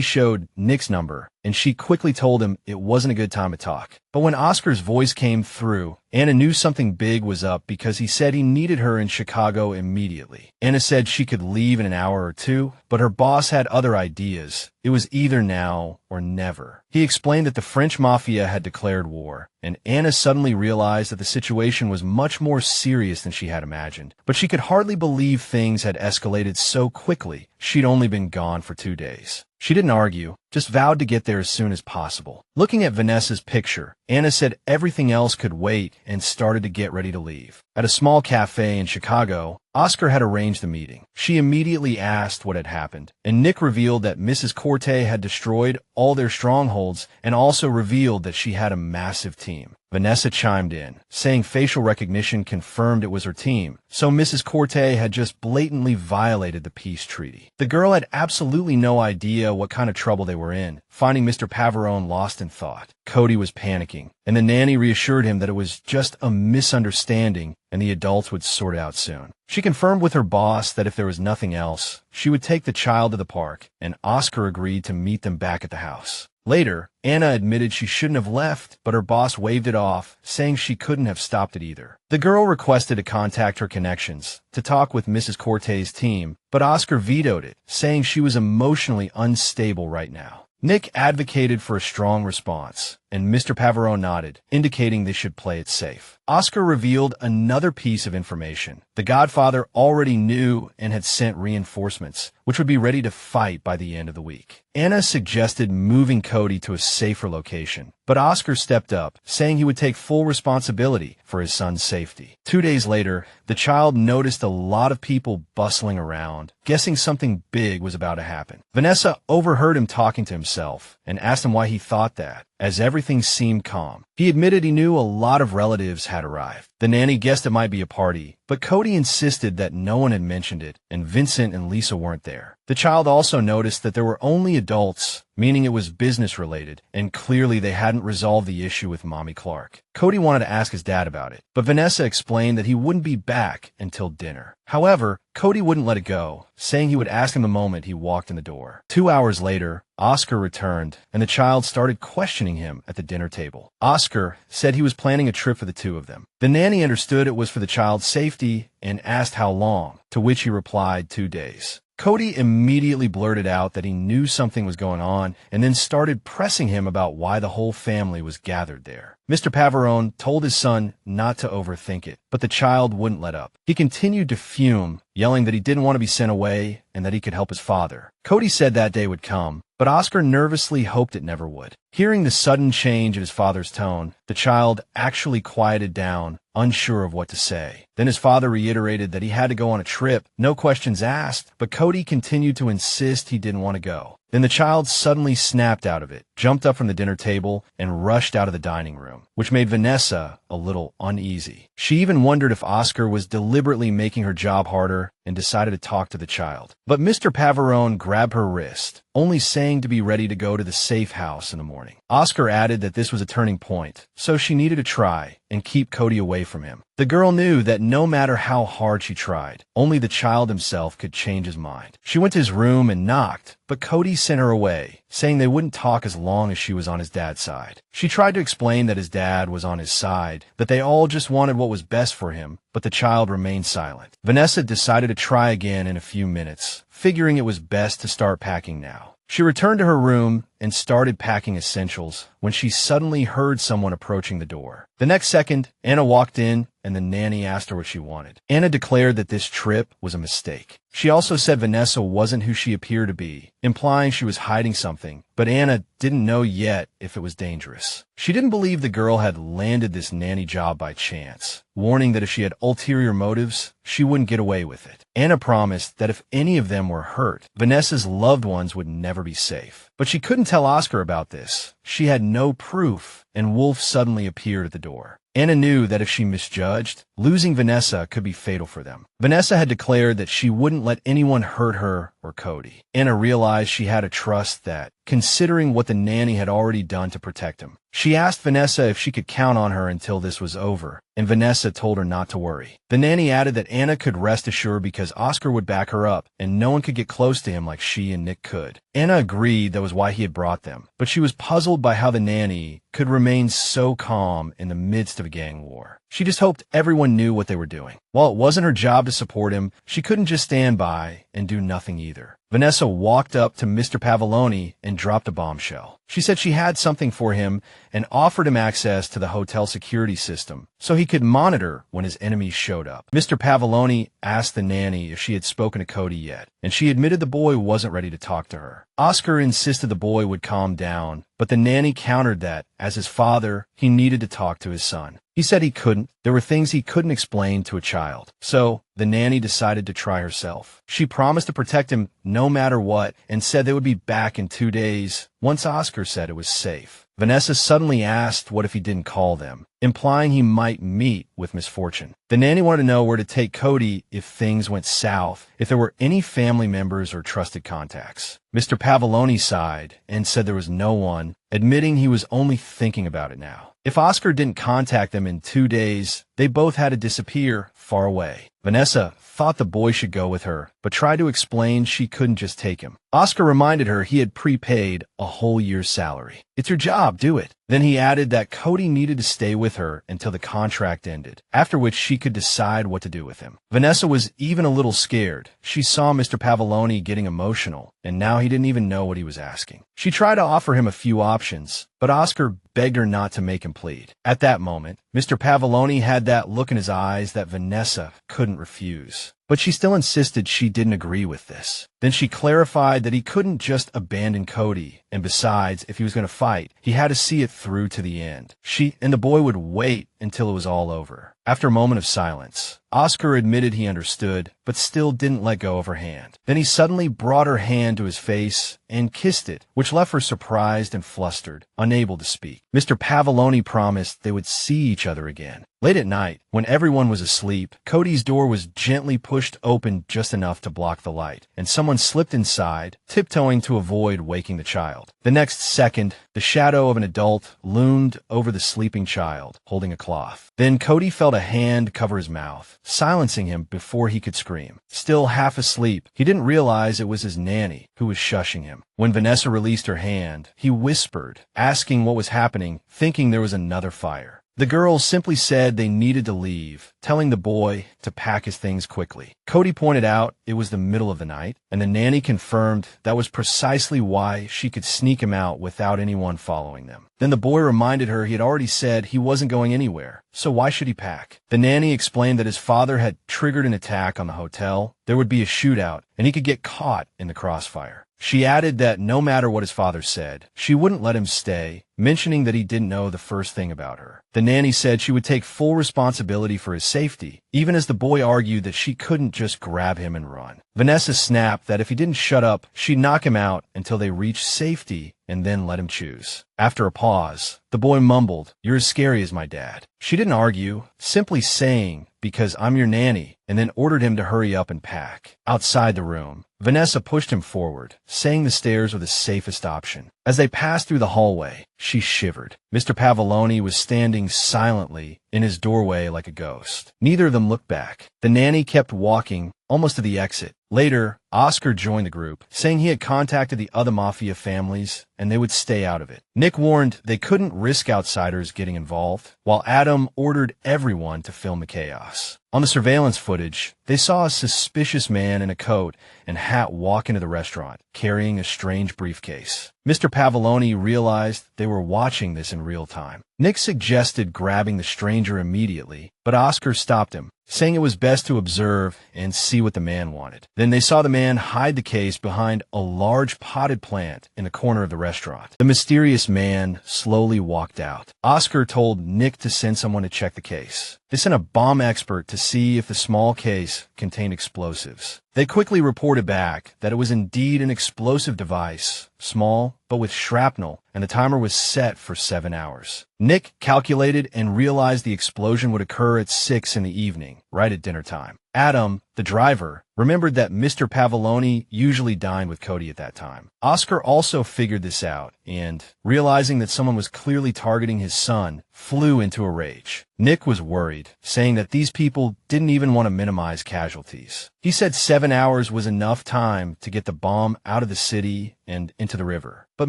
showed Nick's number, and she quickly told him it wasn't a good time to talk. But when Oscar's voice came through, Anna knew something big was up because he said he needed her in Chicago immediately. Anna said she could leave in an hour or two, but her boss had other ideas. It was either now or never. He explained that the French mafia had declared war, and Anna suddenly realized that the situation was much more serious than she had imagined. But she could hardly believe things had escalated so quickly. She'd only been gone for 2 days. She didn't argue, just vowed to get there as soon as possible. Looking at Vanessa's picture, Anna said everything else could wait and started to get ready to leave. At a small cafe in Chicago, Oscar had arranged the meeting. She immediately asked what had happened, and Nick revealed that Mrs. Corte had destroyed all their strongholds and also revealed that she had a massive team. Vanessa chimed in, saying facial recognition confirmed it was her team, so Mrs. Corte had just blatantly violated the peace treaty. The girl had absolutely no idea what kind of trouble they were in, finding Mr. Pavarone lost in thought. Cody was panicking, and the nanny reassured him that it was just a misunderstanding and the adults would sort it out soon. She confirmed with her boss that if there was nothing else, she would take the child to the park, and Oscar agreed to meet them back at the house. Later, Anna admitted she shouldn't have left, but her boss waved it off, saying she couldn't have stopped it either. The girl requested to contact her connections to talk with Mrs. Corte's team, but Oscar vetoed it, saying she was emotionally unstable right now. Nick advocated for a strong response, and Mr. Pavarone nodded, indicating they should play it safe. Oscar revealed another piece of information. The Godfather already knew and had sent reinforcements, which would be ready to fight by the end of the week. Anna suggested moving Cody to a safer location, but Oscar stepped up, saying he would take full responsibility for his son's safety. 2 days later, the child noticed a lot of people bustling around, guessing something big was about to happen. Vanessa overheard him talking to himself and asked him why he thought that, as everything seemed calm. He admitted he knew a lot of relatives had arrived. The nanny guessed it might be a party, but Cody insisted that no one had mentioned it, and Vincent and Lisa weren't there. The child also noticed that there were only adults, meaning it was business-related, and clearly they hadn't resolved the issue with Mommy Clark. Cody wanted to ask his dad about it, but Vanessa explained that he wouldn't be back until dinner. However, Cody wouldn't let it go, saying he would ask him the moment he walked in the door. 2 hours later, Oscar returned, and the child started questioning him at the dinner table. Oscar said he was planning a trip for the two of them. The nanny understood it was for the child's safety and asked how long, to which he replied 2 days. Cody immediately blurted out that he knew something was going on and then started pressing him about why the whole family was gathered there. Mr. Pavarone told his son not to overthink it, but the child wouldn't let up. He continued to fume, yelling that he didn't want to be sent away and that he could help his father. Cody said that day would come, but Oscar nervously hoped it never would. Hearing the sudden change in his father's tone, the child actually quieted down, unsure of what to say. Then his father reiterated that he had to go on a trip, no questions asked, but Cody continued to insist he didn't want to go. Then the child suddenly snapped out of it, jumped up from the dinner table, and rushed out of the dining room, which made Vanessa a little uneasy. She even wondered if Oscar was deliberately making her job harder and decided to talk to the child. But Mr. Pavarone grabbed her wrist, only saying to be ready to go to the safe house in the morning. Oscar added that this was a turning point, so she needed to try and keep Cody away from him. The girl knew that no matter how hard she tried, only the child himself could change his mind. She went to his room and knocked, but Cody sent her away, saying they wouldn't talk as long as she was on his dad's side. She tried to explain that his dad was on his side, that they all just wanted what was best for him, but the child remained silent. Vanessa decided to try again in a few minutes, figuring it was best to start packing now. She returned to her room and started packing essentials when she suddenly heard someone approaching the door. The next second, Anna walked in, and the nanny asked her what she wanted. Anna declared that this trip was a mistake. She also said Vanessa wasn't who she appeared to be, implying she was hiding something, but Anna didn't know yet if it was dangerous. She didn't believe the girl had landed this nanny job by chance, warning that if she had ulterior motives, she wouldn't get away with it. Anna promised that if any of them were hurt, Vanessa's loved ones would never be safe. But she couldn't tell Oscar about this. She had no proof, and Wolf suddenly appeared at the door. Anna knew that if she misjudged, losing Vanessa could be fatal for them. Vanessa had declared that she wouldn't let anyone hurt her or Cody. Anna realized she had to trust that, considering what the nanny had already done to protect him. She asked Vanessa if she could count on her until this was over, and Vanessa told her not to worry. The nanny added that Anna could rest assured because Oscar would back her up, and no one could get close to him like she and Nick could. Anna agreed that was why he had brought them, but she was puzzled by how the nanny could remain so calm in the midst of a gang war. She just hoped everyone knew what they were doing. While it wasn't her job to support him, she couldn't just stand by and do nothing either. Vanessa walked up to Mr. Pavoloni and dropped a bombshell. She said she had something for him and offered him access to the hotel security system so he could monitor when his enemies showed up. Mr. Pavoloni asked the nanny if she had spoken to Cody yet, and she admitted the boy wasn't ready to talk to her. Oscar insisted the boy would calm down, but the nanny countered that, as his father, he needed to talk to his son. He said he couldn't. There were things he couldn't explain to a child. So, the nanny decided to try herself. She promised to protect him no matter what and said they would be back in 2 days once Oscar said it was safe. Vanessa suddenly asked what if he didn't call them, implying he might meet with misfortune. The nanny wanted to know where to take Cody if things went south, if there were any family members or trusted contacts. Mr. Pavoloni sighed and said there was no one, admitting he was only thinking about it now. If Oscar didn't contact them in 2 days, they both had to disappear far away. Vanessa thought the boy should go with her, but tried to explain she couldn't just take him. Oscar reminded her he had prepaid a whole year's salary. It's your job, do it. Then he added that Cody needed to stay with her until the contract ended, after which she could decide what to do with him. Vanessa was even a little scared. She saw Mr. Pavoloni getting emotional, and now he didn't even know what he was asking. She tried to offer him a few options, but Oscar begged her not to make him plead. At that moment, Mr. Pavoloni had that look in his eyes that Vanessa couldn't refuse. But she still insisted she didn't agree with this. Then she clarified that he couldn't just abandon Cody, and besides, if he was going to fight, he had to see it through to the end. She and the boy would wait until it was all over. After a moment of silence, Oscar admitted he understood, but still didn't let go of her hand. Then he suddenly brought her hand to his face and kissed it, which left her surprised and flustered, unable to speak. Mr. Pavoloni promised they would see each other again. Late at night, when everyone was asleep, Cody's door was gently pushed open just enough to block the light, and someone slipped inside, tiptoeing to avoid waking the child. The next second, the shadow of an adult loomed over the sleeping child, holding a cloth. Then Cody felt a hand cover his mouth, silencing him before he could scream. Still half asleep, he didn't realize it was his nanny who was shushing him. When Vanessa released her hand, he whispered, asking what was happening, thinking there was another fire. The girls simply said they needed to leave, telling the boy to pack his things quickly. Cody pointed out it was the middle of the night, and the nanny confirmed that was precisely why she could sneak him out without anyone following them. Then the boy reminded her he had already said he wasn't going anywhere, so why should he pack? The nanny explained that his father had triggered an attack on the hotel, there would be a shootout, and he could get caught in the crossfire. She added that no matter what his father said, she wouldn't let him stay, mentioning that he didn't know the first thing about her. The nanny said she would take full responsibility for his safety, even as the boy argued that she couldn't just grab him and run. Vanessa snapped that if he didn't shut up, she'd knock him out until they reached safety and then let him choose. After a pause, the boy mumbled, "You're as scary as my dad." She didn't argue, simply saying, "Because I'm your nanny," and then ordered him to hurry up and pack. Outside the room, Vanessa pushed him forward, saying the stairs were the safest option. As they passed through the hallway, she shivered. Mr. Pavoloni was standing silently in his doorway like a ghost. Neither of them looked back. The nanny kept walking, almost to the exit. Later, Oscar joined the group, saying he had contacted the other mafia families and they would stay out of it. Nick warned they couldn't risk outsiders getting involved, while Adam ordered everyone to film the chaos. On the surveillance footage, they saw a suspicious man in a coat and hat walk into the restaurant, carrying a strange briefcase. Mr. Pavoloni realized they were watching this in real time. Nick suggested grabbing the stranger immediately, but Oscar stopped him, saying it was best to observe and see what the man wanted. Then they saw the man hide the case behind a large potted plant in the corner of the restaurant. The mysterious man slowly walked out. Oscar told Nick to send someone to check the case. They sent a bomb expert to see if the small case contained explosives. They quickly reported back that it was indeed an explosive device, small but with shrapnel, and the timer was set for 7 hours. Nick calculated and realized the explosion would occur at 6 in the evening, right at dinner time. Adam, the driver, remembered that Mr. Pavoloni usually dined with Cody at that time. Oscar also figured this out and, realizing that someone was clearly targeting his son, flew into a rage. Nick was worried, saying that these people didn't even want to minimize casualties. He said 7 hours was enough time to get the bomb out of the city and into the river. But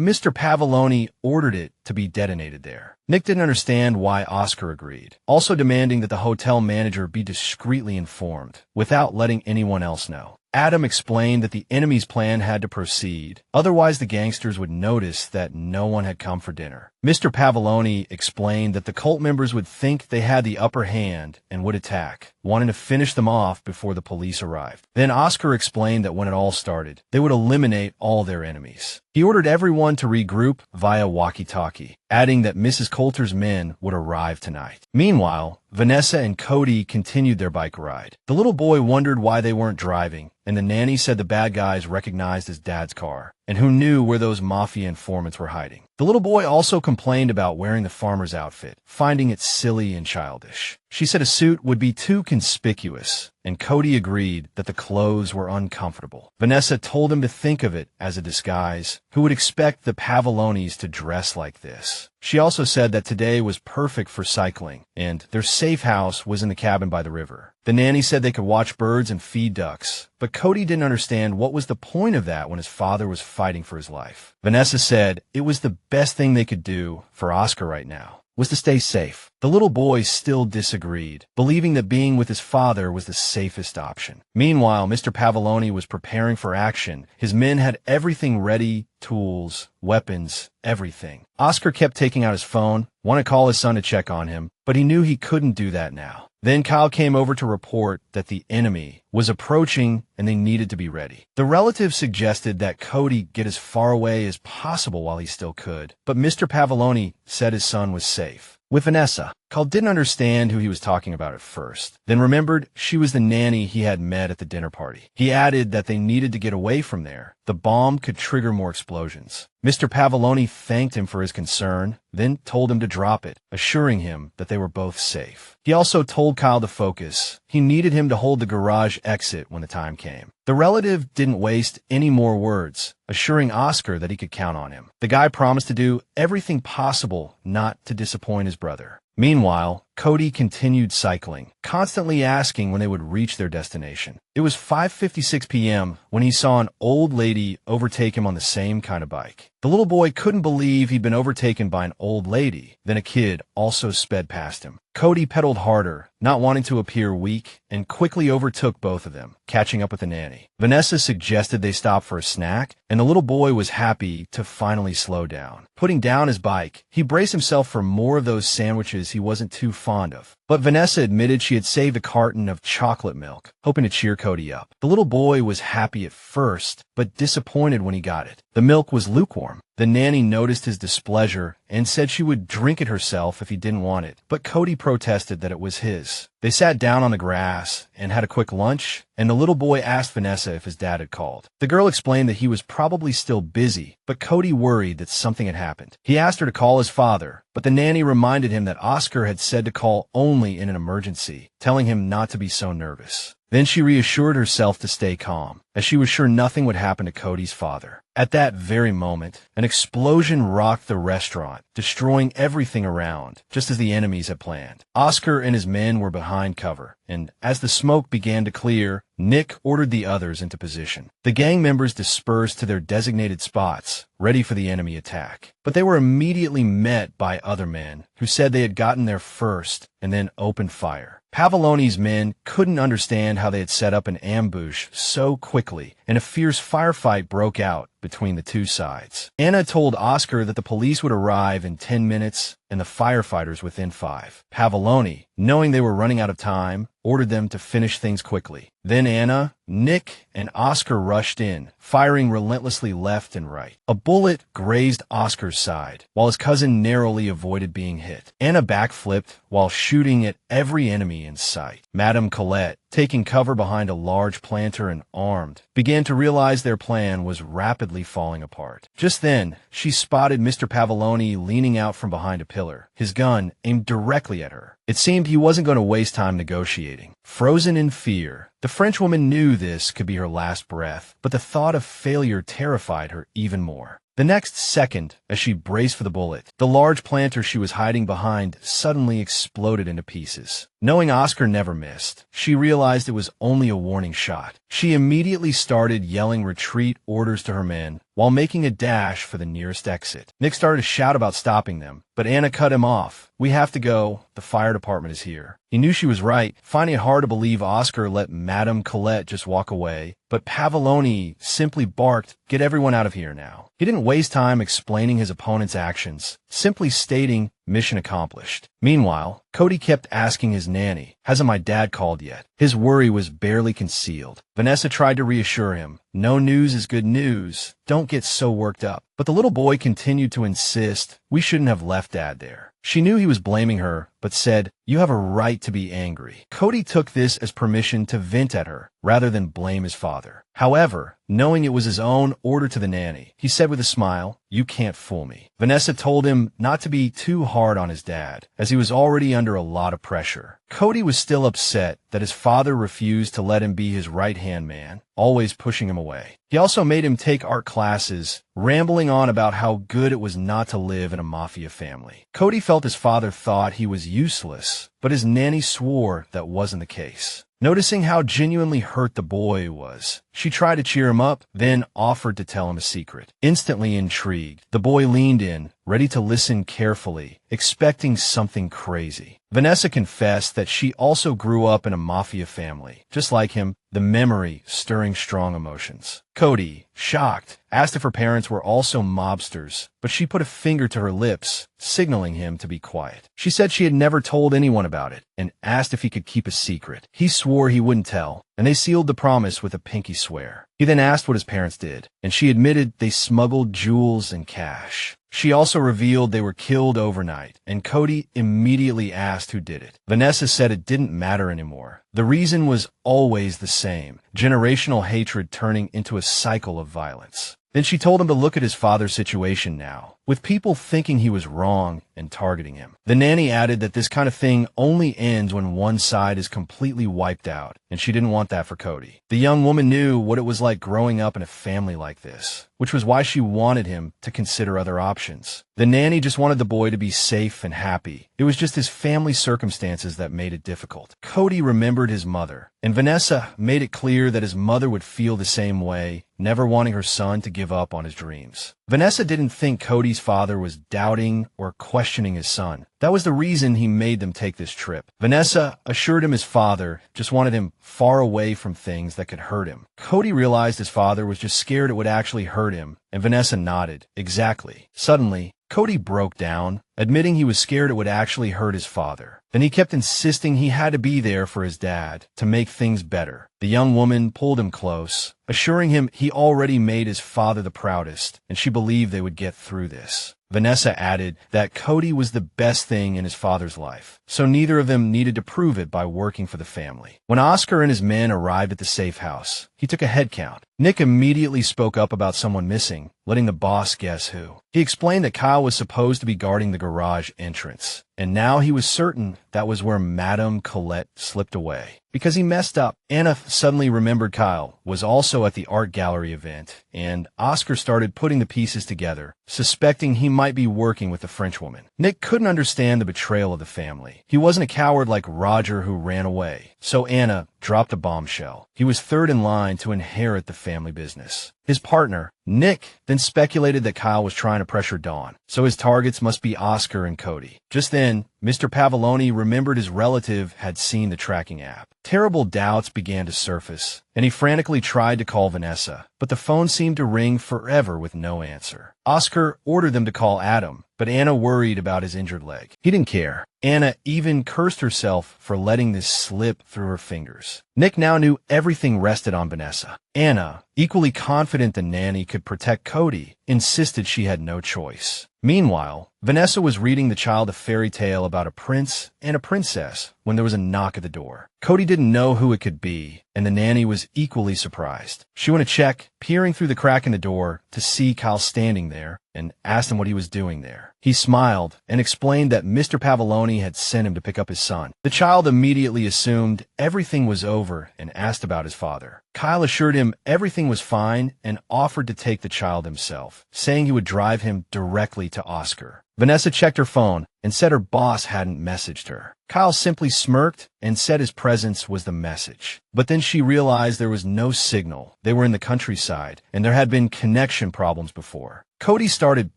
Mr. Pavoloni ordered it to be detonated there. Nick didn't understand why Oscar agreed, also demanding that the hotel manager be discreetly informed, without letting anyone else know. Adam explained that the enemy's plan had to proceed, otherwise the gangsters would notice that no one had come for dinner. Mr. Pavoloni explained that the cult members would think they had the upper hand and would attack, wanting to finish them off before the police arrived. Then Oscar explained that when it all started, they would eliminate all their enemies. He ordered everyone to regroup via walkie-talkie, adding that Mrs. Coulter's men would arrive tonight. Meanwhile, Vanessa and Cody continued their bike ride. The little boy wondered why they weren't driving, and the nanny said the bad guys recognized his dad's car, and who knew where those mafia informants were hiding. The little boy also complained about wearing the farmer's outfit, finding it silly and childish. She said a suit would be too conspicuous, and Cody agreed that the clothes were uncomfortable. Vanessa told him to think of it as a disguise. Who would expect the Pavolonis to dress like this? She also said that today was perfect for cycling, and their safe house was in the cabin by the river. The nanny said they could watch birds and feed ducks, but Cody didn't understand what was the point of that when his father was fighting for his life. Vanessa said it was the best thing they could do for Oscar right now, was to stay safe. The little boy still disagreed, believing that being with his father was the safest option. Meanwhile, Mr. Pavoloni was preparing for action. His men had everything ready, tools, weapons, everything. Oscar kept taking out his phone, wanted to call his son to check on him, but he knew he couldn't do that now. Then Kyle came over to report that the enemy was approaching and they needed to be ready. The relative suggested that Cody get as far away as possible while he still could, but Mr. Pavoloni said his son was safe. With Vanessa, Kyle didn't understand who he was talking about at first, then remembered she was the nanny he had met at the dinner party. He added that they needed to get away from there. The bomb could trigger more explosions. Mr. Pavoloni thanked him for his concern, then told him to drop it, assuring him that they were both safe. He also told Kyle to focus. He needed him to hold the garage exit when the time came. The relative didn't waste any more words, assuring Oscar that he could count on him. The guy promised to do everything possible not to disappoint his brother. Meanwhile, Cody continued cycling, constantly asking when they would reach their destination. It was 5:56 p.m. when he saw an old lady overtake him on the same kind of bike. The little boy couldn't believe he'd been overtaken by an old lady. Then a kid also sped past him. Cody pedaled harder, not wanting to appear weak, and quickly overtook both of them, catching up with the nanny. Vanessa suggested they stop for a snack, and the little boy was happy to finally slow down. Putting down his bike, he braced himself for more of those sandwiches he wasn't too fond of. But Vanessa admitted she had saved a carton of chocolate milk, hoping to cheer Cody up. The little boy was happy at first, but disappointed when he got it. The milk was lukewarm. The nanny noticed his displeasure and said she would drink it herself if he didn't want it, but Cody protested that it was his. They sat down on the grass and had a quick lunch, and the little boy asked Vanessa if his dad had called. The girl explained that he was probably still busy, but Cody worried that something had happened. He asked her to call his father, but the nanny reminded him that Oscar had said to call only in an emergency, telling him not to be so nervous. Then she reassured herself to stay calm. as she was sure nothing would happen to Cody's father. At that very moment, an explosion rocked the restaurant, destroying everything around, just as the enemies had planned. Oscar and his men were behind cover, and as the smoke began to clear, Nick ordered the others into position. The gang members dispersed to their designated spots, ready for the enemy attack. But they were immediately met by other men, who said they had gotten there first and then opened fire. Pavoloni's men couldn't understand how they had set up an ambush so quickly, and a fierce firefight broke out between the two sides. Anna told Oscar that the police would arrive in 10 minutes and the firefighters within 5. Pavoloni, knowing they were running out of time, ordered them to finish things quickly. Then Anna, Nick, and Oscar rushed in, firing relentlessly left and right. A bullet grazed Oscar's side, while his cousin narrowly avoided being hit. Anna backflipped while shooting at every enemy in sight. Madame Colette, taking cover behind a large planter and armed, began to realize their plan was rapidly falling apart. Just then, she spotted Mr. Pavoloni leaning out from behind a pillar, his gun aimed directly at her. It seemed he wasn't going to waste time negotiating. Frozen in fear, the Frenchwoman knew this could be her last breath, but the thought of failure terrified her even more. The next second, as she braced for the bullet, the large planter she was hiding behind suddenly exploded into pieces. Knowing Oscar never missed, she realized it was only a warning shot. She immediately started yelling retreat orders to her men while making a dash for the nearest exit. Nick started to shout about stopping them, but Anna cut him off. "We have to go. The fire department is here." He knew she was right, finding it hard to believe Oscar let Madame Colette just walk away, but Pavoloni simply barked, "Get everyone out of here now." He didn't waste time explaining his opponent's actions, simply stating, "Mission accomplished." Meanwhile, Cody kept asking his nanny, "Hasn't my dad called yet?" His worry was barely concealed. Vanessa tried to reassure him, "No news is good news. Don't get so worked up." But the little boy continued to insist, "We shouldn't have left Dad there." She knew he was blaming her, but said, "You have a right to be angry." Cody took this as permission to vent at her, rather than blame his father. However, knowing it was his own order to the nanny, he said with a smile, "You can't fool me." Vanessa told him not to be too hard on his dad, as he was already under a lot of pressure. Cody was still upset that his father refused to let him be his right-hand man, always pushing him away. He also made him take art classes, rambling on about how good it was not to live in a mafia family. Cody felt his father thought he was useless, but his nanny swore that wasn't the case. Noticing how genuinely hurt the boy was, she tried to cheer him up, then offered to tell him a secret. Instantly intrigued, the boy leaned in, ready to listen carefully, expecting something crazy. Vanessa confessed that she also grew up in a mafia family, just like him, the memory stirring strong emotions. Cody, shocked, asked if her parents were also mobsters, but she put a finger to her lips, signaling him to be quiet. She said she had never told anyone about it, and asked if he could keep a secret. He swore he wouldn't tell, and they sealed the promise with a pinky swear. He then asked what his parents did, and she admitted they smuggled jewels and cash. She also revealed they were killed overnight, and Cody immediately asked who did it. Vanessa said it didn't matter anymore. The reason was always the same, generational hatred turning into a cycle of violence. Then she told him to look at his father's situation now, with people thinking he was wrong and targeting him. The nanny added that this kind of thing only ends when one side is completely wiped out, and she didn't want that for Cody. The young woman knew what it was like growing up in a family like this, which was why she wanted him to consider other options. The nanny just wanted the boy to be safe and happy. It was just his family circumstances that made it difficult. Cody remembered his mother, and Vanessa made it clear that his mother would feel the same way, never wanting her son to give up on his dreams. Vanessa didn't think Cody's father was doubting or questioning his son. That was the reason he made them take this trip. Vanessa assured him his father just wanted him far away from things that could hurt him. Cody realized his father was just scared it would actually hurt him, and Vanessa nodded. Exactly. Suddenly, Cody broke down, admitting he was scared it would actually hurt his father. Then he kept insisting he had to be there for his dad to make things better. The young woman pulled him close, assuring him he already made his father the proudest, and she believed they would get through this. Vanessa added that Cody was the best thing in his father's life, so neither of them needed to prove it by working for the family. When Oscar and his men arrived at the safe house, he took a head count. Nick immediately spoke up about someone missing, letting the boss guess who. He explained that Kyle was supposed to be guarding the garage entrance, and now he was certain that was where Madame Colette slipped away. because he messed up. Anna suddenly remembered Kyle was also at the art gallery event, and Oscar started putting the pieces together, suspecting he might be working with the Frenchwoman. Nick couldn't understand the betrayal of the family. He wasn't a coward like Roger who ran away, so Anna dropped a bombshell. He was third in line to inherit the family business. His partner, Nick, then speculated that Kyle was trying to pressure Dawn, so his targets must be Oscar and Cody. Just then, Mr. Pavoloni remembered his relative had seen the tracking app. Terrible doubts began to surface, and he frantically tried to call Vanessa, but the phone seemed to ring forever with no answer. Oscar ordered them to call Adam, but Anna worried about his injured leg. He didn't care. Anna even cursed herself for letting this slip through her fingers. Nick now knew everything rested on Vanessa. Anna, equally confident that Nanny could protect Cody, insisted she had no choice. Meanwhile, Vanessa was reading the child a fairy tale about a prince and a princess when there was a knock at the door. Cody didn't know who it could be, and the nanny was equally surprised. She went to check, peering through the crack in the door to see Kyle standing there, and asked him what he was doing there. He smiled and explained that Mr. Pavoloni had sent him to pick up his son. The child immediately assumed everything was over and asked about his father. Kyle assured him everything was fine and offered to take the child himself, saying he would drive him directly to Oscar. Vanessa checked her phone and said her boss hadn't messaged her. Kyle simply smirked and said his presence was the message. But then she realized there was no signal. They were in the countryside, and there had been connection problems before. Cody started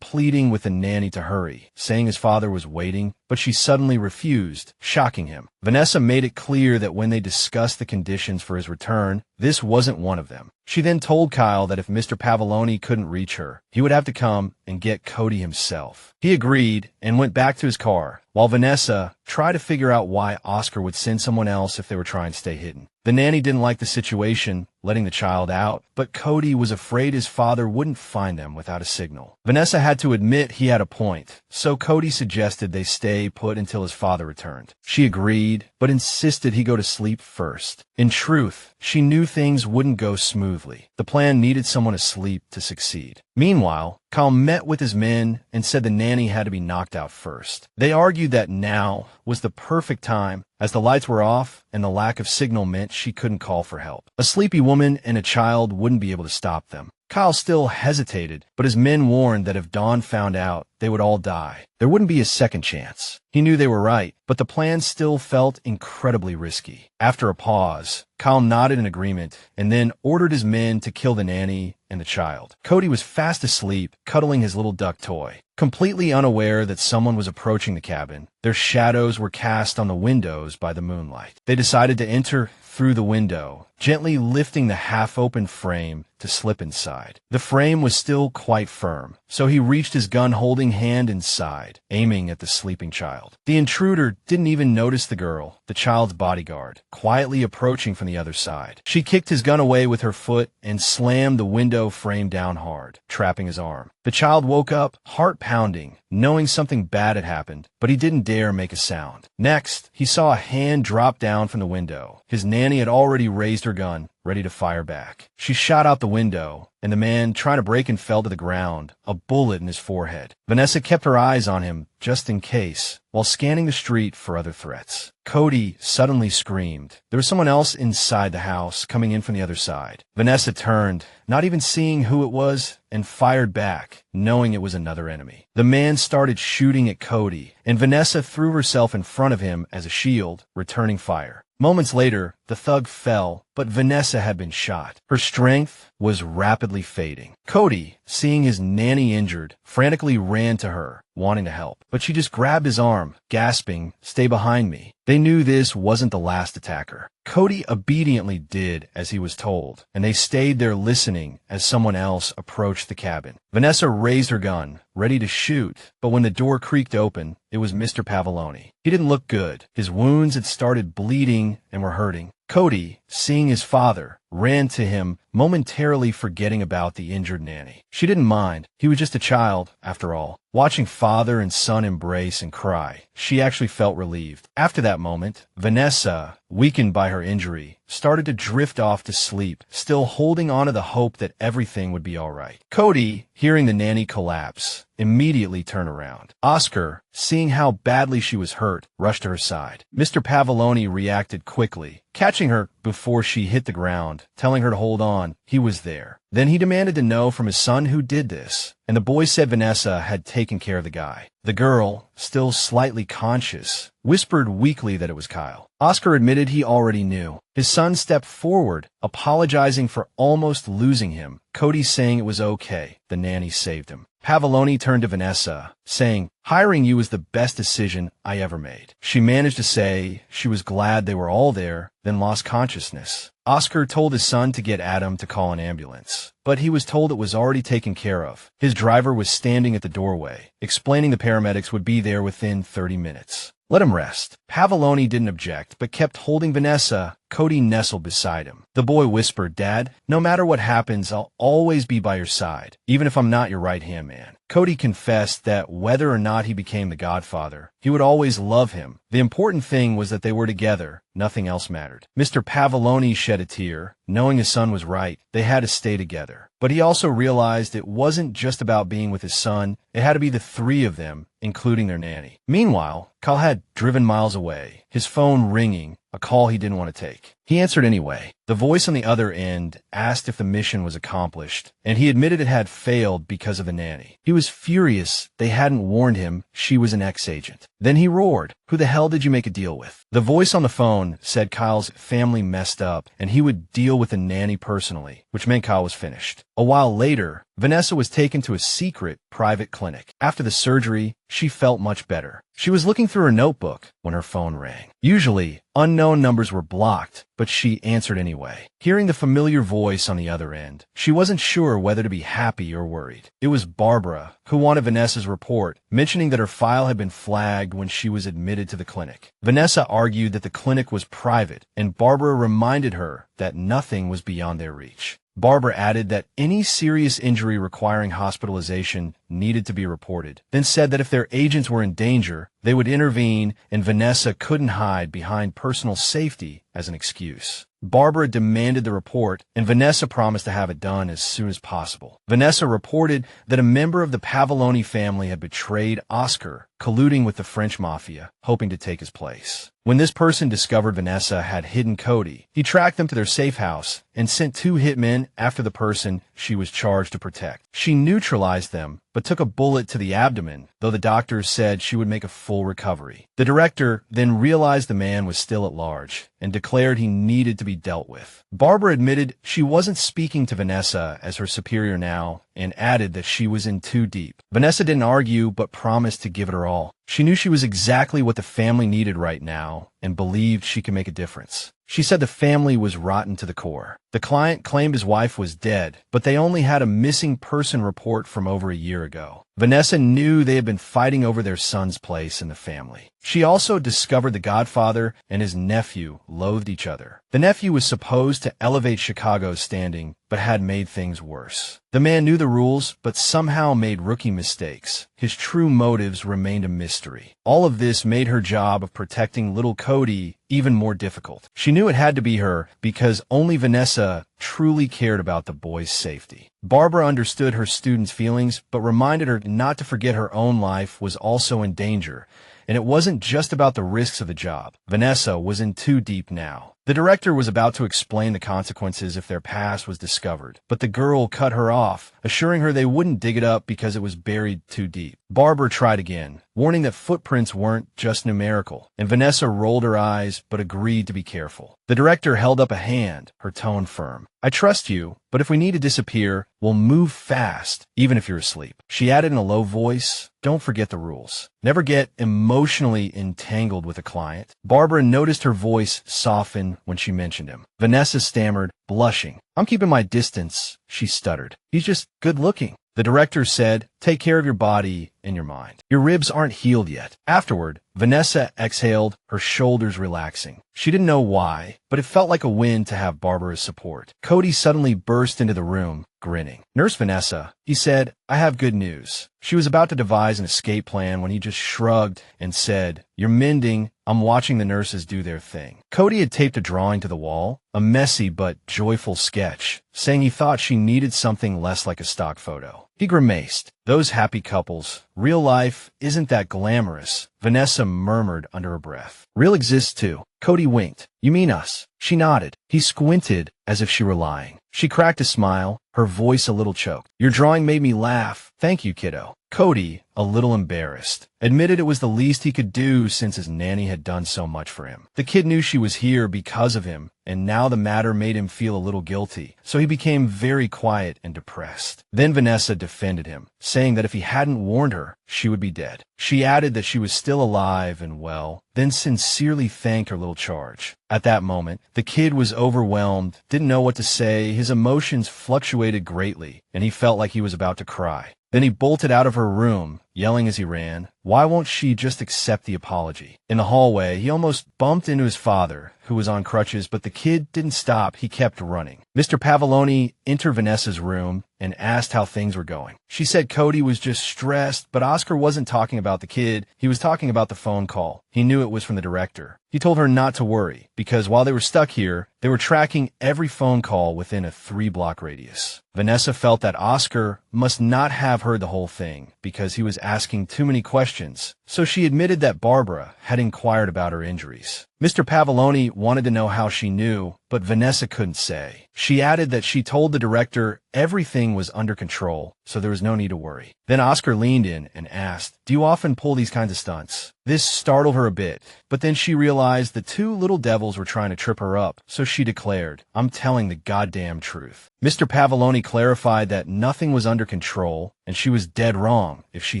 pleading with the nanny to hurry, saying his father was waiting, but she suddenly refused, shocking him. Vanessa made it clear that when they discussed the conditions for his return, this wasn't one of them. She then told Kyle that if Mr. Pavoloni couldn't reach her, he would have to come and get Cody himself. He agreed and went back to his car, while Vanessa tried to figure out why Oscar would send someone else if they were trying to stay hidden. The nanny didn't like the situation, letting the child out, but Cody was afraid his father wouldn't find them without a signal. Vanessa had to admit he had a point, so Cody suggested they stay put until his father returned. She agreed, but insisted he go to sleep first. In truth, she knew things wouldn't go smoothly. The plan needed someone asleep to succeed. Meanwhile, Kyle met with his men and said the nanny had to be knocked out first. They argued that now was the perfect time, as the lights were off and the lack of signal meant she couldn't call for help. A sleepy woman and a child wouldn't be able to stop them. Kyle still hesitated, but his men warned that if Dawn found out, they would all die. There wouldn't be a second chance. He knew they were right, but the plan still felt incredibly risky. After a pause, Kyle nodded in agreement and then ordered his men to kill the nanny and the child. Cody was fast asleep, cuddling his little duck toy. Completely unaware that someone was approaching the cabin, their shadows were cast on the windows by the moonlight. They decided to enter through the window, gently lifting the half-open frame to slip inside. The frame was still quite firm, so he reached his gun-holding hand inside, aiming at the sleeping child. The intruder didn't even notice the girl, the child's bodyguard, quietly approaching from the other side. She kicked his gun away with her foot and slammed the window frame down hard, trapping his arm. The child woke up, heart pounding, knowing something bad had happened, but he didn't dare make a sound. Next, he saw a hand drop down from the window. His nanny had already raised her gun, ready to fire back. She shot out the window, and the man trying to break and fell to the ground, a bullet in his forehead. Vanessa kept her eyes on him, just in case, while scanning the street for other threats. Cody suddenly screamed. There was someone else inside the house, coming in from the other side. Vanessa turned, not even seeing who it was, and fired back, knowing it was another enemy. The man started shooting at Cody, and Vanessa threw herself in front of him as a shield, returning fire. Moments later, the thug fell, but Vanessa had been shot. Her strength was rapidly fading. Cody, seeing his nanny injured, frantically ran to her, wanting to help. But she just grabbed his arm, gasping, "Stay behind me." They knew this wasn't the last attacker. Cody obediently did as he was told, and they stayed there listening as someone else approached the cabin. Vanessa raised her gun, ready to shoot, but when the door creaked open, it was Mr. Pavoloni. He didn't look good. His wounds had started bleeding and were hurting. Cody, seeing his father, ran to him, momentarily forgetting about the injured Nanny. She didn't mind. He was just a child, after all. Watching father and son embrace and cry, she actually felt relieved. After that moment, Vanessa, weakened by her injury, started to drift off to sleep, still holding on to the hope that everything would be all right. Cody, hearing the Nanny collapse, immediately turned around. Oscar, seeing how badly she was hurt, rushed to her side. Mr. Pavoloni reacted quickly, catching her before she hit the ground, telling her to hold on. He was there. Then he demanded to know from his son who did this, and the boy said Vanessa had taken care of the guy. The girl, still slightly conscious, whispered weakly that it was Kyle. Oscar admitted he already knew. His son stepped forward, apologizing for almost losing him. Cody saying it was okay. The Nanny saved him. Pavoloni turned to Vanessa, saying, "Hiring you was the best decision I ever made." She managed to say she was glad they were all there, then lost consciousness. Oscar told his son to get Adam to call an ambulance, but he was told it was already taken care of. His driver was standing at the doorway, explaining the paramedics would be there within 30 minutes. Let him rest. Pavoloni didn't object, but kept holding Vanessa. Cody nestled beside him. The boy whispered, "Dad, no matter what happens, I'll always be by your side, even if I'm not your right-hand man." Cody confessed that whether or not he became the godfather, he would always love him. The important thing was that they were together. Nothing else mattered. Mr. Pavoloni shed a tear, knowing his son was right. They had to stay together. But he also realized it wasn't just about being with his son. It had to be the three of them, including their nanny. Meanwhile, Kyle had driven miles away, his phone ringing, a call he didn't want to take. He answered anyway. The voice on the other end asked if the mission was accomplished, and he admitted it had failed because of the nanny. He was furious they hadn't warned him she was an ex-agent. Then he roared, "Who the hell did you make a deal with?" The voice on the phone said Kyle's family messed up, and he would deal with the nanny personally, which meant Kyle was finished. A while later, Vanessa was taken to a secret, private clinic. After the surgery, she felt much better. She was looking through her notebook when her phone rang. Usually, unknown numbers were blocked, but she answered anyway. Hearing the familiar voice on the other end, she wasn't sure whether to be happy or worried. It was Barbara, who wanted Vanessa's report, mentioning that her file had been flagged when she was admitted to the clinic. Vanessa argued that the clinic was private, and Barbara reminded her that nothing was beyond their reach. Barbara added that any serious injury requiring hospitalization needed to be reported, then said that if their agents were in danger, they would intervene and Vanessa couldn't hide behind personal safety as an excuse. Barbara demanded the report, and Vanessa promised to have it done as soon as possible. Vanessa reported that a member of the Pavoloni family had betrayed Oscar, colluding with the French mafia, hoping to take his place. When this person discovered Vanessa had hidden Cody, he tracked them to their safe house and sent 2 hitmen after the person she was charged to protect. She neutralized them, but took a bullet to the abdomen, though the doctors said she would make a full recovery. The director then realized the man was still at large and declared he needed to be dealt with. Barbara admitted she wasn't speaking to Vanessa as her superior now and added that she was in too deep. Vanessa didn't argue but promised to give it her all. She knew she was exactly what the family needed right now and believed she could make a difference. She said the family was rotten to the core. The client claimed his wife was dead, but they only had a missing person report from over a year ago. Vanessa knew they had been fighting over their son's place in the family. She also discovered the godfather and his nephew loathed each other. The nephew was supposed to elevate Chicago's standing, but had made things worse. The man knew the rules, but somehow made rookie mistakes. His true motives remained a mystery. All of this made her job of protecting little Cody even more difficult. She knew it had to be her because only Vanessa truly cared about the boy's safety. Barbara understood her student's feelings, but reminded her not to forget her own life was also in danger, and it wasn't just about the risks of the job. Vanessa was in too deep now. The director was about to explain the consequences if their past was discovered, but the girl cut her off, assuring her they wouldn't dig it up because it was buried too deep. Barbara tried again, warning that footprints weren't just numerical, and Vanessa rolled her eyes but agreed to be careful. The director held up a hand, her tone firm. "I trust you, but if we need to disappear, we'll move fast, even if you're asleep." She added in a low voice, "Don't forget the rules. Never get emotionally entangled with a client." Barbara noticed her voice soften when she mentioned him. Vanessa stammered, blushing. "I'm keeping my distance," she stuttered. "He's just good looking." The director said, "Take care of your body and your mind. Your ribs aren't healed yet." Afterward, Vanessa exhaled, her shoulders relaxing. She didn't know why, but it felt like a win to have Barbara's support. Cody suddenly burst into the room, grinning. "Nurse Vanessa," he said, "I have good news." She was about to devise an escape plan when he just shrugged and said, "You're mending. I'm watching the nurses do their thing." Cody had taped a drawing to the wall, a messy but joyful sketch, saying he thought she needed something less like a stock photo. He grimaced. "Those happy couples. Real life isn't that glamorous," Vanessa murmured under her breath. "Real exists too." Cody winked. "You mean us?" She nodded. He squinted as if she were lying. She cracked a smile, her voice a little choked. "Your drawing made me laugh. Thank you, kiddo." Cody, a little embarrassed, admitted it was the least he could do since his nanny had done so much for him. The kid knew she was here because of him, and now the matter made him feel a little guilty, so he became very quiet and depressed. Then Vanessa defended him, saying that if he hadn't warned her, she would be dead. She added that she was still alive and well, then sincerely thanked her little charge. At that moment, the kid was overwhelmed, didn't know what to say, his emotions fluctuated greatly, and he felt like he was about to cry. Then he bolted out of her room, yelling as he ran, "Why won't she just accept the apology?" In the hallway, he almost bumped into his father, who was on crutches, but the kid didn't stop. He kept running. Mr. Pavoloni entered Vanessa's room and asked how things were going. She said Cody was just stressed, but Oscar wasn't talking about the kid. He was talking about the phone call. He knew it was from the director. He told her not to worry, because while they were stuck here, they were tracking every phone call within a 3-block radius. Vanessa felt that Oscar must not have heard the whole thing, because he was asking too many questions, so she admitted that Barbara had inquired about her injuries. Mr. Pavoloni wanted to know how she knew, but Vanessa couldn't say. She added that she told the director everything was under control, so there was no need to worry. Then Oscar leaned in and asked, "Do you often pull these kinds of stunts?" This startled her a bit, but then she realized the two little devils were trying to trip her up, so she declared, "I'm telling the goddamn truth." Mr. Pavoloni clarified that nothing was under control, and she was dead wrong if she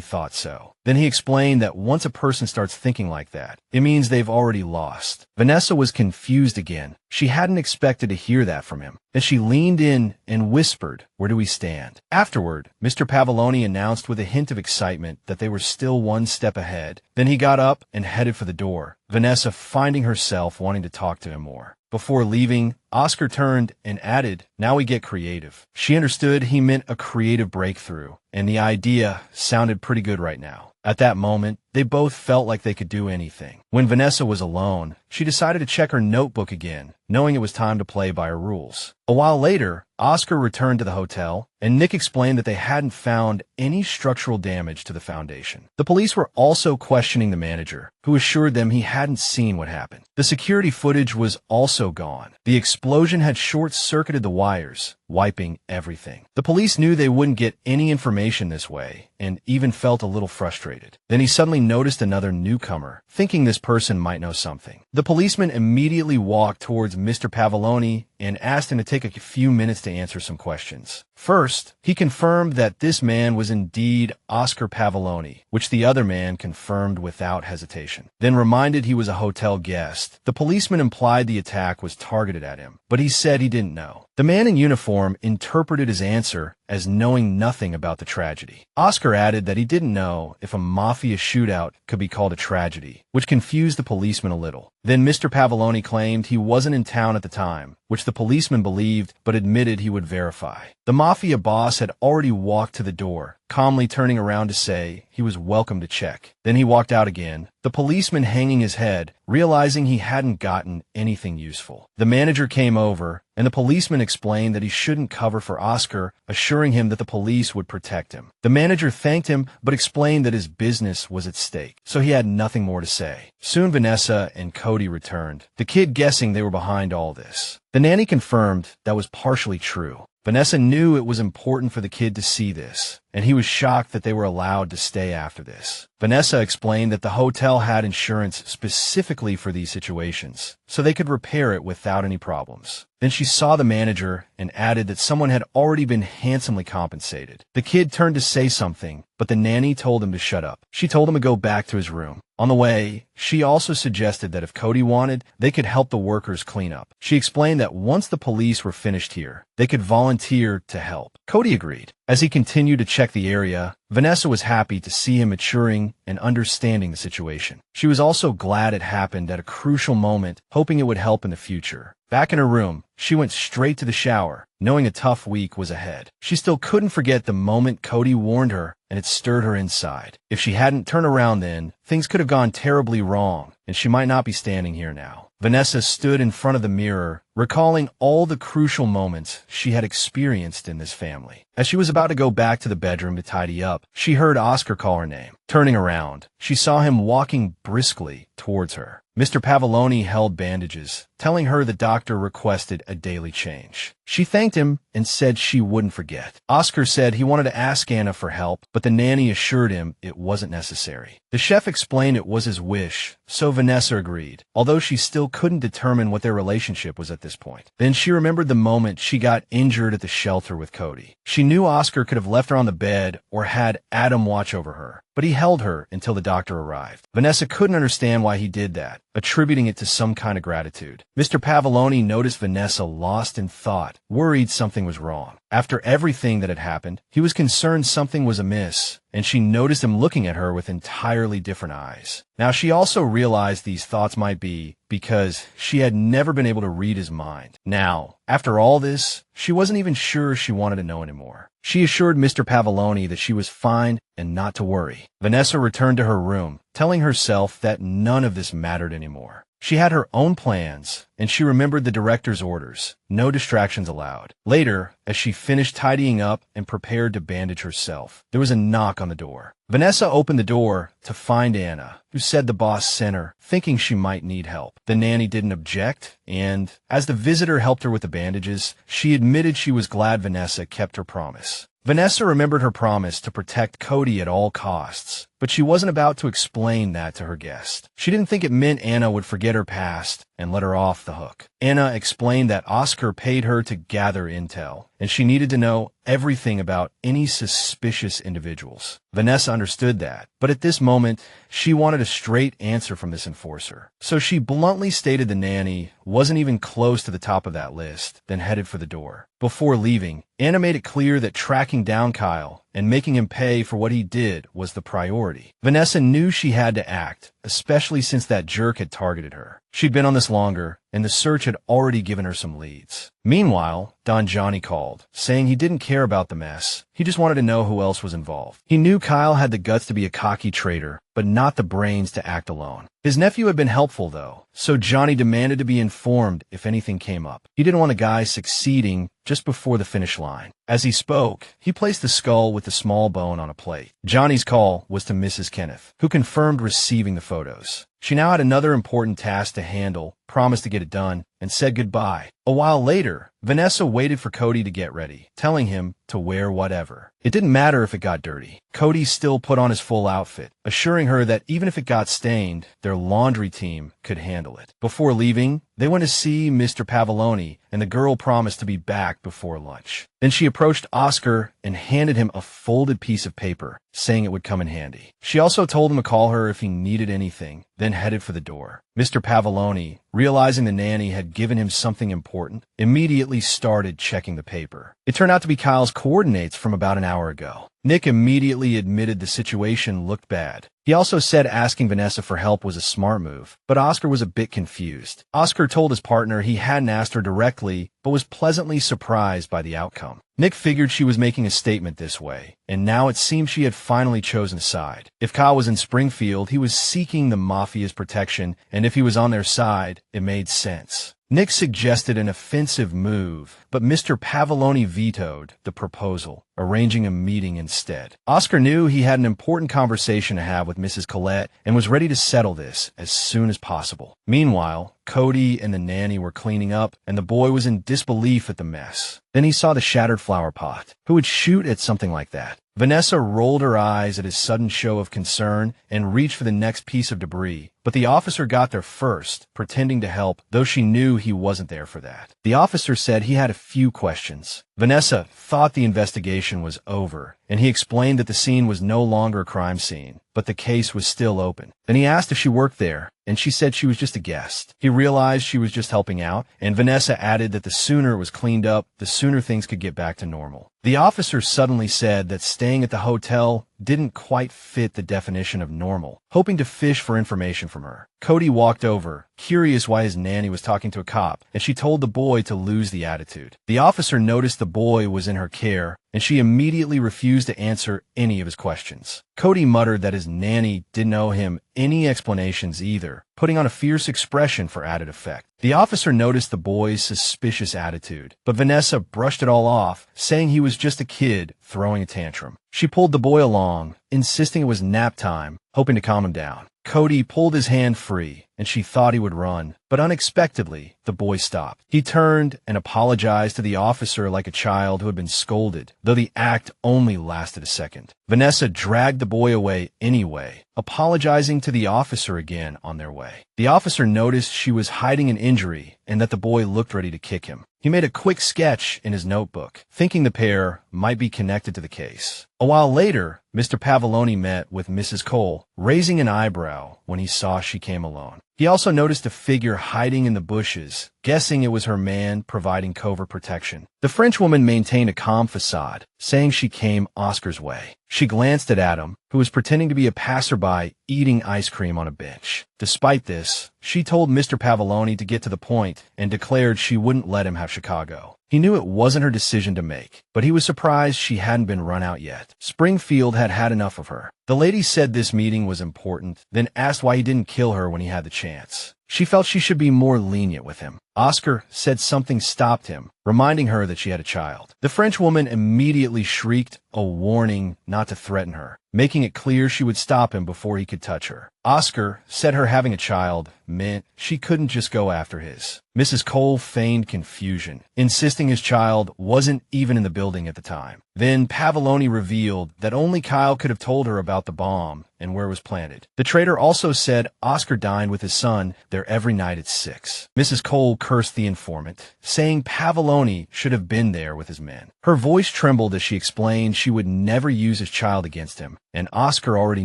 thought so. Then he explained that once a person starts thinking like that, it means they've already lost. Vanessa was confused again. She hadn't expected to hear that from him. Then she leaned in and whispered, "Where do we stand?" Afterward, Mr. Pavoloni announced with a hint of excitement that they were still one step ahead. Then he got up and headed for the door, Vanessa finding herself wanting to talk to him more. Before leaving, Oscar turned and added, "Now we get creative." She understood he meant a creative breakthrough, and the idea sounded pretty good right now. At that moment, they both felt like they could do anything. When Vanessa was alone, she decided to check her notebook again, knowing it was time to play by her rules. A while later, Oscar returned to the hotel, and Nick explained that they hadn't found any structural damage to the foundation. The police were also questioning the manager, who assured them he hadn't seen what happened. The security footage was also gone. The explosion had short-circuited the wires, wiping everything. The police knew they wouldn't get any information this way, and even felt a little frustrated. Then he suddenly noticed another newcomer, thinking this person might know something. The policeman immediately walked towards Mr. Pavoloni and asked him to take a few minutes to answer some questions. First, he confirmed that this man was indeed Oscar Pavoloni, which the other man confirmed without hesitation. Then reminded he was a hotel guest. The policeman implied the attack was targeted at him, but he said he didn't know. The man in uniform interpreted his answer as knowing nothing about the tragedy. Oscar added that he didn't know if a mafia shootout could be called a tragedy, which confused the policeman a little. Then Mr. Pavoloni claimed he wasn't in town at the time, which the policeman believed but admitted he would verify. The mafia boss had already walked to the door, calmly turning around to say he was welcome to check. Then he walked out again, the policeman hanging his head, realizing he hadn't gotten anything useful. The manager came over, and the policeman explained that he shouldn't cover for Oscar, assuring him that the police would protect him. The manager thanked him, but explained that his business was at stake, so he had nothing more to say. Soon Vanessa and Cody returned, the kid guessing they were behind all this. The nanny confirmed that was partially true. Vanessa knew it was important for the kid to see this, and he was shocked that they were allowed to stay after this. Vanessa explained that the hotel had insurance specifically for these situations, so they could repair it without any problems. Then she saw the manager and added that someone had already been handsomely compensated. The kid turned to say something, but the nanny told him to shut up. She told him to go back to his room. On the way, she also suggested that if Cody wanted, they could help the workers clean up. She explained that once the police were finished here, they could volunteer to help. Cody agreed. As he continued to check check the area, Vanessa was happy to see him maturing and understanding the situation. She was also glad it happened at a crucial moment, hoping it would help in the future. Back in her room, she went straight to the shower, knowing a tough week was ahead. She still couldn't forget the moment Cody warned her, and it stirred her inside. If she hadn't turned around then, things could have gone terribly wrong, and she might not be standing here now. Vanessa stood in front of the mirror, recalling all the crucial moments she had experienced in this family. As she was about to go back to the bedroom to tidy up, she heard Oscar call her name. Turning around, she saw him walking briskly towards her. Mr. Pavoloni held bandages, telling her the doctor requested a daily change. She thanked him and said she wouldn't forget. Oscar said he wanted to ask Anna for help, but the nanny assured him it wasn't necessary. The chef explained it was his wish, so Vanessa agreed, although she still couldn't determine what their relationship was at this point. Then she remembered the moment she got injured at the shelter with Cody. She knew Oscar could have left her on the bed or had Adam watch over her, but he held her until the doctor arrived. Vanessa couldn't understand why he did that, attributing it to some kind of gratitude. Mr. Pavoloni noticed Vanessa lost in thought, worried something was wrong. After everything that had happened, he was concerned something was amiss, and she noticed him looking at her with entirely different eyes. Now she also realized these thoughts might be because she had never been able to read his mind. Now, after all this, she wasn't even sure she wanted to know anymore. She assured Mr. Pavoloni that she was fine and not to worry. Vanessa returned to her room, telling herself that none of this mattered anymore. She had her own plans, and she remembered the director's orders. No distractions allowed. Later, as she finished tidying up and prepared to bandage herself, there was a knock on the door. Vanessa opened the door to find Anna, who said the boss sent her, thinking she might need help. The nanny didn't object, and as the visitor helped her with the bandages, she admitted she was glad Vanessa kept her promise. Vanessa remembered her promise to protect Cody at all costs, but she wasn't about to explain that to her guest. She didn't think it meant Anna would forget her past and let her off the hook. Anna explained that Oscar paid her to gather intel, and she needed to know everything about any suspicious individuals. Vanessa understood that, but at this moment, she wanted a straight answer from this enforcer. So she bluntly stated the nanny wasn't even close to the top of that list, then headed for the door. Before leaving, Anna made it clear that tracking down Kyle and making him pay for what he did was the priority. Vanessa knew she had to act, especially since that jerk had targeted her. She'd been on this longer, and the search had already given her some leads. Meanwhile, Don Johnny called, saying he didn't care about the mess. He just wanted to know who else was involved. He knew Kyle had the guts to be a cocky traitor, but not the brains to act alone. His nephew had been helpful, though, so Johnny demanded to be informed if anything came up. He didn't want a guy succeeding just before the finish line. As he spoke, he placed the skull with the small bone on a plate. Johnny's call was to Mrs. Kenneth, who confirmed receiving the photos. She now had another important task to handle, promised to get it done, and said goodbye. A while later, Vanessa waited for Cody to get ready, telling him to wear whatever. It didn't matter if it got dirty. Cody still put on his full outfit, assuring her that even if it got stained, their laundry team could handle it. Before leaving, they went to see Mr. Pavoloni, and the girl promised to be back before lunch. Then she approached Oscar and handed him a folded piece of paper, saying it would come in handy. She also told him to call her if he needed anything, then headed for the door. Mr. Pavoloni, realizing the nanny had given him something important, immediately started checking the paper. It turned out to be Kyle's coordinates from about an hour ago. Nick immediately admitted the situation looked bad. He also said asking Vanessa for help was a smart move, but Oscar was a bit confused. Oscar told his partner he hadn't asked her directly, but was pleasantly surprised by the outcome. Nick figured she was making a statement this way, and now it seemed she had finally chosen a side. If Kyle was in Springfield, he was seeking the Mafia's protection, and if he was on their side, it made sense. Nick suggested an offensive move, but Mr. Pavoloni vetoed the proposal, arranging a meeting instead. Oscar knew he had an important conversation to have with Mrs. Collette and was ready to settle this as soon as possible. Meanwhile, Cody and the nanny were cleaning up, and the boy was in disbelief at the mess. Then he saw the shattered flower pot. Who would shoot at something like that? Vanessa rolled her eyes at his sudden show of concern and reached for the next piece of debris, but the officer got there first, pretending to help, though she knew he wasn't there for that. The officer said he had a few questions. Vanessa thought the investigation was over, and he explained that the scene was no longer a crime scene, but the case was still open. Then he asked if she worked there, and she said she was just a guest. He realized she was just helping out, and Vanessa added that the sooner it was cleaned up, the sooner things could get back to normal. The officer suddenly said that staying at the hotel didn't quite fit the definition of normal, hoping to fish for information from her. Cody walked over, curious why his nanny was talking to a cop, and she told the boy to lose the attitude. The officer noticed the boy was in her care, and she immediately refused to answer any of his questions. Cody muttered that his nanny didn't owe him any explanations either, putting on a fierce expression for added effect. The officer noticed the boy's suspicious attitude, but Vanessa brushed it all off, saying he was just a kid throwing a tantrum. She pulled the boy along, insisting it was nap time, hoping to calm him down. Cody pulled his hand free, and she thought he would run, but unexpectedly, the boy stopped. He turned and apologized to the officer like a child who had been scolded, though the act only lasted a second. Vanessa dragged the boy away anyway, apologizing to the officer again on their way. The officer noticed she was hiding an injury and that the boy looked ready to kick him. He made a quick sketch in his notebook, thinking the pair might be connected to the case. A while later, Mr. Pavoloni met with Mrs. Cole, raising an eyebrow when he saw she came alone. He also noticed a figure hiding in the bushes, guessing it was her man providing covert protection. The Frenchwoman maintained a calm facade, saying she came Oscar's way. She glanced at Adam, who was pretending to be a passerby eating ice cream on a bench. Despite this, she told Mr. Pavoloni to get to the point and declared she wouldn't let him have Chicago. He knew it wasn't her decision to make, but he was surprised she hadn't been run out yet. Springfield had had enough of her. The lady said this meeting was important, then asked why he didn't kill her when he had the chance. She felt she should be more lenient with him. Oscar said something stopped him, reminding her that she had a child. The Frenchwoman immediately shrieked a warning not to threaten her, making it clear she would stop him before he could touch her. Oscar said her having a child meant she couldn't just go after his. Mrs. Cole feigned confusion, insisting his child wasn't even in the building at the time. Then Pavoloni revealed that only Kyle could have told her about the bomb and where it was planted. The traitor also said Oscar dined with his son there every night at 6. Mrs. Cole cursed the informant, saying Pavoloni should have been there with his men. Her voice trembled as she explained she would never use his child against him, and Oscar already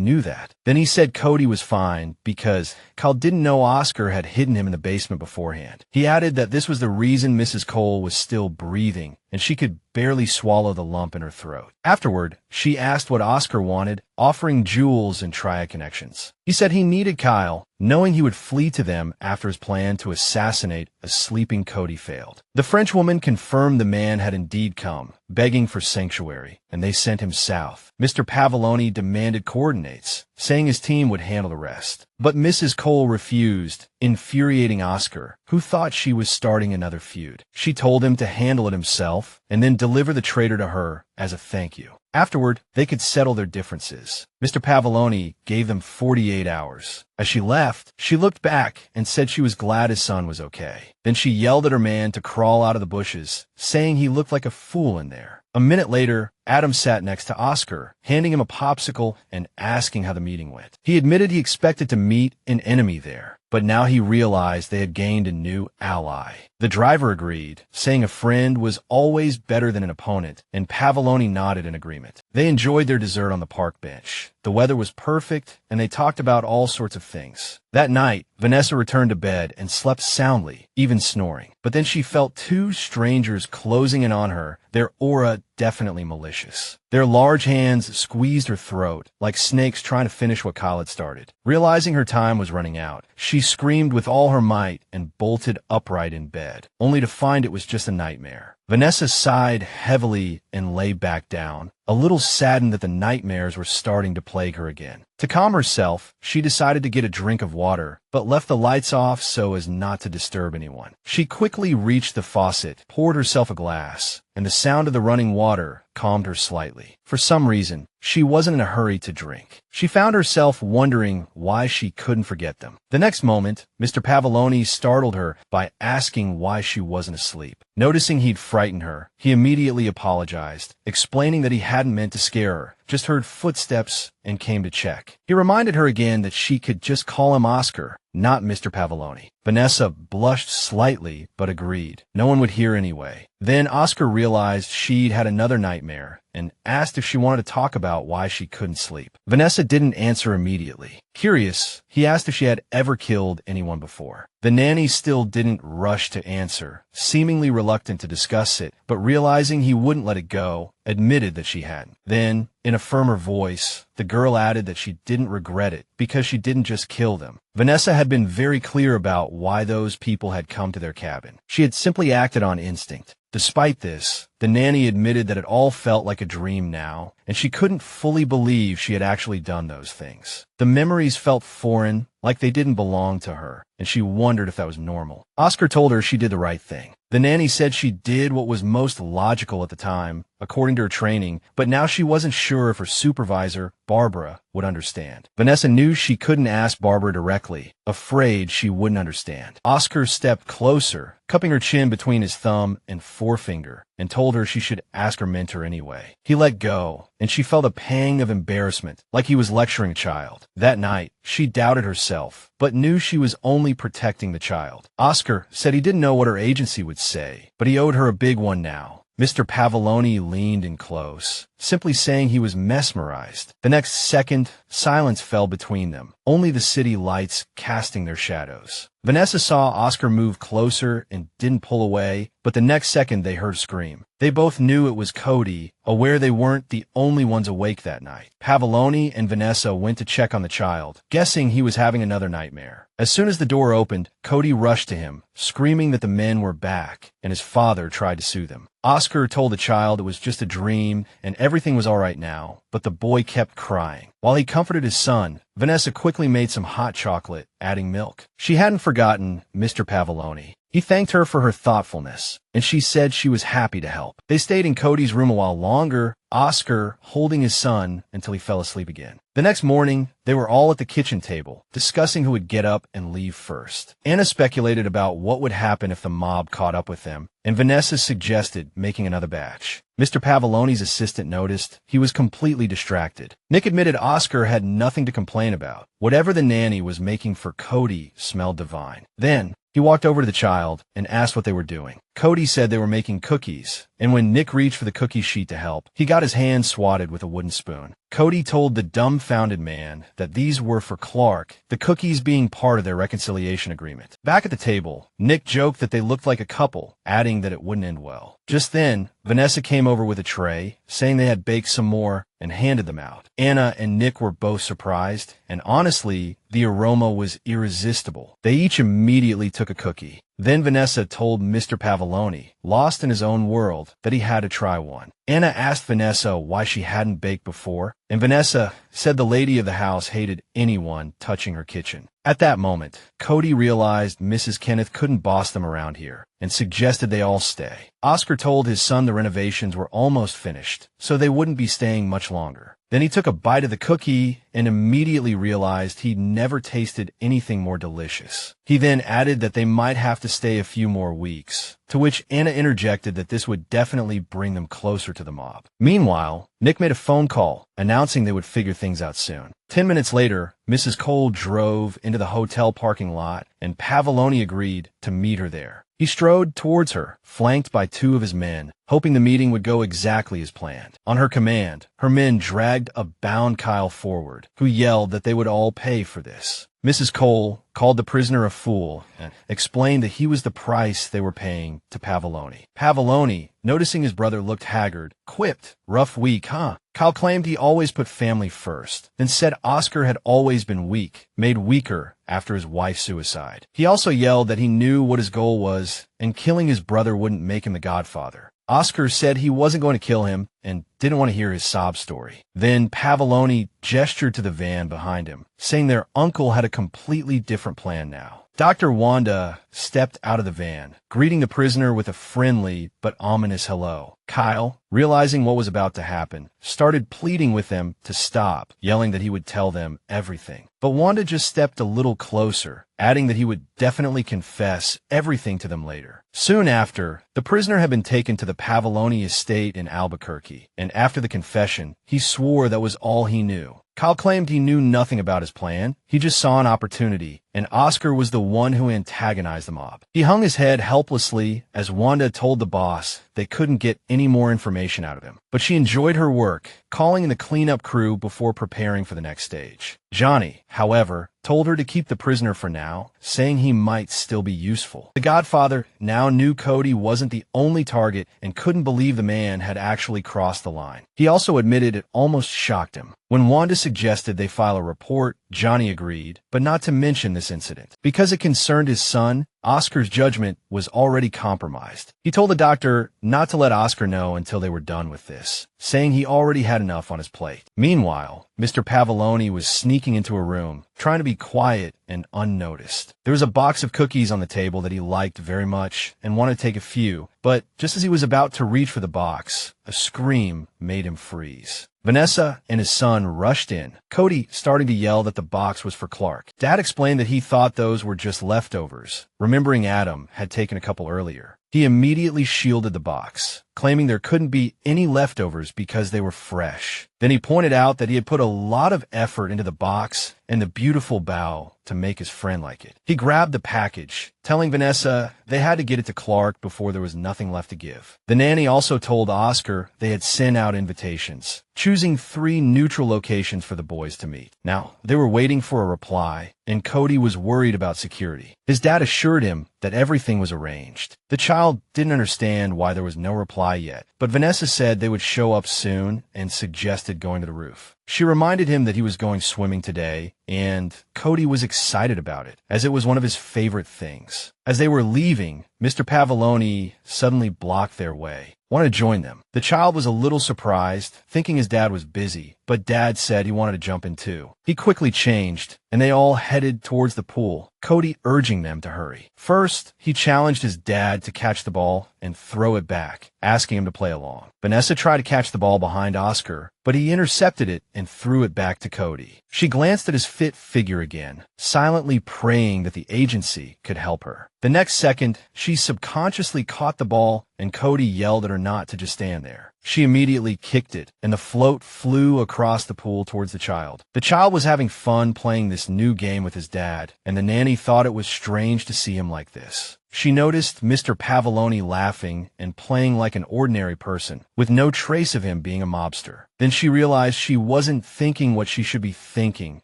knew that. Then he said Cody was fine because Kyle didn't know Oscar had hidden him in the basement beforehand. He added that this was the reason Mrs. Cole was still breathing, and she could barely swallow the lump in her throat. Afterward, she asked what Oscar wanted, offering jewels and triad connections. He said he needed Kyle, knowing he would flee to them after his plan to assassinate a sleeping Cody failed. The Frenchwoman confirmed the man had indeed come, begging for sanctuary, and they sent him south. Mr. Pavoloni demanded coordinates, saying his team would handle the rest. But Mrs. Cole refused, infuriating Oscar, who thought she was starting another feud. She told him to handle it himself and then deliver the traitor to her as a thank you. Afterward, they could settle their differences. Mr. Pavoloni gave them 48 hours. As she left, she looked back and said she was glad his son was okay. Then she yelled at her man to crawl out of the bushes, saying he looked like a fool in there. A minute later, Adam sat next to Oscar, handing him a popsicle and asking how the meeting went. He admitted he expected to meet an enemy there, but now he realized they had gained a new ally. The driver agreed, saying a friend was always better than an opponent, and Pavoloni nodded in agreement. They enjoyed their dessert on the park bench. The weather was perfect, and they talked about all sorts of things. That night, Vanessa returned to bed and slept soundly, even snoring. But then she felt two strangers closing in on her, their aura definitely malicious. Their large hands squeezed her throat, like snakes trying to finish what Kyle had started. Realizing her time was running out, she screamed with all her might and bolted upright in bed, only to find it was just a nightmare. Vanessa sighed heavily and lay back down, a little saddened that the nightmares were starting to plague her again. To calm herself, she decided to get a drink of water, but left the lights off so as not to disturb anyone. She quickly reached the faucet, poured herself a glass, and the sound of the running water calmed her slightly. For some reason, she wasn't in a hurry to drink. She found herself wondering why she couldn't forget them. The next moment, Mr. Pavoloni startled her by asking why she wasn't asleep. Noticing he'd frightened her, he immediately apologized, explaining that he hadn't meant to scare her, just heard footsteps and came to check. He reminded her again that she could just call him Oscar, not Mr. Pavoloni. Vanessa blushed slightly, but agreed. No one would hear anyway. Then Oscar realized she'd had another nightmare and asked if she wanted to talk about why she couldn't sleep. Vanessa didn't answer immediately. Curious, he asked if she had ever killed anyone before. The nanny still didn't rush to answer, seemingly reluctant to discuss it, but realizing he wouldn't let it go, admitted that she hadn't. Then, in a firmer voice, the girl added that she didn't regret it because she didn't just kill them. Vanessa had been very clear about why those people had come to their cabin. She had simply acted on instinct. Despite this, the nanny admitted that it all felt like a dream now, and she couldn't fully believe she had actually done those things. The memories felt foreign, like they didn't belong to her, and she wondered if that was normal. Oscar told her she did the right thing. The nanny said she did what was most logical at the time, according to her training, but now she wasn't sure if her supervisor, Barbara, would understand. Vanessa knew she couldn't ask Barbara directly, afraid she wouldn't understand. Oscar stepped closer, cupping her chin between his thumb and forefinger, and told her she should ask her mentor anyway. He let go, and she felt a pang of embarrassment, like he was lecturing a child. That night, she doubted herself, but knew she was only protecting the child. Oscar said he didn't know what her agency would say, but he owed her a big one now. Mr. Pavoloni leaned in close, simply saying he was mesmerized. The next second, silence fell between them, only the city lights casting their shadows. Vanessa saw Oscar move closer and didn't pull away, but the next second they heard a scream. They both knew it was Cody, aware they weren't the only ones awake that night. Pavoloni and Vanessa went to check on the child, guessing he was having another nightmare. As soon as the door opened, Cody rushed to him, screaming that the men were back, and his father tried to soothe him. Oscar told the child it was just a dream and everything was all right now, but the boy kept crying. While he comforted his son, Vanessa quickly made some hot chocolate, adding milk. She hadn't forgotten Mr. Pavoloni. He thanked her for her thoughtfulness, and she said she was happy to help. They stayed in Cody's room a while longer, Oscar holding his son until he fell asleep again. The next morning, they were all at the kitchen table, discussing who would get up and leave first. Anna speculated about what would happen if the mob caught up with them, and Vanessa suggested making another batch. Mr. Pavoloni's assistant noticed he was completely distracted. Nick admitted Oscar had nothing to complain about. Whatever the nanny was making for Cody smelled divine. Then, he walked over to the child and asked what they were doing. Cody said they were making cookies, and when Nick reached for the cookie sheet to help, he got his hand swatted with a wooden spoon. Cody told the dumbfounded man that these were for Clark, the cookies being part of their reconciliation agreement. Back at the table, Nick joked that they looked like a couple, adding that it wouldn't end well. Just then, Vanessa came over with a tray, saying they had baked some more, and handed them out. Anna and Nick were both surprised, and honestly, the aroma was irresistible. They each immediately took a cookie. Then Vanessa told Mr. Pavoloni, lost in his own world, that he had to try one. Anna asked Vanessa why she hadn't baked before, and Vanessa said the lady of the house hated anyone touching her kitchen. At that moment, Cody realized Mrs. Kenneth couldn't boss them around here, and suggested they all stay. Oscar told his son the renovations were almost finished, so they wouldn't be staying much longer. Then he took a bite of the cookie and immediately realized he'd never tasted anything more delicious. He then added that they might have to stay a few more weeks, to which Anna interjected that this would definitely bring them closer to the mob. Meanwhile, Nick made a phone call, announcing they would figure things out soon. 10 minutes later, Mrs. Cole drove into the hotel parking lot, and Pavoloni agreed to meet her there. He strode towards her, flanked by two of his men, hoping the meeting would go exactly as planned. On her command, her men dragged a bound Kyle forward, who yelled that they would all pay for this. Mrs. Cole called the prisoner a fool and explained that he was the price they were paying to Pavoloni. Pavoloni, noticing his brother looked haggard, quipped, "Rough week, huh?" Kyle claimed he always put family first, then said Oscar had always been weak, made weaker after his wife's suicide. He also yelled that he knew what his goal was, and killing his brother wouldn't make him the godfather. Oscar said he wasn't going to kill him and didn't want to hear his sob story. Then Pavoloni gestured to the van behind him, saying their uncle had a completely different plan now. Dr. Wanda stepped out of the van, greeting the prisoner with a friendly but ominous hello. Kyle, realizing what was about to happen, started pleading with them to stop, yelling that he would tell them everything. But Wanda just stepped a little closer, adding that he would definitely confess everything to them later. Soon after, the prisoner had been taken to the Pavoloni estate in Albuquerque, and after the confession, he swore that was all he knew. Kyle claimed he knew nothing about his plan. He just saw an opportunity and Oscar was the one who antagonized the mob. He hung his head helplessly as Wanda told the boss they couldn't get any more information out of him. But she enjoyed her work, calling in the cleanup crew before preparing for the next stage. Johnny, however, told her to keep the prisoner for now, saying he might still be useful. The Godfather now knew Cody wasn't the only target and couldn't believe the man had actually crossed the line. He also admitted it almost shocked him. When Wanda suggested they file a report, Johnny agreed, but not to mention this incident. Because it concerned his son, Oscar's judgment was already compromised. He told the doctor not to let Oscar know until they were done with this, saying he already had enough on his plate. Meanwhile, Mr. Pavoloni was sneaking into a room, trying to be quiet and unnoticed. There was a box of cookies on the table that he liked very much and wanted to take a few, but just as he was about to reach for the box, a scream made him freeze. Vanessa and his son rushed in, Cody starting to yell that the box was for Clark. Dad explained that he thought those were just leftovers, remembering Adam had taken a couple earlier. He immediately shielded the box, claiming there couldn't be any leftovers because they were fresh. Then he pointed out that he had put a lot of effort into the box and the beautiful bow to make his friend like it. He grabbed the package, telling Vanessa they had to get it to Clark before there was nothing left to give. The nanny also told Oscar they had sent out invitations, choosing 3 neutral locations for the boys to meet. Now, they were waiting for a reply, and Cody was worried about security. His dad assured him that everything was arranged. The child didn't understand why there was no reply yet, but Vanessa said they would show up soon and suggested going to the roof. She reminded him that he was going swimming today, and Cody was excited about it, as it was one of his favorite things. As they were leaving, Mr. Pavoloni suddenly blocked their way. Want to join them. The child was a little surprised, thinking his dad was busy, but Dad said he wanted to jump in too. He quickly changed, and they all headed towards the pool, Cody urging them to hurry. First, he challenged his dad to catch the ball and throw it back, asking him to play along. Vanessa tried to catch the ball behind Oscar, but he intercepted it and threw it back to Cody. She glanced at his fit figure again, silently praying that the agency could help her. The next second, she subconsciously caught the ball, and Cody yelled at her not to just stand there. She immediately kicked it, and the float flew across the pool towards the child. The child was having fun playing this new game with his dad, and the nanny thought it was strange to see him like this. She noticed Mr. Pavoloni laughing and playing like an ordinary person, with no trace of him being a mobster. Then she realized she wasn't thinking what she should be thinking,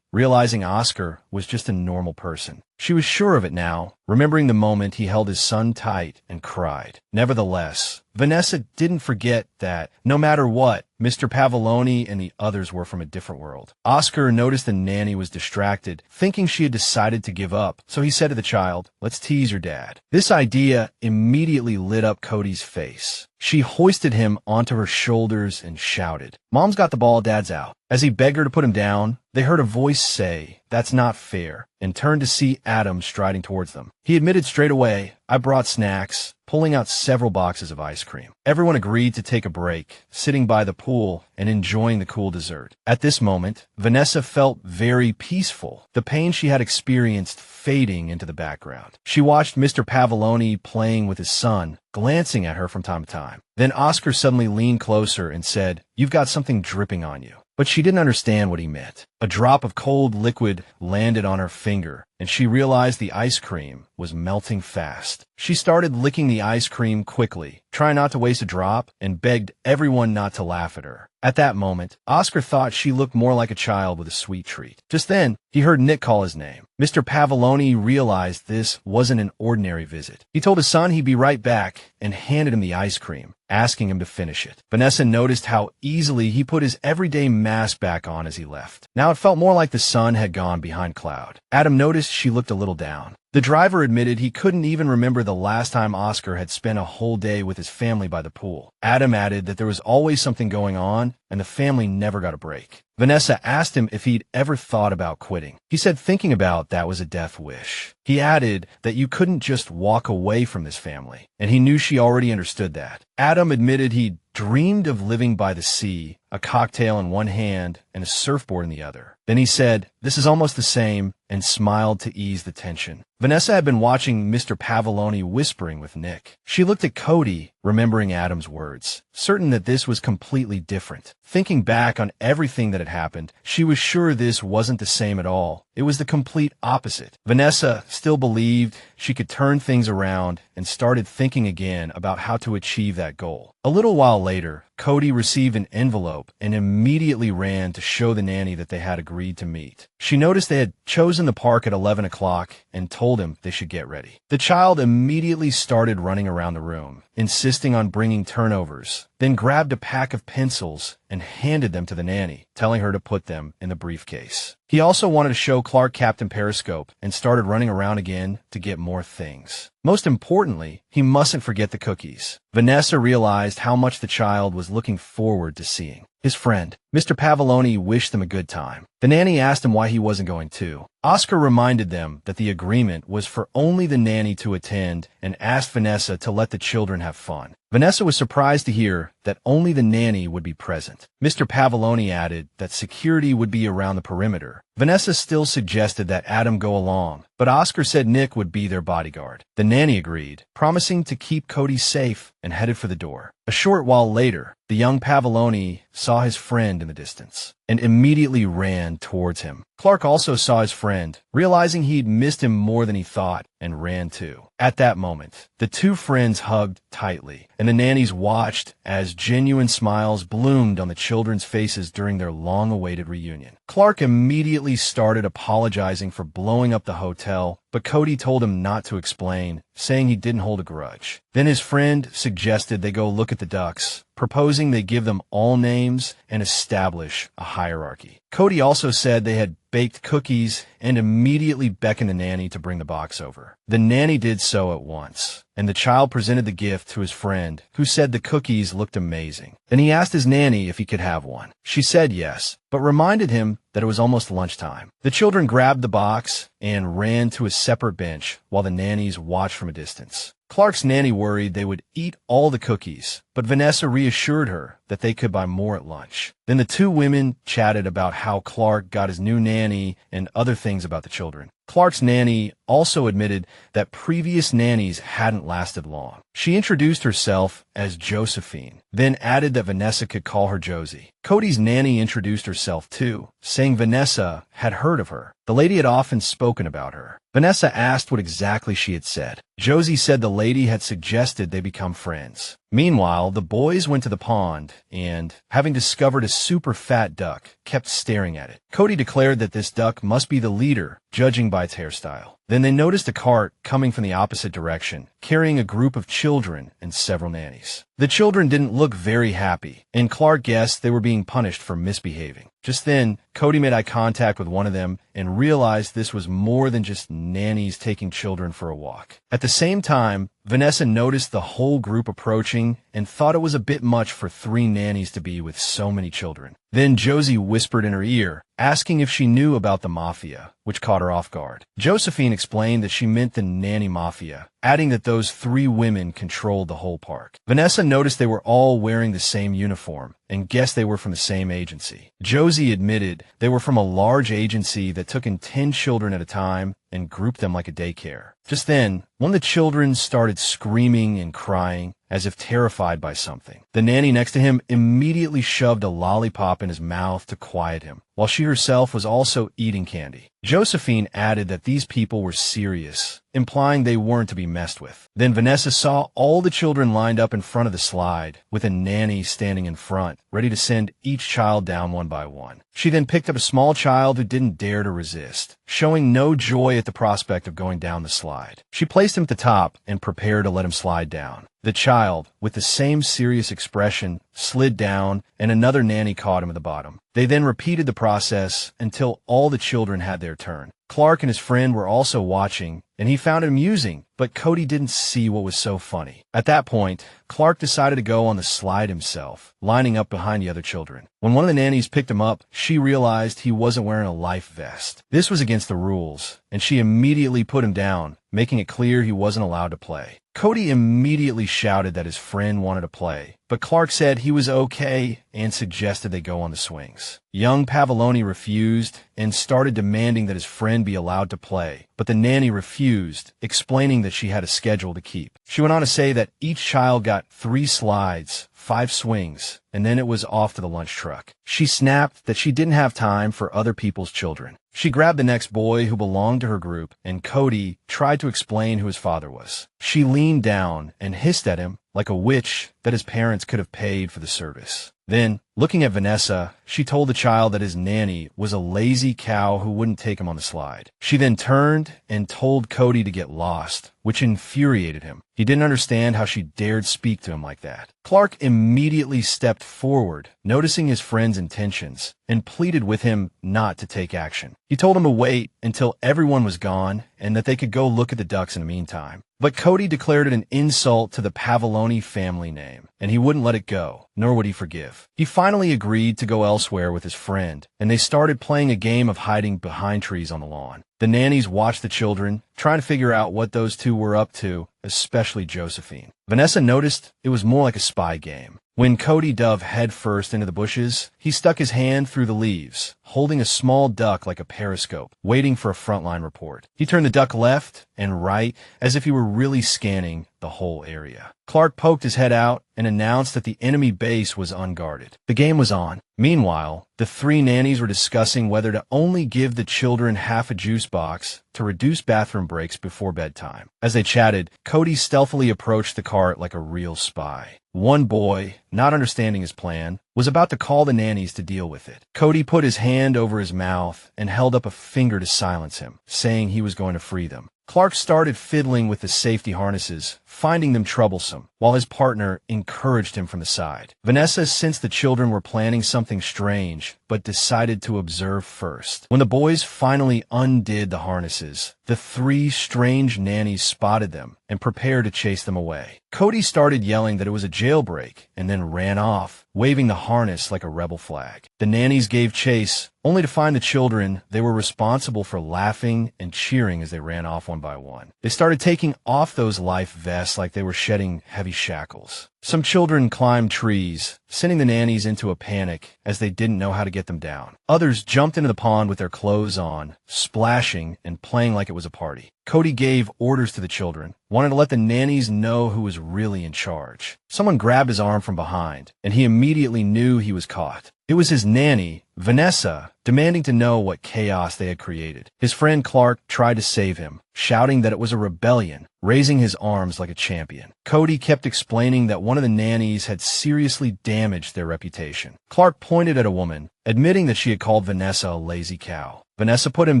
realizing Oscar was just a normal person. She was sure of it now, remembering the moment he held his son tight and cried. Nevertheless, Vanessa didn't forget that, no matter what, Mr. Pavoloni and the others were from a different world. Oscar noticed the nanny was distracted, thinking she had decided to give up, so he said to the child, "Let's tease your dad." This idea immediately lit up Cody's face. She hoisted him onto her shoulders and shouted, "Mom's got the ball, Dad's out." As he begged her to put him down, they heard a voice say, "That's not fair," and turned to see Adam striding towards them. He admitted straight away, "I brought snacks," pulling out several boxes of ice cream. Everyone agreed to take a break, sitting by the pool and enjoying the cool dessert. At this moment, Vanessa felt very peaceful, the pain she had experienced fading into the background. She watched Mr. Pavoloni playing with his son, glancing at her from time to time. Then Oscar suddenly leaned closer and said, "You've got something dripping on you." But she didn't understand what he meant. A drop of cold liquid landed on her finger, and she realized the ice cream was melting fast. She started licking the ice cream quickly, trying not to waste a drop, and begged everyone not to laugh at her. At that moment, Oscar thought she looked more like a child with a sweet treat. Just then, he heard Nick call his name. Mr. Pavoloni realized this wasn't an ordinary visit. He told his son he'd be right back and handed him the ice cream, asking him to finish it. Vanessa noticed how easily he put his everyday mask back on as he left. Now it felt more like the sun had gone behind cloud. Adam noticed she looked a little down. The driver admitted he couldn't even remember the last time Oscar had spent a whole day with his family by the pool. Adam added that there was always something going on, and the family never got a break. Vanessa asked him if he'd ever thought about quitting. He said thinking about that was a death wish. He added that you couldn't just walk away from this family, and he knew she already understood that. Adam admitted he'd dreamed of living by the sea, a cocktail in one hand and a surfboard in the other. Then he said, "This is almost the same, and smiled to ease the tension. Vanessa had been watching Mr. Pavoloni whispering with Nick. She looked at Cody, remembering Adam's words, certain that this was completely different. Thinking back on everything that had happened, she was sure this wasn't the same at all. It was the complete opposite. Vanessa still believed she could turn things around and started thinking again about how to achieve that goal. A little while later, Cody received an envelope and immediately ran to show the nanny that they had agreed to meet. She noticed they had chosen the park at 11 o'clock and told him they should get ready. The child immediately started running around the room, insisting on bringing turnovers, then grabbed a pack of pencils and handed them to the nanny, telling her to put them in the briefcase. He also wanted to show Clark Captain Periscope and started running around again to get more things. Most importantly, he mustn't forget the cookies. Vanessa realized how much the child was looking forward to seeing his friend. Mr. Pavoloni wished them a good time. The nanny asked him why he wasn't going too. Oscar reminded them that the agreement was for only the nanny to attend and asked Vanessa to let the children have fun. Vanessa was surprised to hear that only the nanny would be present. Mr. Pavoloni added that security would be around the perimeter. Vanessa still suggested that Adam go along, but Oscar said Nick would be their bodyguard. The nanny agreed, promising to keep Cody safe, and headed for the door. A short while later, the young Pavoloni saw his friend in the distance and immediately ran towards him. Clark also saw his friend, realizing he'd missed him more than he thought, and ran too. At that moment, the two friends hugged tightly, and the nannies watched as genuine smiles bloomed on the children's faces during their long-awaited reunion. Clark immediately started apologizing for blowing up the hotel, but Cody told him not to explain, saying he didn't hold a grudge. Then his friend suggested they go look at the ducks, proposing they give them all names and establish a hierarchy. Cody also said they had baked cookies and immediately beckoned the nanny to bring the box over. The nanny did so at once, and the child presented the gift to his friend, who said the cookies looked amazing. Then he asked his nanny if he could have one. She said yes, but reminded him that it was almost lunchtime. The children grabbed the box and ran to a separate bench while the nannies watched from a distance. Clark's nanny worried they would eat all the cookies, but Vanessa reassured her that they could buy more at lunch. Then the two women chatted about how Clark got his new nanny and other things about the children. Clark's nanny also admitted that previous nannies hadn't lasted long. She introduced herself as Josephine, then added that Vanessa could call her Josie. Cody's nanny introduced herself too, saying Vanessa had heard of her. The lady had often spoken about her. Vanessa asked what exactly she had said. Josie said the lady had suggested they become friends. Meanwhile, the boys went to the pond and, having discovered a super fat duck, kept staring at it. Cody declared that this duck must be the leader, judging by its hairstyle. Then they noticed a cart coming from the opposite direction, carrying a group of children and several nannies. The children didn't look very happy, and Clark guessed they were being punished for misbehaving. Just then, Cody made eye contact with one of them and realized this was more than just nannies taking children for a walk. At the same time, Vanessa noticed the whole group approaching and thought it was a bit much for 3 nannies to be with so many children. Then Josie whispered in her ear, asking if she knew about the mafia, which caught her off guard. Josephine explained that she meant the nanny mafia, adding that those 3 women controlled the whole park. Vanessa noticed they were all wearing the same uniform and guessed they were from the same agency. Josie admitted they were from a large agency that took in 10 children at a time and grouped them like a daycare. Just then, one of the children started screaming and crying, as if terrified by something. The nanny next to him immediately shoved a lollipop in his mouth to quiet him, while she herself was also eating candy. Josephine added that these people were serious, implying they weren't to be messed with. Then Vanessa saw all the children lined up in front of the slide, with a nanny standing in front, ready to send each child down one by one. She then picked up a small child who didn't dare to resist, showing no joy at the prospect of going down the slide. She placed him at the top and prepared to let him slide down. The child, with the same serious expression, slid down, and another nanny caught him at the bottom. They then repeated the process until all the children had their turn. Clark and his friend were also watching, and he found it amusing, but Cody didn't see what was so funny. At that point, Clark decided to go on the slide himself, lining up behind the other children. When one of the nannies picked him up, she realized he wasn't wearing a life vest. This was against the rules, and she immediately put him down, making it clear he wasn't allowed to play. Cody immediately shouted that his friend wanted to play, but Clark said he was okay and suggested they go on the swings. Young Pavoloni refused and started demanding that his friend be allowed to play, but the nanny refused, explaining that she had a schedule to keep. She went on to say that each child got 3 slides, 5 swings, and then it was off to the lunch truck. She snapped that she didn't have time for other people's children. She grabbed the next boy who belonged to her group, and Cody tried to explain who his father was. She leaned down and hissed at him like a witch that his parents could have paid for the service. Then, looking at Vanessa, she told the child that his nanny was a lazy cow who wouldn't take him on the slide. She then turned and told Cody to get lost, which infuriated him. He didn't understand how she dared speak to him like that. Clark immediately stepped forward, noticing his friend's intentions, and pleaded with him not to take action. He told him to wait until everyone was gone and that they could go look at the ducks in the meantime. But Cody declared it an insult to the Pavoloni family name, and he wouldn't let it go, nor would he forgive. He finally agreed to go elsewhere with his friend, and they started playing a game of hiding behind trees on the lawn. The nannies watched the children, trying to figure out what those two were up to, especially Josephine. Vanessa noticed it was more like a spy game. When Cody dove headfirst into the bushes, he stuck his hand through the leaves, holding a small duck like a periscope, waiting for a frontline report. He turned the duck left and right as if he were really scanning the whole area. Clark poked his head out and announced that the enemy base was unguarded. The game was on. Meanwhile, the 3 nannies were discussing whether to only give the children half a juice box to reduce bathroom breaks before bedtime. As they chatted, Cody stealthily approached the cart like a real spy. One boy, not understanding his plan, was about to call the nannies to deal with it. Cody put his hand over his mouth and held up a finger to silence him, saying he was going to free them. Clark started fiddling with the safety harnesses, finding them troublesome, while his partner encouraged him from the side. Vanessa sensed the children were planning something strange, but decided to observe first. When the boys finally undid the harnesses, the 3 strange nannies spotted them and prepared to chase them away. Cody started yelling that it was a jailbreak and then ran off, waving the harness like a rebel flag. The nannies gave chase, only to find the children they were responsible for laughing and cheering as they ran off one by one. They started taking off those life vests like they were shedding heavy shackles. Some children climbed trees, sending the nannies into a panic as they didn't know how to get them down. Others jumped into the pond with their clothes on, splashing and playing like it was a party. Cody gave orders to the children, wanted to let the nannies know who was really in charge. Someone grabbed his arm from behind, and he immediately knew he was caught. It was his nanny, Vanessa, demanding to know what chaos they had created. His friend Clark tried to save him, shouting that it was a rebellion, raising his arms like a champion. Cody kept explaining that one of the nannies had seriously damaged their reputation. Clark pointed at a woman, admitting that she had called Vanessa a lazy cow. Vanessa put him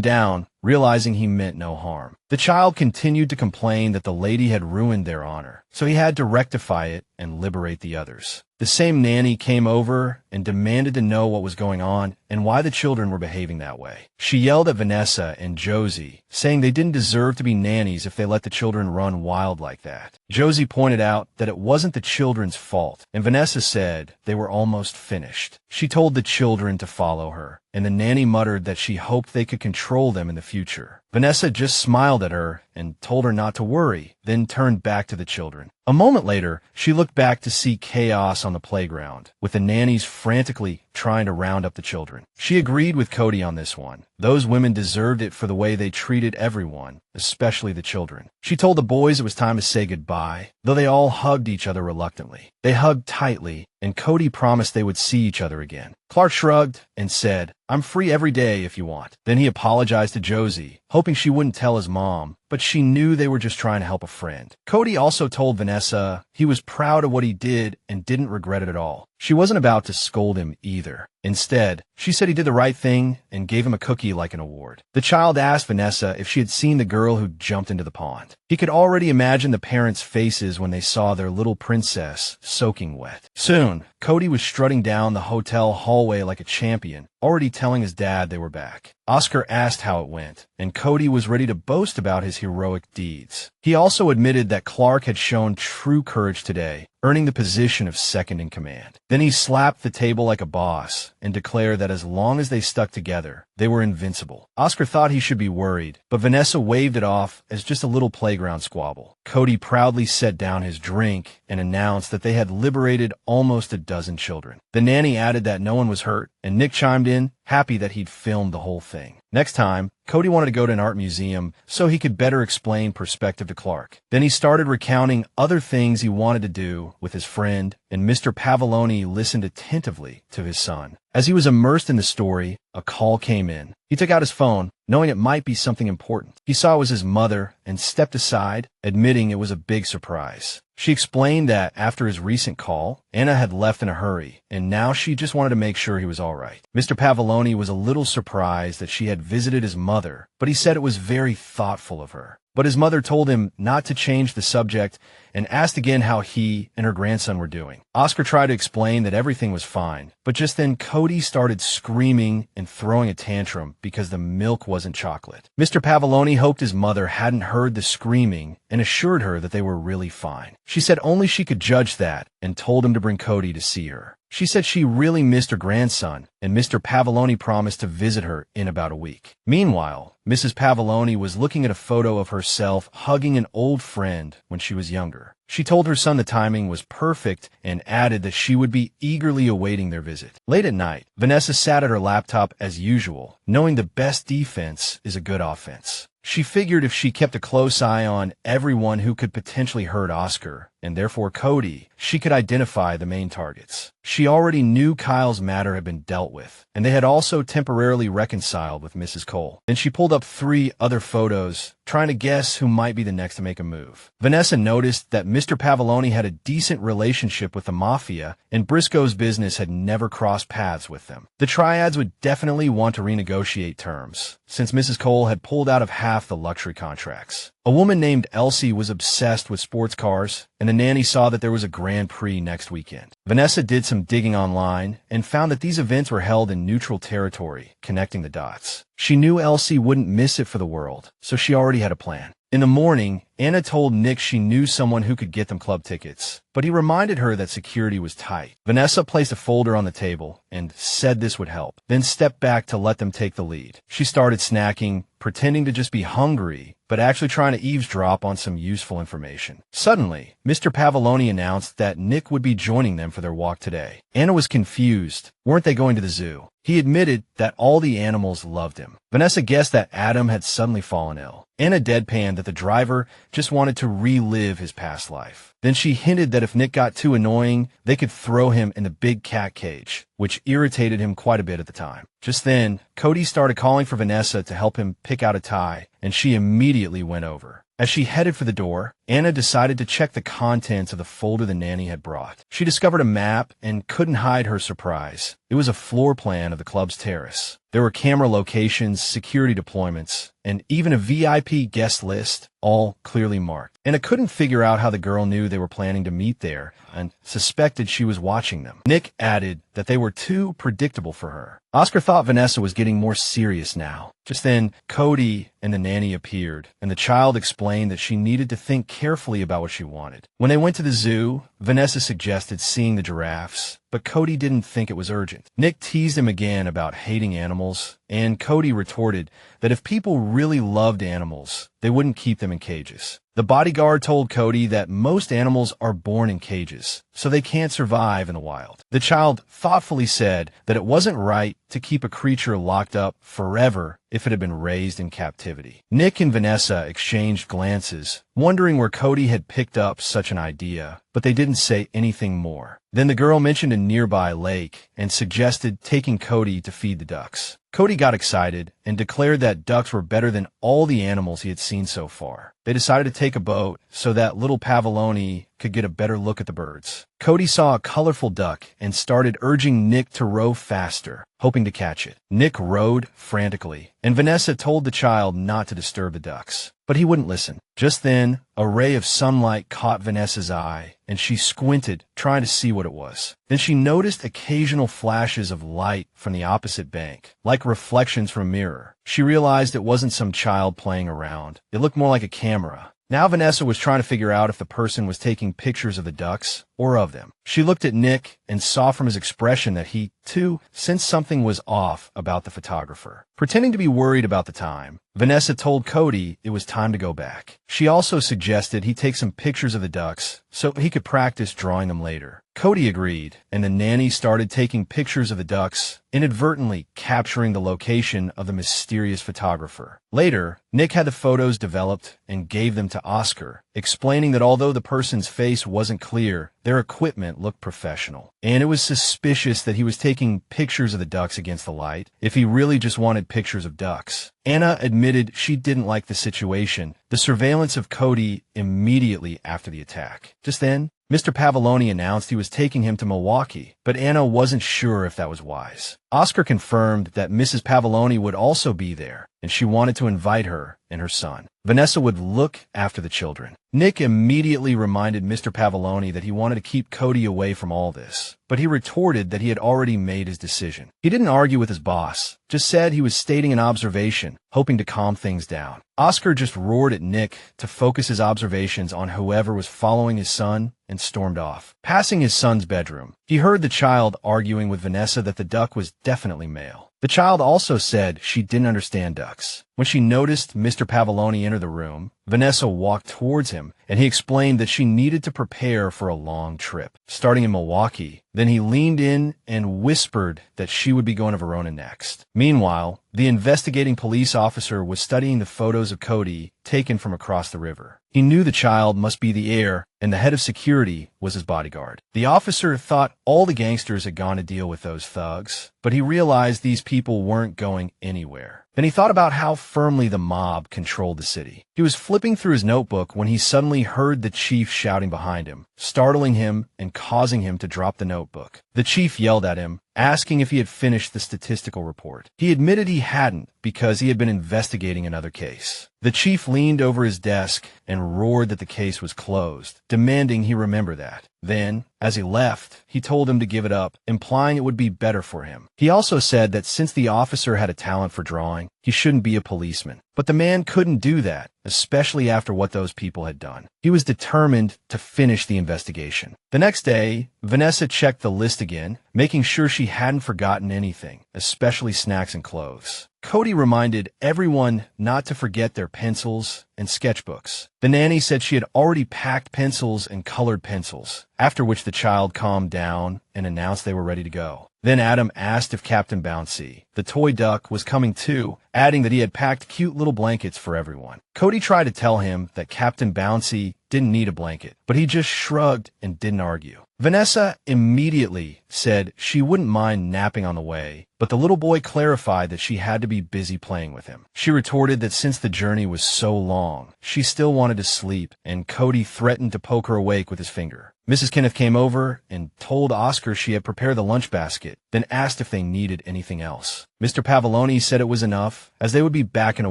down, realizing he meant no harm. The child continued to complain that the lady had ruined their honor, so he had to rectify it and liberate the others. The same nanny came over and demanded to know what was going on and why the children were behaving that way. She yelled at Vanessa and Josie, saying they didn't deserve to be nannies if they let the children run wild like that. Josie pointed out that it wasn't the children's fault, and Vanessa said they were almost finished. She told the children to follow her, and the nanny muttered that she hoped they could control them in the future. Vanessa just smiled at her and told her not to worry, then turned back to the children. A moment later, she looked back to see chaos on the playground, with the nannies frantically trying to round up the children. She agreed with Cody on this one. Those women deserved it for the way they treated everyone, especially the children. She told the boys it was time to say goodbye, though they all hugged each other reluctantly. They hugged tightly, and Cody promised they would see each other again. Clark shrugged and said, "I'm free every day if you want." Then he apologized to Josie, hoping she wouldn't tell his mom, but she knew they were just trying to help a friend. Cody also told Vanessa he was proud of what he did and didn't regret it at all. She wasn't about to scold him either. Instead, she said he did the right thing and gave him a cookie like an award. The child asked Vanessa if she had seen the girl who jumped into the pond. He could already imagine the parents' faces when they saw their little princess soaking wet. Soon, Cody was strutting down the hotel hallway like a champion, already telling his dad they were back. Oscar asked how it went, and Cody was ready to boast about his heroic deeds. He also admitted that Clark had shown true courage today, earning the position of second in command. Then he slapped the table like a boss and declared that as long as they stuck together, they were invincible. Oscar thought he should be worried, but Vanessa waved it off as just a little playground squabble. Cody proudly set down his drink and announced that they had liberated almost a dozen children. The nanny added that no one was hurt, and Nick chimed in, happy that he'd filmed the whole thing. Next time, Cody wanted to go to an art museum so he could better explain perspective to Clark. Then he started recounting other things he wanted to do with his friend, and Mr. Pavoloni listened attentively to his son. As he was immersed in the story, a call came in. He took out his phone, knowing it might be something important. He saw it was his mother and stepped aside, admitting it was a big surprise. She explained that after his recent call, Anna had left in a hurry, and now she just wanted to make sure he was all right. Mr. Pavoloni was a little surprised that she had visited his mother, but he said it was very thoughtful of her. But his mother told him not to change the subject and asked again how he and her grandson were doing. Oscar tried to explain that everything was fine, but just then Cody started screaming and throwing a tantrum because the milk wasn't chocolate. Mr. Pavoloni hoped his mother hadn't heard the screaming and assured her that they were really fine. She said only she could judge that and told him to bring Cody to see her. She said she really missed her grandson, and Mr. Pavoloni promised to visit her in about a week. Meanwhile, Mrs. Pavoloni was looking at a photo of herself hugging an old friend when she was younger. She told her son the timing was perfect and added that she would be eagerly awaiting their visit. Late at night, Vanessa sat at her laptop as usual, knowing the best defense is a good offense. She figured if she kept a close eye on everyone who could potentially hurt Oscar, and therefore Cody, she could identify the main targets. She already knew Kyle's matter had been dealt with, and they had also temporarily reconciled with Mrs. Cole. Then she pulled up 3 other photos, trying to guess who might be the next to make a move. Vanessa noticed that Mr. Pavoloni had a decent relationship with the Mafia, and Briscoe's business had never crossed paths with them. The triads would definitely want to renegotiate terms, since Mrs. Cole had pulled out of half the luxury contracts. A woman named Elsie was obsessed with sports cars, and the nanny saw that there was a Grand Prix next weekend. Vanessa did some digging online and found that these events were held in neutral territory, connecting the dots. She knew Elsie wouldn't miss it for the world, so she already had a plan. In the morning, Anna told Nick she knew someone who could get them club tickets, but he reminded her that security was tight. Vanessa placed a folder on the table and said this would help, then stepped back to let them take the lead. She started snacking, pretending to just be hungry, but actually trying to eavesdrop on some useful information. Suddenly, Mr. Pavoloni announced that Nick would be joining them for their walk today. Anna was confused. Weren't they going to the zoo? He admitted that all the animals loved him. Vanessa guessed that Adam had suddenly fallen ill. Anna deadpanned that the driver just wanted to relive his past life. Then she hinted that if Nick got too annoying, they could throw him in the big cat cage, which irritated him quite a bit at the time. Just then, Cody started calling for Vanessa to help him pick out a tie, and she immediately went over. As she headed for the door, Anna decided to check the contents of the folder the nanny had brought. She discovered a map and couldn't hide her surprise. It was a floor plan of the club's terrace. There were camera locations, security deployments, and even a VIP guest list, all clearly marked. Anna couldn't figure out how the girl knew they were planning to meet there and suspected she was watching them. Nick added that they were too predictable for her. Oscar thought Vanessa was getting more serious now. Just then, Cody and the nanny appeared, and the child explained that she needed to think carefully about what she wanted. When they went to the zoo, Vanessa suggested seeing the giraffes, but Cody didn't think it was urgent. Nick teased him again about hating animals, and Cody retorted that if people really loved animals, they wouldn't keep them in cages. The bodyguard told Cody that most animals are born in cages, so they can't survive in the wild. The child thoughtfully said that it wasn't right to keep a creature locked up forever if it had been raised in captivity. Nick and Vanessa exchanged glances, wondering where Cody had picked up such an idea, but they didn't say anything more. Then the girl mentioned a nearby lake and suggested taking Cody to feed the ducks. Cody got excited and declared that ducks were better than all the animals he had seen so far. They decided to take a boat so that little Pavoloni could get a better look at the birds. Cody saw a colorful duck and started urging Nick to row faster, hoping to catch it. Nick rowed frantically, and Vanessa told the child not to disturb the ducks. But he wouldn't listen. Just then, a ray of sunlight caught Vanessa's eye, and she squinted, trying to see what it was. Then she noticed occasional flashes of light from the opposite bank, like reflections from a mirror. She realized it wasn't some child playing around. It looked more like a camera. Now Vanessa was trying to figure out if the person was taking pictures of the ducks or of them. She looked at Nick and saw from his expression that he, too, sensed something was off about the photographer. Pretending to be worried about the time, Vanessa told Cody it was time to go back. She also suggested he take some pictures of the ducks so he could practice drawing them later. Cody agreed, and the nanny started taking pictures of the ducks, inadvertently capturing the location of the mysterious photographer. Later, Nick had the photos developed and gave them to Oscar, explaining that although the person's face wasn't clear, their equipment looked professional. And it was suspicious that he was taking pictures of the ducks against the light, if he really just wanted pictures of ducks. Anna admitted she didn't like the situation, the surveillance of Cody immediately after the attack. Just then, Mr. Pavoloni announced he was taking him to Milwaukee, but Anna wasn't sure if that was wise. Oscar confirmed that Mrs. Pavoloni would also be there, and she wanted to invite her and her son. Vanessa would look after the children. Nick immediately reminded Mr. Pavoloni that he wanted to keep Cody away from all this, but he retorted that he had already made his decision. He didn't argue with his boss, just said he was stating an observation, hoping to calm things down. Oscar just roared at Nick to focus his observations on whoever was following his son and stormed off. Passing his son's bedroom, he heard the child arguing with Vanessa that the duck was definitely male. The child also said she didn't understand ducks. When she noticed Mr. Pavoloni enter the room, Vanessa walked towards him, and he explained that she needed to prepare for a long trip, starting in Milwaukee. Then he leaned in and whispered that she would be going to Verona next. Meanwhile, the investigating police officer was studying the photos of Cody taken from across the river. He knew the child must be the heir, and the head of security was his bodyguard. The officer thought all the gangsters had gone to deal with those thugs, but he realized these people weren't going anywhere. Then he thought about how firmly the mob controlled the city. He was flipping through his notebook when he suddenly heard the chief shouting behind him, startling him and causing him to drop the notebook. The chief yelled at him, asking if he had finished the statistical report. He admitted he hadn't because he had been investigating another case. The chief leaned over his desk and roared that the case was closed, demanding he remember that. Then, as he left, he told him to give it up, implying it would be better for him. He also said that since the officer had a talent for drawing, he shouldn't be a policeman. But the man couldn't do that, especially after what those people had done. He was determined to finish the investigation. The next day, Vanessa checked the list again, making sure she hadn't forgotten anything, especially snacks and clothes. Cody reminded everyone not to forget their pencils and sketchbooks. The nanny said she had already packed pencils and colored pencils, after which the child calmed down and announced they were ready to go. Then Adam asked if Captain Bouncy, the toy duck, was coming too, adding that he had packed cute little blankets for everyone. Cody tried to tell him that Captain Bouncy didn't need a blanket, but he just shrugged and didn't argue. Vanessa immediately said she wouldn't mind napping on the way, but the little boy clarified that she had to be busy playing with him. She retorted that since the journey was so long, she still wanted to sleep, and Cody threatened to poke her awake with his finger. Mrs. Kenneth came over and told Oscar she had prepared the lunch basket, then asked if they needed anything else. Mr. Pavoloni said it was enough, as they would be back in a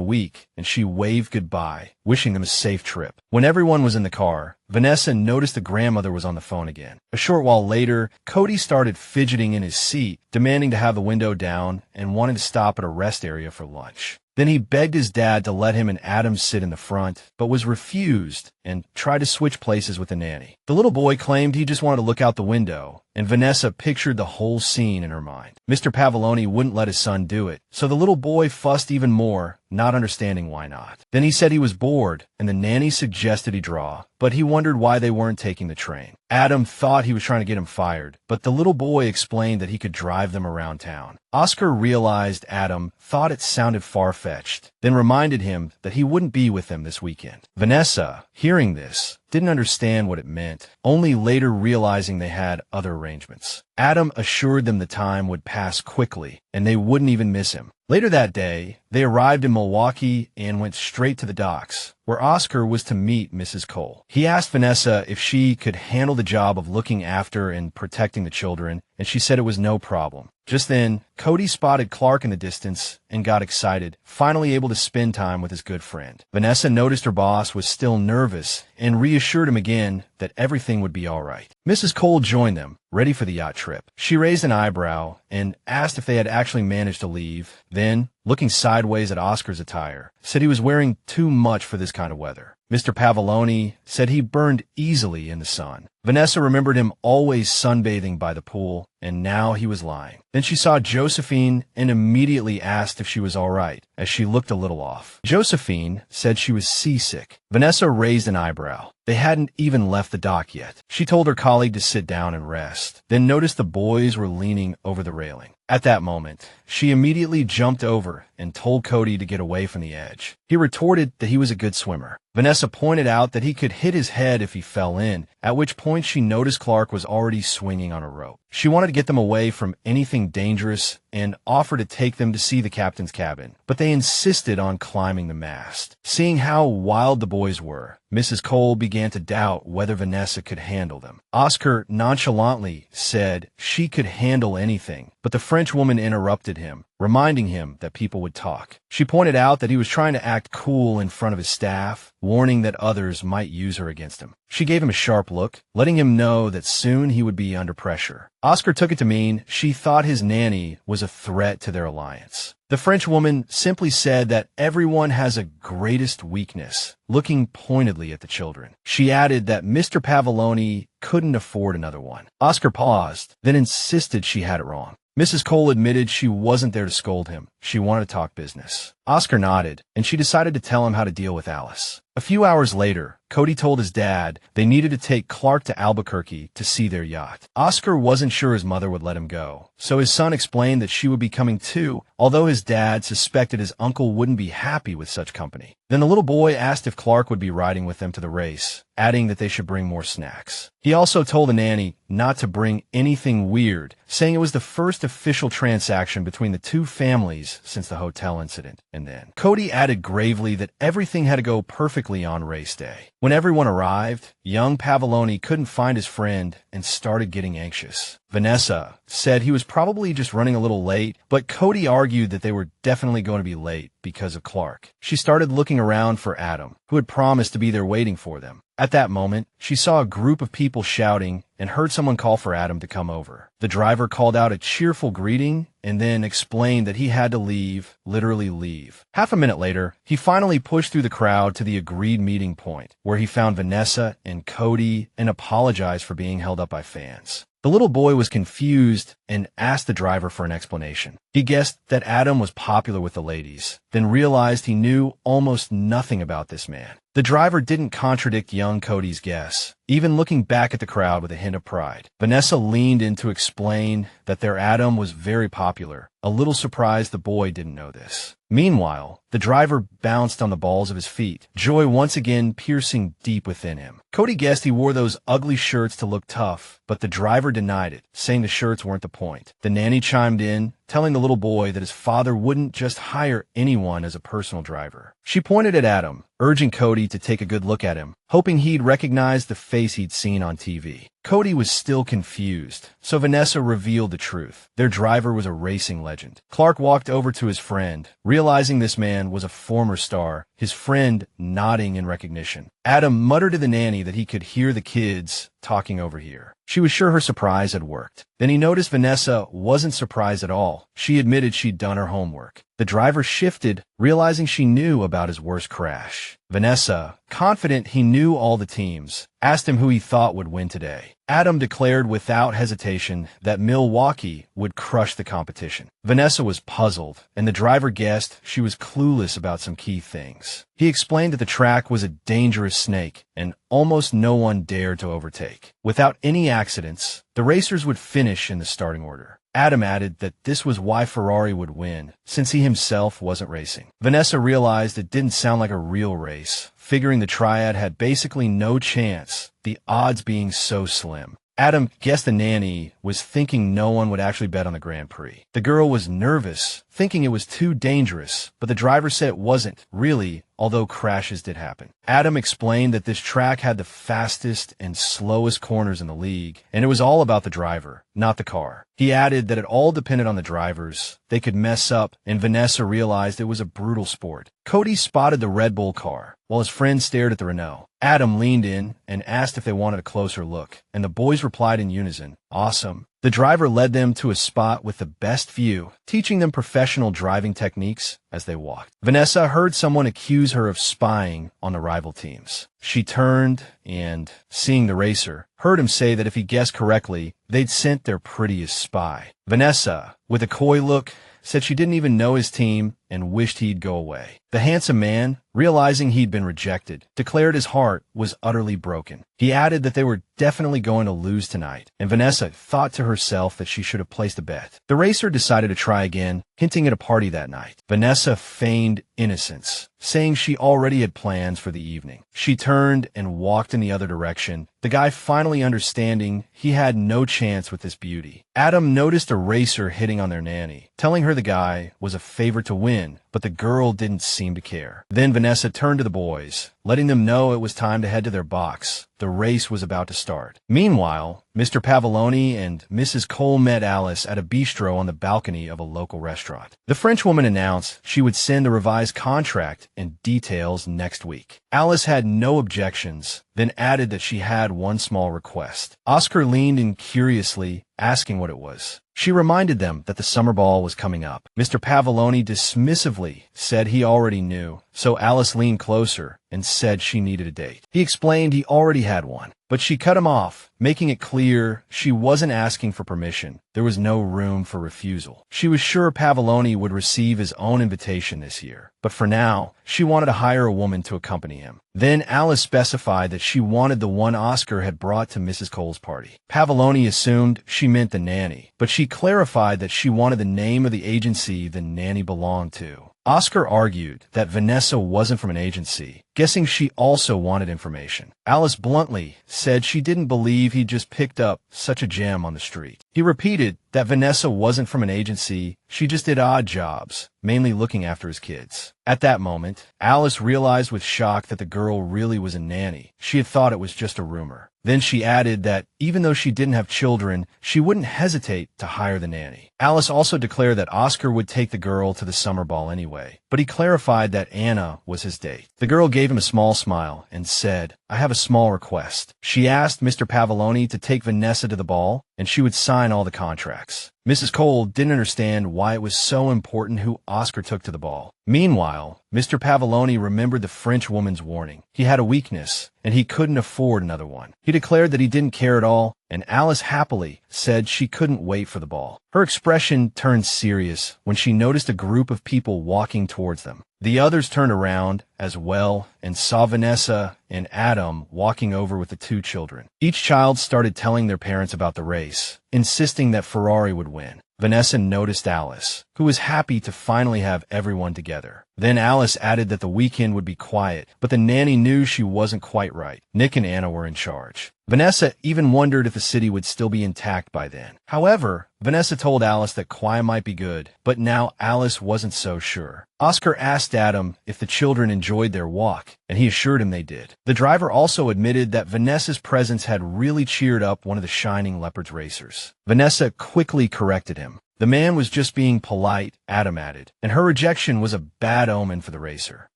week, and she waved goodbye, wishing them a safe trip. When everyone was in the car, Vanessa noticed the grandmother was on the phone again. A short while later, Cody started fidgeting in his seat, demanding to have the window down and wanted to stop at a rest area for lunch. Then he begged his dad to let him and Adam sit in the front, but was refused and tried to switch places with the nanny. The little boy claimed he just wanted to look out the window, and Vanessa pictured the whole scene in her mind. Mr. Pavoloni wouldn't let his son do it, so the little boy fussed even more, not understanding why not. Then he said he was bored, and the nanny suggested he draw, but he wondered why they weren't taking the train. Adam thought he was trying to get him fired, but the little boy explained that he could drive them around town. Oscar realized Adam thought it sounded far-fetched, then reminded him that he wouldn't be with them this weekend. Vanessa, hearing this, didn't understand what it meant, only later realizing they had other arrangements. Adam assured them the time would pass quickly, and they wouldn't even miss him. Later that day, they arrived in Milwaukee and went straight to the docks, where Oscar was to meet Mrs. Cole. He asked Vanessa if she could handle the job of looking after and protecting the children, and she said it was no problem. Just then, Cody spotted Clark in the distance and got excited, finally able to spend time with his good friend. Vanessa noticed her boss was still nervous and reassured him again that everything would be all right. Mrs. Cole joined them, ready for the yacht trip. She raised an eyebrow and asked if they had actually managed to leave. Then, looking sideways at Oscar's attire, said he was wearing too much for this kind of weather. Mr. Pavoloni said he burned easily in the sun. Vanessa remembered him always sunbathing by the pool, and now he was lying. Then she saw Josephine and immediately asked if she was all right, as she looked a little off. Josephine said she was seasick. Vanessa raised an eyebrow. They hadn't even left the dock yet. She told her colleague to sit down and rest, then noticed the boys were leaning over the railing. At that moment, she immediately jumped over and told Cody to get away from the edge. He retorted that he was a good swimmer. Vanessa pointed out that he could hit his head if he fell in, at which point she noticed Clark was already swinging on a rope. She wanted to get them away from anything dangerous and offered to take them to see the captain's cabin, but they insisted on climbing the mast. Seeing how wild the boys were, Mrs. Cole began to doubt whether Vanessa could handle them. Oscar nonchalantly said she could handle anything, but the French woman interrupted him, reminding him that people would talk. She pointed out that he was trying to act cool in front of his staff, warning that others might use her against him. She gave him a sharp look, letting him know that soon he would be under pressure. Oscar took it to mean she thought his nanny was a threat to their alliance. The French woman simply said that everyone has a greatest weakness, looking pointedly at the children. She added that Mr. Pavoloni couldn't afford another one. Oscar paused, then insisted she had it wrong. Mrs. Cole admitted she wasn't there to scold him. She wanted to talk business. Oscar nodded, and she decided to tell him how to deal with Alice. A few hours later, Cody told his dad they needed to take Clark to Albuquerque to see their yacht. Oscar wasn't sure his mother would let him go, so his son explained that she would be coming too, although his dad suspected his uncle wouldn't be happy with such company. Then the little boy asked if Clark would be riding with them to the race, adding that they should bring more snacks. He also told the nanny not to bring anything weird, saying it was the first official transaction between the two families since the hotel incident. And then Cody added gravely that everything had to go perfectly on race day. When everyone arrived, young Pavoloni couldn't find his friend and started getting anxious. Vanessa said he was probably just running a little late, but Cody argued that they were definitely going to be late because of Clark. She started looking around for Adam, who had promised to be there waiting for them. At that moment, she saw a group of people shouting and heard someone call for Adam to come over. The driver called out a cheerful greeting and then explained that he had to leave, literally leave. Half a minute later, he finally pushed through the crowd to the agreed meeting point, where he found Vanessa and Cody and apologized for being held up by fans. The little boy was confused and asked the driver for an explanation. He guessed that Adam was popular with the ladies, then realized he knew almost nothing about this man. The driver didn't contradict young Cody's guess, even looking back at the crowd with a hint of pride. Vanessa leaned in to explain that their Adam was very popular, a little surprised the boy didn't know this. Meanwhile, the driver bounced on the balls of his feet, joy once again piercing deep within him. Cody guessed he wore those ugly shirts to look tough, but the driver denied it, saying the shirts weren't the point. The nanny chimed in, telling the little boy that his father wouldn't just hire anyone as a personal driver. She pointed at Adam, urging Cody to take a good look at him, hoping he'd recognize the face he'd seen on TV. Cody was still confused, so Vanessa revealed the truth. Their driver was a racing legend. Clark walked over to his friend, realizing this man was a former star, his friend nodding in recognition. Adam muttered to the nanny that he could hear the kids talking over here. She was sure her surprise had worked. Then he noticed Vanessa wasn't surprised at all. She admitted she'd done her homework. The driver shifted, realizing she knew about his worst crash. Vanessa, confident he knew all the teams, asked him who he thought would win today. Adam declared without hesitation that Milwaukee would crush the competition. Vanessa was puzzled, and the driver guessed she was clueless about some key things. He explained that the track was a dangerous snake, and almost no one dared to overtake. Without any accidents, the racers would finish in the starting order. Adam added that this was why Ferrari would win, since he himself wasn't racing. Vanessa realized it didn't sound like a real race, figuring the triad had basically no chance, the odds being so slim. Adam guessed the nanny was thinking no one would actually bet on the Grand Prix. The girl was nervous, thinking it was too dangerous, but the driver said it wasn't, really, although crashes did happen. Adam explained that this track had the fastest and slowest corners in the league, and it was all about the driver, not the car. He added that it all depended on the drivers. They could mess up, and Vanessa realized it was a brutal sport. Cody spotted the Red Bull car, while his friend stared at the Renault. Adam leaned in and asked if they wanted a closer look, and the boys replied in unison, "Awesome." The driver led them to a spot with the best view, teaching them professional driving techniques as they walked. Vanessa heard someone accuse her of spying on the rival teams. She turned and, seeing the racer, heard him say that if he guessed correctly, they'd sent their prettiest spy. Vanessa, with a coy look, said she didn't even know his team and wished he'd go away. The handsome man, realizing he'd been rejected, declared his heart was utterly broken. He added that they were definitely going to lose tonight, and Vanessa thought to herself that she should have placed a bet. The racer decided to try again, hinting at a party that night. Vanessa feigned innocence, saying she already had plans for the evening. She turned and walked in the other direction, the guy finally understanding he had no chance with this beauty. Adam noticed a racer hitting on their nanny, telling her the guy was a favorite to win, but the girl didn't seem to care. Then Vanessa turned to the boys, letting them know it was time to head to their box. The race was about to start. Meanwhile, Mr. Pavoloni and Mrs. Cole met Alice at a bistro on the balcony of a local restaurant. The Frenchwoman announced she would send the revised contract and details next week. Alice had no objections, then added that she had one small request. Oscar leaned in curiously, asking what it was. She reminded them that the summer ball was coming up. Mr. Pavoloni dismissively said he already knew, so Alice leaned closer and said she needed a date. He explained he already had one, but she cut him off, making it clear she wasn't asking for permission. There was no room for refusal. She was sure Pavoloni would receive his own invitation this year, but for now, she wanted to hire a woman to accompany him. Then Alice specified that she wanted the one Oscar had brought to Mrs. Cole's party. Pavoloni assumed she meant the nanny, but she clarified that she wanted the name of the agency the nanny belonged to. Oscar argued that Vanessa wasn't from an agency, guessing she also wanted information. Alice bluntly said she didn't believe he'd just picked up such a gem on the street. He repeated that Vanessa wasn't from an agency, she just did odd jobs, mainly looking after his kids. At that moment, Alice realized with shock that the girl really was a nanny. She had thought it was just a rumor. Then she added that even though she didn't have children, she wouldn't hesitate to hire the nanny. Alice also declared that Oscar would take the girl to the summer ball anyway, but he clarified that Anna was his date. The girl gave him a small smile and said, "I have a small request." She asked Mr. Pavoloni to take Vanessa to the ball, and she would sign all the contracts. Mrs. Cole didn't understand why it was so important who Oscar took to the ball. Meanwhile, Mr. Pavoloni remembered the French woman's warning. He had a weakness, and he couldn't afford another one. He declared that he didn't care at all, and Alice happily said she couldn't wait for the ball. Her expression turned serious when she noticed a group of people walking towards them. The others turned around as well and saw Vanessa and Adam walking over with the two children. Each child started telling their parents about the race, insisting that Ferrari would win. Vanessa noticed Alice, who was happy to finally have everyone together. Then Alice added that the weekend would be quiet, but the nanny knew she wasn't quite right. Nick and Anna were in charge. Vanessa even wondered if the city would still be intact by then. However, Vanessa told Alice that quiet might be good, but now Alice wasn't so sure. Oscar asked Adam if the children enjoyed their walk, and he assured him they did. The driver also admitted that Vanessa's presence had really cheered up one of the Shining Leopards racers. Vanessa quickly corrected him. The man was just being polite, Adam added, and her rejection was a bad omen for the racer.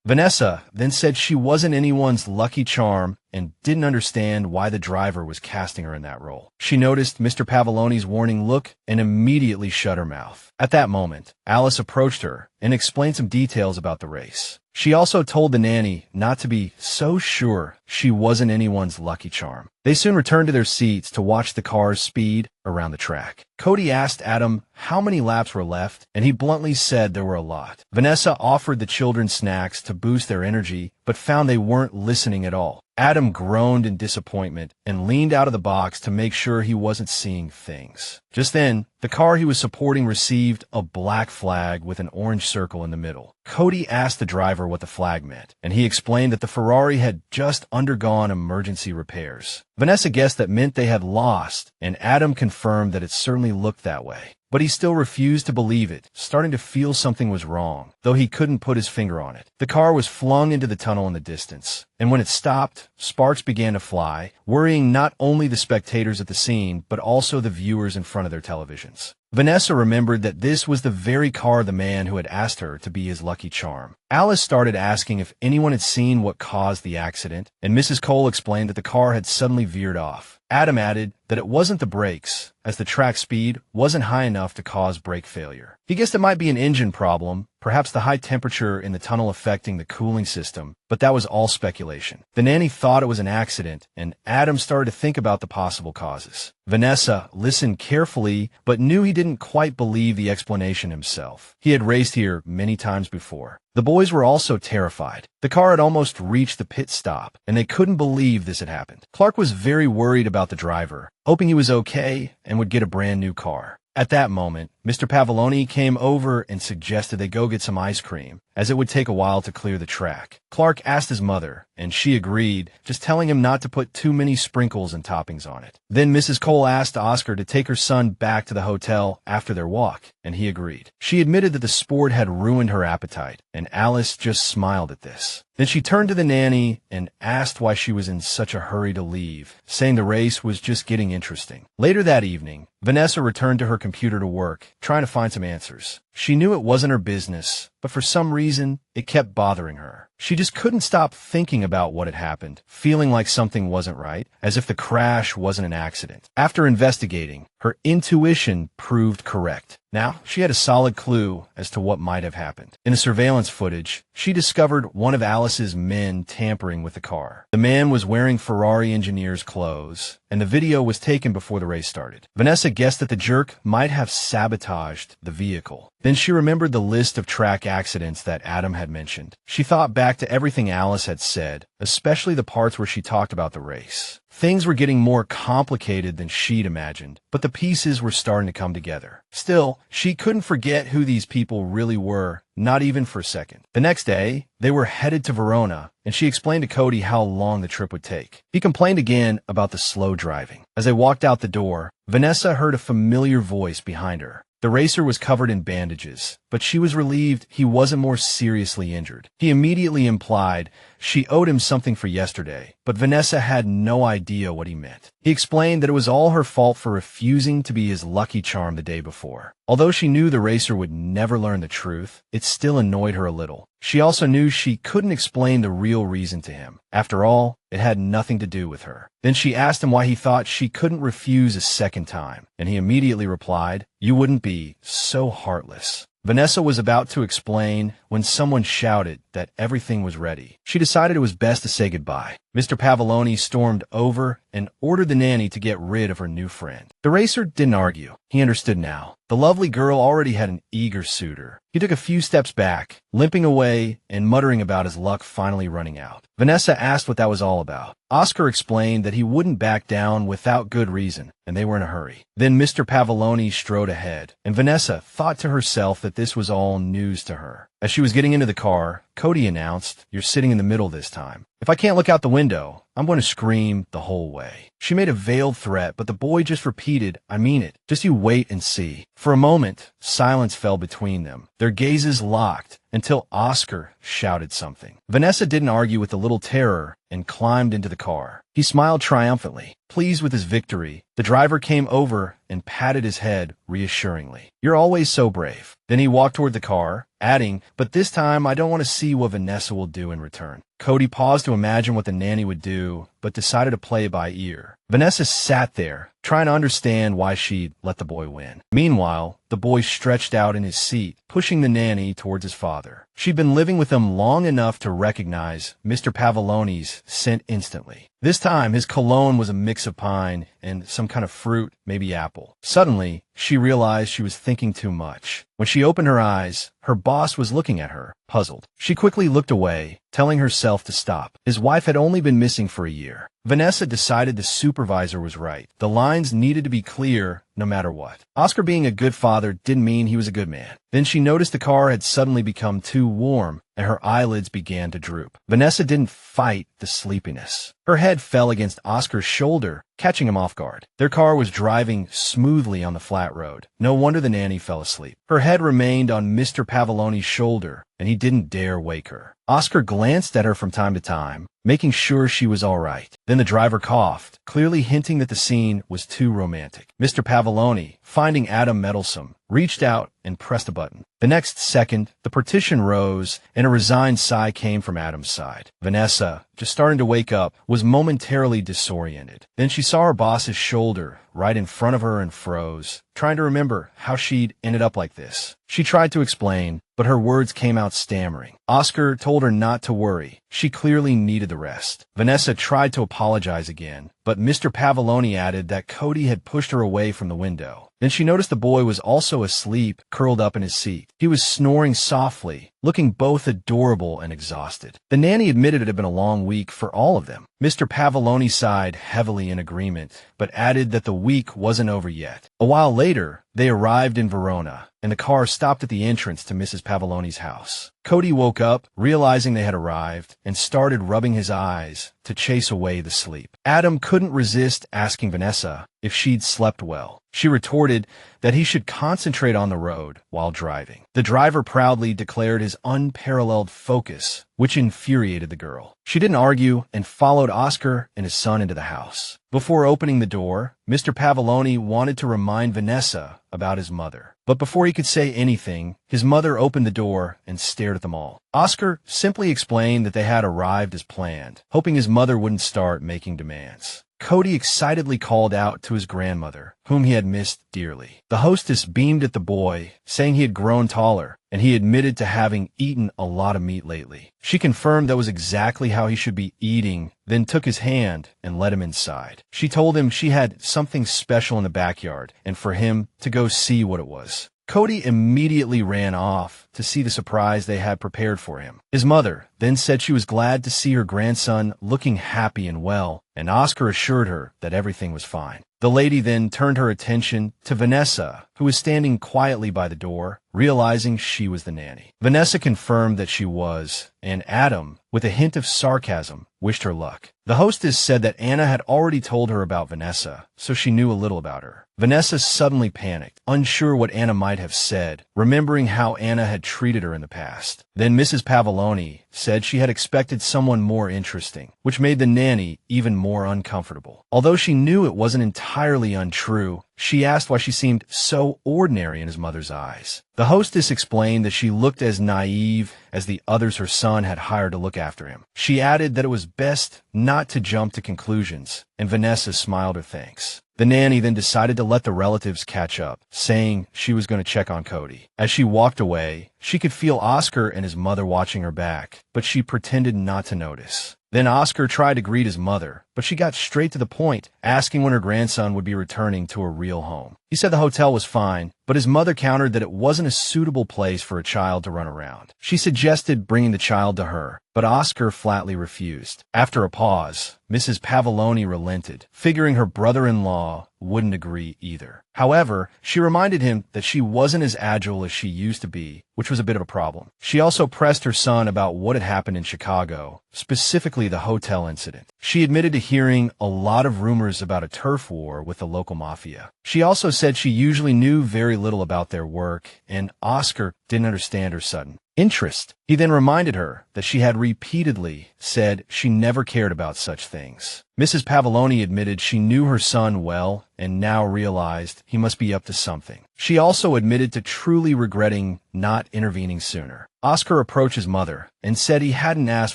Vanessa then said she wasn't anyone's lucky charm and didn't understand why the driver was casting her in that role. She noticed Mr. Pavoloni's warning look and immediately shut her mouth. At that moment, Alice approached her and explained some details about the race. She also told the nanny not to be so sure she wasn't anyone's lucky charm. They soon returned to their seats to watch the cars speed around the track. Cody asked Adam how many laps were left, and he bluntly said there were a lot. Vanessa offered the children snacks to boost their energy, but found they weren't listening at all. Adam groaned in disappointment and leaned out of the box to make sure he wasn't seeing things. Just then, the car he was supporting received a black flag with an orange circle in the middle. Cody asked the driver what the flag meant, and he explained that the Ferrari had just undergone emergency repairs. Vanessa guessed that meant they had lost, and Adam confirmed that it certainly looked that way. But he still refused to believe it, starting to feel something was wrong, though he couldn't put his finger on it. The car was flung into the tunnel in the distance, and when it stopped, sparks began to fly, worrying not only the spectators at the scene, but also the viewers in front of their televisions. Vanessa remembered that this was the very car of the man who had asked her to be his lucky charm. Alice started asking if anyone had seen what caused the accident, and Mrs. Cole explained that the car had suddenly veered off. Adam added that it wasn't the brakes, as the track speed wasn't high enough to cause brake failure. He guessed it might be an engine problem, perhaps the high temperature in the tunnel affecting the cooling system, but that was all speculation. The nanny thought it was an accident, and Adam started to think about the possible causes. Vanessa listened carefully, but knew he didn't quite believe the explanation himself. He had raced here many times before. The boys were also terrified. The car had almost reached the pit stop, and they couldn't believe this had happened. Clark was very worried about the driver, hoping he was okay and would get a brand new car. At that moment, Mr. Pavoloni came over and suggested they go get some ice cream, as it would take a while to clear the track. Clark asked his mother, and she agreed, just telling him not to put too many sprinkles and toppings on it. Then Mrs. Cole asked Oscar to take her son back to the hotel after their walk, and he agreed. She admitted that the sport had ruined her appetite, and Alice just smiled at this. Then she turned to the nanny and asked why she was in such a hurry to leave, saying the race was just getting interesting. Later that evening, Vanessa returned to her computer to work, trying to find some answers. She knew it wasn't her business, but for some reason, it kept bothering her. She just couldn't stop thinking about what had happened, feeling like something wasn't right, as if the crash wasn't an accident. After investigating, her intuition proved correct. Now, she had a solid clue as to what might have happened. In the surveillance footage, she discovered one of Alice's men tampering with the car. The man was wearing Ferrari engineer's clothes, and the video was taken before the race started. Vanessa guessed that the jerk might have sabotaged the vehicle. Then she remembered the list of track accidents that Adam had mentioned. She thought back to everything Alice had said, especially the parts where she talked about the race. Things were getting more complicated than she'd imagined, but the pieces were starting to come together. Still, she couldn't forget who these people really were, not even for a second. The next day, they were headed to Verona, and she explained to Cody how long the trip would take. He complained again about the slow driving. As they walked out the door, Vanessa heard a familiar voice behind her. The racer was covered in bandages, but she was relieved he wasn't more seriously injured. He immediately implied she owed him something for yesterday, but Vanessa had no idea what he meant. He explained that it was all her fault for refusing to be his lucky charm the day before. Although she knew the racer would never learn the truth, it still annoyed her a little. She also knew she couldn't explain the real reason to him. After all, it had nothing to do with her. Then she asked him why he thought she couldn't refuse a second time, and he immediately replied, "You wouldn't be so heartless." Vanessa was about to explain when someone shouted that everything was ready. She decided it was best to say goodbye. Mr. Pavoloni stormed over and ordered the nanny to get rid of her new friend. The racer didn't argue. He understood now. The lovely girl already had an eager suitor. He took a few steps back, limping away and muttering about his luck finally running out. Vanessa asked what that was all about. Oscar explained that he wouldn't back down without good reason, and they were in a hurry. Then Mr. Pavoloni strode ahead, and Vanessa thought to herself that this was all news to her. As she was getting into the car, Cody announced, "You're sitting in the middle this time. If I can't look out the window, I'm going to scream the whole way." She made a veiled threat, but the boy just repeated, "I mean it. Just you wait and see." For a moment, silence fell between them. Their gazes locked until Oscar shouted something. Vanessa didn't argue with the little terror and climbed into the car. He smiled triumphantly. Pleased with his victory, the driver came over and patted his head reassuringly. "You're always so brave." Then he walked toward the car, adding, "But this time I don't want to see what Vanessa will do in return." Cody paused to imagine what the nanny would do, but decided to play it by ear. Vanessa sat there, trying to understand why she'd let the boy win. Meanwhile, the boy stretched out in his seat, pushing the nanny towards his father. She'd been living with him long enough to recognize Mr. Pavoloni's scent instantly. This time, his cologne was a mix of pine and some kind of fruit, maybe apple. Suddenly, she realized she was thinking too much. When she opened her eyes, her boss was looking at her, puzzled. She quickly looked away, telling herself to stop. His wife had only been missing for a year. Vanessa decided the supervisor was right. The lines needed to be clear no matter what. Oscar being a good father didn't mean he was a good man. Then she noticed the car had suddenly become too warm, and her eyelids began to droop. Vanessa didn't fight the sleepiness. Her head fell against Oscar's shoulder, catching him off guard. Their car was driving smoothly on the flat road. No wonder the nanny fell asleep. Her head remained on Mr. Pavoloni's shoulder, and he didn't dare wake her. Oscar glanced at her from time to time, making sure she was all right. Then the driver coughed, clearly hinting that the scene was too romantic. Mr. Pavoloni Pavoloni, finding Adam meddlesome, reached out and pressed a button. The next second, the partition rose, and a resigned sigh came from Adam's side. Vanessa, just starting to wake up, was momentarily disoriented. Then she saw her boss's shoulder right in front of her and froze, trying to remember how she'd ended up like this. She tried to explain, but her words came out stammering. Oscar told her not to worry. She clearly needed the rest. Vanessa tried to apologize again, but Mr. Pavoloni added that Cody had pushed her away from the window. Then she noticed the boy was also asleep, curled up in his seat. He was snoring softly, looking both adorable and exhausted. The nanny admitted it had been a long week for all of them. Mr. Pavoloni sighed heavily in agreement, but added that the week wasn't over yet. A while later, they arrived in Verona, and the car stopped at the entrance to Mrs. Pavoloni's house. Cody woke up, realizing they had arrived, and started rubbing his eyes to chase away the sleep. Adam couldn't resist asking Vanessa if she'd slept well. She retorted that he should concentrate on the road while driving. The driver proudly declared his unparalleled focus, which infuriated the girl. She didn't argue and followed Oscar and his son into the house. Before opening the door, Mr. Pavoloni wanted to remind Vanessa about his mother. But before he could say anything, his mother opened the door and stared at them all. Oscar simply explained that they had arrived as planned, hoping his mother wouldn't start making demands. Cody excitedly called out to his grandmother, whom he had missed dearly. The hostess beamed at the boy, saying he had grown taller, and he admitted to having eaten a lot of meat lately. She confirmed that was exactly how he should be eating, then took his hand and led him inside. She told him she had something special in the backyard, and for him to go see what it was. Cody immediately ran off to see the surprise they had prepared for him. His mother then said she was glad to see her grandson looking happy and well, and Oscar assured her that everything was fine. The lady then turned her attention to Vanessa, who was standing quietly by the door, realizing she was the nanny. Vanessa confirmed that she was, and Adam, with a hint of sarcasm, wished her luck. The hostess said that Anna had already told her about Vanessa, so she knew a little about her. Vanessa suddenly panicked, unsure what Anna might have said, remembering how Anna had treated her in the past. Then Mrs. Pavoloni said she had expected someone more interesting, which made the nanny even more uncomfortable. Although she knew it wasn't entirely untrue, she asked why she seemed so ordinary in his mother's eyes. The hostess explained that she looked as naive as the others her son had hired to look after him. She added that it was best not to jump to conclusions, and Vanessa smiled her thanks. The nanny then decided to let the relatives catch up, saying she was going to check on Cody. As she walked away, she could feel Oscar and his mother watching her back, but she pretended not to notice. Then Oscar tried to greet his mother, but she got straight to the point, asking when her grandson would be returning to a real home. He said the hotel was fine, but his mother countered that it wasn't a suitable place for a child to run around. She suggested bringing the child to her, but Oscar flatly refused. After a pause, Mrs. Pavoloni relented, figuring her brother-in-law wouldn't agree either. However, she reminded him that she wasn't as agile as she used to be, which was a bit of a problem. She also pressed her son about what had happened in Chicago, specifically the hotel incident. She admitted to hearing a lot of rumors about a turf war with the local mafia. She also said she usually knew very little about their work, and Oscar didn't understand her sudden interest. He then reminded her that she had repeatedly said she never cared about such things. Mrs. Pavoloni admitted she knew her son well and now realized he must be up to something. She also admitted to truly regretting not intervening sooner. Oscar approached his mother and said he hadn't asked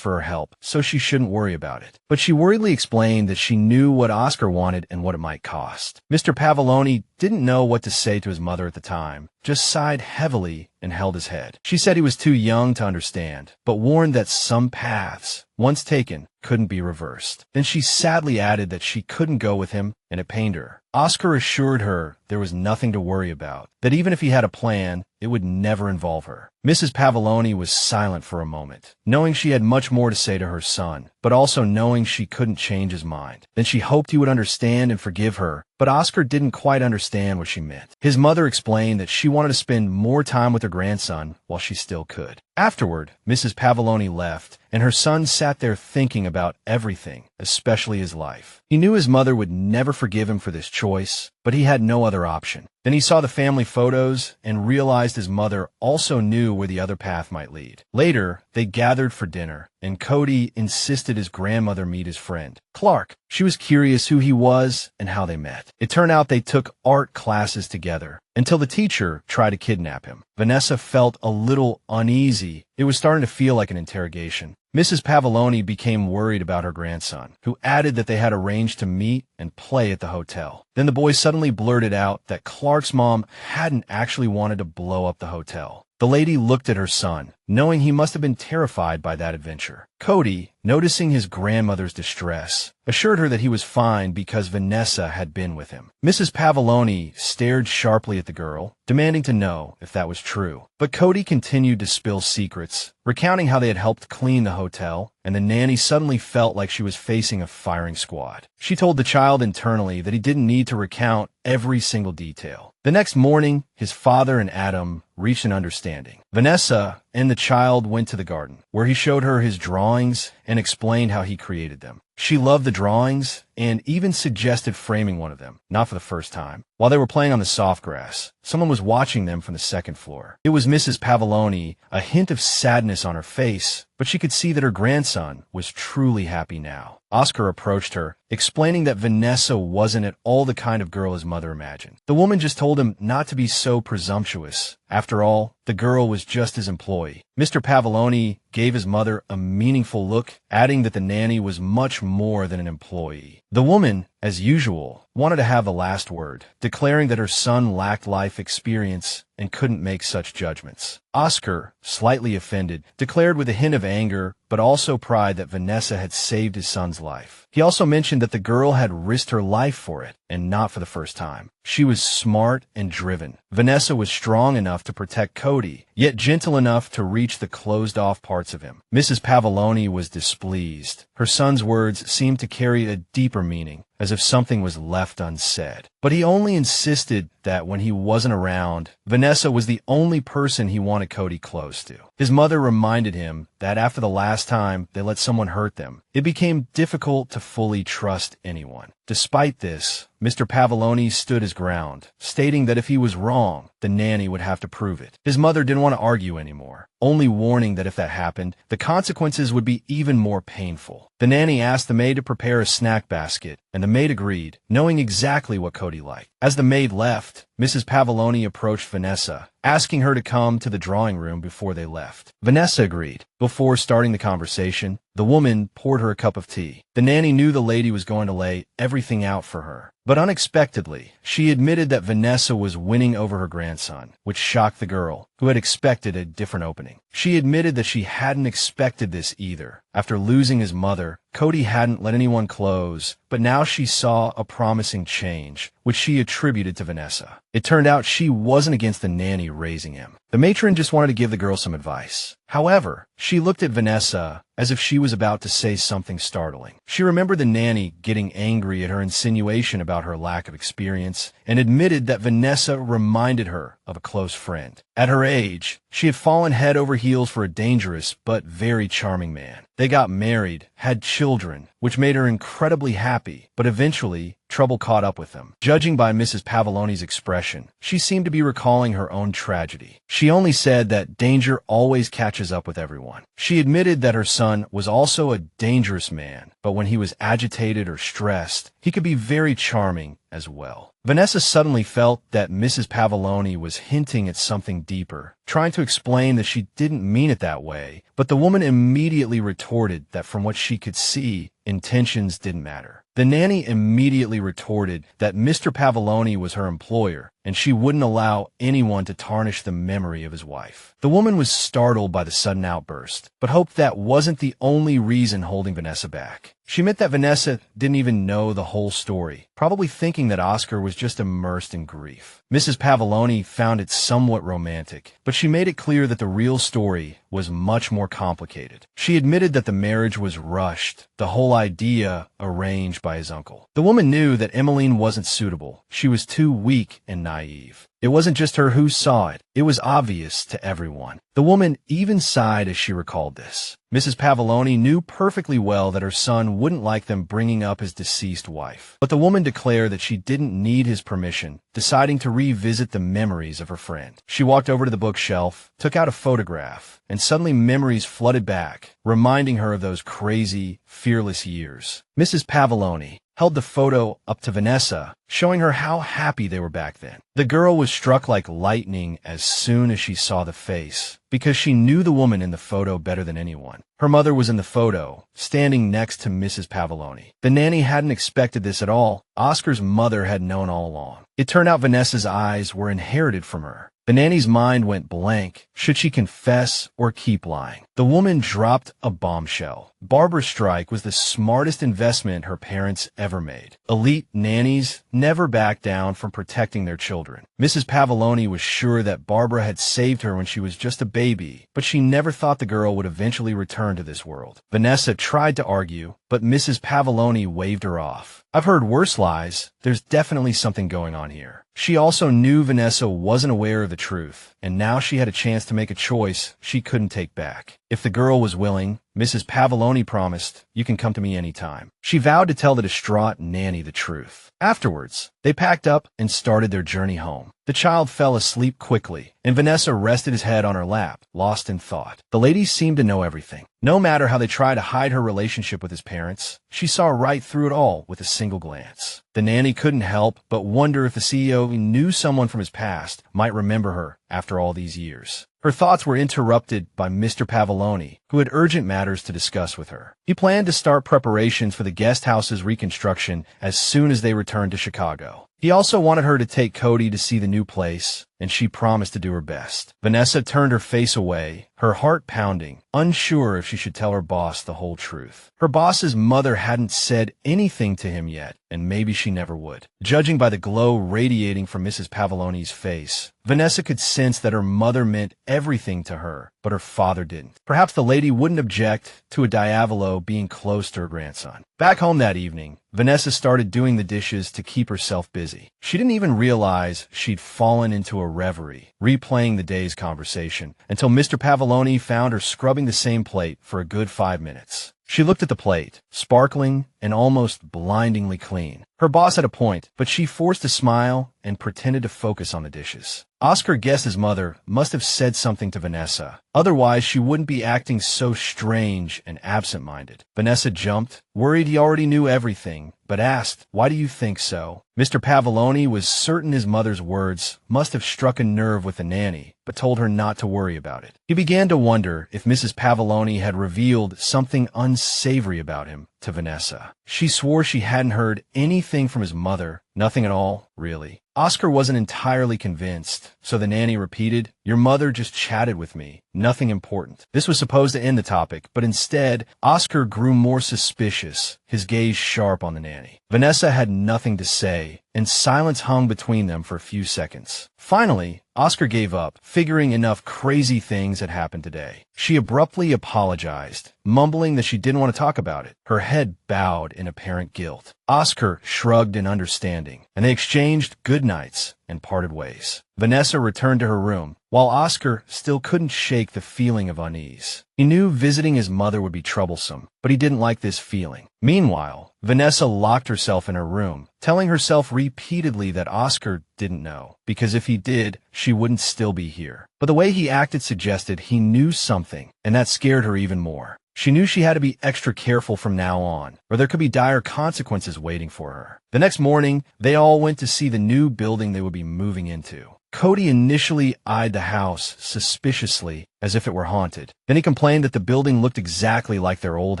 for her help, so she shouldn't worry about it. But she worriedly explained that she knew what Oscar wanted and what it might cost. Mr. Pavoloni didn't know what to say to his mother at the time, just sighed heavily and held his head. She said he was too young to understand, but warned that some paths, once taken, couldn't be reversed. Then she sadly added that she couldn't go with him, and it pained her. Oscar assured her there was nothing to worry about, that even if he had a plan, it would never involve her. Mrs. Pavoloni was silent for a moment, knowing she had much more to say to her son, but also knowing she couldn't change his mind. Then she hoped he would understand and forgive her, but Oscar didn't quite understand what she meant. His mother explained that she wanted to spend more time with her grandson while she still could. Afterward, Mrs. Pavoloni left, and her son sat there thinking about everything, especially his life. He knew his mother would never forgive him for this choice, but he had no other option. Then he saw the family photos and realized his mother also knew where the other path might lead. Later, they gathered for dinner, and Cody insisted his grandmother meet his friend, Clark. She was curious who he was and how they met. It turned out they took art classes together until the teacher tried to kidnap him. Vanessa felt a little uneasy. It was starting to feel like an interrogation. Mrs. Pavoloni became worried about her grandson, who added that they had arranged to meet and play at the hotel. Then the boy suddenly blurted out that Clark's mom hadn't actually wanted to blow up the hotel. The lady looked at her son, knowing he must have been terrified by that adventure. Cody, noticing his grandmother's distress, assured her that he was fine because Vanessa had been with him. Mrs. Pavoloni stared sharply at the girl, demanding to know if that was true. But Cody continued to spill secrets, recounting how they had helped clean the hotel, and the nanny suddenly felt like she was facing a firing squad. She told the child internally that he didn't need to recount every single detail. The next morning, his father and Adam reached an understanding. Vanessa and the child went to the garden, where he showed her his drawings and explained how he created them. She loved the drawings and even suggested framing one of them, not for the first time. While they were playing on the soft grass, someone was watching them from the second floor. It was Mrs. Pavoloni, a hint of sadness on her face, but she could see that her grandson was truly happy now. Oscar approached her, explaining that Vanessa wasn't at all the kind of girl his mother imagined. The woman just told him not to be so presumptuous. After all, the girl was just his employee. Mr. Pavoloni gave his mother a meaningful look, adding that the nanny was much more than an employee. The woman, as usual, wanted to have the last word, declaring that her son lacked life experience and couldn't make such judgments. Oscar, slightly offended, declared with a hint of anger, but also pride that Vanessa had saved his son's life. He also mentioned that the girl had risked her life for it, and not for the first time. She was smart and driven. Vanessa was strong enough to protect Cody, yet gentle enough to reach the closed-off parts of him. Mrs. Pavoloni was displeased. Her son's words seemed to carry a deeper meaning, as if something was left unsaid. But he only insisted that when he wasn't around, Vanessa was the only person he wanted Cody close to. His mother reminded him that after the last time they let someone hurt them, it became difficult to fully trust anyone. Despite this, Mr. Pavoloni stood his ground, stating that if he was wrong, the nanny would have to prove it. His mother didn't want to argue anymore, only warning that if that happened, the consequences would be even more painful. The nanny asked the maid to prepare a snack basket, and the maid agreed, knowing exactly what Cody liked. As the maid left, Mrs. Pavoloni approached Vanessa, asking her to come to the drawing room before they left. Vanessa agreed. Before starting the conversation, the woman poured her a cup of tea. The nanny knew the lady was going to lay everything out for her. But unexpectedly, she admitted that Vanessa was winning over her grandson, which shocked the girl, who had expected a different opening. She admitted that she hadn't expected this either. After losing his mother, Cody hadn't let anyone close, but now she saw a promising change, which she attributed to Vanessa. It turned out she wasn't against the nanny raising him. The matron just wanted to give the girl some advice. However, she looked at Vanessa as if she was about to say something startling. She remembered the nanny getting angry at her insinuation about her lack of experience and admitted that Vanessa reminded her of a close friend. At her age, she had fallen head over heels for a dangerous but very charming man. They got married, had children, which made her incredibly happy, but eventually, trouble caught up with them. Judging by Mrs. Pavoloni's expression, she seemed to be recalling her own tragedy. She only said that danger always catches up with everyone. She admitted that her son was also a dangerous man, but when he was agitated or stressed, he could be very charming as well. Vanessa suddenly felt that Mrs. Pavoloni was hinting at something deeper, trying to explain that she didn't mean it that way, but the woman immediately retorted that from what she could see, intentions didn't matter. The nanny immediately retorted that Mr. Pavoloni was her employer, and she wouldn't allow anyone to tarnish the memory of his wife. The woman was startled by the sudden outburst, but hoped that wasn't the only reason holding Vanessa back. She meant that Vanessa didn't even know the whole story, probably thinking that Oscar was just immersed in grief. Mrs. Pavoloni found it somewhat romantic, but she made it clear that the real story was much more complicated. She admitted that the marriage was rushed, the whole idea arranged by his uncle. The woman knew that Emmeline wasn't suitable. She was too weak and naive. naive. It wasn't just her who saw it. It was obvious to everyone. The woman even sighed as she recalled this. Mrs. Pavoloni knew perfectly well that her son wouldn't like them bringing up his deceased wife. But the woman declared that she didn't need his permission, deciding to revisit the memories of her friend. She walked over to the bookshelf, took out a photograph, and suddenly memories flooded back, reminding her of those crazy, fearless years. Mrs. Pavoloni held the photo up to Vanessa, showing her how happy they were back then. The girl was struck like lightning as soon as she saw the face, because she knew the woman in the photo better than anyone. Her mother was in the photo, standing next to Mrs. Pavoloni. The nanny hadn't expected this at all. Oscar's mother had known all along. It turned out Vanessa's eyes were inherited from her. The nanny's mind went blank. Should she confess or keep lying? The woman dropped a bombshell. Barbara Strike was the smartest investment her parents ever made. Elite nannies never back down from protecting their children. Mrs. Pavoloni was sure that Barbara had saved her when she was just a baby, but she never thought the girl would eventually return to this world. Vanessa tried to argue, but Mrs. Pavoloni waved her off. I've heard worse lies. There's definitely something going on here. She also knew Vanessa wasn't aware of the truth, and now she had a chance to make a choice she couldn't take back. If the girl was willing, Mrs. Pavoloni promised, "You can come to me anytime." She vowed to tell the distraught nanny the truth. Afterwards, they packed up and started their journey home. The child fell asleep quickly, and Vanessa rested his head on her lap, lost in thought. The ladies seemed to know everything. No matter how they tried to hide her relationship with his parents, she saw right through it all with a single glance. The nanny couldn't help but wonder if the CEO knew someone from his past might remember her after all these years. Her thoughts were interrupted by Mr. Pavoloni, who had urgent matters to discuss with her. He planned to start preparations for the guest house's reconstruction as soon as they returned to Chicago. He also wanted her to take Cody to see the new place, and she promised to do her best. Vanessa turned her face away, her heart pounding, unsure if she should tell her boss the whole truth. Her boss's mother hadn't said anything to him yet, and maybe she never would. Judging by the glow radiating from Mrs. Pavoloni's face, Vanessa could sense that her mother meant everything to her, but her father didn't. Perhaps the lady wouldn't object to a Diavolo being close to her grandson. Back home that evening, Vanessa started doing the dishes to keep herself busy. She didn't even realize she'd fallen into a reverie, replaying the day's conversation, until Mr. Pavoloni found her scrubbing the same plate for a good 5 minutes. She looked at the plate, sparkling and almost blindingly clean. Her boss had a point, but she forced a smile and pretended to focus on the dishes. Oscar guessed his mother must have said something to Vanessa. Otherwise, she wouldn't be acting so strange and absent-minded. Vanessa jumped, worried he already knew everything, but asked, "Why do you think so?" Mr. Pavoloni was certain his mother's words must have struck a nerve with the nanny, but told her not to worry about it. He began to wonder if Mrs. Pavoloni had revealed something unsavory about him to Vanessa. She swore she hadn't heard anything from his mother, nothing at all, really. Oscar wasn't entirely convinced, so the nanny repeated, "Your mother just chatted with me. Nothing important." This was supposed to end the topic, but instead, Oscar grew more suspicious, his gaze sharp on the nanny. Vanessa had nothing to say, and silence hung between them for a few seconds. Finally, Oscar gave up, figuring enough crazy things had happened today. She abruptly apologized, mumbling that she didn't want to talk about it, her head bowed in apparent guilt. Oscar shrugged in understanding, and they exchanged good nights and parted ways. Vanessa returned to her room, while Oscar still couldn't shake the feeling of unease. He knew visiting his mother would be troublesome, but he didn't like this feeling. Meanwhile, Vanessa locked herself in her room, telling herself repeatedly that Oscar didn't know, because if he did, she wouldn't still be here. But the way he acted suggested he knew something, and that scared her even more. She knew she had to be extra careful from now on, or there could be dire consequences waiting for her. The next morning, they all went to see the new building they would be moving into. Cody initially eyed the house suspiciously, as if it were haunted. Then he complained that the building looked exactly like their old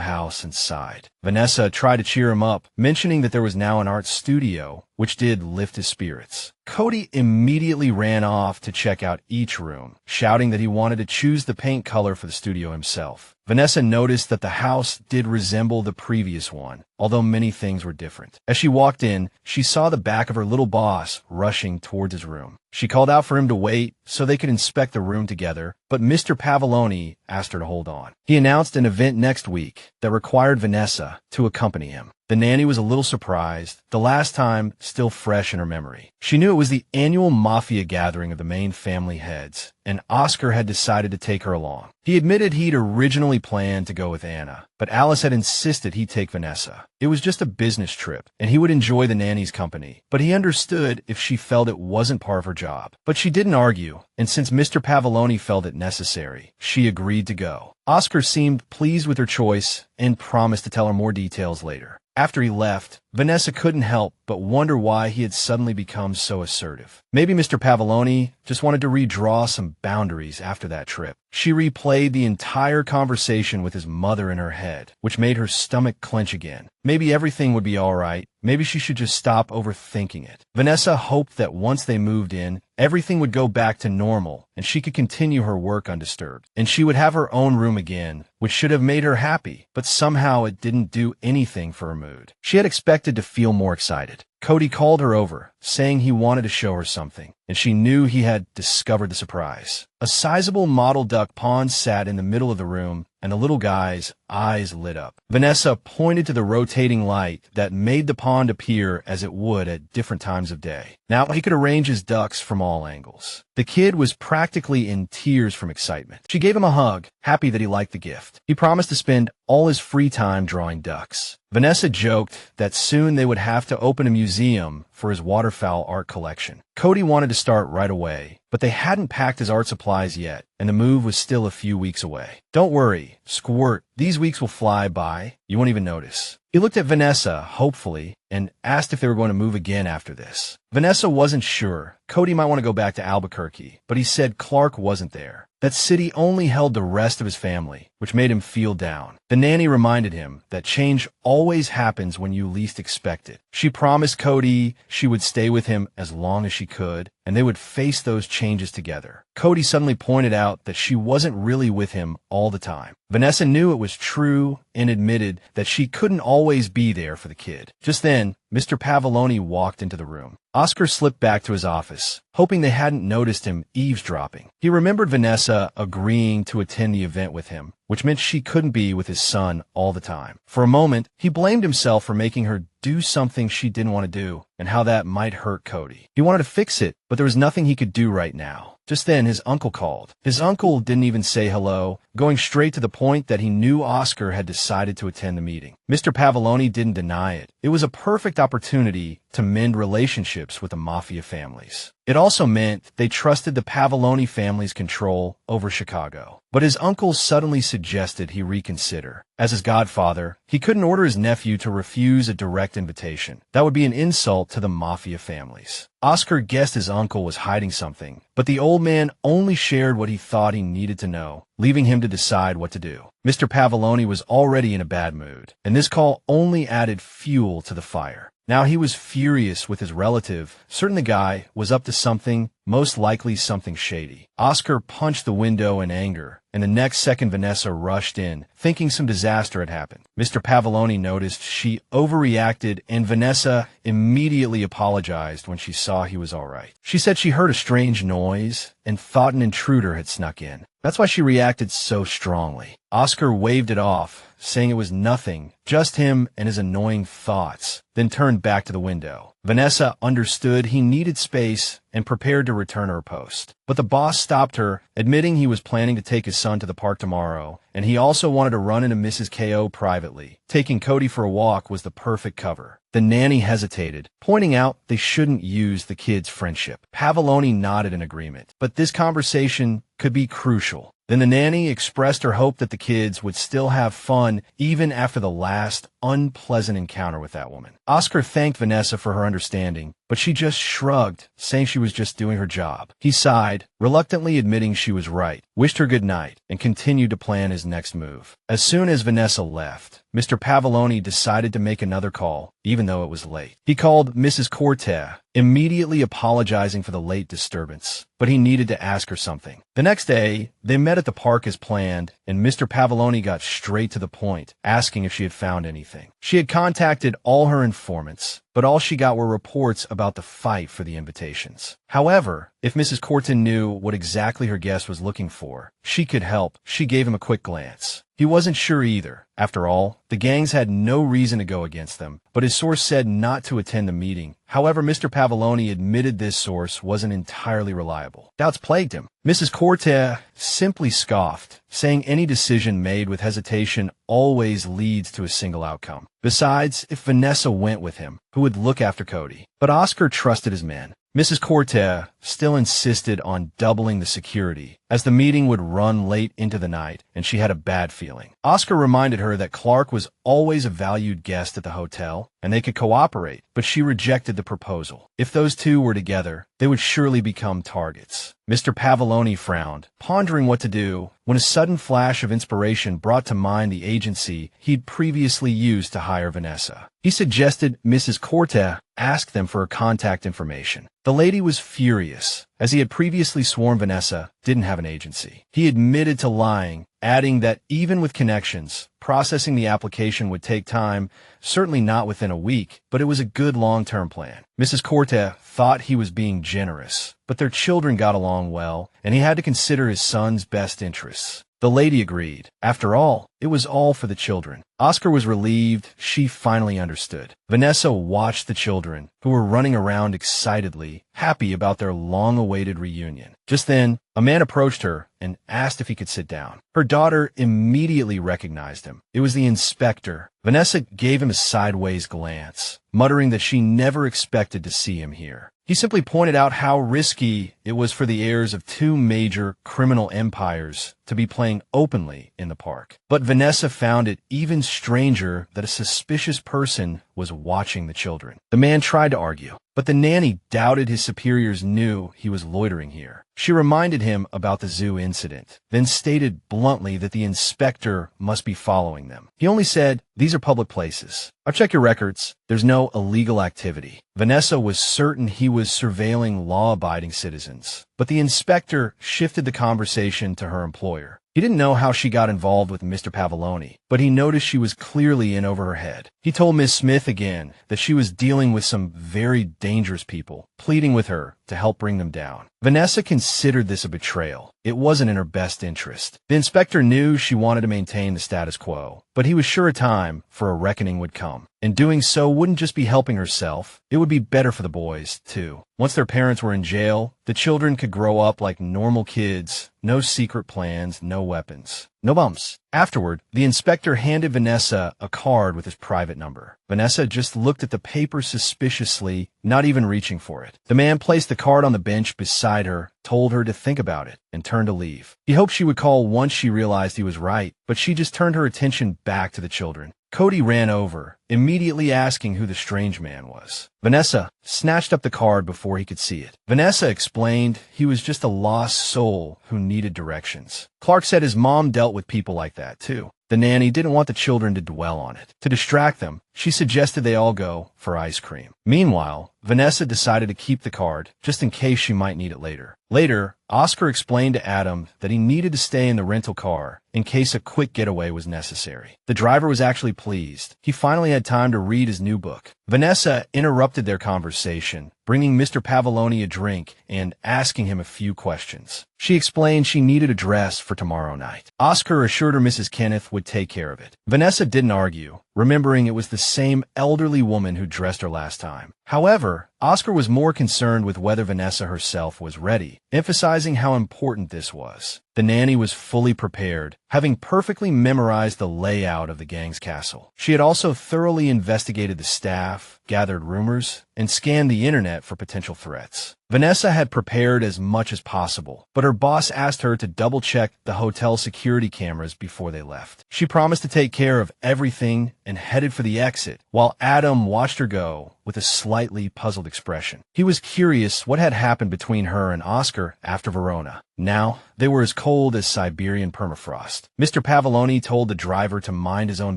house and sighed. Vanessa tried to cheer him up, mentioning that there was now an art studio, which did lift his spirits. Cody immediately ran off to check out each room, shouting that he wanted to choose the paint color for the studio himself. Vanessa noticed that the house did resemble the previous one, although many things were different. As she walked in, she saw the back of her little boss rushing towards his room. She called out for him to wait so they could inspect the room together, but Mr. Pavoloni asked her to hold on. He announced an event next week that required Vanessa to accompany him. The The nanny was a little surprised, the last time still fresh in her memory. She knew it was the annual mafia gathering of the main family heads, and Oscar had decided to take her along. He admitted he'd originally planned to go with Anna, but Alice had insisted he take Vanessa. It was just a business trip, and he would enjoy the nanny's company, but he understood if she felt it wasn't part of her job. But she didn't argue, and since Mr. Pavoloni felt it necessary, she agreed to go. Oscar seemed pleased with her choice and promised to tell her more details later. After he left, Vanessa couldn't help but wonder why he had suddenly become so assertive. Maybe Mr. Pavoloni just wanted to redraw some boundaries after that trip. She replayed the entire conversation with his mother in her head, which made her stomach clench again. Maybe everything would be all right. Maybe she should just stop overthinking it. Vanessa hoped that once they moved in, everything would go back to normal and she could continue her work undisturbed. And she would have her own room again, which should have made her happy, but somehow it didn't do anything for her mood. She had expected to feel more excited. Cody called her over, saying he wanted to show her something, and she knew he had discovered the surprise. A sizable model duck pond sat in the middle of the room, and the little guy's eyes lit up. Vanessa pointed to the rotating light that made the pond appear as it would at different times of day. Now he could arrange his ducks from all angles. The kid was practically in tears from excitement. She gave him a hug, happy that he liked the gift. He promised to spend all his free time drawing ducks. Vanessa joked that soon they would have to open a museum for his waterfowl art collection. Cody wanted to start right away, but they hadn't packed his art supplies yet, and the move was still a few weeks away. Don't worry, Squirt, these weeks will fly by. You won't even notice. He looked at Vanessa, hopefully, and asked if they were going to move again after this. Vanessa wasn't sure. Cody might want to go back to Albuquerque, but he said Clark wasn't there. That city only held the rest of his family, which made him feel down. The nanny reminded him that change always happens when you least expect it. She promised Cody she would stay with him as long as she could, and they would face those changes together. Cody suddenly pointed out that she wasn't really with him all the time. Vanessa knew it was true and admitted that she couldn't always be there for the kid. Just then, Mr. Pavoloni walked into the room. Oscar slipped back to his office, hoping they hadn't noticed him eavesdropping. He remembered Vanessa agreeing to attend the event with him, which meant she couldn't be with his son all the time. For a moment, he blamed himself for making her do something she didn't want to do, and how that might hurt Cody. He wanted to fix it, but there was nothing he could do right now. Just then, his uncle called. His uncle didn't even say hello, going straight to the point that he knew Oscar had decided to attend the meeting. Mr. Pavoloni didn't deny it. It was a perfect opportunity to mend relationships with the mafia families. It also meant they trusted the Pavoloni family's control over Chicago. But his uncle suddenly suggested he reconsider. As his godfather, he couldn't order his nephew to refuse a direct invitation. That would be an insult to the mafia families. Oscar guessed his uncle was hiding something, but the old man only shared what he thought he needed to know, leaving him to decide what to do. Mr. Pavoloni was already in a bad mood, and this call only added fuel to the fire. Now he was furious with his relative, certain the guy was up to something, most likely something shady. Oscar punched the window in anger, and the next second Vanessa rushed in, thinking some disaster had happened. Mr. Pavoloni noticed she overreacted, and Vanessa immediately apologized when she saw he was all right. She said she heard a strange noise and thought an intruder had snuck in. That's why she reacted so strongly. Oscar waved it off, saying it was nothing, just him and his annoying thoughts, then turned back to the window. Vanessa understood he needed space and prepared to return to her post. But the boss stopped her, admitting he was planning to take his son to the park tomorrow, and he also wanted to run into Mrs. K.O. privately. Taking Cody for a walk was the perfect cover. The nanny hesitated, pointing out they shouldn't use the kid's friendship. Pavoloni nodded in agreement, but this conversation could be crucial. Then the nanny expressed her hope that the kids would still have fun even after the last unpleasant encounter with that woman. Oscar thanked Vanessa for her understanding, but she just shrugged, saying she was just doing her job. He sighed, reluctantly admitting she was right, wished her good night, and continued to plan his next move. As soon as Vanessa left, Mr. Pavoloni decided to make another call, even though it was late. He called Mrs. Cortez, immediately apologizing for the late disturbance, but he needed to ask her something. The next day, they met at the park as planned, and Mr. Pavoloni got straight to the point, asking if she had found anything. She had contacted all her informants, but all she got were reports about the fight for the invitations. However, if Mrs. Corton knew what exactly her guest was looking for, she could help. She gave him a quick glance. He wasn't sure either. After all, the gangs had no reason to go against them, but his source said not to attend the meeting. However, Mr. Pavoloni admitted this source wasn't entirely reliable. Doubts plagued him. Mrs. Corte simply scoffed, saying any decision made with hesitation always leads to a single outcome. Besides, if Vanessa went with him, who would look after Cody? But Oscar trusted his men. Mrs. Corte still insisted on doubling the security, as the meeting would run late into the night, and she had a bad feeling. Oscar reminded her that Clark was always a valued guest at the hotel, and they could cooperate, but she rejected the proposal. If those two were together, they would surely become targets. Mr. Pavoloni frowned, pondering what to do, when a sudden flash of inspiration brought to mind the agency he'd previously used to hire Vanessa. He suggested Mrs. Corte ask them for her contact information. The lady was furious, as he had previously sworn Vanessa didn't have an agency. He admitted to lying, adding that even with connections, processing the application would take time, certainly not within a week, but it was a good long-term plan. Mrs. Corte thought he was being generous, but their children got along well, and he had to consider his son's best interests. The lady agreed. After all, it was all for the children. Oscar was relieved she finally understood. Vanessa watched the children, who were running around excitedly, happy about their long-awaited reunion. Just then, a man approached her and asked if he could sit down. Her daughter immediately recognized him. It was the inspector. Vanessa gave him a sideways glance, muttering that she never expected to see him here. He simply pointed out how risky it was for the heirs of two major criminal empires to be playing openly in the park. But Vanessa found it even stranger that a suspicious person was watching the children. The man tried to argue, but the nanny doubted his superiors knew he was loitering here. She reminded him about the zoo incident, then stated bluntly that the inspector must be following them. He only said, "These are public places. I've checked your records. There's no illegal activity." Vanessa was certain he was surveilling law-abiding citizens, but the inspector shifted the conversation to her employer. He didn't know how she got involved with Mr. Pavoloni, but he noticed she was clearly in over her head. He told Miss Smith again that she was dealing with some very dangerous people, pleading with her to help bring them down. Vanessa considered this a betrayal. It wasn't in her best interest. The inspector knew she wanted to maintain the status quo, but he was sure a time for a reckoning would come. And doing so wouldn't just be helping herself, it would be better for the boys, too. Once their parents were in jail, the children could grow up like normal kids, no secret plans, no weapons, no bumps. Afterward, the inspector handed Vanessa a card with his private number. Vanessa just looked at the paper suspiciously, not even reaching for it. The man placed the card on the bench beside her, told her to think about it, and turned to leave. He hoped she would call once she realized he was right, but she just turned her attention back to the children. Cody ran over, immediately asking who the strange man was. Vanessa snatched up the card before he could see it. Vanessa explained he was just a lost soul who needed directions. Clark said his mom dealt with people like that, too. The nanny didn't want the children to dwell on it. To distract them, she suggested they all go for ice cream. Meanwhile, Vanessa decided to keep the card, just in case she might need it later. Later, Oscar explained to Adam that he needed to stay in the rental car in case a quick getaway was necessary. The driver was actually pleased. He finally had time to read his new book. Vanessa interrupted their conversation, bringing Mr. Pavoloni a drink and asking him a few questions. She explained she needed a dress for tomorrow night. Oscar assured her Mrs. Kenneth would take care of it. Vanessa didn't argue, remembering it was the same elderly woman who dressed her last time. However, Oscar was more concerned with whether Vanessa herself was ready, emphasizing how important this was. The nanny was fully prepared, having perfectly memorized the layout of the gang's castle. She had also thoroughly investigated the staff, gathered rumors, and scanned the internet for potential threats. Vanessa had prepared as much as possible, but her boss asked her to double-check the hotel security cameras before they left. She promised to take care of everything and headed for the exit, while Adam watched her go with a slightly puzzled expression. He was curious what had happened between her and Oscar after Verona. Now, they were as cold as Siberian permafrost. Mr. Pavoloni told the driver to mind his own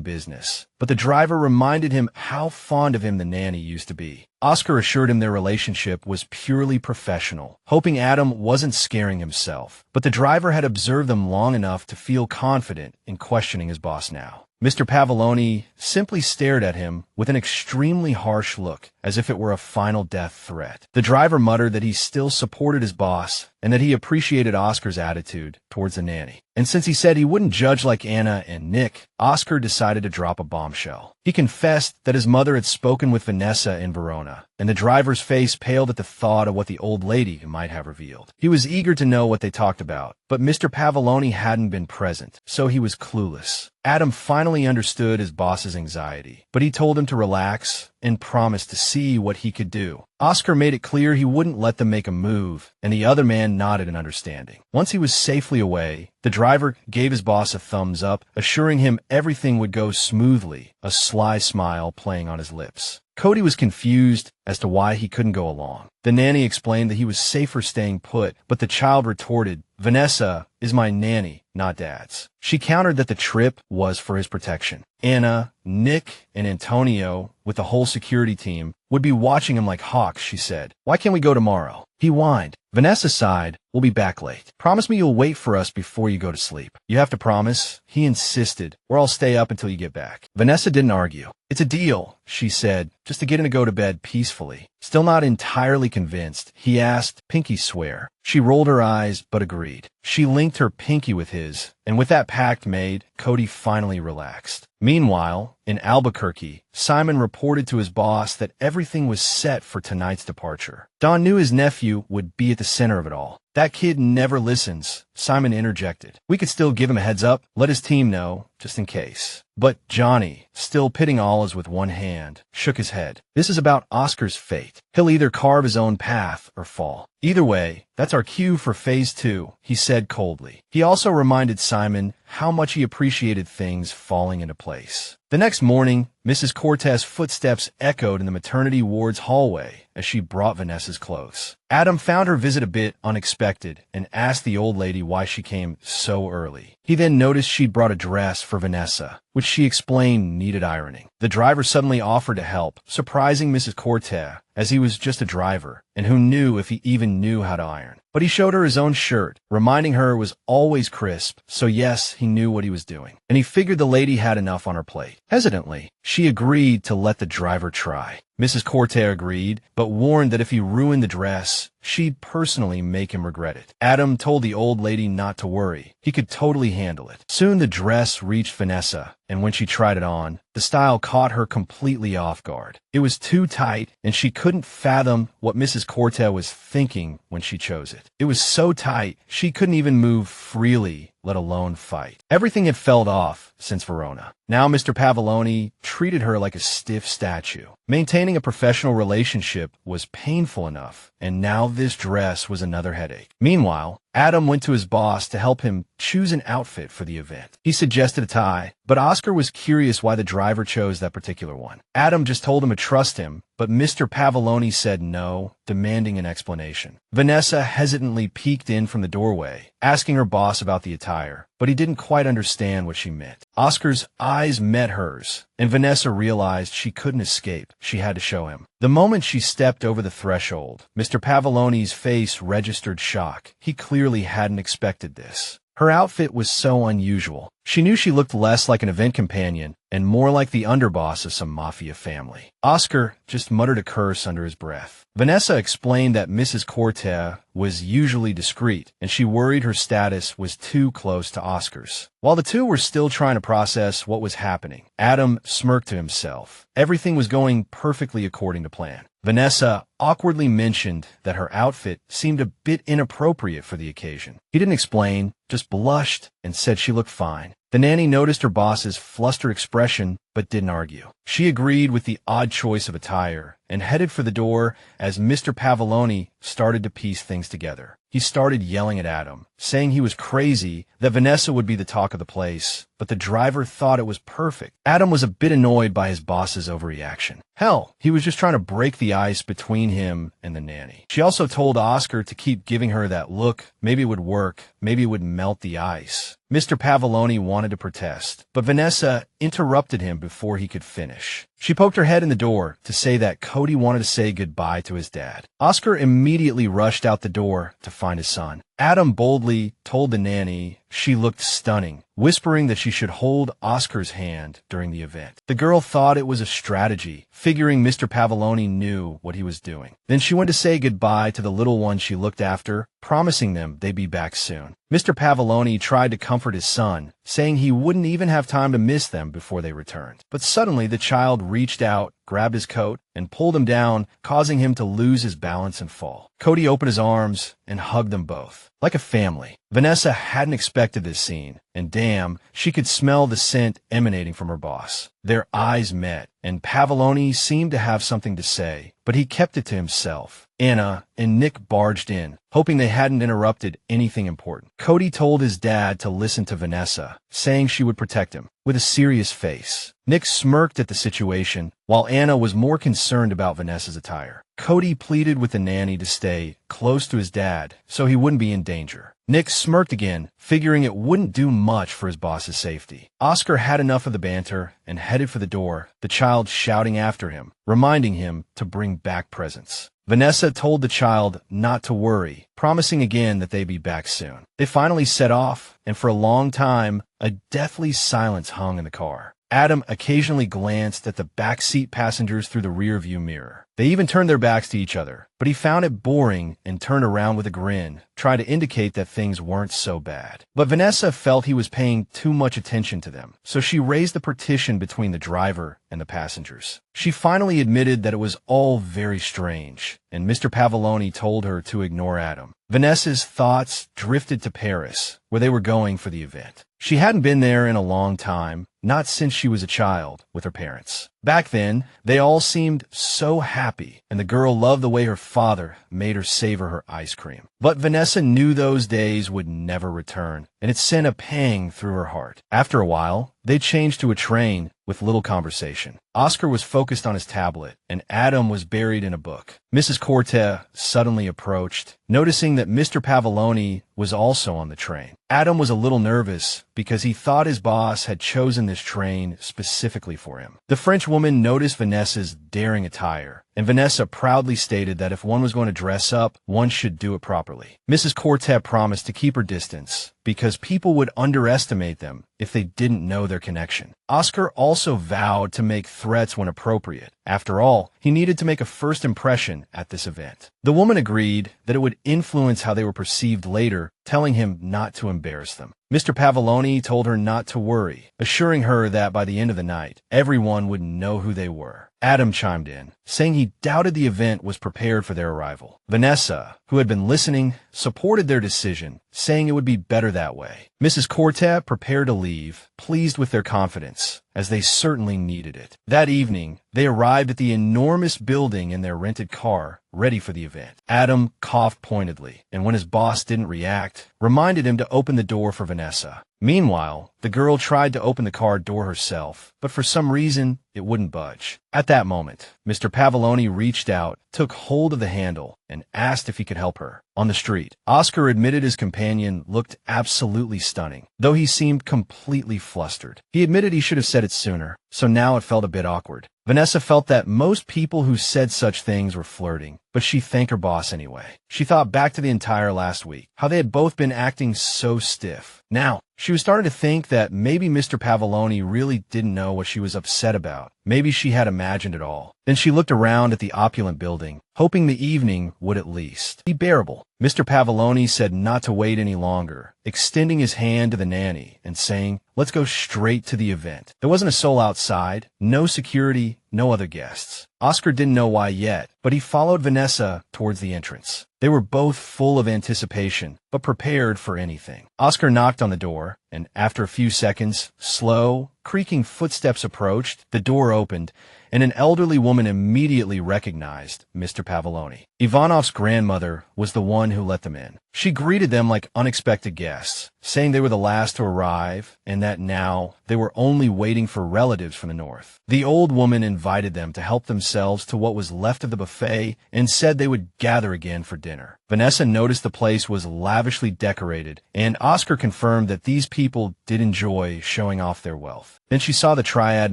business, but the driver reminded him how fond of him the nanny used to be. Oscar assured him their relationship was purely professional, hoping Adam wasn't scaring himself, but the driver had observed them long enough to feel confident in questioning his boss now. Mr. Pavoloni simply stared at him with an extremely harsh look, as if it were a final death threat. The driver muttered that he still supported his boss and that he appreciated Oscar's attitude towards the nanny. And since he said he wouldn't judge like Anna and Nick, Oscar decided to drop a bombshell. He confessed that his mother had spoken with Vanessa in Verona, and the driver's face paled at the thought of what the old lady might have revealed. He was eager to know what they talked about, but Mr. Pavoloni hadn't been present, so he was clueless. Adam finally understood his boss's anxiety, but he told him to relax and promised to see what he could do. Oscar made it clear he wouldn't let them make a move, and the other man nodded in understanding. Once he was safely away, the driver gave his boss a thumbs up, assuring him everything would go smoothly, a sly smile playing on his lips. Cody was confused as to why he couldn't go along. The nanny explained that he was safer staying put, but the child retorted, "Vanessa is my nanny, not Dad's." She countered that the trip was for his protection. Anna, Nick, and Antonio, with the whole security team, would be watching him like hawks, she said. "Why can't we go tomorrow?" He whined. Vanessa sighed. "We'll be back late. Promise me you'll wait for us before you go to sleep." "You have to promise," he insisted, "or I'll stay up until you get back." Vanessa didn't argue. "It's a deal," she said, just to get him to go to bed peacefully. Still not entirely convinced, he asked, "Pinky swear?" She rolled her eyes, but agreed. She linked her pinky with his, and with that pact made, Cody finally relaxed. Meanwhile, in Albuquerque, Simon reported to his boss that everything was set for tonight's departure. Don knew his nephew would be at the center of it all. "That kid never listens," Simon interjected. "We could still give him a heads up, let his team know, just in case." But Johnny, still pitting olives with one hand, shook his head. "This is about Oscar's fate. He'll either carve his own path or fall. Either way, that's our cue for phase 2, he said coldly. He also reminded Simon how much he appreciated things falling into place. The next morning, Mrs. Cortez's footsteps echoed in the maternity ward's hallway as she brought Vanessa's clothes. Adam found her visit a bit unexpected and asked the old lady why she came so early. He then noticed she'd brought a dress for Vanessa, which she explained needed ironing. The driver suddenly offered to help, surprising Mrs. Cortez, as he was just a driver, and who knew if he even knew how to iron. But he showed her his own shirt, reminding her it was always crisp, so yes, he knew what he was doing. And he figured the lady had enough on her plate. Hesitantly, she agreed to let the driver try. Mrs. Cortez agreed, but warned that if he ruined the dress, she'd personally make him regret it. Adam told the old lady not to worry. He could totally handle it. Soon the dress reached Vanessa, and when she tried it on, the style caught her completely off guard. It was too tight, and she couldn't fathom what Mrs. Cortez was thinking when she chose it. It was so tight, she couldn't even move freely, let alone fight. Everything had fell off since Verona. Now Mr. Pavoloni treated her like a stiff statue. Maintaining a professional relationship was painful enough, and now this dress was another headache. Meanwhile, Adam went to his boss to help him choose an outfit for the event. He suggested a tie, but Oscar was curious why the driver chose that particular one. Adam just told him to trust him, but Mr. Pavoloni said no, demanding an explanation. Vanessa hesitantly peeked in from the doorway, asking her boss about the attire, but he didn't quite understand what she meant. Oscar's eyes met hers, and Vanessa realized she couldn't escape. She had to show him. The moment she stepped over the threshold, Mr. Pavoloni's face registered shock. He clearly hadn't expected this. Her outfit was so unusual. She knew she looked less like an event companion and more like the underboss of some mafia family. Oscar just muttered a curse under his breath. Vanessa explained that Mrs. Cortez was usually discreet, and she worried her status was too close to Oscar's. While the two were still trying to process what was happening, Adam smirked to himself. Everything was going perfectly according to plan. Vanessa awkwardly mentioned that her outfit seemed a bit inappropriate for the occasion. He didn't explain, just blushed and said she looked fine. The nanny noticed her boss's flustered expression, but didn't argue. She agreed with the odd choice of attire and headed for the door as Mr. Pavoloni started to piece things together. He started yelling at Adam, saying he was crazy, that Vanessa would be the talk of the place, but the driver thought it was perfect. Adam was a bit annoyed by his boss's overreaction. Hell, he was just trying to break the ice between him and the nanny. She also told Oscar to keep giving her that look. Maybe it would work. Maybe it would melt the ice. Mr. Pavoloni wanted to protest, but Vanessa interrupted him before he could finish. She poked her head in the door to say that Cody wanted to say goodbye to his dad. Oscar immediately rushed out the door to find his son. Adam boldly told the nanny she looked stunning, whispering that she should hold Oscar's hand during the event. The girl thought it was a strategy, figuring Mr. Pavoloni knew what he was doing. Then she went to say goodbye to the little ones she looked after, promising them they'd be back soon. Mr. Pavoloni tried to comfort his son, saying he wouldn't even have time to miss them before they returned. But suddenly the child reached out, grabbed his coat, and pulled him down, causing him to lose his balance and fall. Cody opened his arms and hugged them both, like a family. Vanessa hadn't expected this scene, and damn, she could smell the scent emanating from her boss. Their eyes met, and Pavoloni seemed to have something to say, but he kept it to himself. Anna and Nick barged in, hoping they hadn't interrupted anything important. Cody told his dad to listen to Vanessa, saying she would protect him. With a serious face, Nick smirked at the situation, while Anna was more concerned about Vanessa's attire. Cody pleaded with the nanny to stay close to his dad so he wouldn't be in danger. Nick smirked again, figuring it wouldn't do much for his boss's safety. Oscar had enough of the banter and headed for the door, the child shouting after him, reminding him to bring back presents. Vanessa told the child not to worry, promising again that they'd be back soon. They finally set off, and for a long time, a deathly silence hung in the car. Adam occasionally glanced at the backseat passengers through the rearview mirror. They even turned their backs to each other, but he found it boring and turned around with a grin, trying to indicate that things weren't so bad. But Vanessa felt he was paying too much attention to them, so she raised the partition between the driver and the passengers. She finally admitted that it was all very strange, and Mr. Pavoloni told her to ignore Adam. Vanessa's thoughts drifted to Paris, where they were going for the event. She hadn't been there in a long time, not since she was a child with her parents. Back then, they all seemed so happy, and the girl loved the way her father made her savor her ice cream. But Vanessa knew those days would never return, and it sent a pang through her heart. After a while, they changed to a train with little conversation. Oscar was focused on his tablet, and Adam was buried in a book. Mrs. Corte suddenly approached, noticing that Mr. Pavoloni was also on the train. Adam was a little nervous because he thought his boss had chosen this train specifically for him. The French woman noticed Vanessa's daring attire, and Vanessa proudly stated that if one was going to dress up, one should do it properly. Mrs. Corte promised to keep her distance because people would underestimate them if they didn't know their connection. Oscar also vowed to make threats when appropriate. After all, he needed to make a first impression at this event. The woman agreed that it would influence how they were perceived later, telling him not to embarrass them. Mr. Pavoloni told her not to worry, assuring her that by the end of the night, everyone would know who they were. Adam chimed in, saying he doubted the event was prepared for their arrival. Vanessa, who had been listening, supported their decision, saying it would be better that way. Mrs. Corte prepared to leave, pleased with their confidence, as they certainly needed it. That evening, they arrived at the enormous building in their rented car, ready for the event. Adam coughed pointedly, and when his boss didn't react, reminded him to open the door for Vanessa. Meanwhile, the girl tried to open the car door herself, but for some reason, it wouldn't budge. At that moment, Mr. Pavoloni reached out, took hold of the handle, and asked if he could help her. On the street, Oscar admitted his companion looked absolutely stunning, though he seemed completely flustered. He admitted he should have said it sooner, so now it felt a bit awkward. Vanessa felt that most people who said such things were flirting, but she thanked her boss anyway. She thought back to the entire last week, how they had both been acting so stiff. Now, she was starting to think that maybe Mr. Pavoloni really didn't know what she was upset about. Maybe she had imagined it all. Then she looked around at the opulent building, hoping the evening would at least be bearable. Mr. Pavoloni said not to wait any longer, extending his hand to the nanny and saying, "Let's go straight to the event." There wasn't a soul outside, no security, no other guests. Oscar didn't know why yet, but he followed Vanessa towards the entrance. They were both full of anticipation, but prepared for anything. Oscar knocked on the door, and after a few seconds, slow, creaking footsteps approached, the door opened, and an elderly woman immediately recognized Mr. Pavoloni. Ivanov's grandmother was the one who let them in. She greeted them like unexpected guests, saying they were the last to arrive and that now they were only waiting for relatives from the north. The old woman invited them to help themselves to what was left of the buffet and said they would gather again for dinner. Vanessa noticed the place was lavishly decorated, and Oscar confirmed that these people did enjoy showing off their wealth. Then she saw the triad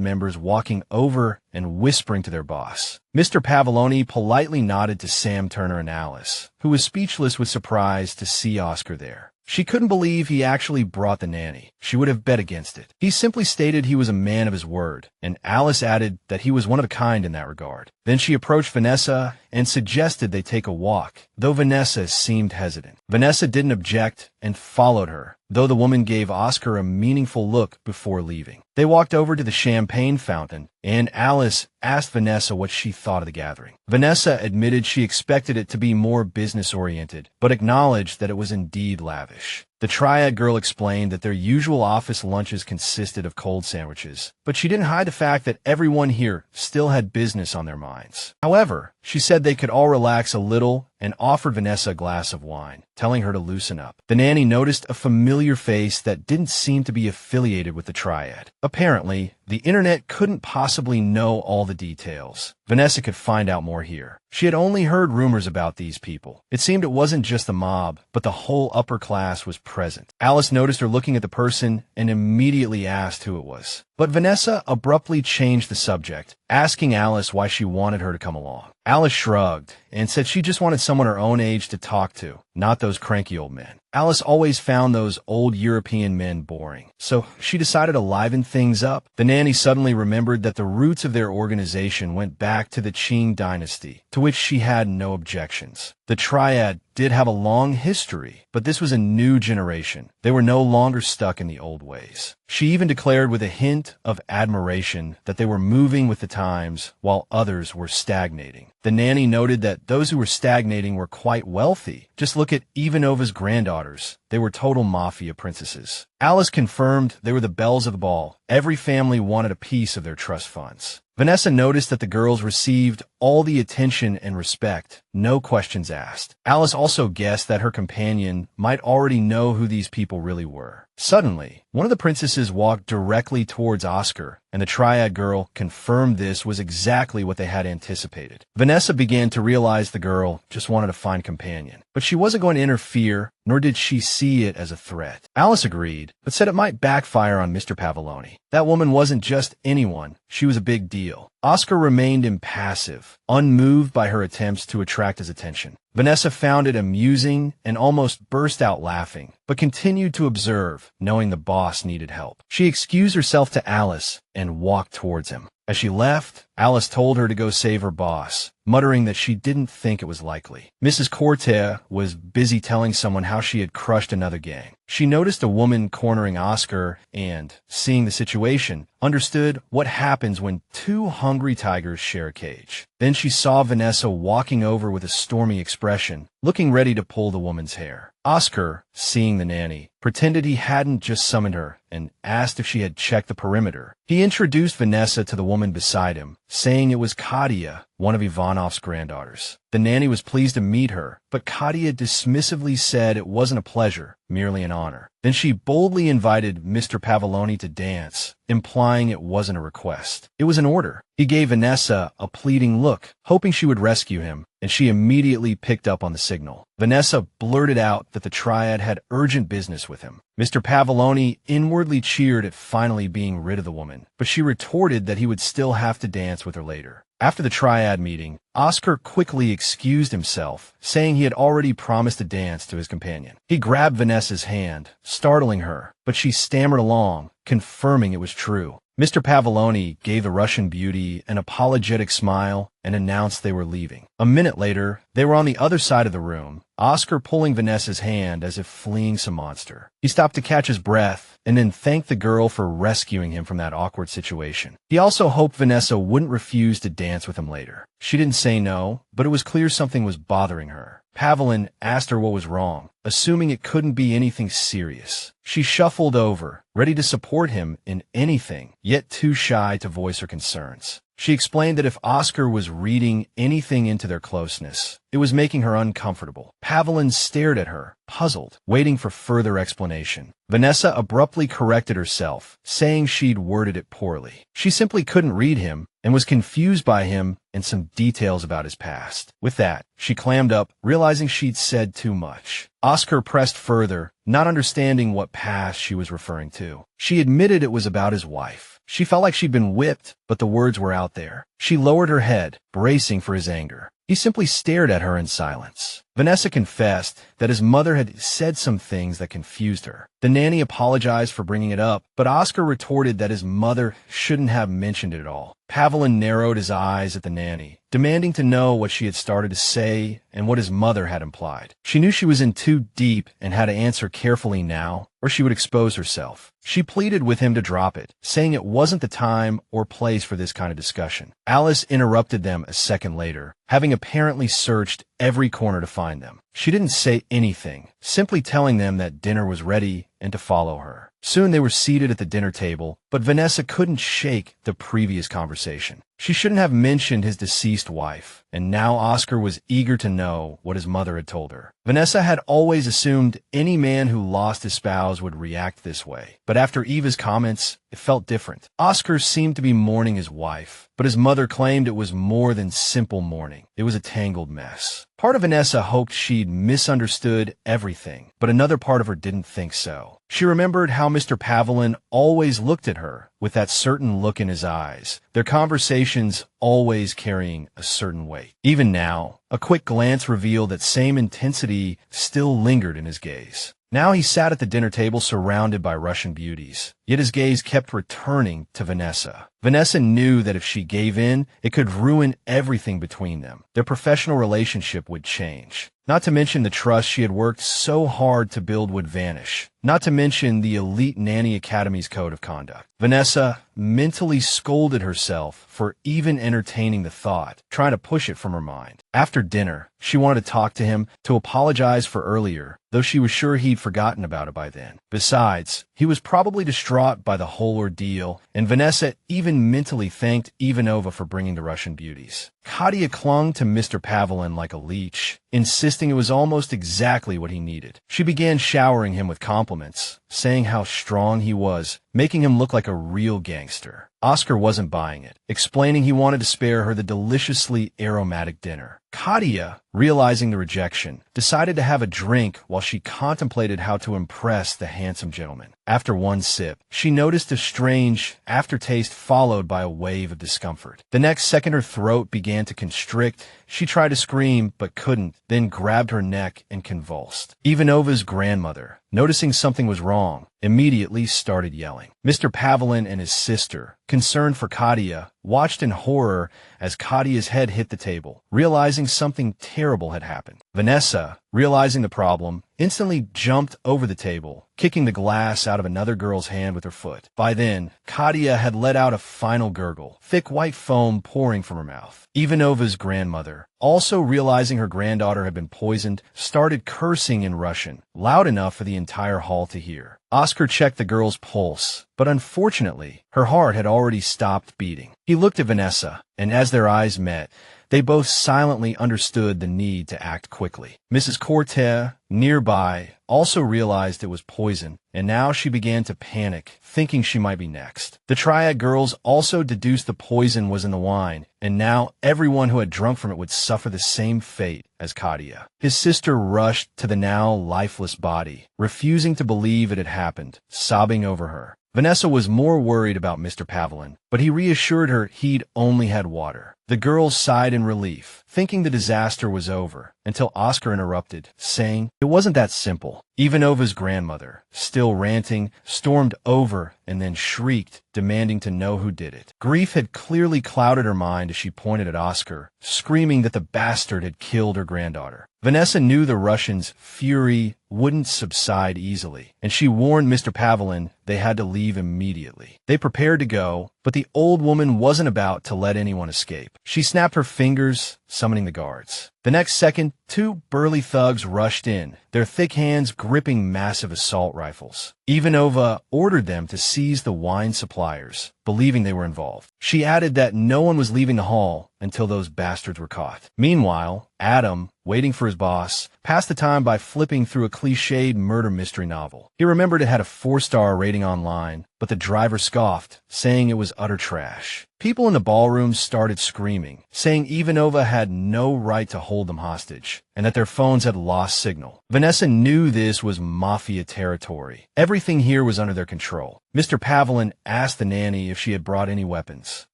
members walking over and whispering to their boss. Mr. Pavoloni politely nodded to Sam, Turner, and Alice, who was speechless with surprise to see Oscar there. She couldn't believe he actually brought the nanny. She would have bet against it. He simply stated he was a man of his word, and Alice added that he was one of a kind in that regard. Then she approached Vanessa and suggested they take a walk, though Vanessa seemed hesitant. Vanessa didn't object and followed her, though the woman gave Oscar a meaningful look before leaving. They walked over to the champagne fountain, and Alice asked Vanessa what she thought of the gathering. Vanessa admitted she expected it to be more business-oriented, but acknowledged that it was indeed lavish. The Triad girl explained that their usual office lunches consisted of cold sandwiches, but she didn't hide the fact that everyone here still had business on their minds. However, she said they could all relax a little and offered Vanessa a glass of wine, telling her to loosen up. The nanny noticed a familiar face that didn't seem to be affiliated with the Triad. Apparently, the internet couldn't possibly know all the details. Vanessa could find out more here. She had only heard rumors about these people. It seemed it wasn't just the mob, but the whole upper class was present. Alice noticed her looking at the person and immediately asked who it was. But Vanessa abruptly changed the subject, asking Alice why she wanted her to come along. Alice shrugged and said she just wanted someone her own age to talk to, not those cranky old men. Alice always found those old European men boring, so she decided to liven things up. The nanny suddenly remembered that the roots of their organization went back to the Qing dynasty, to which she had no objections. The Triad did have a long history, but this was a new generation. They were no longer stuck in the old ways. She even declared with a hint of admiration that they were moving with the times while others were stagnating. The nanny noted that those who were stagnating were quite wealthy. Just look at Ivanova's granddaughters. They were total mafia princesses. Alice confirmed they were the belles of the ball. Every family wanted a piece of their trust funds. Vanessa noticed that the girls received all the attention and respect, no questions asked. Alice also guessed that her companion might already know who these people really were. Suddenly, one of the princesses walked directly towards Oscar, and the Triad girl confirmed this was exactly what they had anticipated. Vanessa began to realize the girl just wanted to find a companion, but she wasn't going to interfere, nor did she see it as a threat. Alice agreed, but said it might backfire on Mr. Pavoloni. That woman wasn't just anyone, she was a big deal. Oscar remained impassive, unmoved by her attempts to attract his attention. Vanessa found it amusing and almost burst out laughing, but continued to observe, knowing the boss needed help. She excused herself to Alice and walked towards him. As she left, Alice told her to go save her boss, muttering that she didn't think it was likely. Mrs. Cortez was busy telling someone how she had crushed another gang. She noticed a woman cornering Oscar and, seeing the situation, understood what happens when two hungry tigers share a cage. Then she saw Vanessa walking over with a stormy expression, looking ready to pull the woman's hair. Oscar, seeing the nanny, pretended he hadn't just summoned her and asked if she had checked the perimeter. He introduced Vanessa to the woman beside him, saying it was Katia, one of Ivanov's granddaughters. The nanny was pleased to meet her, but Katia dismissively said it wasn't a pleasure, merely an honor. Then she boldly invited Mr. Pavoloni to dance, implying it wasn't a request. It was an order. He gave Vanessa a pleading look, hoping she would rescue him, and she immediately picked up on the signal. Vanessa blurted out that the Triad had urgent business with him. Mr. Pavoloni inwardly cheered at finally being rid of the woman, but she retorted that he would still have to dance with her later. After the Triad meeting, Oscar quickly excused himself, saying he had already promised to dance to his companion. He grabbed Vanessa's hand, startling her, but she stammered along, confirming it was true. Mr. Pavoloni gave the Russian beauty an apologetic smile and announced they were leaving. A minute later, they were on the other side of the room, Oscar pulling Vanessa's hand as if fleeing some monster. He stopped to catch his breath and then thanked the girl for rescuing him from that awkward situation. He also hoped Vanessa wouldn't refuse to dance with him later. She didn't say no, but it was clear something was bothering her. Pavolin asked her what was wrong, assuming it couldn't be anything serious. She shuffled over, ready to support him in anything, yet too shy to voice her concerns. She explained that if Oscar was reading anything into their closeness, it was making her uncomfortable. Pavolin stared at her, puzzled, waiting for further explanation. Vanessa abruptly corrected herself, saying she'd worded it poorly. She simply couldn't read him and was confused by him and some details about his past. With that, she clammed up, realizing she'd said too much. Oscar pressed further, not understanding what past she was referring to. She admitted it was about his wife. She felt like she'd been whipped, but the words were out there. She lowered her head, bracing for his anger. He simply stared at her in silence. Vanessa confessed that his mother had said some things that confused her. The nanny apologized for bringing it up, but Oscar retorted that his mother shouldn't have mentioned it at all. Pavelin narrowed his eyes at the nanny, demanding to know what she had started to say and what his mother had implied. She knew she was in too deep and had to answer carefully now, or she would expose herself. She pleaded with him to drop it, saying it wasn't the time or place for this kind of discussion. Alice interrupted them a second later, having apparently searched every corner to find them. She didn't say anything, simply telling them that dinner was ready and to follow her. Soon they were seated at the dinner table, but Vanessa couldn't shake the previous conversation. She shouldn't have mentioned his deceased wife, and now Oscar was eager to know what his mother had told her. Vanessa had always assumed any man who lost his spouse would react this way, but after Eva's comments, it felt different. Oscar seemed to be mourning his wife, but his mother claimed it was more than simple mourning. It was a tangled mess. Part of Vanessa hoped she'd misunderstood everything, but another part of her didn't think so. She remembered how Mr. Pavelin always looked at her with that certain look in his eyes, their conversations always carrying a certain weight. Even now, a quick glance revealed that same intensity still lingered in his gaze. Now he sat at the dinner table surrounded by Russian beauties, yet his gaze kept returning to Vanessa. Vanessa knew that if she gave in, it could ruin everything between them. Their professional relationship would change. Not to mention the trust she had worked so hard to build would vanish. Not to mention the elite Nanny Academy's code of conduct. Vanessa mentally scolded herself for even entertaining the thought, trying to push it from her mind. After dinner, she wanted to talk to him, to apologize for earlier, though she was sure he'd forgotten about it by then. Besides, he was probably distraught by the whole ordeal, and Vanessa even mentally thanked Ivanova for bringing the Russian beauties. Katia clung to Mr. Pavelin like a leech, insisting it was almost exactly what he needed. She began showering him with compliments, saying how strong he was, making him look like a real gangster. Oscar wasn't buying it, explaining he wanted to spare her the deliciously aromatic dinner. Katia, realizing the rejection, decided to have a drink while she contemplated how to impress the handsome gentleman. After one sip, she noticed a strange aftertaste followed by a wave of discomfort. The next second her throat began to constrict. She tried to scream, but couldn't, then grabbed her neck and convulsed. Ivanova's grandmother, noticing something was wrong, immediately started yelling. Mr. Pavelin and his sister, concerned for Katia, watched in horror as Katia's head hit the table, realizing something terrible had happened. Vanessa, realizing the problem, instantly jumped over the table, kicking the glass out of another girl's hand with her foot. By then, Katia had let out a final gurgle, thick white foam pouring from her mouth. Ivanova's grandmother, also realizing her granddaughter had been poisoned, started cursing in Russian, loud enough for the entire hall to hear. Oscar checked the girl's pulse, but unfortunately, her heart had already stopped beating. He looked at Vanessa, and as their eyes met, they both silently understood the need to act quickly. Mrs. Cortez, nearby, also realized it was poison, and now she began to panic, thinking she might be next. The Triad girls also deduced the poison was in the wine, and now everyone who had drunk from it would suffer the same fate as Katia. His sister rushed to the now lifeless body, refusing to believe it had happened, sobbing over her. Vanessa was more worried about Mr. Pavelin, but he reassured her he'd only had water. The girls sighed in relief, thinking the disaster was over, until Oscar interrupted, saying it wasn't that simple. Ivanova's grandmother, still ranting, stormed over and then shrieked, demanding to know who did it. Grief had clearly clouded her mind as she pointed at Oscar, screaming that the bastard had killed her granddaughter. Vanessa knew the Russians' fury wouldn't subside easily, and she warned Mr. Pavelin they had to leave immediately. They prepared to go, but the old woman wasn't about to let anyone escape. She snapped her fingers, summoning the guards. The next second, two burly thugs rushed in, their thick hands gripping massive assault rifles. Ivanova ordered them to seize the wine suppliers, believing they were involved. She added that no one was leaving the hall until those bastards were caught. Meanwhile, Adam, waiting for his boss, passed the time by flipping through a cliched murder mystery novel. He remembered it had a 4-star rating online, but the driver scoffed, saying it was utter trash. People in the ballroom started screaming, saying Ivanova had no right to hold them hostage, and that their phones had lost signal. Vanessa knew this was mafia territory. Everything here was under their control. Mr. Pavelin asked the nanny if she had brought any weapons.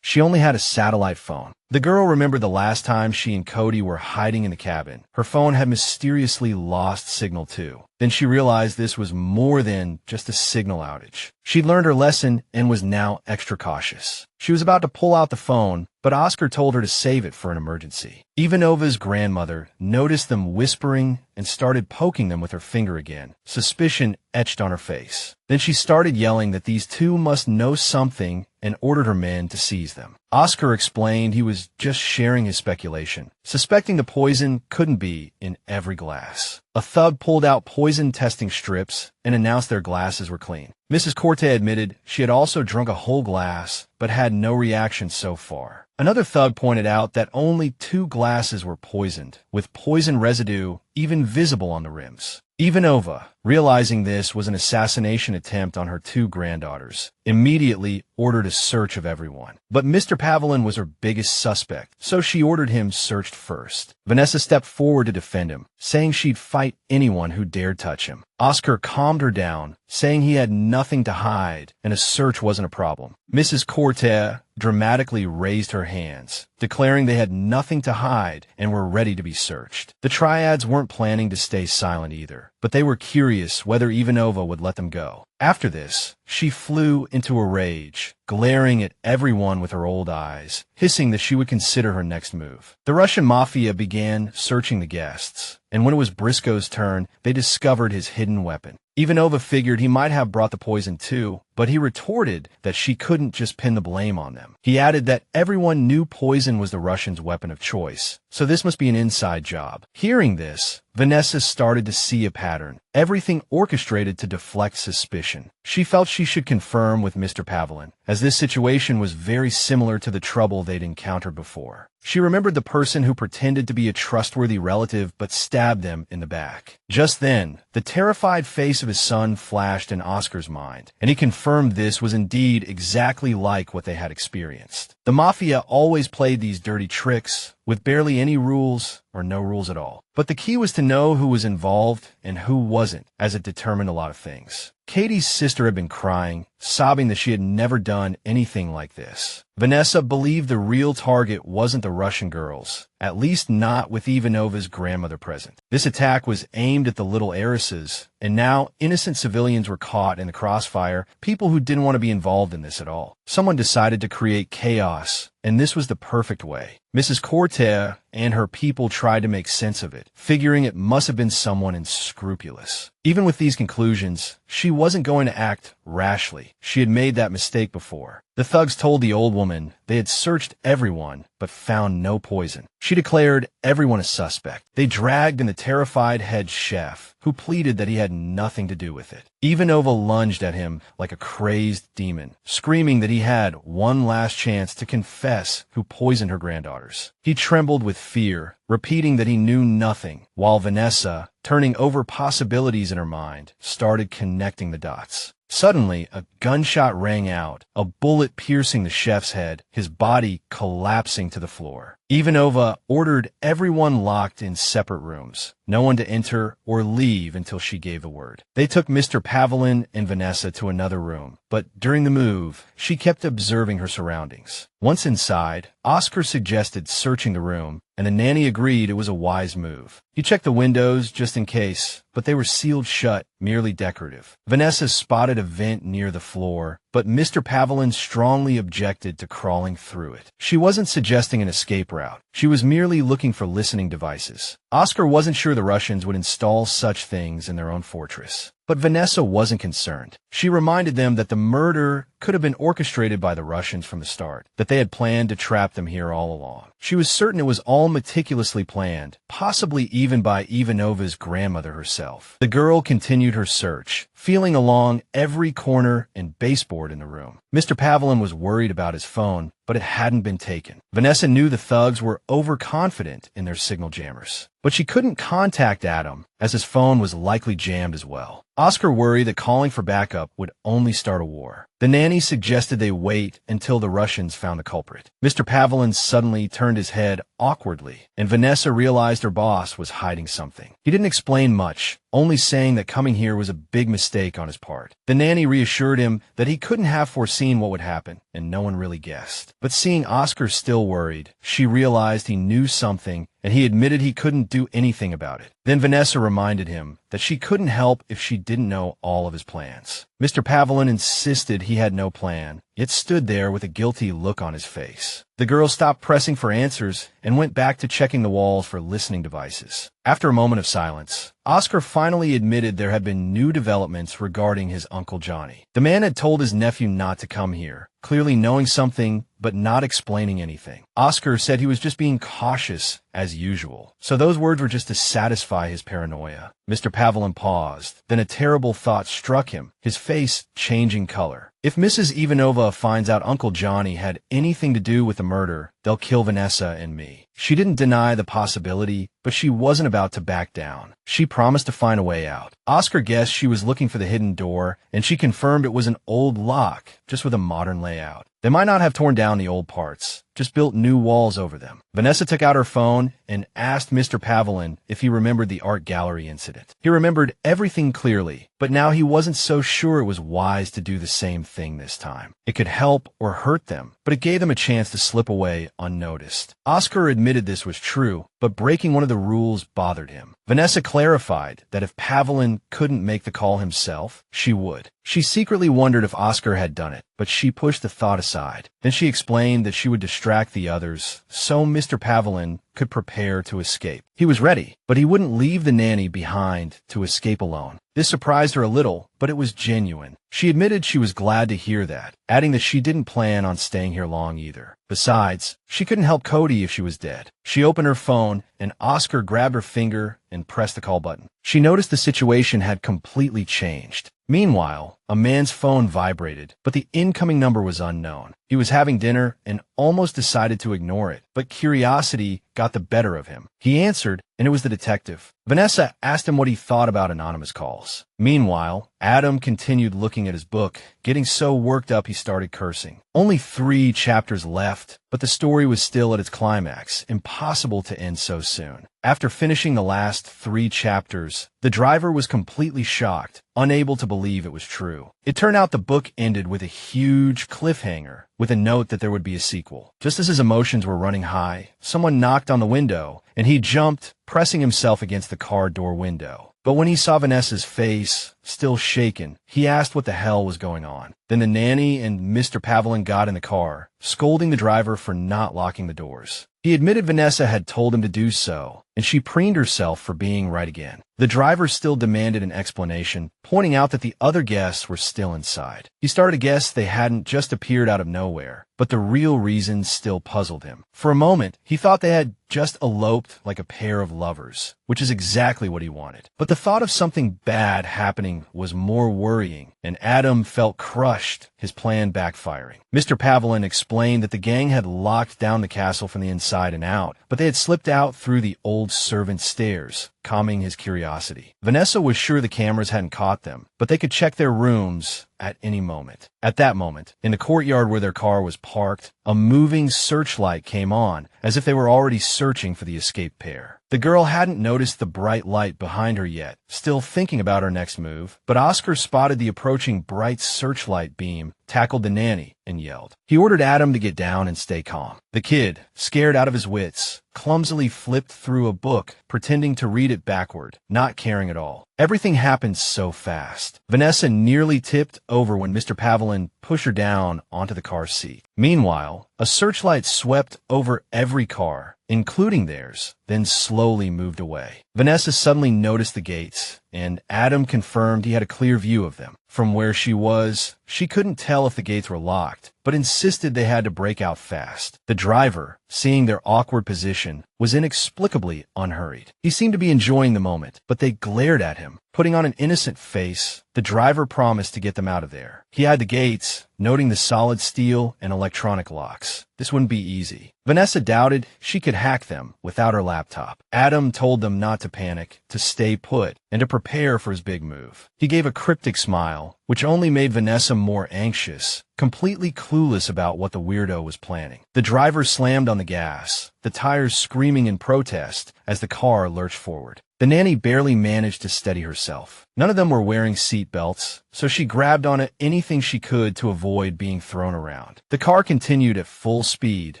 She only had a satellite phone. The girl remembered the last time she and Cody were hiding in the cabin. Her phone had mysteriously lost signal too. Then she realized this was more than just a signal outage. She'd learned her lesson and was now extra cautious. She was about to pull out the phone, but Oscar told her to save it for an emergency. Ivanova's grandmother noticed them whispering and started poking them with her finger again, suspicion etched on her face. Then she started yelling that these two must know something and ordered her men to seize them. Oscar explained he was just sharing his speculation, suspecting the poison couldn't be in every glass. A thug pulled out poison testing strips and announced their glasses were clean. Mrs. Corte admitted she had also drunk a whole glass, but had no reaction so far. Another thug pointed out that only 2 glasses were poisoned, with poison residue even visible on the rims. Ivanova, realizing this was an assassination attempt on her 2 granddaughters, immediately ordered a search of everyone. But Mr. Pavelin was her biggest suspect, so she ordered him searched first. Vanessa stepped forward to defend him, saying she'd fight anyone who dared touch him. Oscar calmed her down, saying he had nothing to hide and a search wasn't a problem. Mrs. Corte dramatically raised her hands, declaring they had nothing to hide and were ready to be searched. The triads weren't planning to stay silent either, but they were curious whether Ivanova would let them go. After this, she flew into a rage, glaring at everyone with her old eyes, hissing that she would consider her next move. The Russian mafia began searching the guests, and when it was Briscoe's turn, they discovered his hidden weapon. Ivanova figured he might have brought the poison too, but he retorted that she couldn't just pin the blame on them. He added that everyone knew poison was the Russians' weapon of choice, so this must be an inside job. Hearing this, Vanessa started to see a pattern, everything orchestrated to deflect suspicion. She felt she should confirm with Mr. Pavelin, as this situation was very similar to the trouble they'd encountered before. She remembered the person who pretended to be a trustworthy relative but stabbed them in the back. Just then, the terrified face of his son flashed in Oscar's mind, and he confirmed this was indeed exactly like what they had experienced. The mafia always played these dirty tricks, with barely any rules or no rules at all. But the key was to know who was involved and who wasn't, as it determined a lot of things. Katie's sister had been crying, sobbing that she had never done anything like this. Vanessa believed the real target wasn't the Russian girls, at least not with Ivanova's grandmother present. This attack was aimed at the little heiresses, and now innocent civilians were caught in the crossfire, people who didn't want to be involved in this at all. Someone decided to create chaos, and this was the perfect way. Mrs. Corte and her people tried to make sense of it, figuring it must have been someone unscrupulous. Even with these conclusions, she wasn't going to act rashly. She had made that mistake before. The thugs told the old woman they had searched everyone but found no poison. She declared everyone a suspect. They dragged in the terrified head chef, who pleaded that he had nothing to do with it. Ivanova lunged at him like a crazed demon, screaming that he had one last chance to confess who poisoned her granddaughters. He trembled with fear, repeating that he knew nothing, while Vanessa, turning over possibilities in her mind, started connecting the dots. Suddenly, a gunshot rang out, a bullet piercing the chef's head, his body collapsing to the floor. Ivanova ordered everyone locked in separate rooms, no one to enter or leave until she gave the word. They took Mr. Pavelin and Vanessa to another room, but during the move, she kept observing her surroundings. Once inside, Oscar suggested searching the room, and the nanny agreed it was a wise move. He checked the windows just in case, but they were sealed shut, merely decorative. Vanessa spotted a vent near the floor, but Mr. Pavelin strongly objected to crawling through it. She wasn't suggesting an escape route. She was merely looking for listening devices. Oscar wasn't sure the Russians would install such things in their own fortress. But Vanessa wasn't concerned. She reminded them that the murder could have been orchestrated by the Russians from the start, that they had planned to trap them here all along. She was certain it was all meticulously planned, possibly even by Ivanova's grandmother herself. The girl continued her search, feeling along every corner and baseboard in the room. Mr. Pavelin was worried about his phone, but it hadn't been taken. Vanessa knew the thugs were overconfident in their signal jammers, but she couldn't contact Adam, as his phone was likely jammed as well. Oscar worried that calling for backup would only start a war. The nanny suggested they wait until the Russians found the culprit. Mr. Pavlin suddenly turned his head awkwardly, and Vanessa realized her boss was hiding something. He didn't explain much, only saying that coming here was a big mistake on his part. The nanny reassured him that he couldn't have foreseen what would happen, and no one really guessed. But seeing Oscar still worried, she realized he knew something, and he admitted he couldn't do anything about it. Then Vanessa reminded him that she couldn't help if she didn't know all of his plans. Mr. Pavlin insisted he had no plan, yet stood there with a guilty look on his face. The girl stopped pressing for answers and went back to checking the walls for listening devices. After a moment of silence, Oscar finally admitted there had been new developments regarding his Uncle Johnny. The man had told his nephew not to come here, clearly knowing something but not explaining anything. Oscar said he was just being cautious as usual, so those words were just to satisfy his paranoia. Mr. Pavlin paused, then a terrible thought struck him, his face changing color. If Mrs. Ivanova finds out Uncle Johnny had anything to do with the murder, they'll kill Vanessa and me. She didn't deny the possibility, but she wasn't about to back down. She promised to find a way out. Oscar guessed she was looking for the hidden door, and she confirmed it was an old lock, just with a modern layout. They might not have torn down the old parts, just built new walls over them. Vanessa took out her phone and asked Mr. Pavlin if he remembered the art gallery incident. He remembered everything clearly, but now he wasn't so sure it was wise to do the same thing this time. It could help or hurt them, but it gave them a chance to slip away unnoticed. Oscar admitted this was true, but breaking one of the rules bothered him. Vanessa clarified that if Pavlin couldn't make the call himself, she would. She secretly wondered if Oscar had done it, but she pushed the thought aside. Then she explained that she would distract the others, so Mr. Pavlin could prepare to escape. He was ready, but he wouldn't leave the nanny behind to escape alone. This surprised her a little, but it was genuine. She admitted she was glad to hear that, adding that she didn't plan on staying here long either. Besides, she couldn't help Cody if she was dead. She opened her phone, and Oscar grabbed her finger and pressed the call button. She noticed the situation had completely changed. Meanwhile, a man's phone vibrated, but the incoming number was unknown. He was having dinner and almost decided to ignore it, but curiosity got the better of him. He answered, and it was the detective. Vanessa asked him what he thought about anonymous calls. Meanwhile, Adam continued looking at his book, getting so worked up he started cursing. Only 3 chapters left, but the story was still at its climax, impossible to end so soon. After finishing the last 3 chapters, the driver was completely shocked, unable to believe it was true. It turned out the book ended with a huge cliffhanger, with a note that there would be a sequel. Just as his emotions were running high, someone knocked on the window, and he jumped, pressing himself against the car door window. But when he saw Vanessa's face, still shaken, he asked what the hell was going on. Then the nanny and Mr. Pavlin got in the car, scolding the driver for not locking the doors. He admitted Vanessa had told him to do so, and she preened herself for being right again. The driver still demanded an explanation, pointing out that the other guests were still inside. He started to guess they hadn't just appeared out of nowhere, but the real reason still puzzled him. For a moment, he thought they had just eloped like a pair of lovers, which is exactly what he wanted. But the thought of something bad happening was more worrying, and Adam felt crushed, his plan backfiring. Mr. Pavlin explained that the gang had locked down the castle from the inside and out, but they had slipped out through the old servant stairs, calming his curiosity. Vanessa was sure the cameras hadn't caught them, but they could check their rooms at any moment. At that moment, in the courtyard where their car was parked, a moving searchlight came on, as if they were already searching for the escaped pair. The girl hadn't noticed the bright light behind her yet, still thinking about her next move, but Oscar spotted the approaching bright searchlight beam, tackled the nanny, and yelled. He ordered Adam to get down and stay calm. The kid, scared out of his wits, clumsily flipped through a book, pretending to read it backward, not caring at all. Everything happened so fast. Vanessa nearly tipped over when Mr. Pavlin pushed her down onto the car seat. Meanwhile, a searchlight swept over every car, including theirs, then slowly moved away. Vanessa suddenly noticed the gates, and Adam confirmed he had a clear view of them. From where she was, she couldn't tell if the gates were locked, but insisted they had to break out fast. The driver, seeing their awkward position, was inexplicably unhurried. He seemed to be enjoying the moment, but they glared at him, Putting on an innocent face, the driver promised to get them out of there. He eyed the gates, noting the solid steel and electronic locks. This wouldn't be easy. Vanessa doubted she could hack them without her laptop. Adam told them not to panic, to stay put, and to prepare for his big move. He gave a cryptic smile, which only made Vanessa more anxious, completely clueless about what the weirdo was planning. The driver slammed on the gas, the tires screaming in protest as the car lurched forward. The nanny barely managed to steady herself. None of them were wearing seat belts, so she grabbed onto anything she could to avoid being thrown around. The car continued at full speed,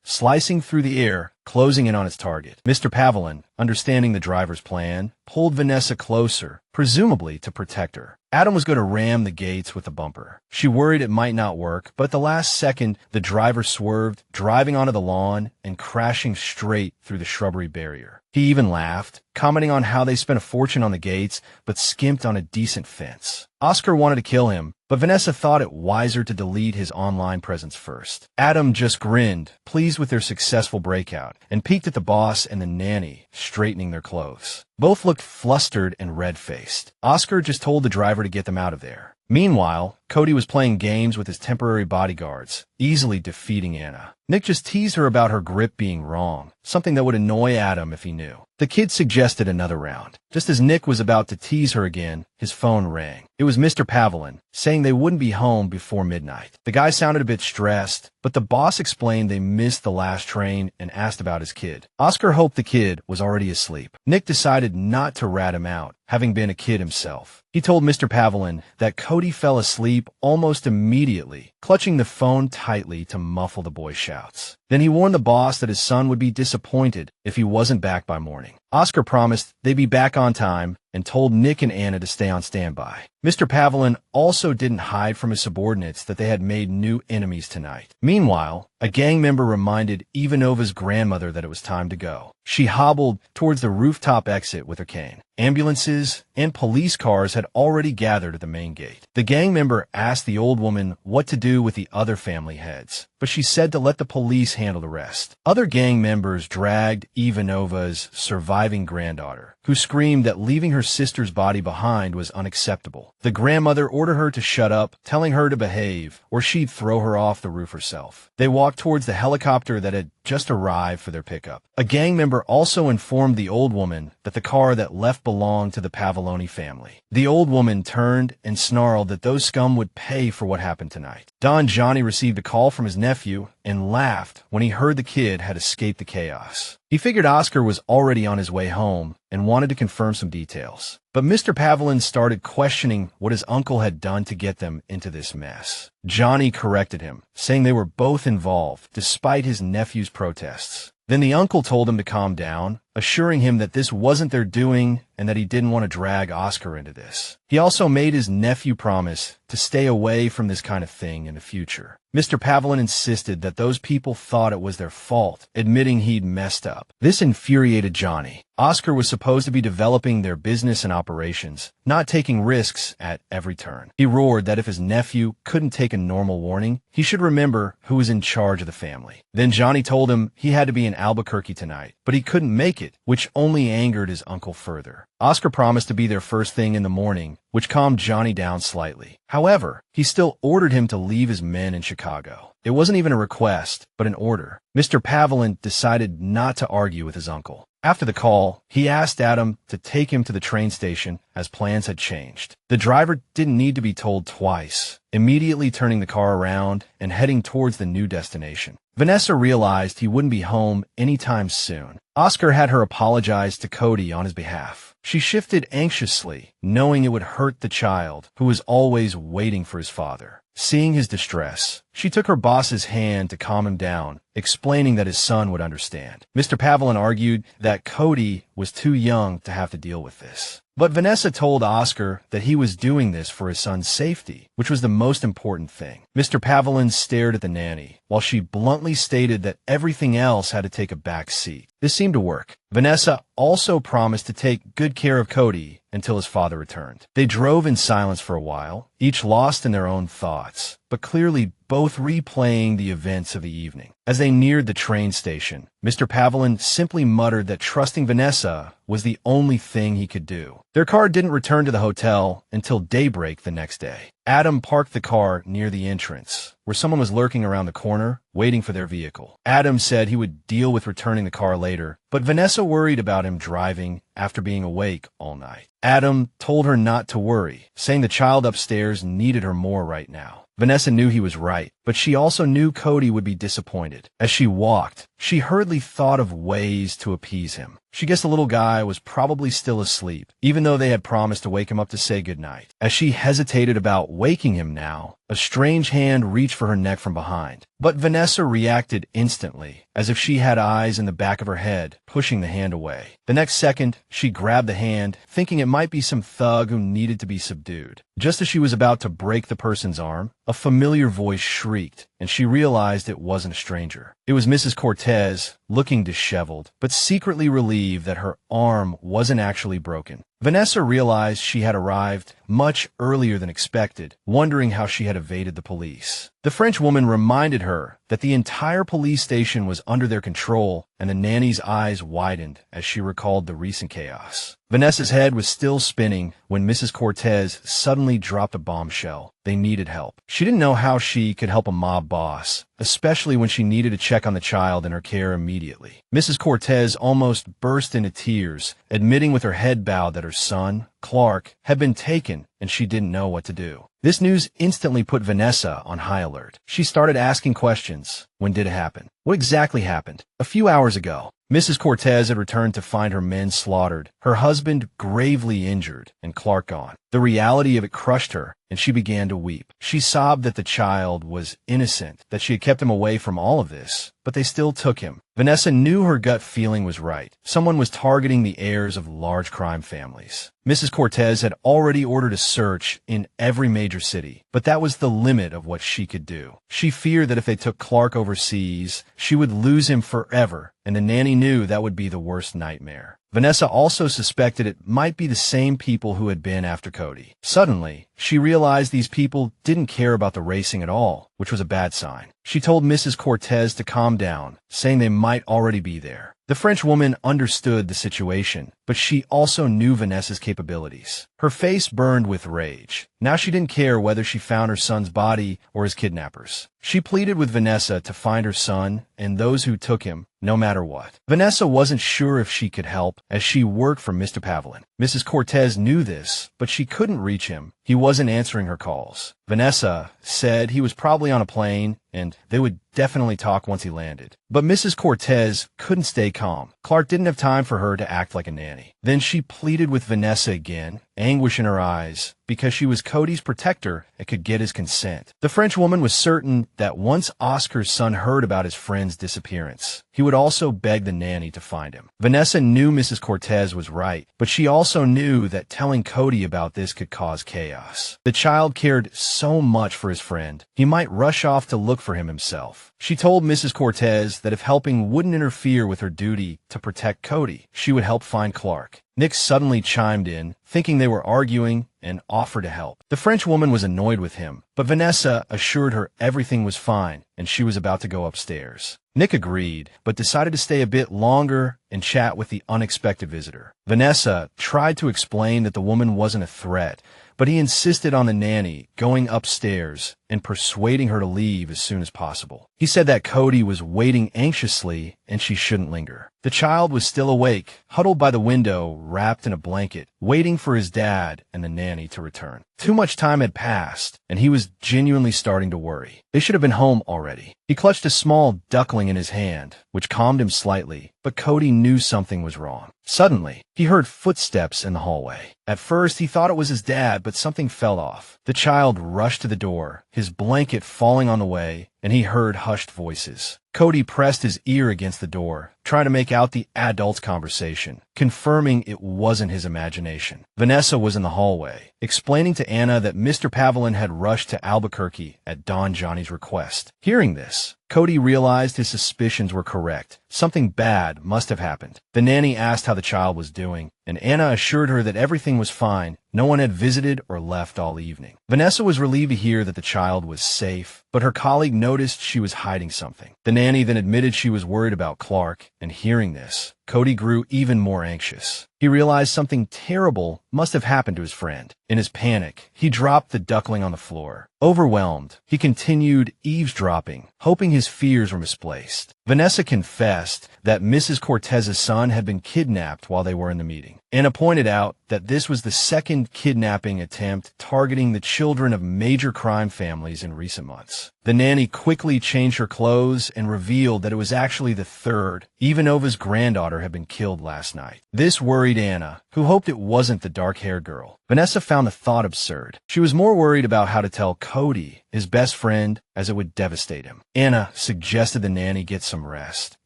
slicing through the air, closing in on its target. Mr. Pavelin, understanding the driver's plan, pulled Vanessa closer, presumably to protect her. Adam was going to ram the gates with the bumper. She worried it might not work, but at the last second, the driver swerved, driving onto the lawn and crashing straight through the shrubbery barrier. He even laughed, commenting on how they spent a fortune on the gates, but skimped on a decent fence. Oscar wanted to kill him, but Vanessa thought it wiser to delete his online presence first. Adam just grinned, pleased with their successful breakout, and peeked at the boss and the nanny, straightening their clothes. Both looked flustered and red-faced. Oscar just told the driver to get them out of there. Meanwhile, Cody was playing games with his temporary bodyguards, easily defeating Anna. Nick just teased her about her grip being wrong, something that would annoy Adam if he knew. The kid suggested another round. Just as Nick was about to tease her again, his phone rang. It was Mr. Pavelin, saying they wouldn't be home before midnight. The guy sounded a bit stressed, but the boss explained they missed the last train and asked about his kid. Oscar hoped the kid was already asleep. Nick decided not to rat him out, having been a kid himself. He told Mr. Pavelin that Cody fell asleep almost immediately, clutching the phone tightly to muffle the boy's shouts. Then he warned the boss that his son would be disappointed if he wasn't back by morning. Oscar promised they'd be back on time and told Nick and Anna to stay on standby. Mr. Pavelin also didn't hide from his subordinates that they had made new enemies tonight. Meanwhile, a gang member reminded Ivanova's grandmother that it was time to go. She hobbled towards the rooftop exit with her cane. Ambulances and police cars had already gathered at the main gate. The gang member asked the old woman what to do with the other family heads, but she said to let the police handle the rest. Other gang members dragged Ivanova's surviving granddaughter, who screamed that leaving her sister's body behind was unacceptable. The grandmother ordered her to shut up, telling her to behave, or she'd throw her off the roof herself. They walked towards the helicopter that had just arrived for their pickup. A gang member also informed the old woman that the car that left belonged to the Pavoloni family. The old woman turned and snarled that those scum would pay for what happened tonight. Don Johnny received a call from his nephew and laughed when he heard the kid had escaped the chaos. He figured Oscar was already on his way home and wanted to confirm some details. But Mr. Pavelin started questioning what his uncle had done to get them into this mess. Johnny corrected him, saying they were both involved, despite his nephew's protests. Then the uncle told him to calm down, assuring him that this wasn't their doing and that he didn't want to drag Oscar into this. He also made his nephew promise to stay away from this kind of thing in the future. Mr. Pavelin insisted that those people thought it was their fault, admitting he'd messed up. This infuriated Johnny. Oscar was supposed to be developing their business and operations, not taking risks at every turn. He roared that if his nephew couldn't take a normal warning, he should remember who was in charge of the family. Then Johnny told him he had to be in Albuquerque tonight, but he couldn't make it, which only angered his uncle further. Oscar promised to be there first thing in the morning, which calmed Johnny down slightly. However, he still ordered him to leave his men in Chicago. It wasn't even a request, but an order. Mr. Pavelin decided not to argue with his uncle. After the call, he asked Adam to take him to the train station as plans had changed. The driver didn't need to be told twice, immediately turning the car around and heading towards the new destination. Vanessa realized he wouldn't be home anytime soon. Oscar had her apologize to Cody on his behalf. She shifted anxiously, knowing it would hurt the child, who was always waiting for his father. Seeing his distress, she took her boss's hand to calm him down, explaining that his son would understand. Mr. Pavelin argued that Cody was too young to have to deal with this. But Vanessa told Oscar that he was doing this for his son's safety, which was the most important thing. Mr. Pavelin stared at the nanny, while she bluntly stated that everything else had to take a back seat. This seemed to work. Vanessa also promised to take good care of Cody until his father returned. They drove in silence for a while, each lost in their own thoughts. but clearly both replaying the events of the evening. As they neared the train station, Mr. Pavlin simply muttered that trusting Vanessa was the only thing he could do. Their car didn't return to the hotel until daybreak the next day. Adam parked the car near the entrance, where someone was lurking around the corner, waiting for their vehicle. Adam said he would deal with returning the car later, but Vanessa worried about him driving after being awake all night. Adam told her not to worry, saying the child upstairs needed her more right now. Vanessa knew he was right, but she also knew Cody would be disappointed. As she walked, she hurriedly thought of ways to appease him. She guessed the little guy was probably still asleep, even though they had promised to wake him up to say goodnight. As she hesitated about waking him now, a strange hand reached for her neck from behind. But Vanessa reacted instantly, as if she had eyes in the back of her head, pushing the hand away. The next second, she grabbed the hand, thinking it might be some thug who needed to be subdued. Just as she was about to break the person's arm, a familiar voice shrieked, and she realized it wasn't a stranger. It was Mrs. Cortez, looking disheveled, but secretly relieved that her arm wasn't actually broken. Vanessa realized she had arrived much earlier than expected, wondering how she had evaded the police. The French woman reminded her that the entire police station was under their control, and the nanny's eyes widened as she recalled the recent chaos. Vanessa's head was still spinning when Mrs. Cortez suddenly dropped a bombshell. They needed help. She didn't know how she could help a mob boss, especially when she needed to check on the child in her care immediately. Mrs. Cortez almost burst into tears, admitting with her head bowed that her son, Clark, had been taken and she didn't know what to do. This news instantly put Vanessa on high alert. She started asking questions. When did it happen? What exactly happened? A few hours ago. Mrs. Cortez had returned to find her men slaughtered, her husband gravely injured, and Clark gone. The reality of it crushed her, and she began to weep. She sobbed that the child was innocent, that she had kept him away from all of this, but they still took him. Vanessa knew her gut feeling was right. Someone was targeting the heirs of large crime families. Mrs. Cortez had already ordered a search in every major city, but that was the limit of what she could do. She feared that if they took Clark overseas, she would lose him forever, and the nanny knew that would be the worst nightmare. Vanessa also suspected it might be the same people who had been after Cody. Suddenly, she realized these people didn't care about the racing at all, which was a bad sign. She told Mrs. Cortez to calm down, saying they might already be there. The French woman understood the situation, but she also knew Vanessa's capabilities. Her face burned with rage. Now she didn't care whether she found her son's body or his kidnappers. She pleaded with Vanessa to find her son and those who took him, no matter what. Vanessa wasn't sure if she could help, as she worked for Mr. Pavlin. Mrs. Cortez knew this, but she couldn't reach him. He wasn't answering her calls. Vanessa said he was probably on a plane, and they would definitely talk once he landed. But Mrs. Cortez couldn't stay calm. Clark didn't have time for her to act like a nanny. Then she pleaded with Vanessa again, anguish in her eyes, because she was Cody's protector and could get his consent. The French woman was certain that once Oscar's son heard about his friend's disappearance, he would also beg the nanny to find him. Vanessa knew Mrs. Cortez was right, but she also knew that telling Cody about this could cause chaos. The child cared so much for his friend, he might rush off to look for him himself. She told Mrs. Cortez that if helping wouldn't interfere with her duty to protect Cody, she would help find Clark. Nick suddenly chimed in, thinking they were arguing, and offered to help. The French woman was annoyed with him, but Vanessa assured her everything was fine, and she was about to go upstairs. Nick agreed, but decided to stay a bit longer and chat with the unexpected visitor. Vanessa tried to explain that the woman wasn't a threat, but he insisted on the nanny going upstairs and persuading her to leave as soon as possible. He said that Cody was waiting anxiously and she shouldn't linger. The child was still awake, huddled by the window, wrapped in a blanket, waiting for his dad and the nanny to return. Too much time had passed, and he was genuinely starting to worry. They should have been home already. He clutched a small duckling in his hand, which calmed him slightly, but Cody knew something was wrong. Suddenly, he heard footsteps in the hallway. At first, he thought it was his dad, but something fell off. The child rushed to the door, his blanket falling on the way, and he heard hushed voices. Cody pressed his ear against the door, trying to make out the adults' conversation, confirming it wasn't his imagination. Vanessa was in the hallway, explaining to Anna that Mr. Pavlin had rushed to Albuquerque at Don Johnny's request. Hearing this, Cody realized his suspicions were correct. Something bad must have happened. The nanny asked how the child was doing, and Anna assured her that everything was fine. No one had visited or left all evening. Vanessa was relieved to hear that the child was safe, but her colleague noticed she was hiding something. The nanny then admitted she was worried about Clark, and hearing this, Cody grew even more anxious. He realized something terrible must have happened to his friend. In his panic, he dropped the duckling on the floor. Overwhelmed, he continued eavesdropping, hoping his fears were misplaced. Vanessa confessed that Mrs. Cortez's son had been kidnapped while they were in the meeting. Anna pointed out that this was the second kidnapping attempt targeting the children of major crime families in recent months. The nanny quickly changed her clothes and revealed that it was actually the third. Ivanova's granddaughter had been killed last night. This worried Anna, who hoped it wasn't the dark-haired girl. Vanessa found the thought absurd. She was more worried about how to tell Cody, his best friend, as it would devastate him. Anna suggested the nanny get some rest,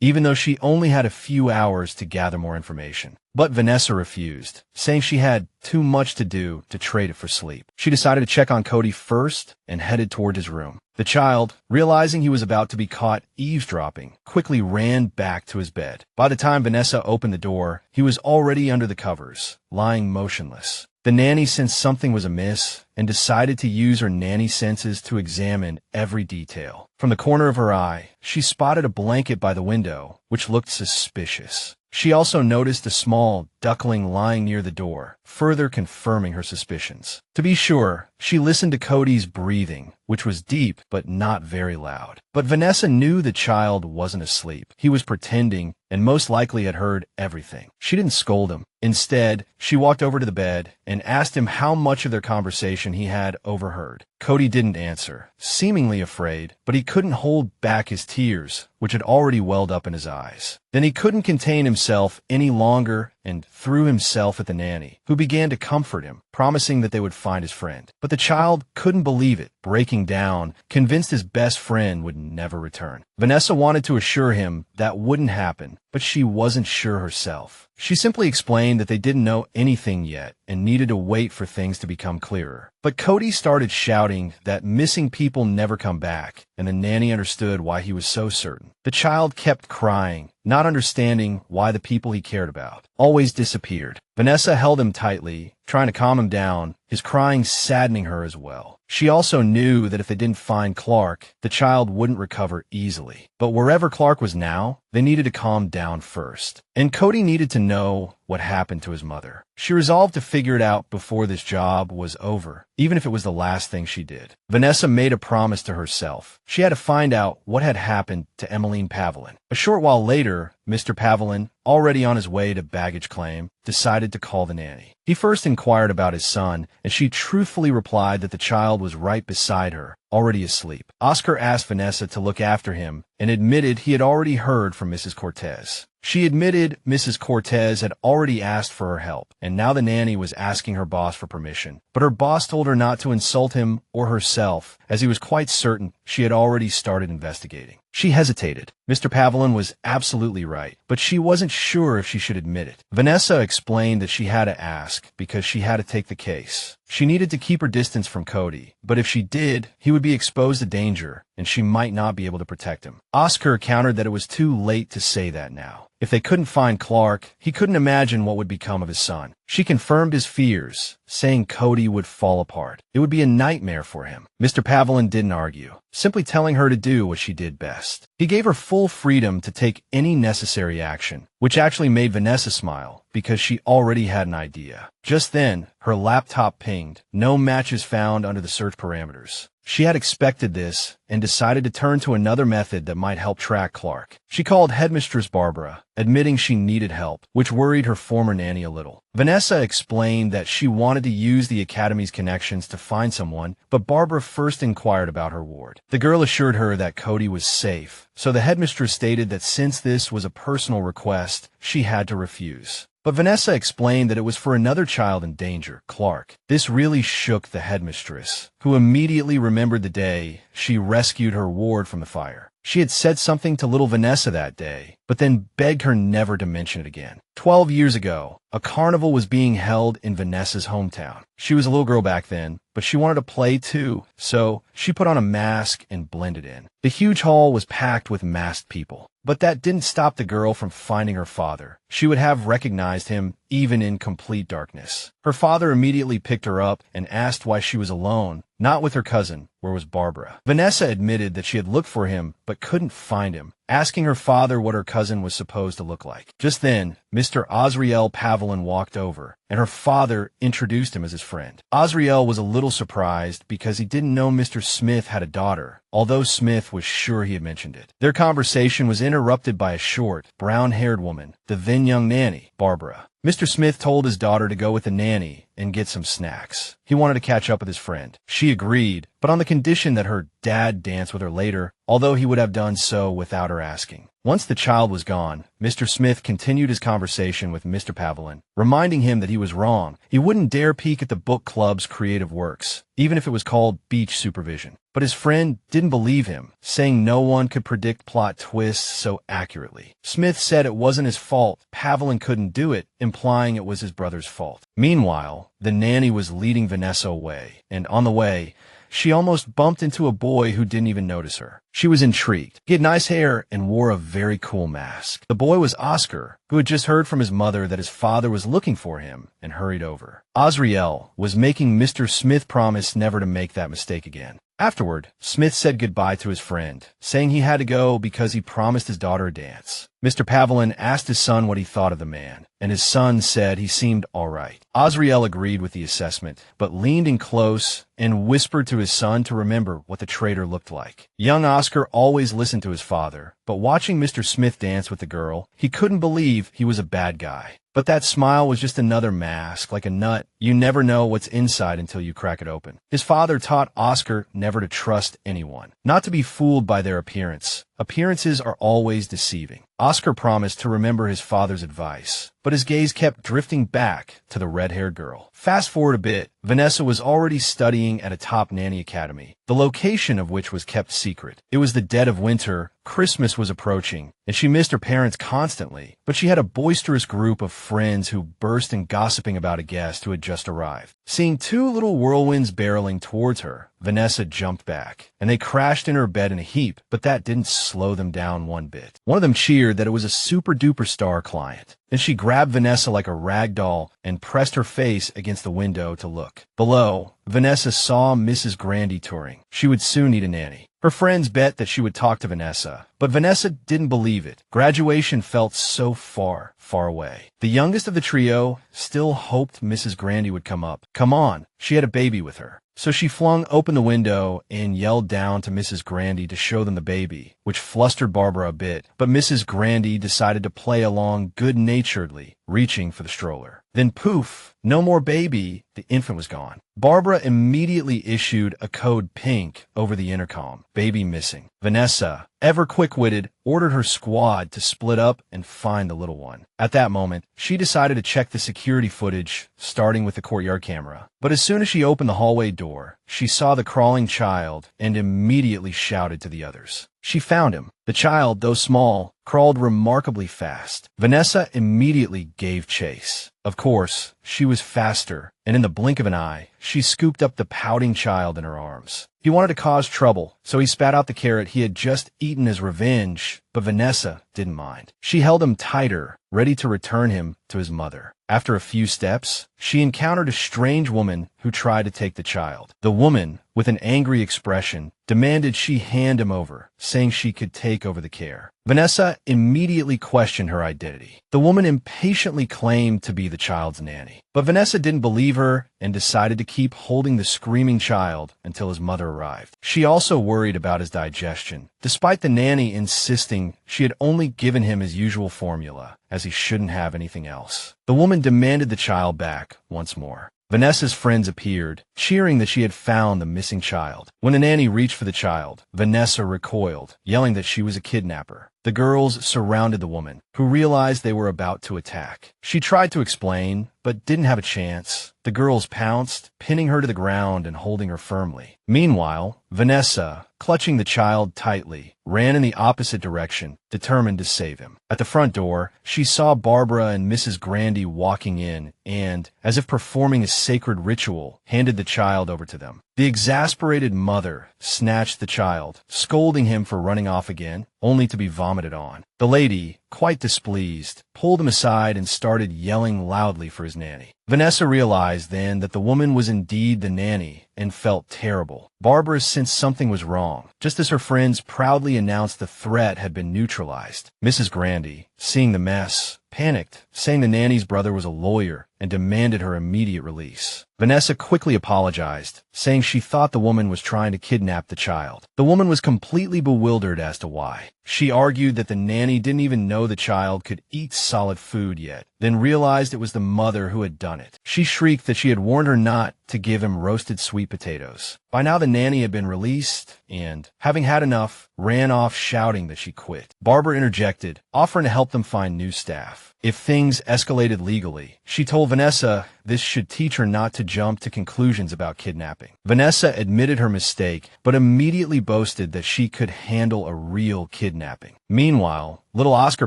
even though she only had a few hours to gather more information. But Vanessa refused, saying she had too much to do to trade it for sleep. She decided to check on Cody first and headed toward his room. The child, realizing he was about to be caught eavesdropping, quickly ran back to his bed. By the time Vanessa opened the door, he was already under the covers, lying motionless. The nanny sensed something was amiss and decided to use her nanny senses to examine every detail. From the corner of her eye, she spotted a blanket by the window, which looked suspicious. She also noticed a small duckling lying near the door, further confirming her suspicions. To be sure, she listened to Cody's breathing, which was deep but not very loud. But Vanessa knew the child wasn't asleep. He was pretending and most likely had heard everything. She didn't scold him. Instead, she walked over to the bed and asked him how much of their conversation he had overheard. Cody didn't answer, seemingly afraid, but he couldn't hold back his tears, which had already welled up in his eyes. Then he couldn't contain himself any longer and threw himself at the nanny, who began to comfort him, promising that they would find his friend. But the child couldn't believe it, breaking down, convinced his best friend would never return. Vanessa wanted to assure him that wouldn't happen, but she wasn't sure herself. She simply explained that they didn't know anything yet and needed to wait for things to become clearer. But Cody started shouting that missing people never come back, and the nanny understood why he was so certain. The child kept crying, not understanding why the people he cared about always disappeared. Vanessa held him tightly, trying to calm him down, his crying saddening her as well. She also knew that if they didn't find Clark, the child wouldn't recover easily. But wherever Clark was now, they needed to calm down first. And Cody needed to know what happened to his mother. She resolved to figure it out before this job was over, even if it was the last thing she did. Vanessa made a promise to herself. She had to find out what had happened to Emmeline Pavelin. A short while later, Mr. Pavelin, already on his way to baggage claim, decided to call the nanny. He first inquired about his son, and she truthfully replied that the child was right beside her, already asleep. Oscar asked Vanessa to look after him and admitted he had already heard from Mrs. Cortez. She admitted Mrs. Cortez had already asked for her help, and now the nanny was asking her boss for permission. But her boss told her not to insult him or herself, as he was quite certain she had already started investigating. She hesitated. Mr. Pavelin was absolutely right, but she wasn't sure if she should admit it. Vanessa explained that she had to ask because she had to take the case. She needed to keep her distance from Cody, but if she did, he would be exposed to danger, and she might not be able to protect him. Oscar countered that it was too late to say that now. If they couldn't find Clark, he couldn't imagine what would become of his son. She confirmed his fears, saying Cody would fall apart. It would be a nightmare for him. Mr. Pavelin didn't argue, simply telling her to do what she did best. He gave her full freedom to take any necessary action, which actually made Vanessa smile, because she already had an idea. Just then, her laptop pinged. No matches found under the search parameters. She had expected this and decided to turn to another method that might help track Clark. She called Headmistress Barbara, admitting she needed help, which worried her former nanny a little. Vanessa explained that she wanted to use the academy's connections to find someone, but Barbara first inquired about her ward. The girl assured her that Cody was safe, so the headmistress stated that since this was a personal request, she had to refuse. But Vanessa explained that it was for another child in danger, Clark. This really shook the headmistress, who immediately remembered the day she rescued her ward from the fire. She had said something to little Vanessa that day, but then begged her never to mention it again. 12 years ago, a carnival was being held in Vanessa's hometown. She was a little girl back then, but she wanted to play too, so she put on a mask and blended in. The huge hall was packed with masked people, but that didn't stop the girl from finding her father. She would have recognized him even in complete darkness. Her father immediately picked her up and asked why she was alone, not with her cousin. Where was Barbara? Vanessa admitted that she had looked for him but couldn't find him, asking her father what her cousin was supposed to look like. Just then, Mr. Azriel Pavelin walked over, and her father introduced him as his friend. Azriel was a little surprised because he didn't know Mr. Smith had a daughter, although Smith was sure he had mentioned it. Their conversation was interrupted by a short, brown-haired woman, the then young nanny, Barbara. Mr. Smith told his daughter to go with the nanny and get some snacks. He wanted to catch up with his friend. She agreed, but on the condition that her dad dance with her later, although he would have done so without her asking. Once the child was gone, Mr. Smith continued his conversation with Mr. Pavelin, reminding him that he was wrong. He wouldn't dare peek at the book club's creative works, even if it was called beach supervision. But his friend didn't believe him, saying no one could predict plot twists so accurately. Smith said it wasn't his fault. Pavelin couldn't do it, implying it was his brother's fault. Meanwhile, the nanny was leading Vanessa away, and on the way, she almost bumped into a boy who didn't even notice her. She was intrigued. He had nice hair and wore a very cool mask. The boy was Oscar, who had just heard from his mother that his father was looking for him and hurried over. Azriel was making Mr. Smith promise never to make that mistake again. Afterward, Smith said goodbye to his friend, saying he had to go because he promised his daughter a dance. Mr. Pavelin asked his son what he thought of the man, and his son said he seemed all right. Azriel agreed with the assessment, but leaned in close and whispered to his son to remember what the traitor looked like. Young Oscar always listened to his father, but watching Mr. Smith dance with the girl, he couldn't believe he was a bad guy. But that smile was just another mask, like a nut. You never know what's inside until you crack it open. His father taught Oscar never to trust anyone, not to be fooled by their appearance. Appearances are always deceiving. Oscar promised to remember his father's advice, but his gaze kept drifting back to the red-haired girl. Fast forward a bit, Vanessa was already studying at a top nanny academy, the location of which was kept secret. It was the dead of winter, Christmas was approaching, and she missed her parents constantly, but she had a boisterous group of friends who burst in gossiping about a guest who had just arrived. Seeing two little whirlwinds barreling towards her, Vanessa jumped back, and they crashed in her bed in a heap, but that didn't slow them down one bit. One of them cheered that it was a super-duper star client. Then she grabbed Vanessa like a rag doll and pressed her face against the window to look. Below, Vanessa saw Mrs. Grandy touring. She would soon need a nanny. Her friends bet that she would talk to Vanessa, but Vanessa didn't believe it. Graduation felt so far, far away. The youngest of the trio still hoped Mrs. Grandy would come up. Come on, she had a baby with her. So she flung open the window and yelled down to Mrs. Grandy to show them the baby, which flustered Barbara a bit, but Mrs. Grandy decided to play along good-naturedly, reaching for the stroller. Then poof, no more baby, the infant was gone. Barbara immediately issued a code pink over the intercom, baby missing. Vanessa, ever quick-witted, ordered her squad to split up and find the little one. At that moment, she decided to check the security footage, starting with the courtyard camera. But as soon as she opened the hallway door, she saw the crawling child and immediately shouted to the others. She found him. The child, though small, crawled remarkably fast. Vanessa immediately gave chase. Of course, she was faster, and in the blink of an eye, she scooped up the pouting child in her arms. He wanted to cause trouble, so he spat out the carrot he had just eaten as revenge, but Vanessa didn't mind. She held him tighter, ready to return him to his mother. After a few steps, she encountered a strange woman who tried to take the child. The woman, with an angry expression, demanded she hand him over, saying she could take over the care. Vanessa immediately questioned her identity. The woman impatiently claimed to be the child's nanny, but Vanessa didn't believe her and decided to keep holding the screaming child until his mother arrived. She also worried about his digestion, despite the nanny insisting she had only given him his usual formula, as he shouldn't have anything else. The woman demanded the child back once more. Vanessa's friends appeared, cheering that she had found the missing child. When the nanny reached for the child, Vanessa recoiled, yelling that she was a kidnapper. The girls surrounded the woman, who realized they were about to attack. She tried to explain, but didn't have a chance. The girls pounced, pinning her to the ground and holding her firmly. Meanwhile, Vanessa, clutching the child tightly, ran in the opposite direction, determined to save him. At the front door, she saw Barbara and Mrs. Grandy walking in and, as if performing a sacred ritual, handed the child over to them. The exasperated mother snatched the child, scolding him for running off again, only to be vomited on. The lady, quite displeased, pulled him aside and started yelling loudly for his nanny. Vanessa realized then that the woman was indeed the nanny and felt terrible. Barbara sensed something was wrong, just as her friends proudly announced the threat had been neutralized. Mrs. Grandy, seeing the mess, panicked, saying the nanny's brother was a lawyer and demanded her immediate release. Vanessa quickly apologized, saying she thought the woman was trying to kidnap the child. The woman was completely bewildered as to why. She argued that the nanny didn't even know the child could eat solid food yet, then realized it was the mother who had done it. She shrieked that she had warned her not to give him roasted sweet potatoes. By now the nanny had been released and, having had enough, ran off shouting that she quit. Barbara interjected, offering to help them find new staff. If things escalated legally, she told Vanessa this should teach her not to jump to conclusions about kidnapping. Vanessa admitted her mistake, but immediately boasted that she could handle a real kidnapping. Meanwhile, little Oscar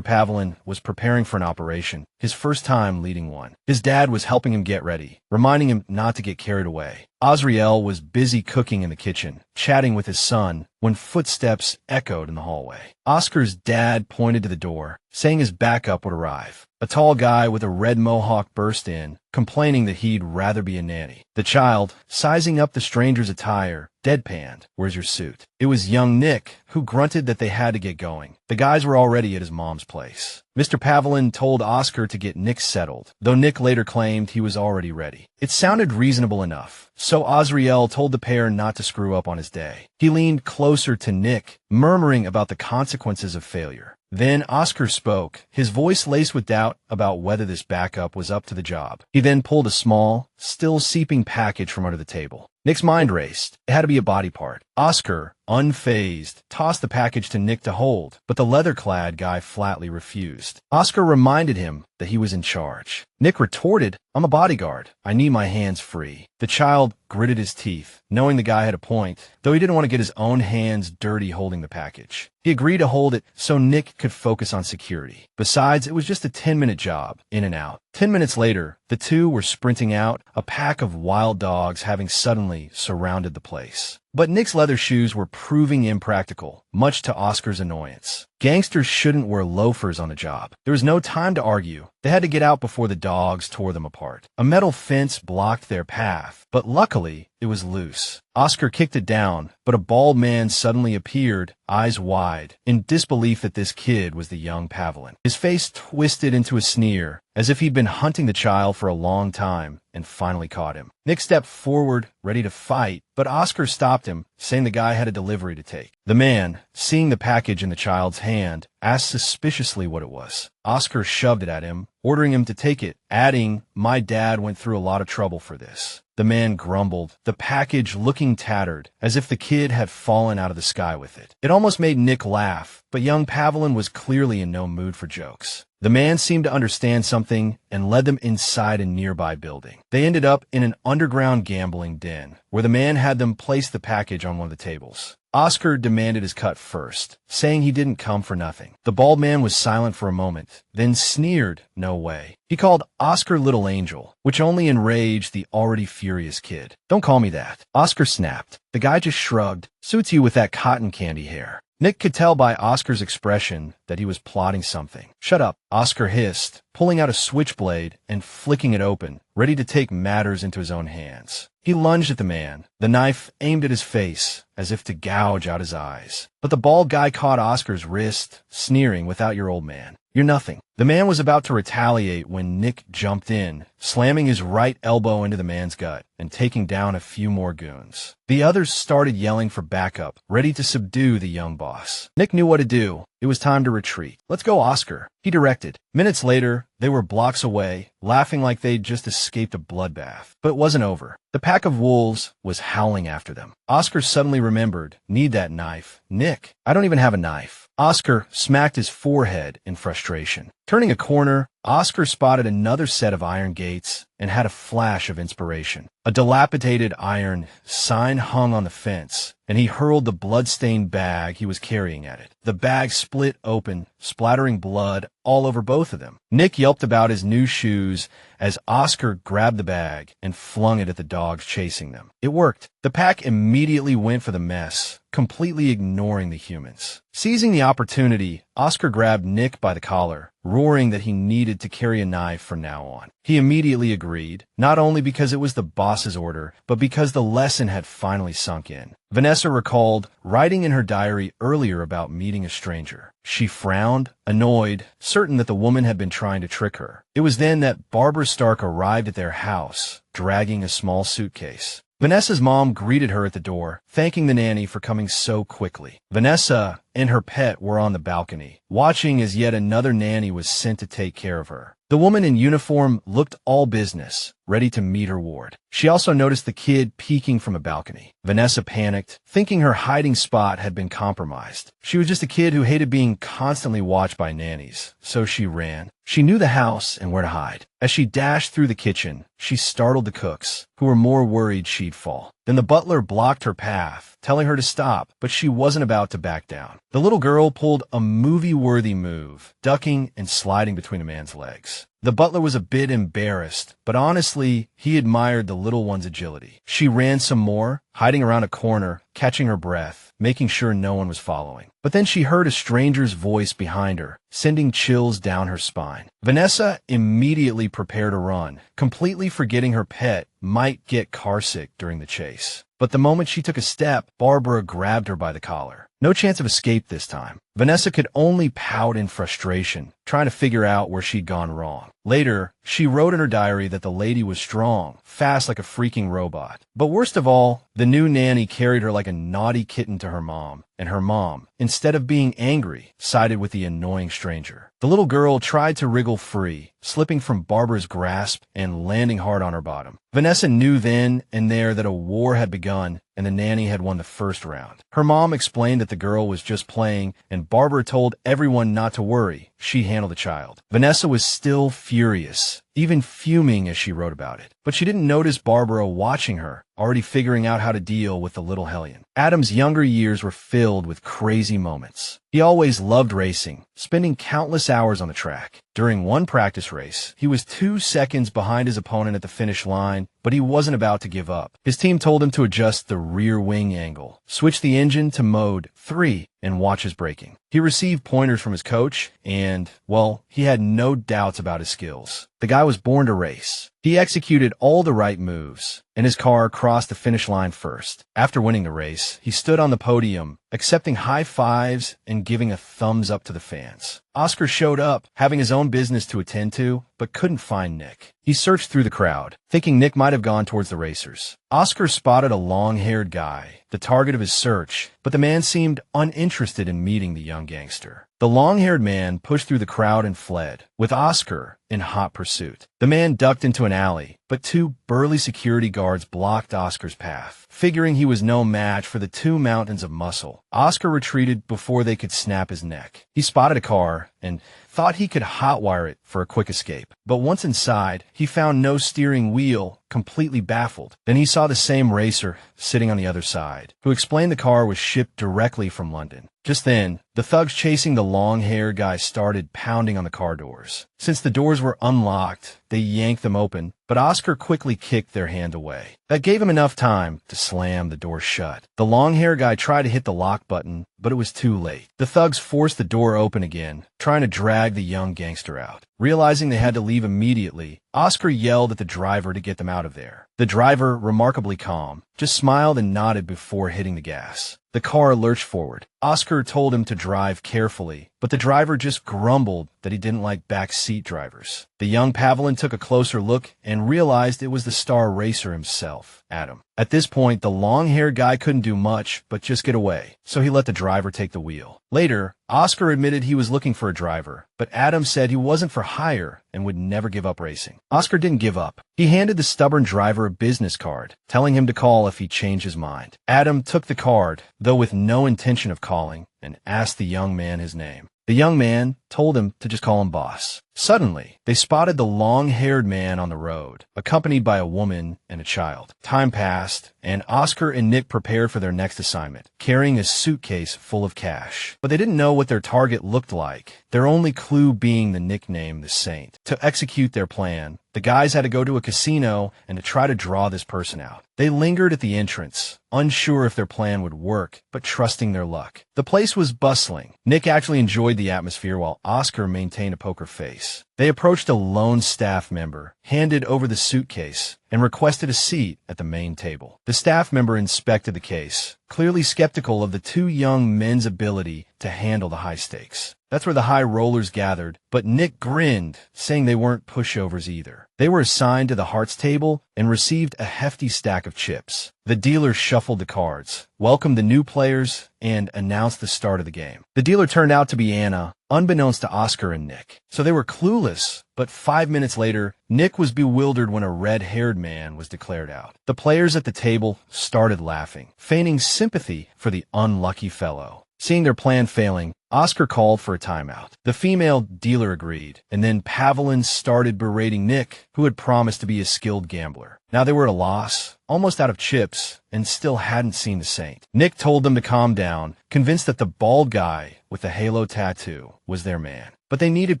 Pavlin was preparing for an operation, his first time leading one. His dad was helping him get ready, reminding him not to get carried away. Azriel was busy cooking in the kitchen, chatting with his son, when footsteps echoed in the hallway. Oscar's dad pointed to the door, saying his backup would arrive. A tall guy with a red mohawk burst in, complaining that he'd rather be a nanny. The child, sizing up the stranger's attire, deadpanned, "Where's your suit?" It was young Nick, who grunted that they had to get going. The guys were already at his mom's place. Mr. Pavlin told Oscar to get Nick settled, though Nick later claimed he was already ready. It sounded reasonable enough, so Azriel told the pair not to screw up on his day. He leaned closer to Nick, murmuring about the consequences of failure. Then Oscar spoke, his voice laced with doubt about whether this backup was up to the job. He then pulled a small, still seeping package from under the table. Nick's mind raced. It had to be a body part. Oscar, unfazed, tossed the package to Nick to hold, but the leather-clad guy flatly refused. Oscar reminded him that he was in charge. Nick retorted, "I'm a bodyguard. I need my hands free." The child gritted his teeth, knowing the guy had a point, though he didn't want to get his own hands dirty holding the package. He agreed to hold it so Nick could focus on security. Besides, it was just a 10-minute job, in and out. 10 minutes later, the two were sprinting out, a pack of wild dogs having suddenly surrounded the place. But Nick's leather shoes were proving impractical, much to Oscar's annoyance. Gangsters shouldn't wear loafers on a job. There was no time to argue. They had to get out before the dogs tore them apart. A metal fence blocked their path, but luckily, it was loose. Oscar kicked it down, but a bald man suddenly appeared, eyes wide, in disbelief that this kid was the young Pavlin. His face twisted into a sneer, as if he'd been hunting the child for a long time, and finally caught him. Nick stepped forward, ready to fight, but Oscar stopped him, saying the guy had a delivery to take. The man, seeing the package in the child's hand, asked suspiciously what it was. Oscar shoved it at him, ordering him to take it, adding, "My dad went through a lot of trouble for this." The man grumbled, the package looking tattered, as if the kid had fallen out of the sky with it. It almost made Nick laugh, but young Pavlin was clearly in no mood for jokes. The man seemed to understand something and led them inside a nearby building. They ended up in an underground gambling den, where the man had them place the package on one of the tables. Oscar demanded his cut first, saying he didn't come for nothing. The bald man was silent for a moment, then sneered, "No way." He called Oscar Little Angel, which only enraged the already furious kid. "Don't call me that." Oscar snapped. The guy just shrugged. "Suits you with that cotton candy hair." Nick could tell by Oscar's expression that he was plotting something. "Shut up," Oscar hissed, pulling out a switchblade and flicking it open, ready to take matters into his own hands. He lunged at the man, the knife aimed at his face, as if to gouge out his eyes. But the bald guy caught Oscar's wrist, sneering, "Without your old man, you're nothing." The man was about to retaliate when Nick jumped in, slamming his right elbow into the man's gut and taking down a few more goons. The others started yelling for backup, ready to subdue the young boss. Nick knew what to do. It was time to retreat. "Let's go, Oscar," he directed. Minutes later, they were blocks away, laughing like they'd just escaped a bloodbath. But it wasn't over. The pack of wolves was howling after them. Oscar suddenly remembered, "Need that knife. Nick, I don't even have a knife." Oscar smacked his forehead in frustration. Turning a corner, Oscar spotted another set of iron gates and had a flash of inspiration. A dilapidated iron sign hung on the fence, and he hurled the blood-stained bag he was carrying at it. The bag split open, splattering blood all over both of them. Nick yelped about his new shoes as Oscar grabbed the bag and flung it at the dogs chasing them. It worked. The pack immediately went for the mess, completely ignoring the humans. Seizing the opportunity, Oscar grabbed Nick by the collar, roaring that he needed to carry a knife from now on. He immediately agreed, not only because it was the boss's order, but because the lesson had finally sunk in. Vanessa recalled writing in her diary earlier about meeting a stranger. She frowned, annoyed, certain that the woman had been trying to trick her. It was then that Barbara Stark arrived at their house, dragging a small suitcase. Vanessa's mom greeted her at the door, thanking the nanny for coming so quickly. Vanessa and her pet were on the balcony, watching as yet another nanny was sent to take care of her. The woman in uniform looked all business, ready to meet her ward. She also noticed the kid peeking from a balcony. Vanessa panicked, thinking her hiding spot had been compromised. She was just a kid who hated being constantly watched by nannies, so she ran. She knew the house and where to hide. As she dashed through the kitchen, she startled the cooks, who were more worried she'd fall. Then the butler blocked her path, telling her to stop, but she wasn't about to back down. The little girl pulled a movie-worthy move, ducking and sliding between a man's legs. The butler was a bit embarrassed, but honestly, he admired the little one's agility. She ran some more, hiding around a corner, catching her breath, making sure no one was following. But then she heard a stranger's voice behind her, sending chills down her spine. Vanessa immediately prepared to run, completely forgetting her pet might get carsick during the chase. But the moment she took a step, Barbara grabbed her by the collar. No chance of escape this time. Vanessa could only pout in frustration, trying to figure out where she'd gone wrong. Later, she wrote in her diary that the lady was strong, fast like a freaking robot. But worst of all, the new nanny carried her like a naughty kitten to her mom, and her mom, instead of being angry, sided with the annoying stranger. The little girl tried to wriggle free, slipping from Barbara's grasp and landing hard on her bottom. Vanessa knew then and there that a war had begun and the nanny had won the first round. Her mom explained that the girl was just playing, and Barbara told everyone not to worry. She'd handle the child. Vanessa was still furious, even fuming as she wrote about it. But she didn't notice Barbara watching her, already figuring out how to deal with the little hellion. Adam's younger years were filled with crazy moments. He always loved racing, spending countless hours on the track. During one practice race, he was 2 seconds behind his opponent at the finish line, but he wasn't about to give up. His team told him to adjust the rear wing angle, switch the engine to mode 3, and watch his braking. He received pointers from his coach, and, well, he had no doubts about his skills. The guy was born to race. He executed all the right moves, and his car crossed the finish line first. After winning the race, he stood on the podium, accepting high fives and giving a thumbs up to the fans. Oscar showed up, having his own business to attend to, but couldn't find Nick. He searched through the crowd, thinking Nick might have gone towards the racers. Oscar spotted a long-haired guy, the target of his search, but the man seemed uninterested in meeting the young gangster. The long-haired man pushed through the crowd and fled, with Oscar in hot pursuit. The man ducked into an alley, but 2 burly security guards blocked Oscar's path. Figuring he was no match for the 2 mountains of muscle, Oscar retreated before they could snap his neck. He spotted a car and thought he could hotwire it for a quick escape. But once inside, he found no steering wheel, completely baffled. Then he saw the same racer sitting on the other side, who explained the car was shipped directly from London. Just then, the thugs chasing the long-haired guy started pounding on the car doors. Since the doors were unlocked, they yanked them open, but Oscar quickly kicked their hand away. That gave him enough time to slam the door shut. The long-haired guy tried to hit the lock button, but it was too late. The thugs forced the door open again, trying to drag the young gangster out. Realizing they had to leave immediately, Oscar yelled at the driver to get them out of there. The driver, remarkably calm, just smiled and nodded before hitting the gas. The car lurched forward. Oscar told him to drive carefully, but the driver just grumbled that he didn't like back seat drivers. The young Pavlin took a closer look and realized it was the star racer himself, Adam. At this point, the long-haired guy couldn't do much but just get away, so he let the driver take the wheel. Later, Oscar admitted he was looking for a driver, but Adam said he wasn't for hire and would never give up racing. Oscar didn't give up. He handed the stubborn driver a business card, telling him to call if he changed his mind. Adam took the card, though with no intention of calling, and asked the young man his name. The young man told him to just call him Boss. Suddenly, they spotted the long-haired man on the road, accompanied by a woman and a child. Time passed, and Oscar and Nick prepared for their next assignment, carrying a suitcase full of cash. But they didn't know what their target looked like, their only clue being the nickname, the Saint. To execute their plan, the guys had to go to a casino and to try to draw this person out. They lingered at the entrance, unsure if their plan would work, but trusting their luck. The place was bustling. Nick actually enjoyed the atmosphere while Oscar maintained a poker face. They approached a lone staff member, handed over the suitcase, and requested a seat at the main table. The staff member inspected the case, clearly skeptical of the two young men's ability to handle the high stakes. That's where the high rollers gathered, but Nick grinned, saying they weren't pushovers either. They were assigned to the hearts table and received a hefty stack of chips. The dealer shuffled the cards, welcomed the new players, and announced the start of the game. The dealer turned out to be Anna, unbeknownst to Oscar and Nick. So they were clueless, but 5 minutes later, Nick was bewildered when a red-haired man was declared out. The players at the table started laughing, feigning sympathy for the unlucky fellow. Seeing their plan failing, Oscar called for a timeout. The female dealer agreed, and then Pavlin started berating Nick, who had promised to be a skilled gambler. Now they were at a loss, almost out of chips, and still hadn't seen the Saint. Nick told them to calm down, convinced that the bald guy with the halo tattoo was their man. But they needed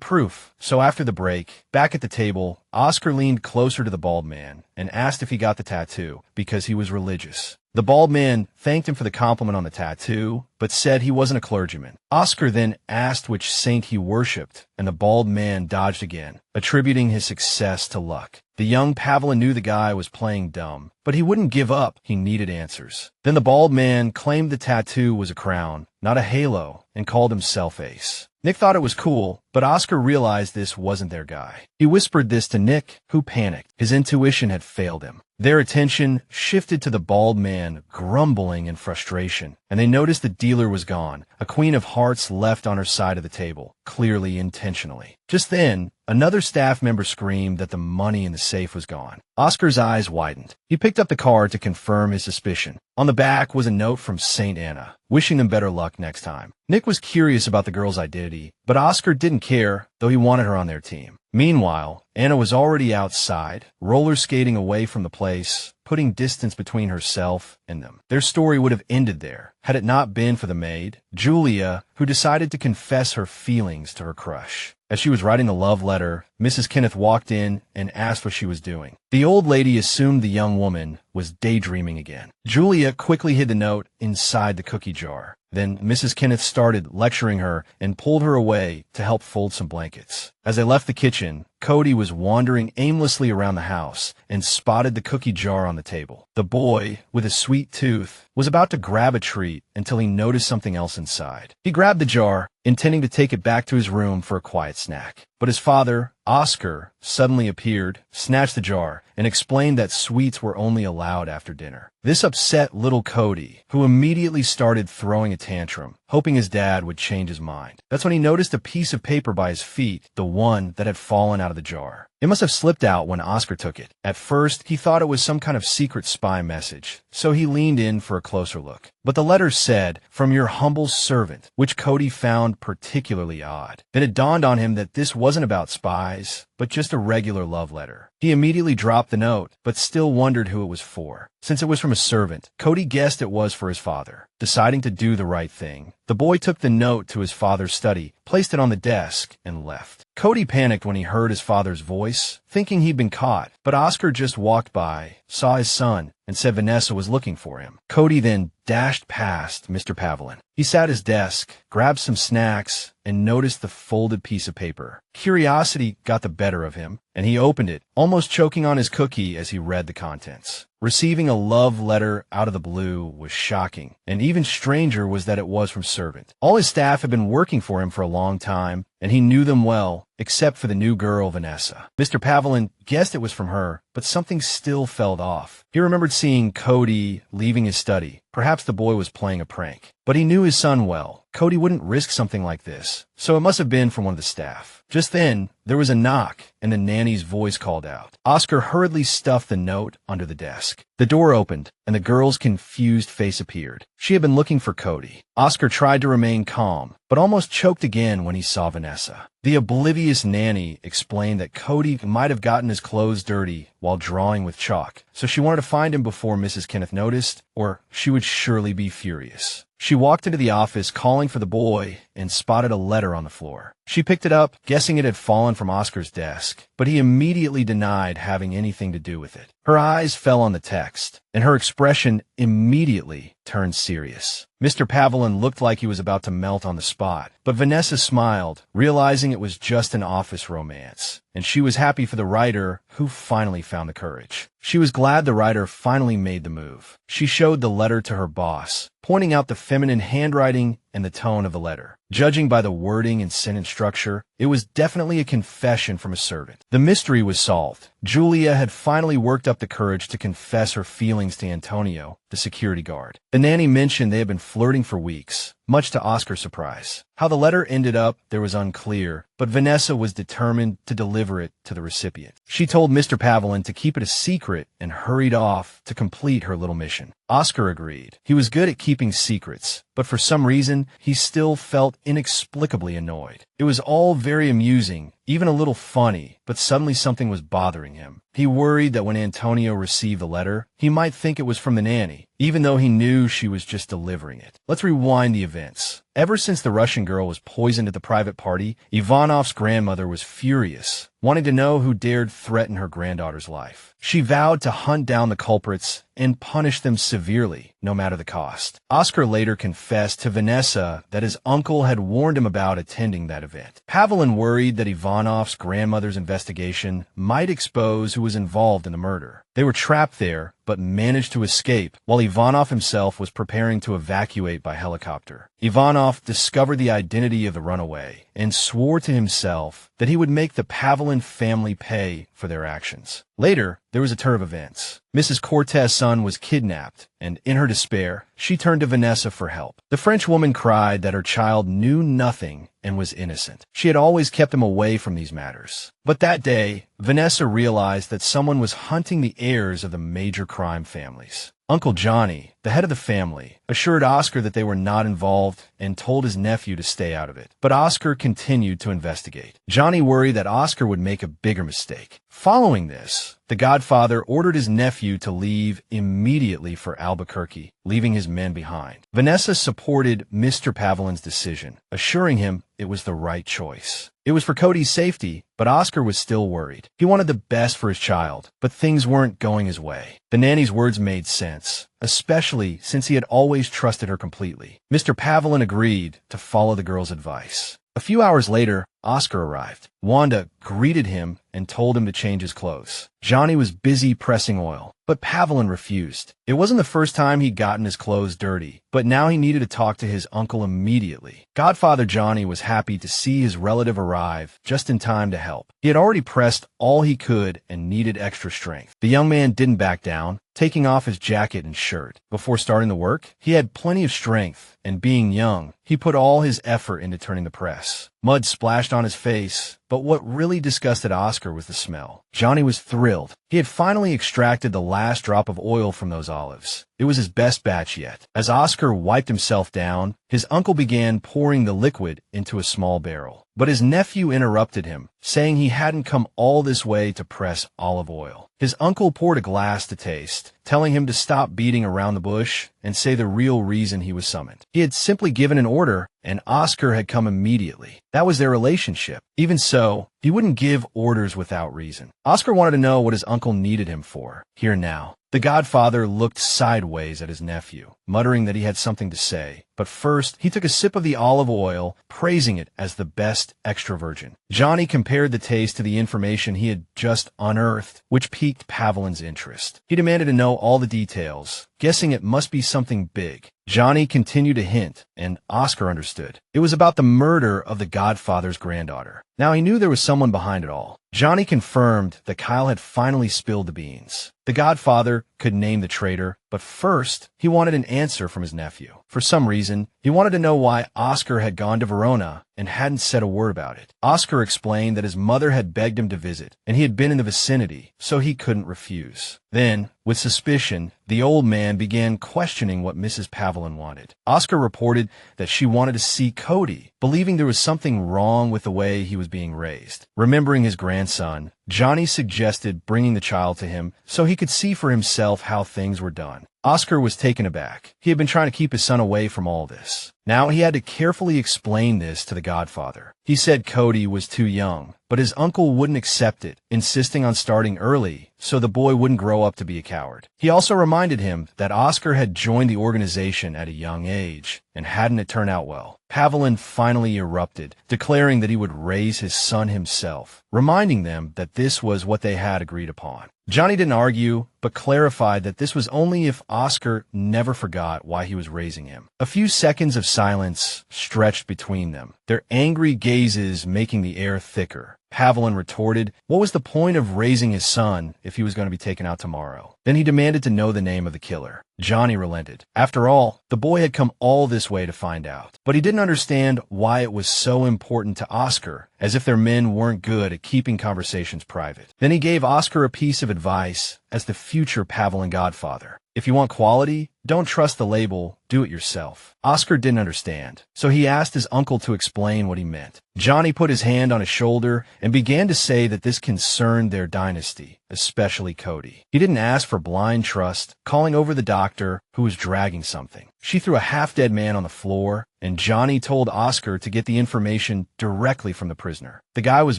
proof, so after the break, back at the table, Oscar leaned closer to the bald man and asked if he got the tattoo because he was religious. The bald man thanked him for the compliment on the tattoo, but said he wasn't a clergyman. Oscar then asked which saint he worshipped, and the bald man dodged again, attributing his success to luck. The young Pavlin knew the guy was playing dumb, but he wouldn't give up. He needed answers. Then the bald man claimed the tattoo was a crown, not a halo, and called himself Ace. Nick thought it was cool, but Oscar realized this wasn't their guy. He whispered this to Nick, who panicked. His intuition had failed him. Their attention shifted to the bald man, grumbling in frustration, and they noticed the dealer was gone, a queen of hearts left on her side of the table, clearly intentionally. Just then, another staff member screamed that the money in the safe was gone. Oscar's eyes widened. He picked up the card to confirm his suspicion. On the back was a note from Saint Anna, wishing them better luck next time. Nick was curious about the girl's identity, but Oscar didn't care, though he wanted her on their team. Meanwhile, Anna was already outside, roller skating away from the place, putting distance between herself and them. Their story would have ended there, had it not been for the maid, Julia, who decided to confess her feelings to her crush. As she was writing the love letter, Mrs. Kenneth walked in and asked what she was doing. The old lady assumed the young woman was daydreaming again. Julia quickly hid the note inside the cookie jar. Then Mrs. Kenneth started lecturing her and pulled her away to help fold some blankets. As they left the kitchen, Cody was wandering aimlessly around the house and spotted the cookie jar on the table. The boy, with a sweet tooth, was about to grab a treat until he noticed something else inside. He grabbed the jar, intending to take it back to his room for a quiet snack. But his father, Oscar, suddenly appeared, snatched the jar, and explained that sweets were only allowed after dinner. This upset little Cody, who immediately started throwing a tantrum, hoping his dad would change his mind. That's when he noticed a piece of paper by his feet, the one that had fallen out of the jar. It must have slipped out when Oscar took it. At first, he thought it was some kind of secret spy message, so he leaned in for a closer look. But the letter said, "From your humble servant," which Cody found particularly odd. Then it dawned on him that this wasn't about spies, but just a regular love letter. He immediately dropped the note, but still wondered who it was for. Since it was from a servant, Cody guessed it was for his father. Deciding to do the right thing, the boy took the note to his father's study, placed it on the desk, and left. Cody panicked when he heard his father's voice, thinking he'd been caught, but Oscar just walked by, saw his son, and said Vanessa was looking for him. Cody then dashed past Mr. Pavlin. He sat at his desk, grabbed some snacks, and noticed the folded piece of paper. Curiosity got the better of him, and he opened it, almost choking on his cookie as he read the contents. Receiving a love letter out of the blue was shocking, and even stranger was that it was from servant. All his staff had been working for him for a long time, and he knew them well, except for the new girl, Vanessa. Mr. Pavlin guessed it was from her, but something still felt off. He remembered seeing Cody leaving his study. Perhaps the boy was playing a prank. But he knew his son well. Cody wouldn't risk something like this, so it must have been from one of the staff. Just then, there was a knock, and the nanny's voice called out. Oscar hurriedly stuffed the note under the desk. The door opened, and the girl's confused face appeared. She had been looking for Cody. Oscar tried to remain calm, but almost choked again when he saw Vanessa. The oblivious nanny explained that Cody might have gotten his clothes dirty while drawing with chalk, so she wanted to find him before Mrs. Kenneth noticed, or she would surely be furious. She walked into the office calling for the boy and spotted a letter on the floor. She picked it up, guessing it had fallen from Oscar's desk, but he immediately denied having anything to do with it. Her eyes fell on the text, and her expression immediately turned serious. Mr. Pavelin looked like he was about to melt on the spot, but Vanessa smiled, realizing it was just an office romance, and she was happy for the writer who finally found the courage. She was glad the writer finally made the move. She showed the letter to her boss, pointing out the feminine handwriting and the tone of the letter. Judging by the wording and sentence structure, it was definitely a confession from a servant. The mystery was solved. Julia had finally worked up the courage to confess her feelings to Antonio, the security guard. The nanny mentioned they had been flirting for weeks, much to Oscar's surprise. How the letter ended up there was unclear, but Vanessa was determined to deliver it to the recipient. She told Mr. Pavelin to keep it a secret and hurried off to complete her little mission. Oscar agreed. He was good at keeping secrets, but for some reason, he still felt inexplicably annoyed. It was all very amusing, even a little funny, but suddenly something was bothering him. He worried that when Antonio received the letter, he might think it was from the nanny, even though he knew she was just delivering it. Let's rewind the events. Ever since the Russian girl was poisoned at the private party, Ivanov's grandmother was furious, wanting to know who dared threaten her granddaughter's life. She vowed to hunt down the culprits and punish them severely, no matter the cost. Oscar later confessed to Vanessa that his uncle had warned him about attending that event. Pavelin worried that Ivanov's grandmother's investigation might expose who was involved in the murder. They were trapped there, but managed to escape, while Ivanov himself was preparing to evacuate by helicopter. Ivanov discovered the identity of the runaway and swore to himself that he would make the Pavelin family pay for their actions. Later, there was a turn of events. Mrs. Cortez's son was kidnapped, and in her despair, she turned to Vanessa for help. The French woman cried that her child knew nothing and was innocent. She had always kept him away from these matters. But that day, Vanessa realized that someone was hunting the heirs of the major crime families. Uncle Johnny, the head of the family, assured Oscar that they were not involved and told his nephew to stay out of it. But Oscar continued to investigate. Johnny worried that Oscar would make a bigger mistake. Following this, the Godfather ordered his nephew to leave immediately for Albuquerque, leaving his men behind. Vanessa supported Mr. Pavelin's decision, assuring him it was the right choice. It was for Cody's safety, but Oscar was still worried. He wanted the best for his child, but things weren't going his way. The nanny's words made sense, especially since he had always trusted her completely. Mr. Pavelin agreed to follow the girl's advice. A few hours later, Oscar arrived. Wanda greeted him and told him to change his clothes. Johnny was busy pressing oil, but Pavelin refused. It wasn't the first time he'd gotten his clothes dirty, but now he needed to talk to his uncle immediately. Godfather Johnny was happy to see his relative arrive just in time to help. He had already pressed all he could and needed extra strength. The young man didn't back down, taking off his jacket and shirt. Before starting the work, he had plenty of strength, and being young, he put all his effort into turning the press. Mud splashed on his face, but what really disgusted Oscar was the smell. Johnny was thrilled. He had finally extracted the last drop of oil from those olives. It was his best batch yet. As Oscar wiped himself down, his uncle began pouring the liquid into a small barrel. But his nephew interrupted him, saying he hadn't come all this way to press olive oil. His uncle poured a glass to taste, telling him to stop beating around the bush and say the real reason he was summoned. He had simply given an order, and Oscar had come immediately. That was their relationship. Even so, he wouldn't give orders without reason. Oscar wanted to know what his uncle needed him for, here and now. The Godfather looked sideways at his nephew, muttering that he had something to say. But first, he took a sip of the olive oil, praising it as the best extra virgin. Johnny compared the taste to the information he had just unearthed, which piqued Pavelin's interest. He demanded to know all the details, guessing it must be something big. Johnny continued to hint, and Oscar understood. It was about the murder of the Godfather's granddaughter. Now he knew there was someone behind it all. Johnny confirmed that Kyle had finally spilled the beans. The godfather could name the traitor, but first, he wanted an answer from his nephew. For some reason, he wanted to know why Oscar had gone to Verona and hadn't said a word about it. Oscar explained that his mother had begged him to visit, and he had been in the vicinity, so he couldn't refuse. Then, with suspicion, the old man began questioning what Mrs. Pavelin wanted. Oscar reported that she wanted to see Cody, believing there was something wrong with the way he was being raised. Remembering his grandson, Johnny suggested bringing the child to him so he could see for himself how things were done. Oscar was taken aback. He had been trying to keep his son away from all this. Now he had to carefully explain this to the godfather. He said Cody was too young, but his uncle wouldn't accept it, insisting on starting early so the boy wouldn't grow up to be a coward. He also reminded him that Oscar had joined the organization at a young age, and hadn't it turned out well. Pavelin finally erupted, declaring that he would raise his son himself, reminding them that this was what they had agreed upon. Johnny didn't argue, but clarified that this was only if Oscar never forgot why he was raising him. A few seconds of silence stretched between them, their angry gazes making the air thicker. Pavelin retorted, what was the point of raising his son if he was going to be taken out tomorrow? Then he demanded to know the name of the killer. Johnny relented. After all, the boy had come all this way to find out. But he didn't understand why it was so important to Oscar, as if their men weren't good at keeping conversations private. Then he gave Oscar a piece of advice as the future Pavelin godfather. If you want quality, don't trust the label, do it yourself. Oscar didn't understand, so he asked his uncle to explain what he meant. Johnny put his hand on his shoulder and began to say that this concerned their dynasty, especially Cody. He didn't ask for blind trust, calling over the doctor, who was dragging something. She threw a half-dead man on the floor, and Johnny told Oscar to get the information directly from the prisoner. The guy was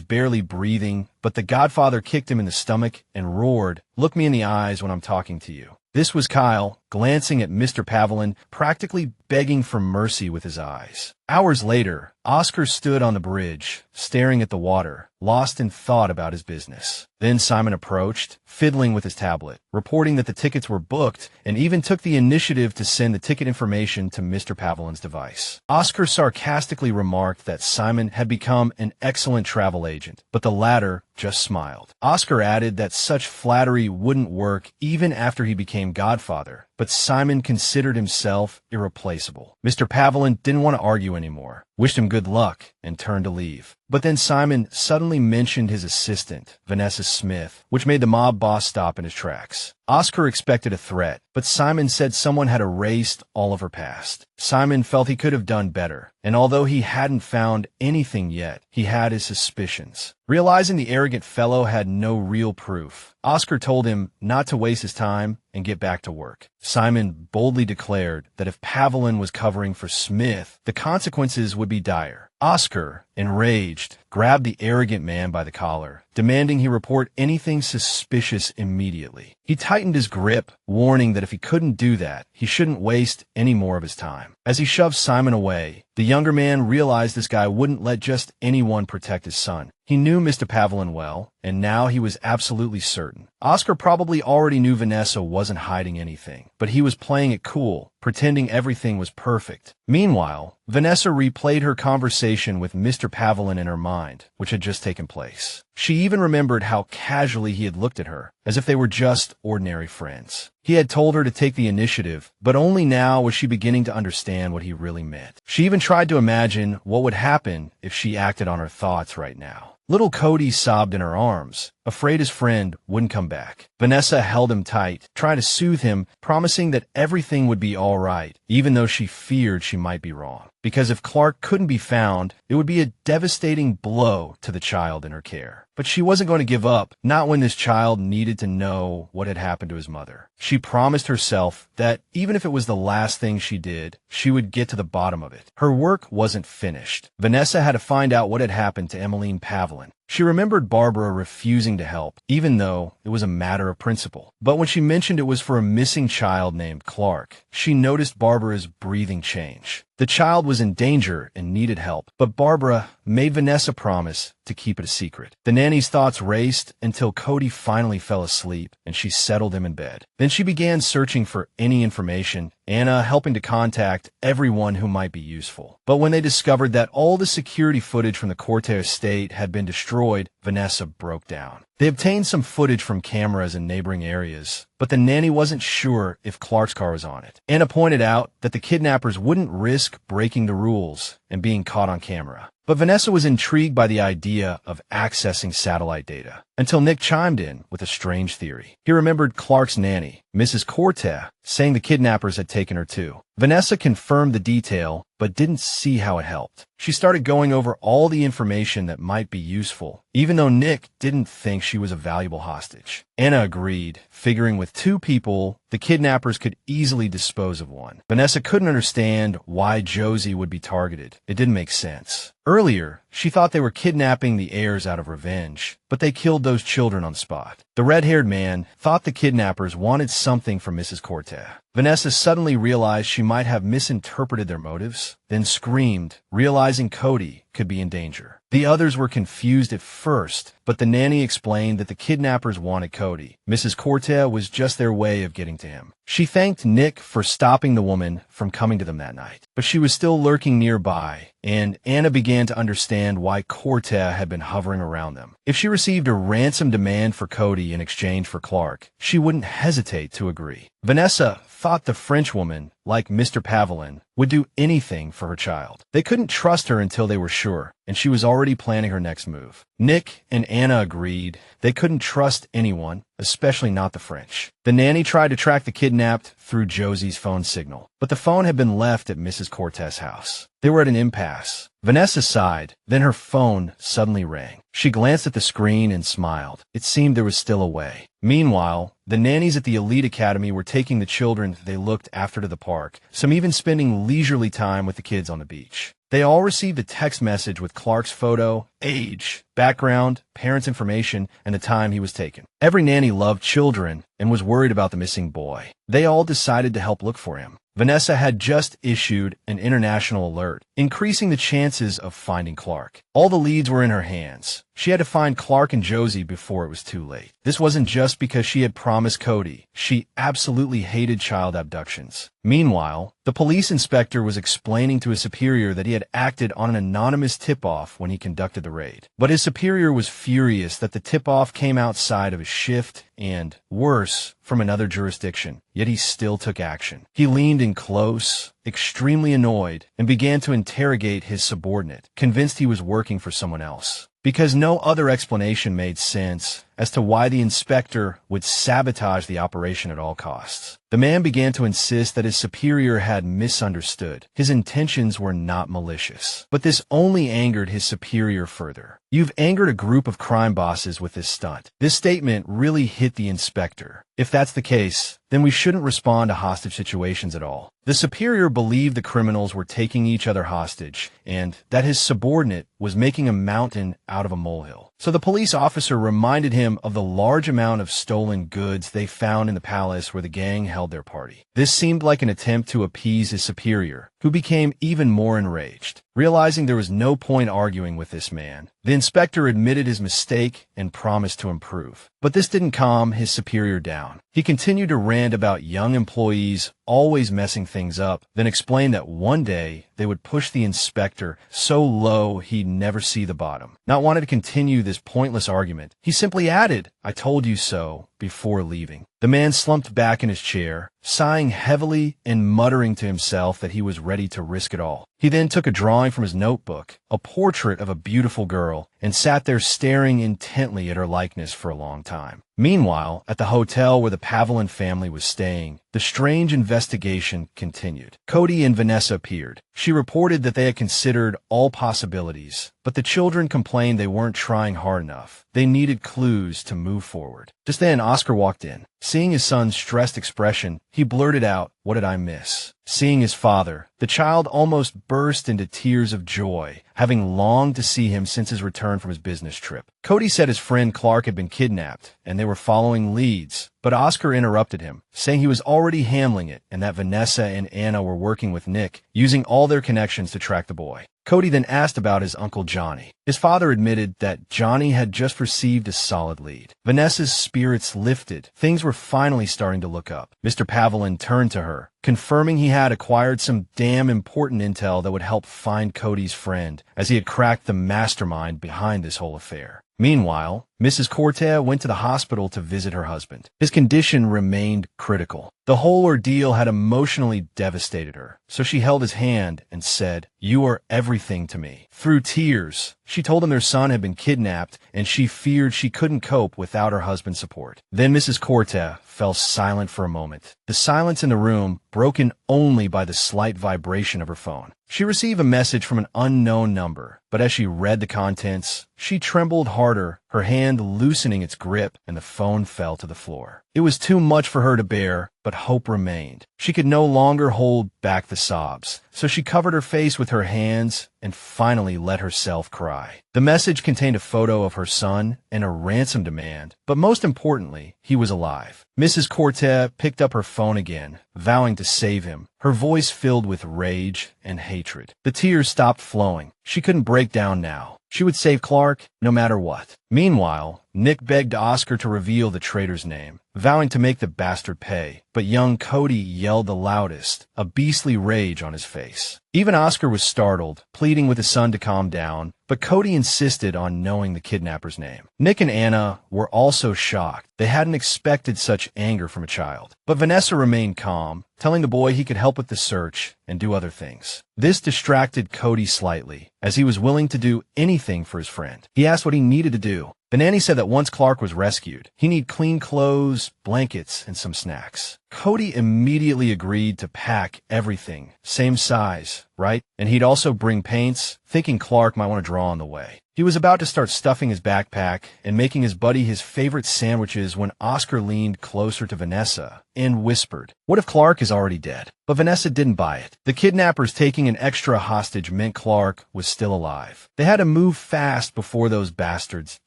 barely breathing, but the godfather kicked him in the stomach and roared, "Look me in the eyes when I'm talking to you." This was Kyle, glancing at Mr. Pavelin, practically begging for mercy with his eyes. Hours later, Oscar stood on the bridge, staring at the water, lost in thought about his business. Then Simon approached, fiddling with his tablet, reporting that the tickets were booked, and even took the initiative to send the ticket information to Mr. Pavelin's device. Oscar sarcastically remarked that Simon had become an excellent travel agent, but the latter just smiled. Oscar added that such flattery wouldn't work even after he became godfather, but Simon considered himself irreplaceable. Mr. Pavelin didn't want to argue anymore, wished him good luck, and turned to leave. But then Simon suddenly mentioned his assistant, Vanessa Smith, which made the mob boss stop in his tracks. Oscar expected a threat, but Simon said someone had erased all of her past. Simon felt he could have done better, and although he hadn't found anything yet, he had his suspicions. Realizing the arrogant fellow had no real proof, Oscar told him not to waste his time and get back to work. Simon boldly declared that if Pavelin was covering for Smith, the consequences would be dire. Oscar, enraged, grabbed the arrogant man by the collar, demanding he report anything suspicious immediately. He tightened his grip, warning that if he couldn't do that, he shouldn't waste any more of his time. As he shoved Simon away, the younger man realized this guy wouldn't let just anyone protect his son. He knew Mr. Pavelin well, and now he was absolutely certain. Oscar probably already knew Vanessa wasn't hiding anything, but he was playing it cool, pretending everything was perfect. Meanwhile, Vanessa replayed her conversation with Mr. Pavelin in her mind, which had just taken place. She even remembered how casually he had looked at her, as if they were just ordinary friends. He had told her to take the initiative, but only now was she beginning to understand what he really meant. She even tried to imagine what would happen if she acted on her thoughts right now. Little Cody sobbed in her arms, afraid his friend wouldn't come back. Vanessa held him tight, trying to soothe him, promising that everything would be all right, even though she feared she might be wrong. Because if Clark couldn't be found, it would be a devastating blow to the child in her care. But she wasn't going to give up, not when this child needed to know what had happened to his mother. She promised herself that even if it was the last thing she did, she would get to the bottom of it. Her work wasn't finished. Vanessa had to find out what had happened to Emmeline Pavelin. She remembered Barbara refusing to help, even though it was a matter of principle. But when she mentioned it was for a missing child named Clark, she noticed Barbara's breathing change. The child was in danger and needed help, but Barbara made Vanessa promise to keep it a secret. The nanny's thoughts raced until Cody finally fell asleep and she settled him in bed. Then she began searching for any information, Anna helping to contact everyone who might be useful. But when they discovered that all the security footage from the Corte estate had been destroyed, Vanessa broke down. They obtained some footage from cameras in neighboring areas, but the nanny wasn't sure if Clark's car was on it. Anna pointed out that the kidnappers wouldn't risk breaking the rules and being caught on camera. But Vanessa was intrigued by the idea of accessing satellite data, until Nick chimed in with a strange theory. He remembered Clark's nanny, Mrs. Corte, saying the kidnappers had taken her too. Vanessa confirmed the detail, but didn't see how it helped. She started going over all the information that might be useful, even though Nick didn't think she was a valuable hostage. Anna agreed, figuring with two people, the kidnappers could easily dispose of one. Vanessa couldn't understand why Josie would be targeted. It didn't make sense. Earlier, she thought they were kidnapping the heirs out of revenge, but they killed those children on the spot. The red-haired man thought the kidnappers wanted something from Mrs. Corte. Vanessa suddenly realized she might have misinterpreted their motives, then screamed, realizing Cody could be in danger. The others were confused at first, but the nanny explained that the kidnappers wanted Cody. Mrs. Corte was just their way of getting to him. She thanked Nick for stopping the woman from coming to them that night, but she was still lurking nearby, and Anna began to understand why Corte had been hovering around them. If she received a ransom demand for Cody in exchange for Clark, she wouldn't hesitate to agree. Vanessa thought the Frenchwoman, like Mr. Pavelin, would do anything for her child. They couldn't trust her until they were sure, and she was already planning her next move. Nick and Anna agreed they couldn't trust anyone, especially not the French. The nanny tried to track the kidnapped through Josie's phone signal, but the phone had been left at Mrs. Corte's house. They were at an impasse. Vanessa sighed, then her phone suddenly rang. She glanced at the screen and smiled. It seemed there was still a way. Meanwhile, the nannies at the elite academy were taking the children they looked after to the park, some even spending leisurely time with the kids on the beach. They all received a text message with Clark's photo, age, background, parents' information, and the time he was taken. Every nanny loved children and was worried about the missing boy. They all decided to help look for him. Vanessa had just issued an international alert, increasing the chances of finding Clark. All the leads were in her hands. She had to find Clark and Josie before it was too late. This wasn't just because she had promised Cody. She absolutely hated child abductions. Meanwhile, the police inspector was explaining to his superior that he had acted on an anonymous tip-off when he conducted the raid. But his superior was furious that the tip-off came outside of his shift and, worse, from another jurisdiction, yet he still took action. He leaned in close, extremely annoyed, and began to interrogate his subordinate, convinced he was working for someone else. Because no other explanation made sense as to why the inspector would sabotage the operation at all costs. The man began to insist that his superior had misunderstood. His intentions were not malicious, but this only angered his superior further. You've angered a group of crime bosses with this stunt. This statement really hit the inspector. If that's the case, then we shouldn't respond to hostage situations at all. The superior believed the criminals were taking each other hostage, and that his subordinate was making a mountain out of a molehill. So the police officer reminded him of the large amount of stolen goods they found in the palace where the gang held their party. This seemed like an attempt to appease his superior, who became even more enraged. Realizing there was no point arguing with this man, the inspector admitted his mistake and promised to improve. But this didn't calm his superior down. He continued to rant about young employees always messing things up, then explained that one day they would push the inspector so low he'd never see the bottom. Not wanting to continue this pointless argument, he simply added, "I told you so," before leaving. The man slumped back in his chair, sighing heavily and muttering to himself that he was ready to risk it all. He then took a drawing from his notebook, a portrait of a beautiful girl, and sat there staring intently at her likeness for a long time. Meanwhile, at the hotel where the Pavelin family was staying, the strange investigation continued. Cody and Vanessa appeared. She reported that they had considered all possibilities, but the children complained they weren't trying hard enough. They needed clues to move forward. Just then, Oscar walked in. Seeing his son's stressed expression, he blurted out, "What did I miss?" Seeing his father, the child almost burst into tears of joy, having longed to see him since his return from his business trip. Cody said his friend Clark had been kidnapped, and they were following leads, but Oscar interrupted him, saying he was already handling it and that Vanessa and Anna were working with Nick, using all their connections to track the boy. Cody then asked about his uncle Johnny. His father admitted that Johnny had just received a solid lead. Vanessa's spirits lifted. Things were finally starting to look up. Mr. Pavelin turned to her, confirming he had acquired some damn important intel that would help find Cody's friend, as he had cracked the mastermind behind this whole affair. Meanwhile, Mrs. Cortea went to the hospital to visit her husband. His condition remained critical. The whole ordeal had emotionally devastated her, so she held his hand and said, "You are everything to me." Through tears, she told him their son had been kidnapped and she feared she couldn't cope without her husband's support. Then Mrs. Cortea fell silent for a moment, the silence in the room broken only by the slight vibration of her phone. She received a message from an unknown number, but as she read the contents, she trembled harder, her hand loosening its grip, and the phone fell to the floor. It was too much for her to bear, but hope remained. She could no longer hold back the sobs, so she covered her face with her hands and finally let herself cry. The message contained a photo of her son and a ransom demand, but most importantly, he was alive. Mrs. Cortea picked up her phone again, vowing to save him, her voice filled with rage and hatred. The tears stopped flowing. She couldn't break down now. She would save Clark no matter what. Meanwhile, Nick begged Oscar to reveal the traitor's name, vowing to make the bastard pay, but young Cody yelled the loudest, a beastly rage on his face. Even Oscar was startled, pleading with his son to calm down, but Cody insisted on knowing the kidnapper's name. Nick and Anna were also shocked. They hadn't expected such anger from a child. But Vanessa remained calm, telling the boy he could help with the search and do other things. This distracted Cody slightly, as he was willing to do anything for his friend. He asked what he needed to do. The nanny said that once Clark was rescued, he needed clean clothes, blankets, and some snacks. Cody immediately agreed to pack everything, same size, right? And he'd also bring paints, thinking Clark might want to draw on the way. He was about to start stuffing his backpack and making his buddy his favorite sandwiches when Oscar leaned closer to Vanessa and whispered, "What if Clark is already dead?" But Vanessa didn't buy it. The kidnappers taking an extra hostage meant Clark was still alive. They had to move fast before those bastards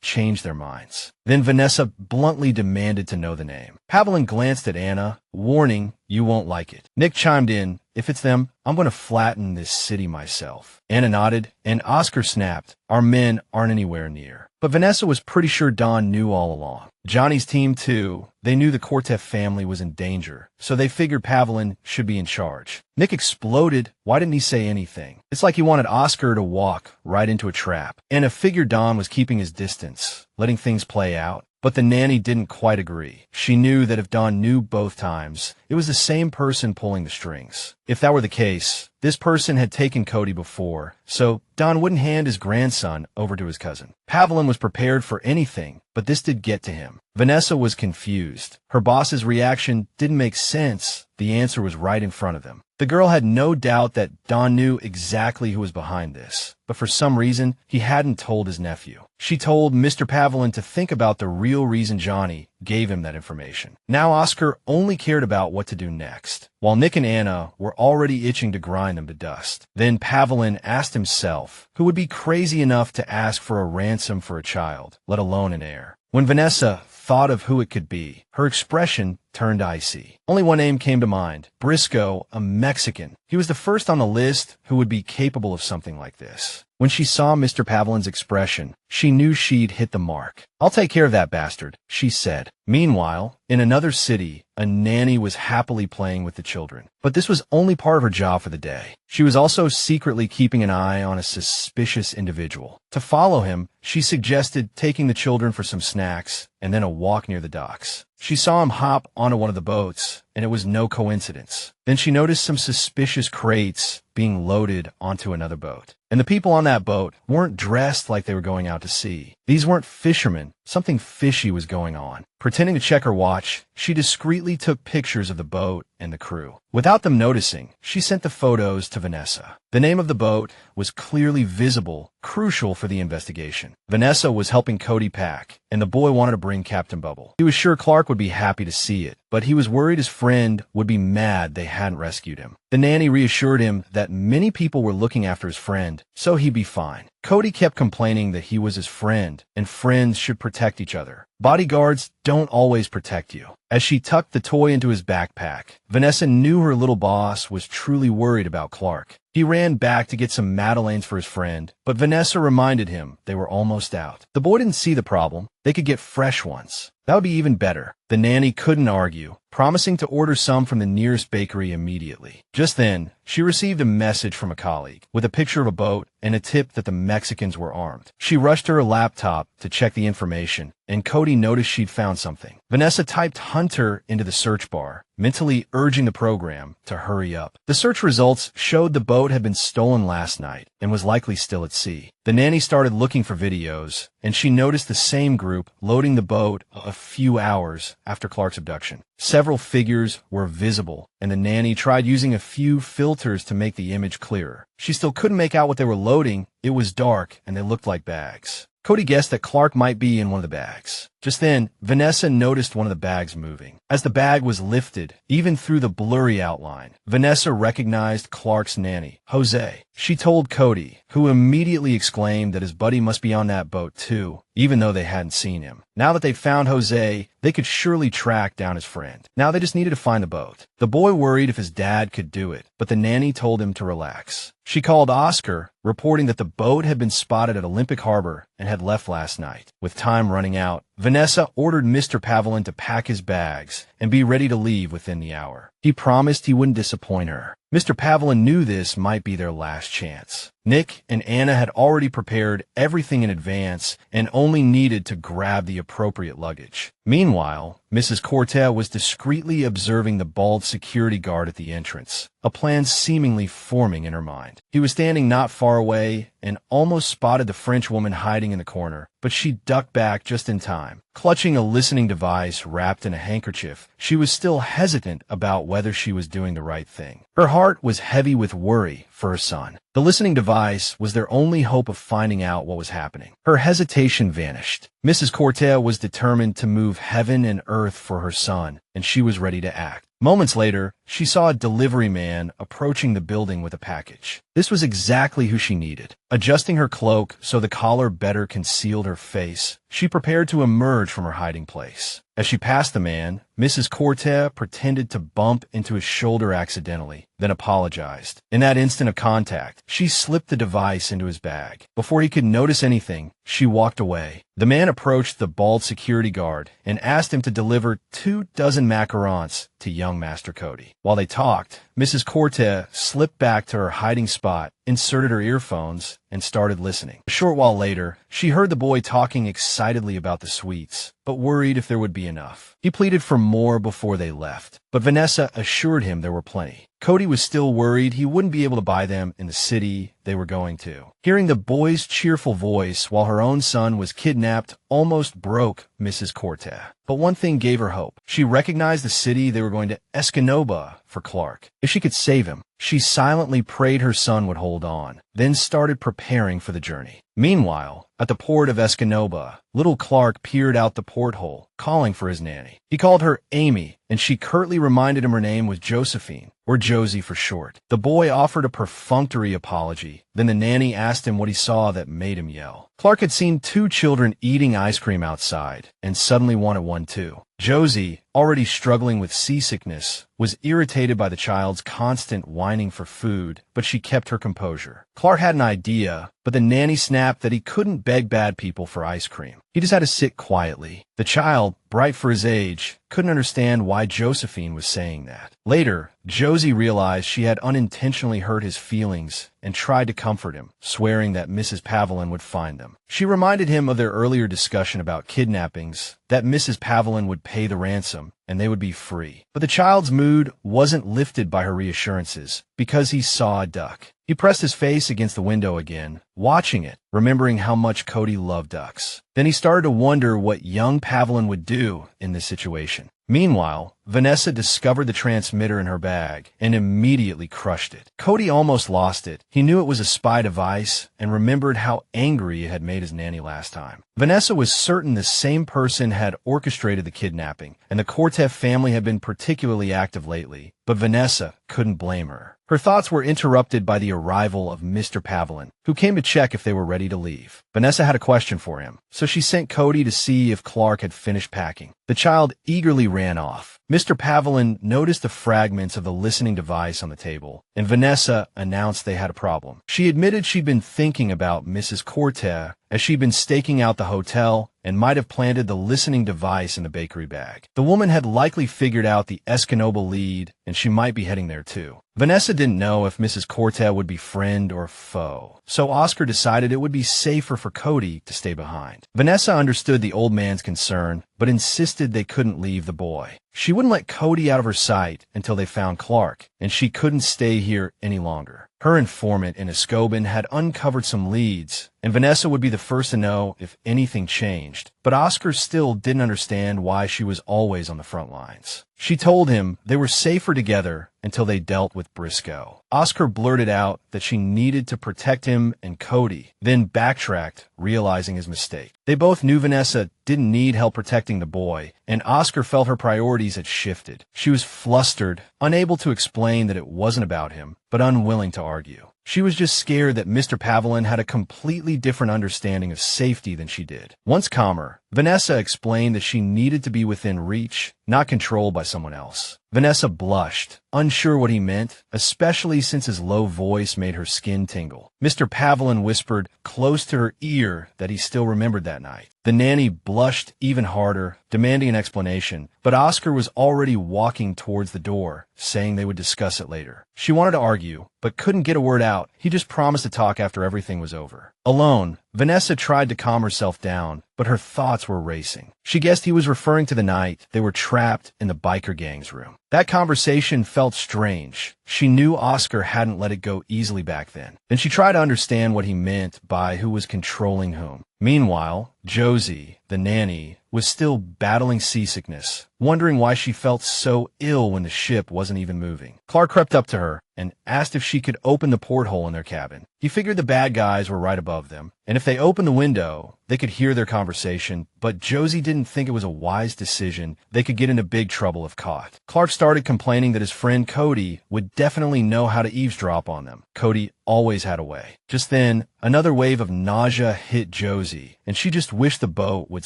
changed their minds. Then Vanessa bluntly demanded to know the name. Pavelin glanced at Anna, warning, "You won't like it." Nick chimed in, "If it's them, I'm going to flatten this city myself." Anna nodded, and Oscar snapped, "Our men aren't anywhere near." But Vanessa was pretty sure Don knew all along. Johnny's team, too. They knew the Cortez family was in danger, so they figured Pavelin should be in charge. Nick exploded. Why didn't he say anything? It's like he wanted Oscar to walk right into a trap. Anna figured Don was keeping his distance, letting things play out. But the nanny didn't quite agree. She knew that if Don knew both times, it was the same person pulling the strings. If that were the case, this person had taken Cody before, so Don wouldn't hand his grandson over to his cousin. Pavelin was prepared for anything, but this did get to him. Vanessa was confused. Her boss's reaction didn't make sense. The answer was right in front of them. The girl had no doubt that Don knew exactly who was behind this, but for some reason, he hadn't told his nephew. She told Mr. Pavelin to think about the real reason Johnny gave him that information. Now Oscar only cared about what to do next, while Nick and Anna were already itching to grind them to dust. Then Pavelin asked himself, who would be crazy enough to ask for a ransom for a child, let alone an heir? When Vanessa thought of who it could be, her expression turned icy. Only one name came to mind, Briscoe, a Mexican. He was the first on the list who would be capable of something like this. When she saw Mr. Pavelin's expression, she knew she'd hit the mark. "I'll take care of that bastard," she said. Meanwhile, in another city, a nanny was happily playing with the children. But this was only part of her job for the day. She was also secretly keeping an eye on a suspicious individual. To follow him, she suggested taking the children for some snacks and then a walk near the docks. She saw him hop onto one of the boats, and it was no coincidence. Then she noticed some suspicious crates being loaded onto another boat. And the people on that boat weren't dressed like they were going out to sea. These weren't fishermen. Something fishy was going on. Pretending to check her watch, she discreetly took pictures of the boat and the crew. Without them noticing, she sent the photos to Vanessa. The name of the boat was clearly visible, crucial for the investigation. Vanessa was helping Cody pack, and the boy wanted to bring Captain Bubble. He was sure Clark would be happy to see it, but he was worried his friend would be mad they hadn't rescued him. The nanny reassured him that many people were looking after his friend, so he'd be fine. Cody kept complaining that he was his friend, and friends should protect each other. Bodyguards don't always protect you. As she tucked the toy into his backpack, Vanessa knew her little boss was truly worried about Clark. He ran back to get some Madeleines for his friend, but Vanessa reminded him they were almost out. The boy didn't see the problem. They could get fresh ones. That would be even better. The nanny couldn't argue, promising to order some from the nearest bakery immediately. Just then, she received a message from a colleague with a picture of a boat and a tip that the Mexicans were armed. She rushed to her laptop to check the information, and Cody noticed she'd found something. Vanessa typed Hunter into the search bar, mentally urging the program to hurry up. The search results showed the boat had been stolen last night and was likely still at sea. The nanny started looking for videos, and she noticed the same group loading the boat a few hours after Clark's abduction. Several figures were visible, and the nanny tried using a few filters to make the image clearer. She still couldn't make out what they were loading. It was dark, and they looked like bags. Cody guessed that Clark might be in one of the bags. Just then, Vanessa noticed one of the bags moving. As the bag was lifted, even through the blurry outline, Vanessa recognized Clark's nanny, Jose. She told Cody, who immediately exclaimed that his buddy must be on that boat too, even though they hadn't seen him. Now that they'd found Jose, they could surely track down his friend. Now they just needed to find the boat. The boy worried if his dad could do it, but the nanny told him to relax. She called Oscar, reporting that the boat had been spotted at Olympic Harbor and had left last night. With time running out, Vanessa ordered Mr. Pavelin to pack his bags and be ready to leave within the hour. He promised he wouldn't disappoint her. Mr. Pavelin knew this might be their last chance. Nick and Anna had already prepared everything in advance and only needed to grab the appropriate luggage. Meanwhile, Mrs. Cortez was discreetly observing the bald security guard at the entrance, a plan seemingly forming in her mind. He was standing not far away and almost spotted the French woman hiding in the corner, but she ducked back just in time. Clutching a listening device wrapped in a handkerchief, she was still hesitant about whether she was doing the right thing. Her heart was heavy with worry for her son. The listening device was their only hope of finding out what was happening. Her hesitation vanished. Mrs. Cortez was determined to move heaven and earth for her son, and she was ready to act. Moments later, she saw a delivery man approaching the building with a package. This was exactly who she needed. Adjusting her cloak so the collar better concealed her face, she prepared to emerge from her hiding place. As she passed the man, Mrs. Cortez pretended to bump into his shoulder accidentally, then apologized. In that instant of contact, she slipped the device into his bag. Before he could notice anything, she walked away. The man approached the bald security guard and asked him to deliver 24 macarons to young Master Cody. While they talked, Mrs. Cortez slipped back to her hiding spot, inserted her earphones, and started listening. A short while later, she heard the boy talking excitedly about the sweets, but worried if there would be enough. He pleaded for more before they left, but Vanessa assured him there were plenty. Cody was still worried he wouldn't be able to buy them in the city they were going to. Hearing the boy's cheerful voice while her own son was kidnapped almost broke Mrs. Cortez. But one thing gave her hope. She recognized the city they were going to Escanaba for Clark. If she could save him, she silently prayed her son would hold on, then started preparing for the journey. Meanwhile, at the port of Escanaba, little Clark peered out the porthole, calling for his nanny. He called her Amy, and she curtly reminded him her name was Josephine, or Josie for short. The boy offered a perfunctory apology. Then the nanny asked him what he saw that made him yell. Clark had seen 2 children eating ice cream outside, and suddenly wanted one too. Josie, already struggling with seasickness, was irritated by the child's constant whining for food, but she kept her composure. Clark had an idea, but the nanny snapped that he couldn't beg bad people for ice cream. He just had to sit quietly. The child, bright for his age, couldn't understand why Josephine was saying that. Later, Josie realized she had unintentionally hurt his feelings and tried to comfort him, swearing that Mrs. Pavelin would find them. She reminded him of their earlier discussion about kidnappings, that Mrs. Pavelin would pay the ransom, and they would be free. But the child's mood wasn't lifted by her reassurances, because he saw a duck. He pressed his face against the window again, watching it, remembering how much Cody loved ducks. Then he started to wonder what young Pavelin would do in this situation. Meanwhile, Vanessa discovered the transmitter in her bag and immediately crushed it. Cody almost lost it. He knew it was a spy device and remembered how angry it had made his nanny last time. Vanessa was certain the same person had orchestrated the kidnapping, and the Kortev family had been particularly active lately, but Vanessa couldn't blame her. Her thoughts were interrupted by the arrival of Mr. Pavlin, who came to check if they were ready to leave. Vanessa had a question for him, so she sent Cody to see if Clark had finished packing. The child eagerly ran off. Mr. Pavlin noticed the fragments of the listening device on the table, and Vanessa announced they had a problem. She admitted she'd been thinking about Mrs. Kortev as she'd been staking out the hotel and might have planted the listening device in the bakery bag. The woman had likely figured out the Escanobal lead, and she might be heading there too. Vanessa didn't know if Mrs. Kortev would be friend or foe, so Oscar decided it would be safer for Cody to stay behind. Vanessa understood the old man's concern, but insisted they couldn't leave the boy. She wouldn't let Cody out of her sight until they found Clark, and she couldn't stay here any longer. Her informant in Escoban had uncovered some leads, and Vanessa would be the first to know if anything changed. But Oscar still didn't understand why she was always on the front lines. She told him they were safer together until they dealt with Briscoe. Oscar blurted out that she needed to protect him and Cody, then backtracked, realizing his mistake. They both knew Vanessa didn't need help protecting the boy, and Oscar felt her priorities had shifted. She was flustered, unable to explain that it wasn't about him, but unwilling to argue. She was just scared that Mr. Pavlin had a completely different understanding of safety than she did. Once calmer, Vanessa explained that she needed to be within reach, not controlled by someone else. Vanessa blushed, unsure what he meant, especially since his low voice made her skin tingle. Mr. Pavlin whispered close to her ear that he still remembered that night. The nanny blushed even harder, demanding an explanation, but Oscar was already walking towards the door, saying they would discuss it later. She wanted to argue, but couldn't get a word out. He just promised to talk after everything was over. Alone, Vanessa tried to calm herself down, but her thoughts were racing. She guessed he was referring to the night they were trapped in the biker gang's room. That conversation felt strange. She knew Oscar hadn't let it go easily back then. Then she tried to understand what he meant by who was controlling whom. Meanwhile, Josie, the nanny, was still battling seasickness, wondering why she felt so ill when the ship wasn't even moving. Clark crept up to her and asked if she could open the porthole in their cabin. He figured the bad guys were right above them, and if they opened the window, they could hear their conversation, but Josie didn't think it was a wise decision. They could get into big trouble if caught. Clark started complaining that his friend Cody would definitely know how to eavesdrop on them. Cody always had a way. Just then, another wave of nausea hit Josie, and she just wished the boat would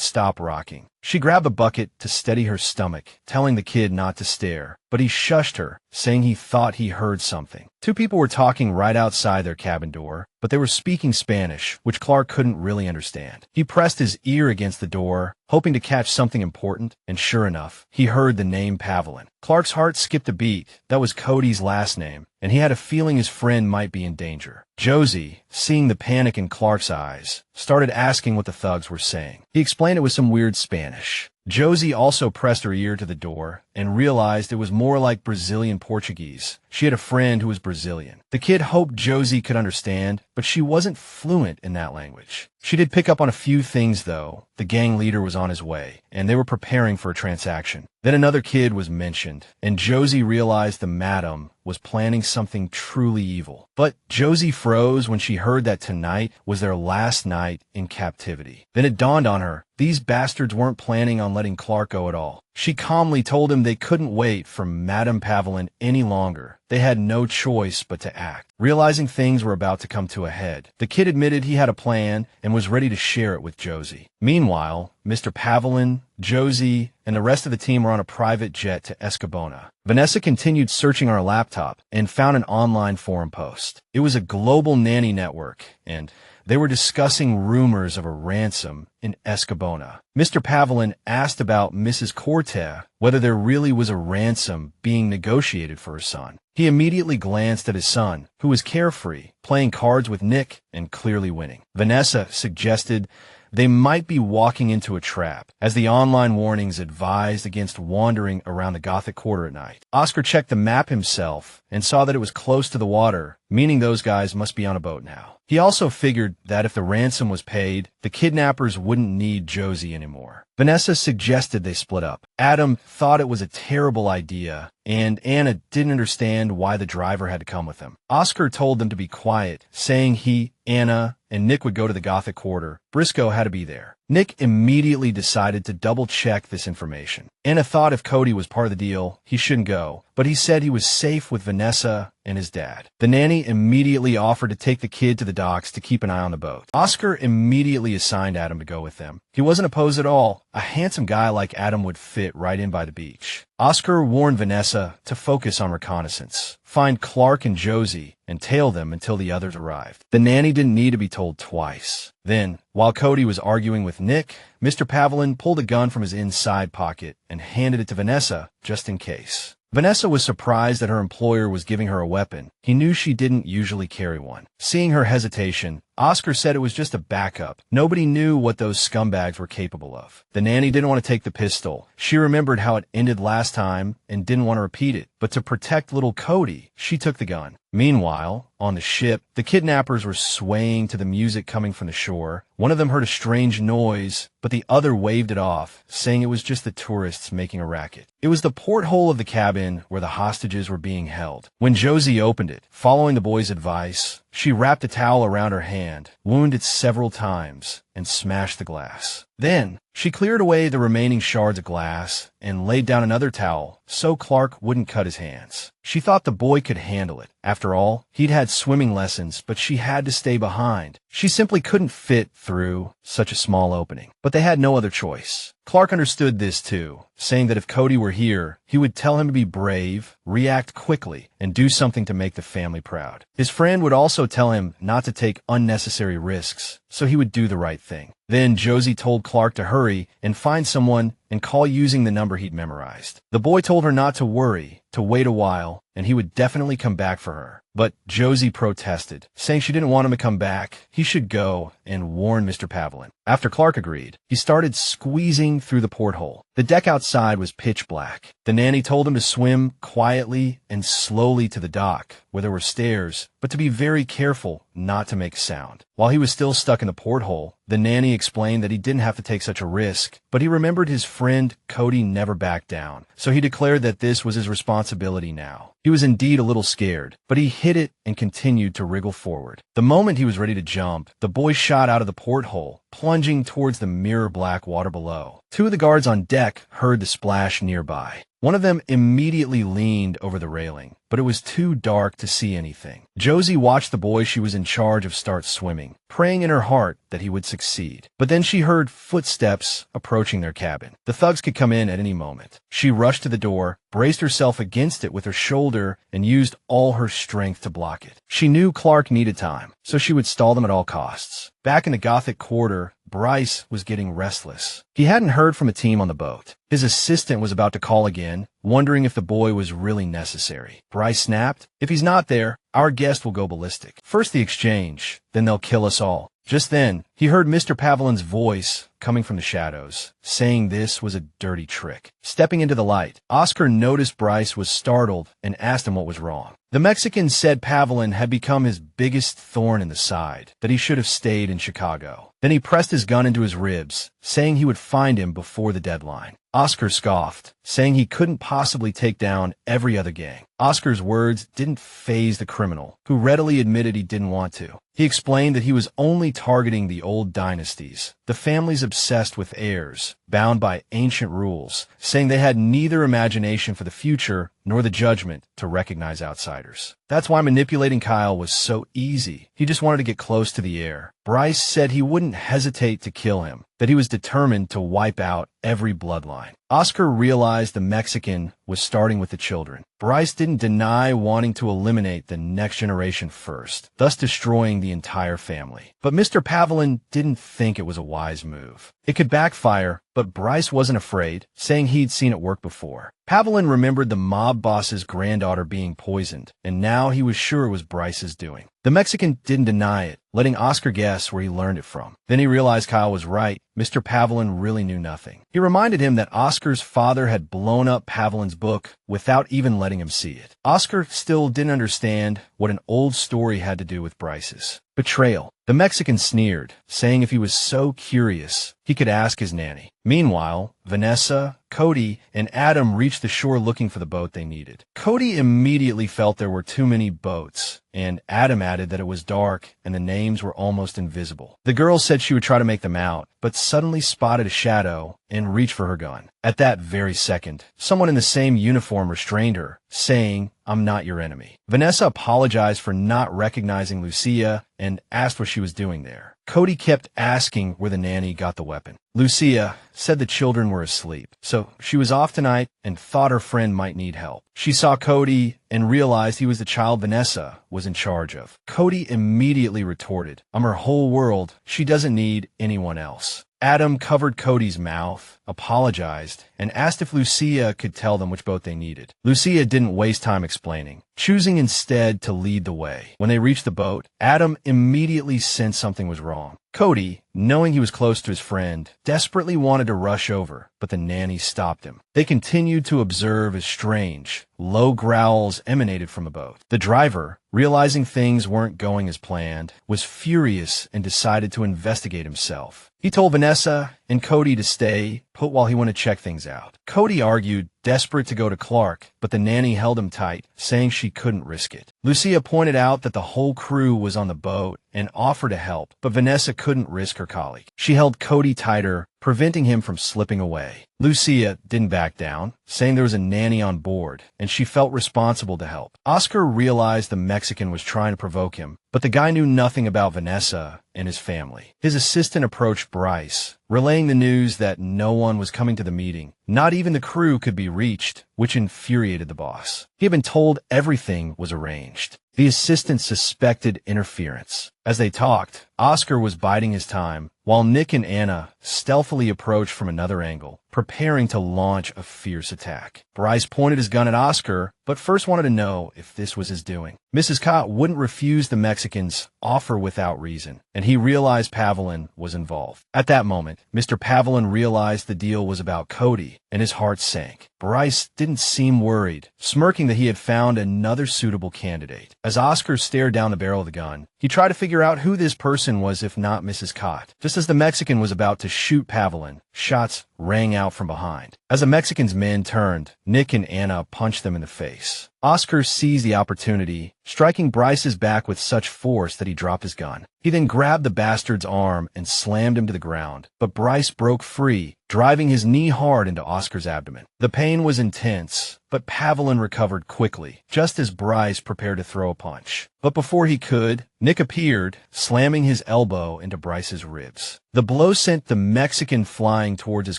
stop rocking. She grabbed a bucket to steady her stomach, telling the kid not to stare, but he shushed her, saying he thought he heard something. Two people were talking right outside their cabin door, but they were speaking Spanish, which Clark couldn't really understand. He pressed his ear against the door, hoping to catch something important, and sure enough, he heard the name Pavlin. Clark's heart skipped a beat. That was Cody's last name, and he had a feeling his friend might be in danger. Josie, seeing the panic in Clark's eyes, started asking what the thugs were saying. He explained it was some weird Spanish. Josie also pressed her ear to the door and realized it was more like Brazilian Portuguese. She had a friend who was Brazilian. The kid hoped Josie could understand, but she wasn't fluent in that language. She did pick up on a few things, though. The gang leader was on his way, and they were preparing for a transaction. Then another kid was mentioned, and Josie realized the madam was planning something truly evil. But Josie froze when she heard that tonight was their last night in captivity. Then it dawned on her, these bastards weren't planning on letting Clark go at all. She calmly told him they couldn't wait for Madame Pavlin any longer. They had no choice but to act. Realizing things were about to come to a head, the kid admitted he had a plan and was ready to share it with Josie. Meanwhile, Mr. Pavlin, Josie, and the rest of the team were on a private jet to Escabona. Vanessa continued searching our laptop and found an online forum post. It was a global nanny network, and they were discussing rumors of a ransom in Escabona. Mr. Pavlin asked about Mrs. Kortev, whether there really was a ransom being negotiated for her son. He immediately glanced at his son, who was carefree, playing cards with Nick and clearly winning. Vanessa suggested they might be walking into a trap, as the online warnings advised against wandering around the Gothic Quarter at night. Oscar checked the map himself and saw that it was close to the water, meaning those guys must be on a boat now. He also figured that if the ransom was paid, the kidnappers wouldn't need Josie anymore. Vanessa suggested they split up. Adam thought it was a terrible idea, and Anna didn't understand why the driver had to come with him. Oscar told them to be quiet, saying he, Anna, and Nick would go to the Gothic Quarter. Briscoe had to be there. Nick immediately decided to double-check this information. Anna thought if Cody was part of the deal, he shouldn't go, but he said he was safe with Vanessa and his dad. The nanny immediately offered to take the kid to the docks to keep an eye on the boat. Oscar immediately assigned Adam to go with them. He wasn't opposed at all. A handsome guy like Adam would fit right in by the beach. Oscar warned Vanessa to focus on reconnaissance, find Clark and Josie, and tail them until the others arrived. The nanny didn't need to be told twice. Then, while Cody was arguing with Nick, Mr. Pavlin pulled a gun from his inside pocket and handed it to Vanessa just in case. Vanessa was surprised that her employer was giving her a weapon. He knew she didn't usually carry one. Seeing her hesitation, Oscar said it was just a backup. Nobody knew what those scumbags were capable of. The nanny didn't want to take the pistol. She remembered how it ended last time and didn't want to repeat it. But to protect little Cody, she took the gun. Meanwhile, on the ship, the kidnappers were swaying to the music coming from the shore. One of them heard a strange noise, but the other waved it off, saying it was just the tourists making a racket. It was the porthole of the cabin where the hostages were being held. When Josie opened it, following the boy's advice, she wrapped a towel around her hand, wounded several times, and smashed the glass. Then, she cleared away the remaining shards of glass and laid down another towel so Clark wouldn't cut his hands. She thought the boy could handle it. After all, he'd had swimming lessons, but she had to stay behind. She simply couldn't fit through such a small opening. But they had no other choice. Clark understood this too, saying that if Cody were here, he would tell him to be brave, react quickly, and do something to make the family proud. His friend would also tell him not to take unnecessary risks, so he would do the right thing. Then Josie told Clark to hurry and find someone and call using the number he'd memorized. The boy told her not to worry, to wait a while, and he would definitely come back for her. But Josie protested, saying she didn't want him to come back. He should go and warn Mr. Pavlin. After Clark agreed, he started squeezing through the porthole. The deck outside was pitch black. The nanny told him to swim quietly and slowly to the dock, where there were stairs, but to be very careful not to make sound. While he was still stuck in the porthole, the nanny explained that he didn't have to take such a risk, but he remembered his friend Cody never backed down, so he declared that this was his responsibility now. He was indeed a little scared, but he hid it and continued to wriggle forward. The moment he was ready to jump, the boy shot out of the porthole, plunging towards the mirror-black water below. Two of the guards on deck heard the splash nearby. One of them immediately leaned over the railing, but it was too dark to see anything. Josie watched the boy she was in charge of start swimming, praying in her heart that he would succeed. But then she heard footsteps approaching their cabin. The thugs could come in at any moment. She rushed to the door, braced herself against it with her shoulder, and used all her strength to block it. She knew Clark needed time, so she would stall them at all costs. Back in the Gothic Quarter, Bryce was getting restless. He hadn't heard from a team on the boat. His assistant was about to call again, wondering if the boy was really necessary. Bryce snapped, "If he's not there, our guest will go ballistic. First the exchange, then they'll kill us all." Just then, he heard Mr. Pavlin's voice coming from the shadows, saying this was a dirty trick. Stepping into the light, Oscar noticed Bryce was startled and asked him what was wrong. The Mexican said Pavlin had become his biggest thorn in the side, that he should have stayed in Chicago. Then he pressed his gun into his ribs, saying he would find him before the deadline. Oscar scoffed, saying he couldn't possibly take down every other gang. Oscar's words didn't faze the criminal, who readily admitted he didn't want to. He explained that he was only targeting the old dynasties, the families obsessed with heirs, bound by ancient rules, saying they had neither imagination for the future nor the judgment to recognize outsiders. That's why manipulating Kyle was so easy. He just wanted to get close to the heir. Bryce said he wouldn't hesitate to kill him, that he was determined to wipe out every bloodline. Oscar realized the Mexican was starting with the children. Bryce didn't deny wanting to eliminate the next generation first, thus destroying the entire family. But Mr. Pavlin didn't think it was a wise move. It could backfire, but Bryce wasn't afraid, saying he'd seen it work before. Pavlin remembered the mob boss's granddaughter being poisoned, and now he was sure it was Bryce's doing. The Mexican didn't deny it, letting Oscar guess where he learned it from. Then he realized Kyle was right. Mr. Pavlin really knew nothing. He reminded him that Oscar's father had blown up Pavlin's book without even letting him see it. Oscar still didn't understand what an old story had to do with Bryce's betrayal. The Mexican sneered, saying if he was so curious, he could ask his nanny. Meanwhile, Vanessa, Cody, and Adam reached the shore looking for the boat they needed. Cody immediately felt there were too many boats, and Adam added that it was dark and the names were almost invisible. The girl said she would try to make them out, but suddenly spotted a shadow and reached for her gun. At that very second, someone in the same uniform restrained her, saying, "I'm not your enemy." Vanessa apologized for not recognizing Lucia and asked what she was doing there. Cody kept asking where the nanny got the weapon. Lucia said the children were asleep, so she was off tonight and thought her friend might need help. She saw Cody and realized he was the child Vanessa was in charge of. Cody immediately retorted, "I'm her whole world. She doesn't need anyone else." Adam covered Cody's mouth, apologized, and asked if Lucia could tell them which boat they needed. Lucia didn't waste time explaining, choosing instead to lead the way. When they reached the boat, Adam immediately sensed something was wrong. Cody, knowing he was close to his friend, desperately wanted to rush over, but the nanny stopped him. They continued to observe as strange, low growls emanated from the boat. The driver, realizing things weren't going as planned, was furious and decided to investigate himself. He told Vanessa and Cody to stay put while he went to check things out. Cody argued, desperate to go to Clark, but the nanny held him tight, saying she couldn't risk it. Lucia pointed out that the whole crew was on the boat and offered to help, but Vanessa couldn't risk her colleague. She held Cody tighter, preventing him from slipping away. Lucia didn't back down, saying there was a nanny on board, and she felt responsible to help. Oscar realized the Mexican was trying to provoke him, but the guy knew nothing about Vanessa and his family. His assistant approached Bryce, relaying the news that no one was coming to the meeting. Not even the crew could be reached, which infuriated the boss. He had been told everything was arranged. The assistant suspected interference. As they talked, Oscar was biding his time, while Nick and Anna stealthily approached from another angle, preparing to launch a fierce attack. Bryce pointed his gun at Oscar, but first wanted to know if this was his doing. Mrs. Cott wouldn't refuse the Mexican's offer without reason, and he realized Pavlin was involved. At that moment, Mr. Pavlin realized the deal was about Cody, and his heart sank. Bryce didn't seem worried, smirking that he had found another suitable candidate. As Oscar stared down the barrel of the gun, he tried to figure out who this person was if not Mrs. Cott. Just as the Mexican was about to shoot Pavlin, shots rang out from behind. As the Mexican's men turned, Nick and Anna punched them in the face. Oscar seized the opportunity, striking Bryce's back with such force that he dropped his gun. He then grabbed the bastard's arm and slammed him to the ground, but Bryce broke free, driving his knee hard into Oscar's abdomen. The pain was intense, but Pavlin recovered quickly, just as Bryce prepared to throw a punch. But before he could, Nick appeared, slamming his elbow into Bryce's ribs. The blow sent the Mexican flying towards his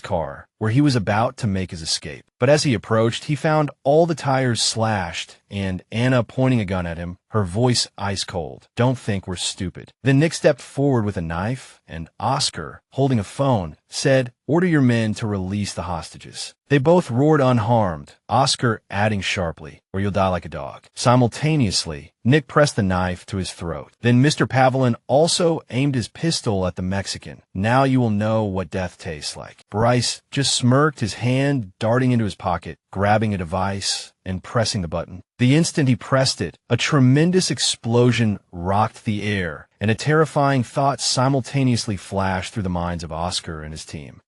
car, where he was about to make his escape. But as he approached, he found all the tires slashed, and Anna pointing a gun at him, her voice ice cold. "Don't think we're stupid." Then Nick stepped forward with a knife, and Oscar, holding a phone, said, "Order your men to release the hostages." They both roared unharmed, Oscar adding sharply, "Or you'll die like a dog." Simultaneously, Nick pressed the knife to his throat. Then Mr. Pavlin also aimed his pistol at the Mexican. "Now you will know what death tastes like." Bryce just smirked, his hand darting into his pocket, grabbing a device and pressing the button. The instant he pressed it, a tremendous explosion rocked the air, and a terrifying thought simultaneously flashed through the minds of Oscar and his team.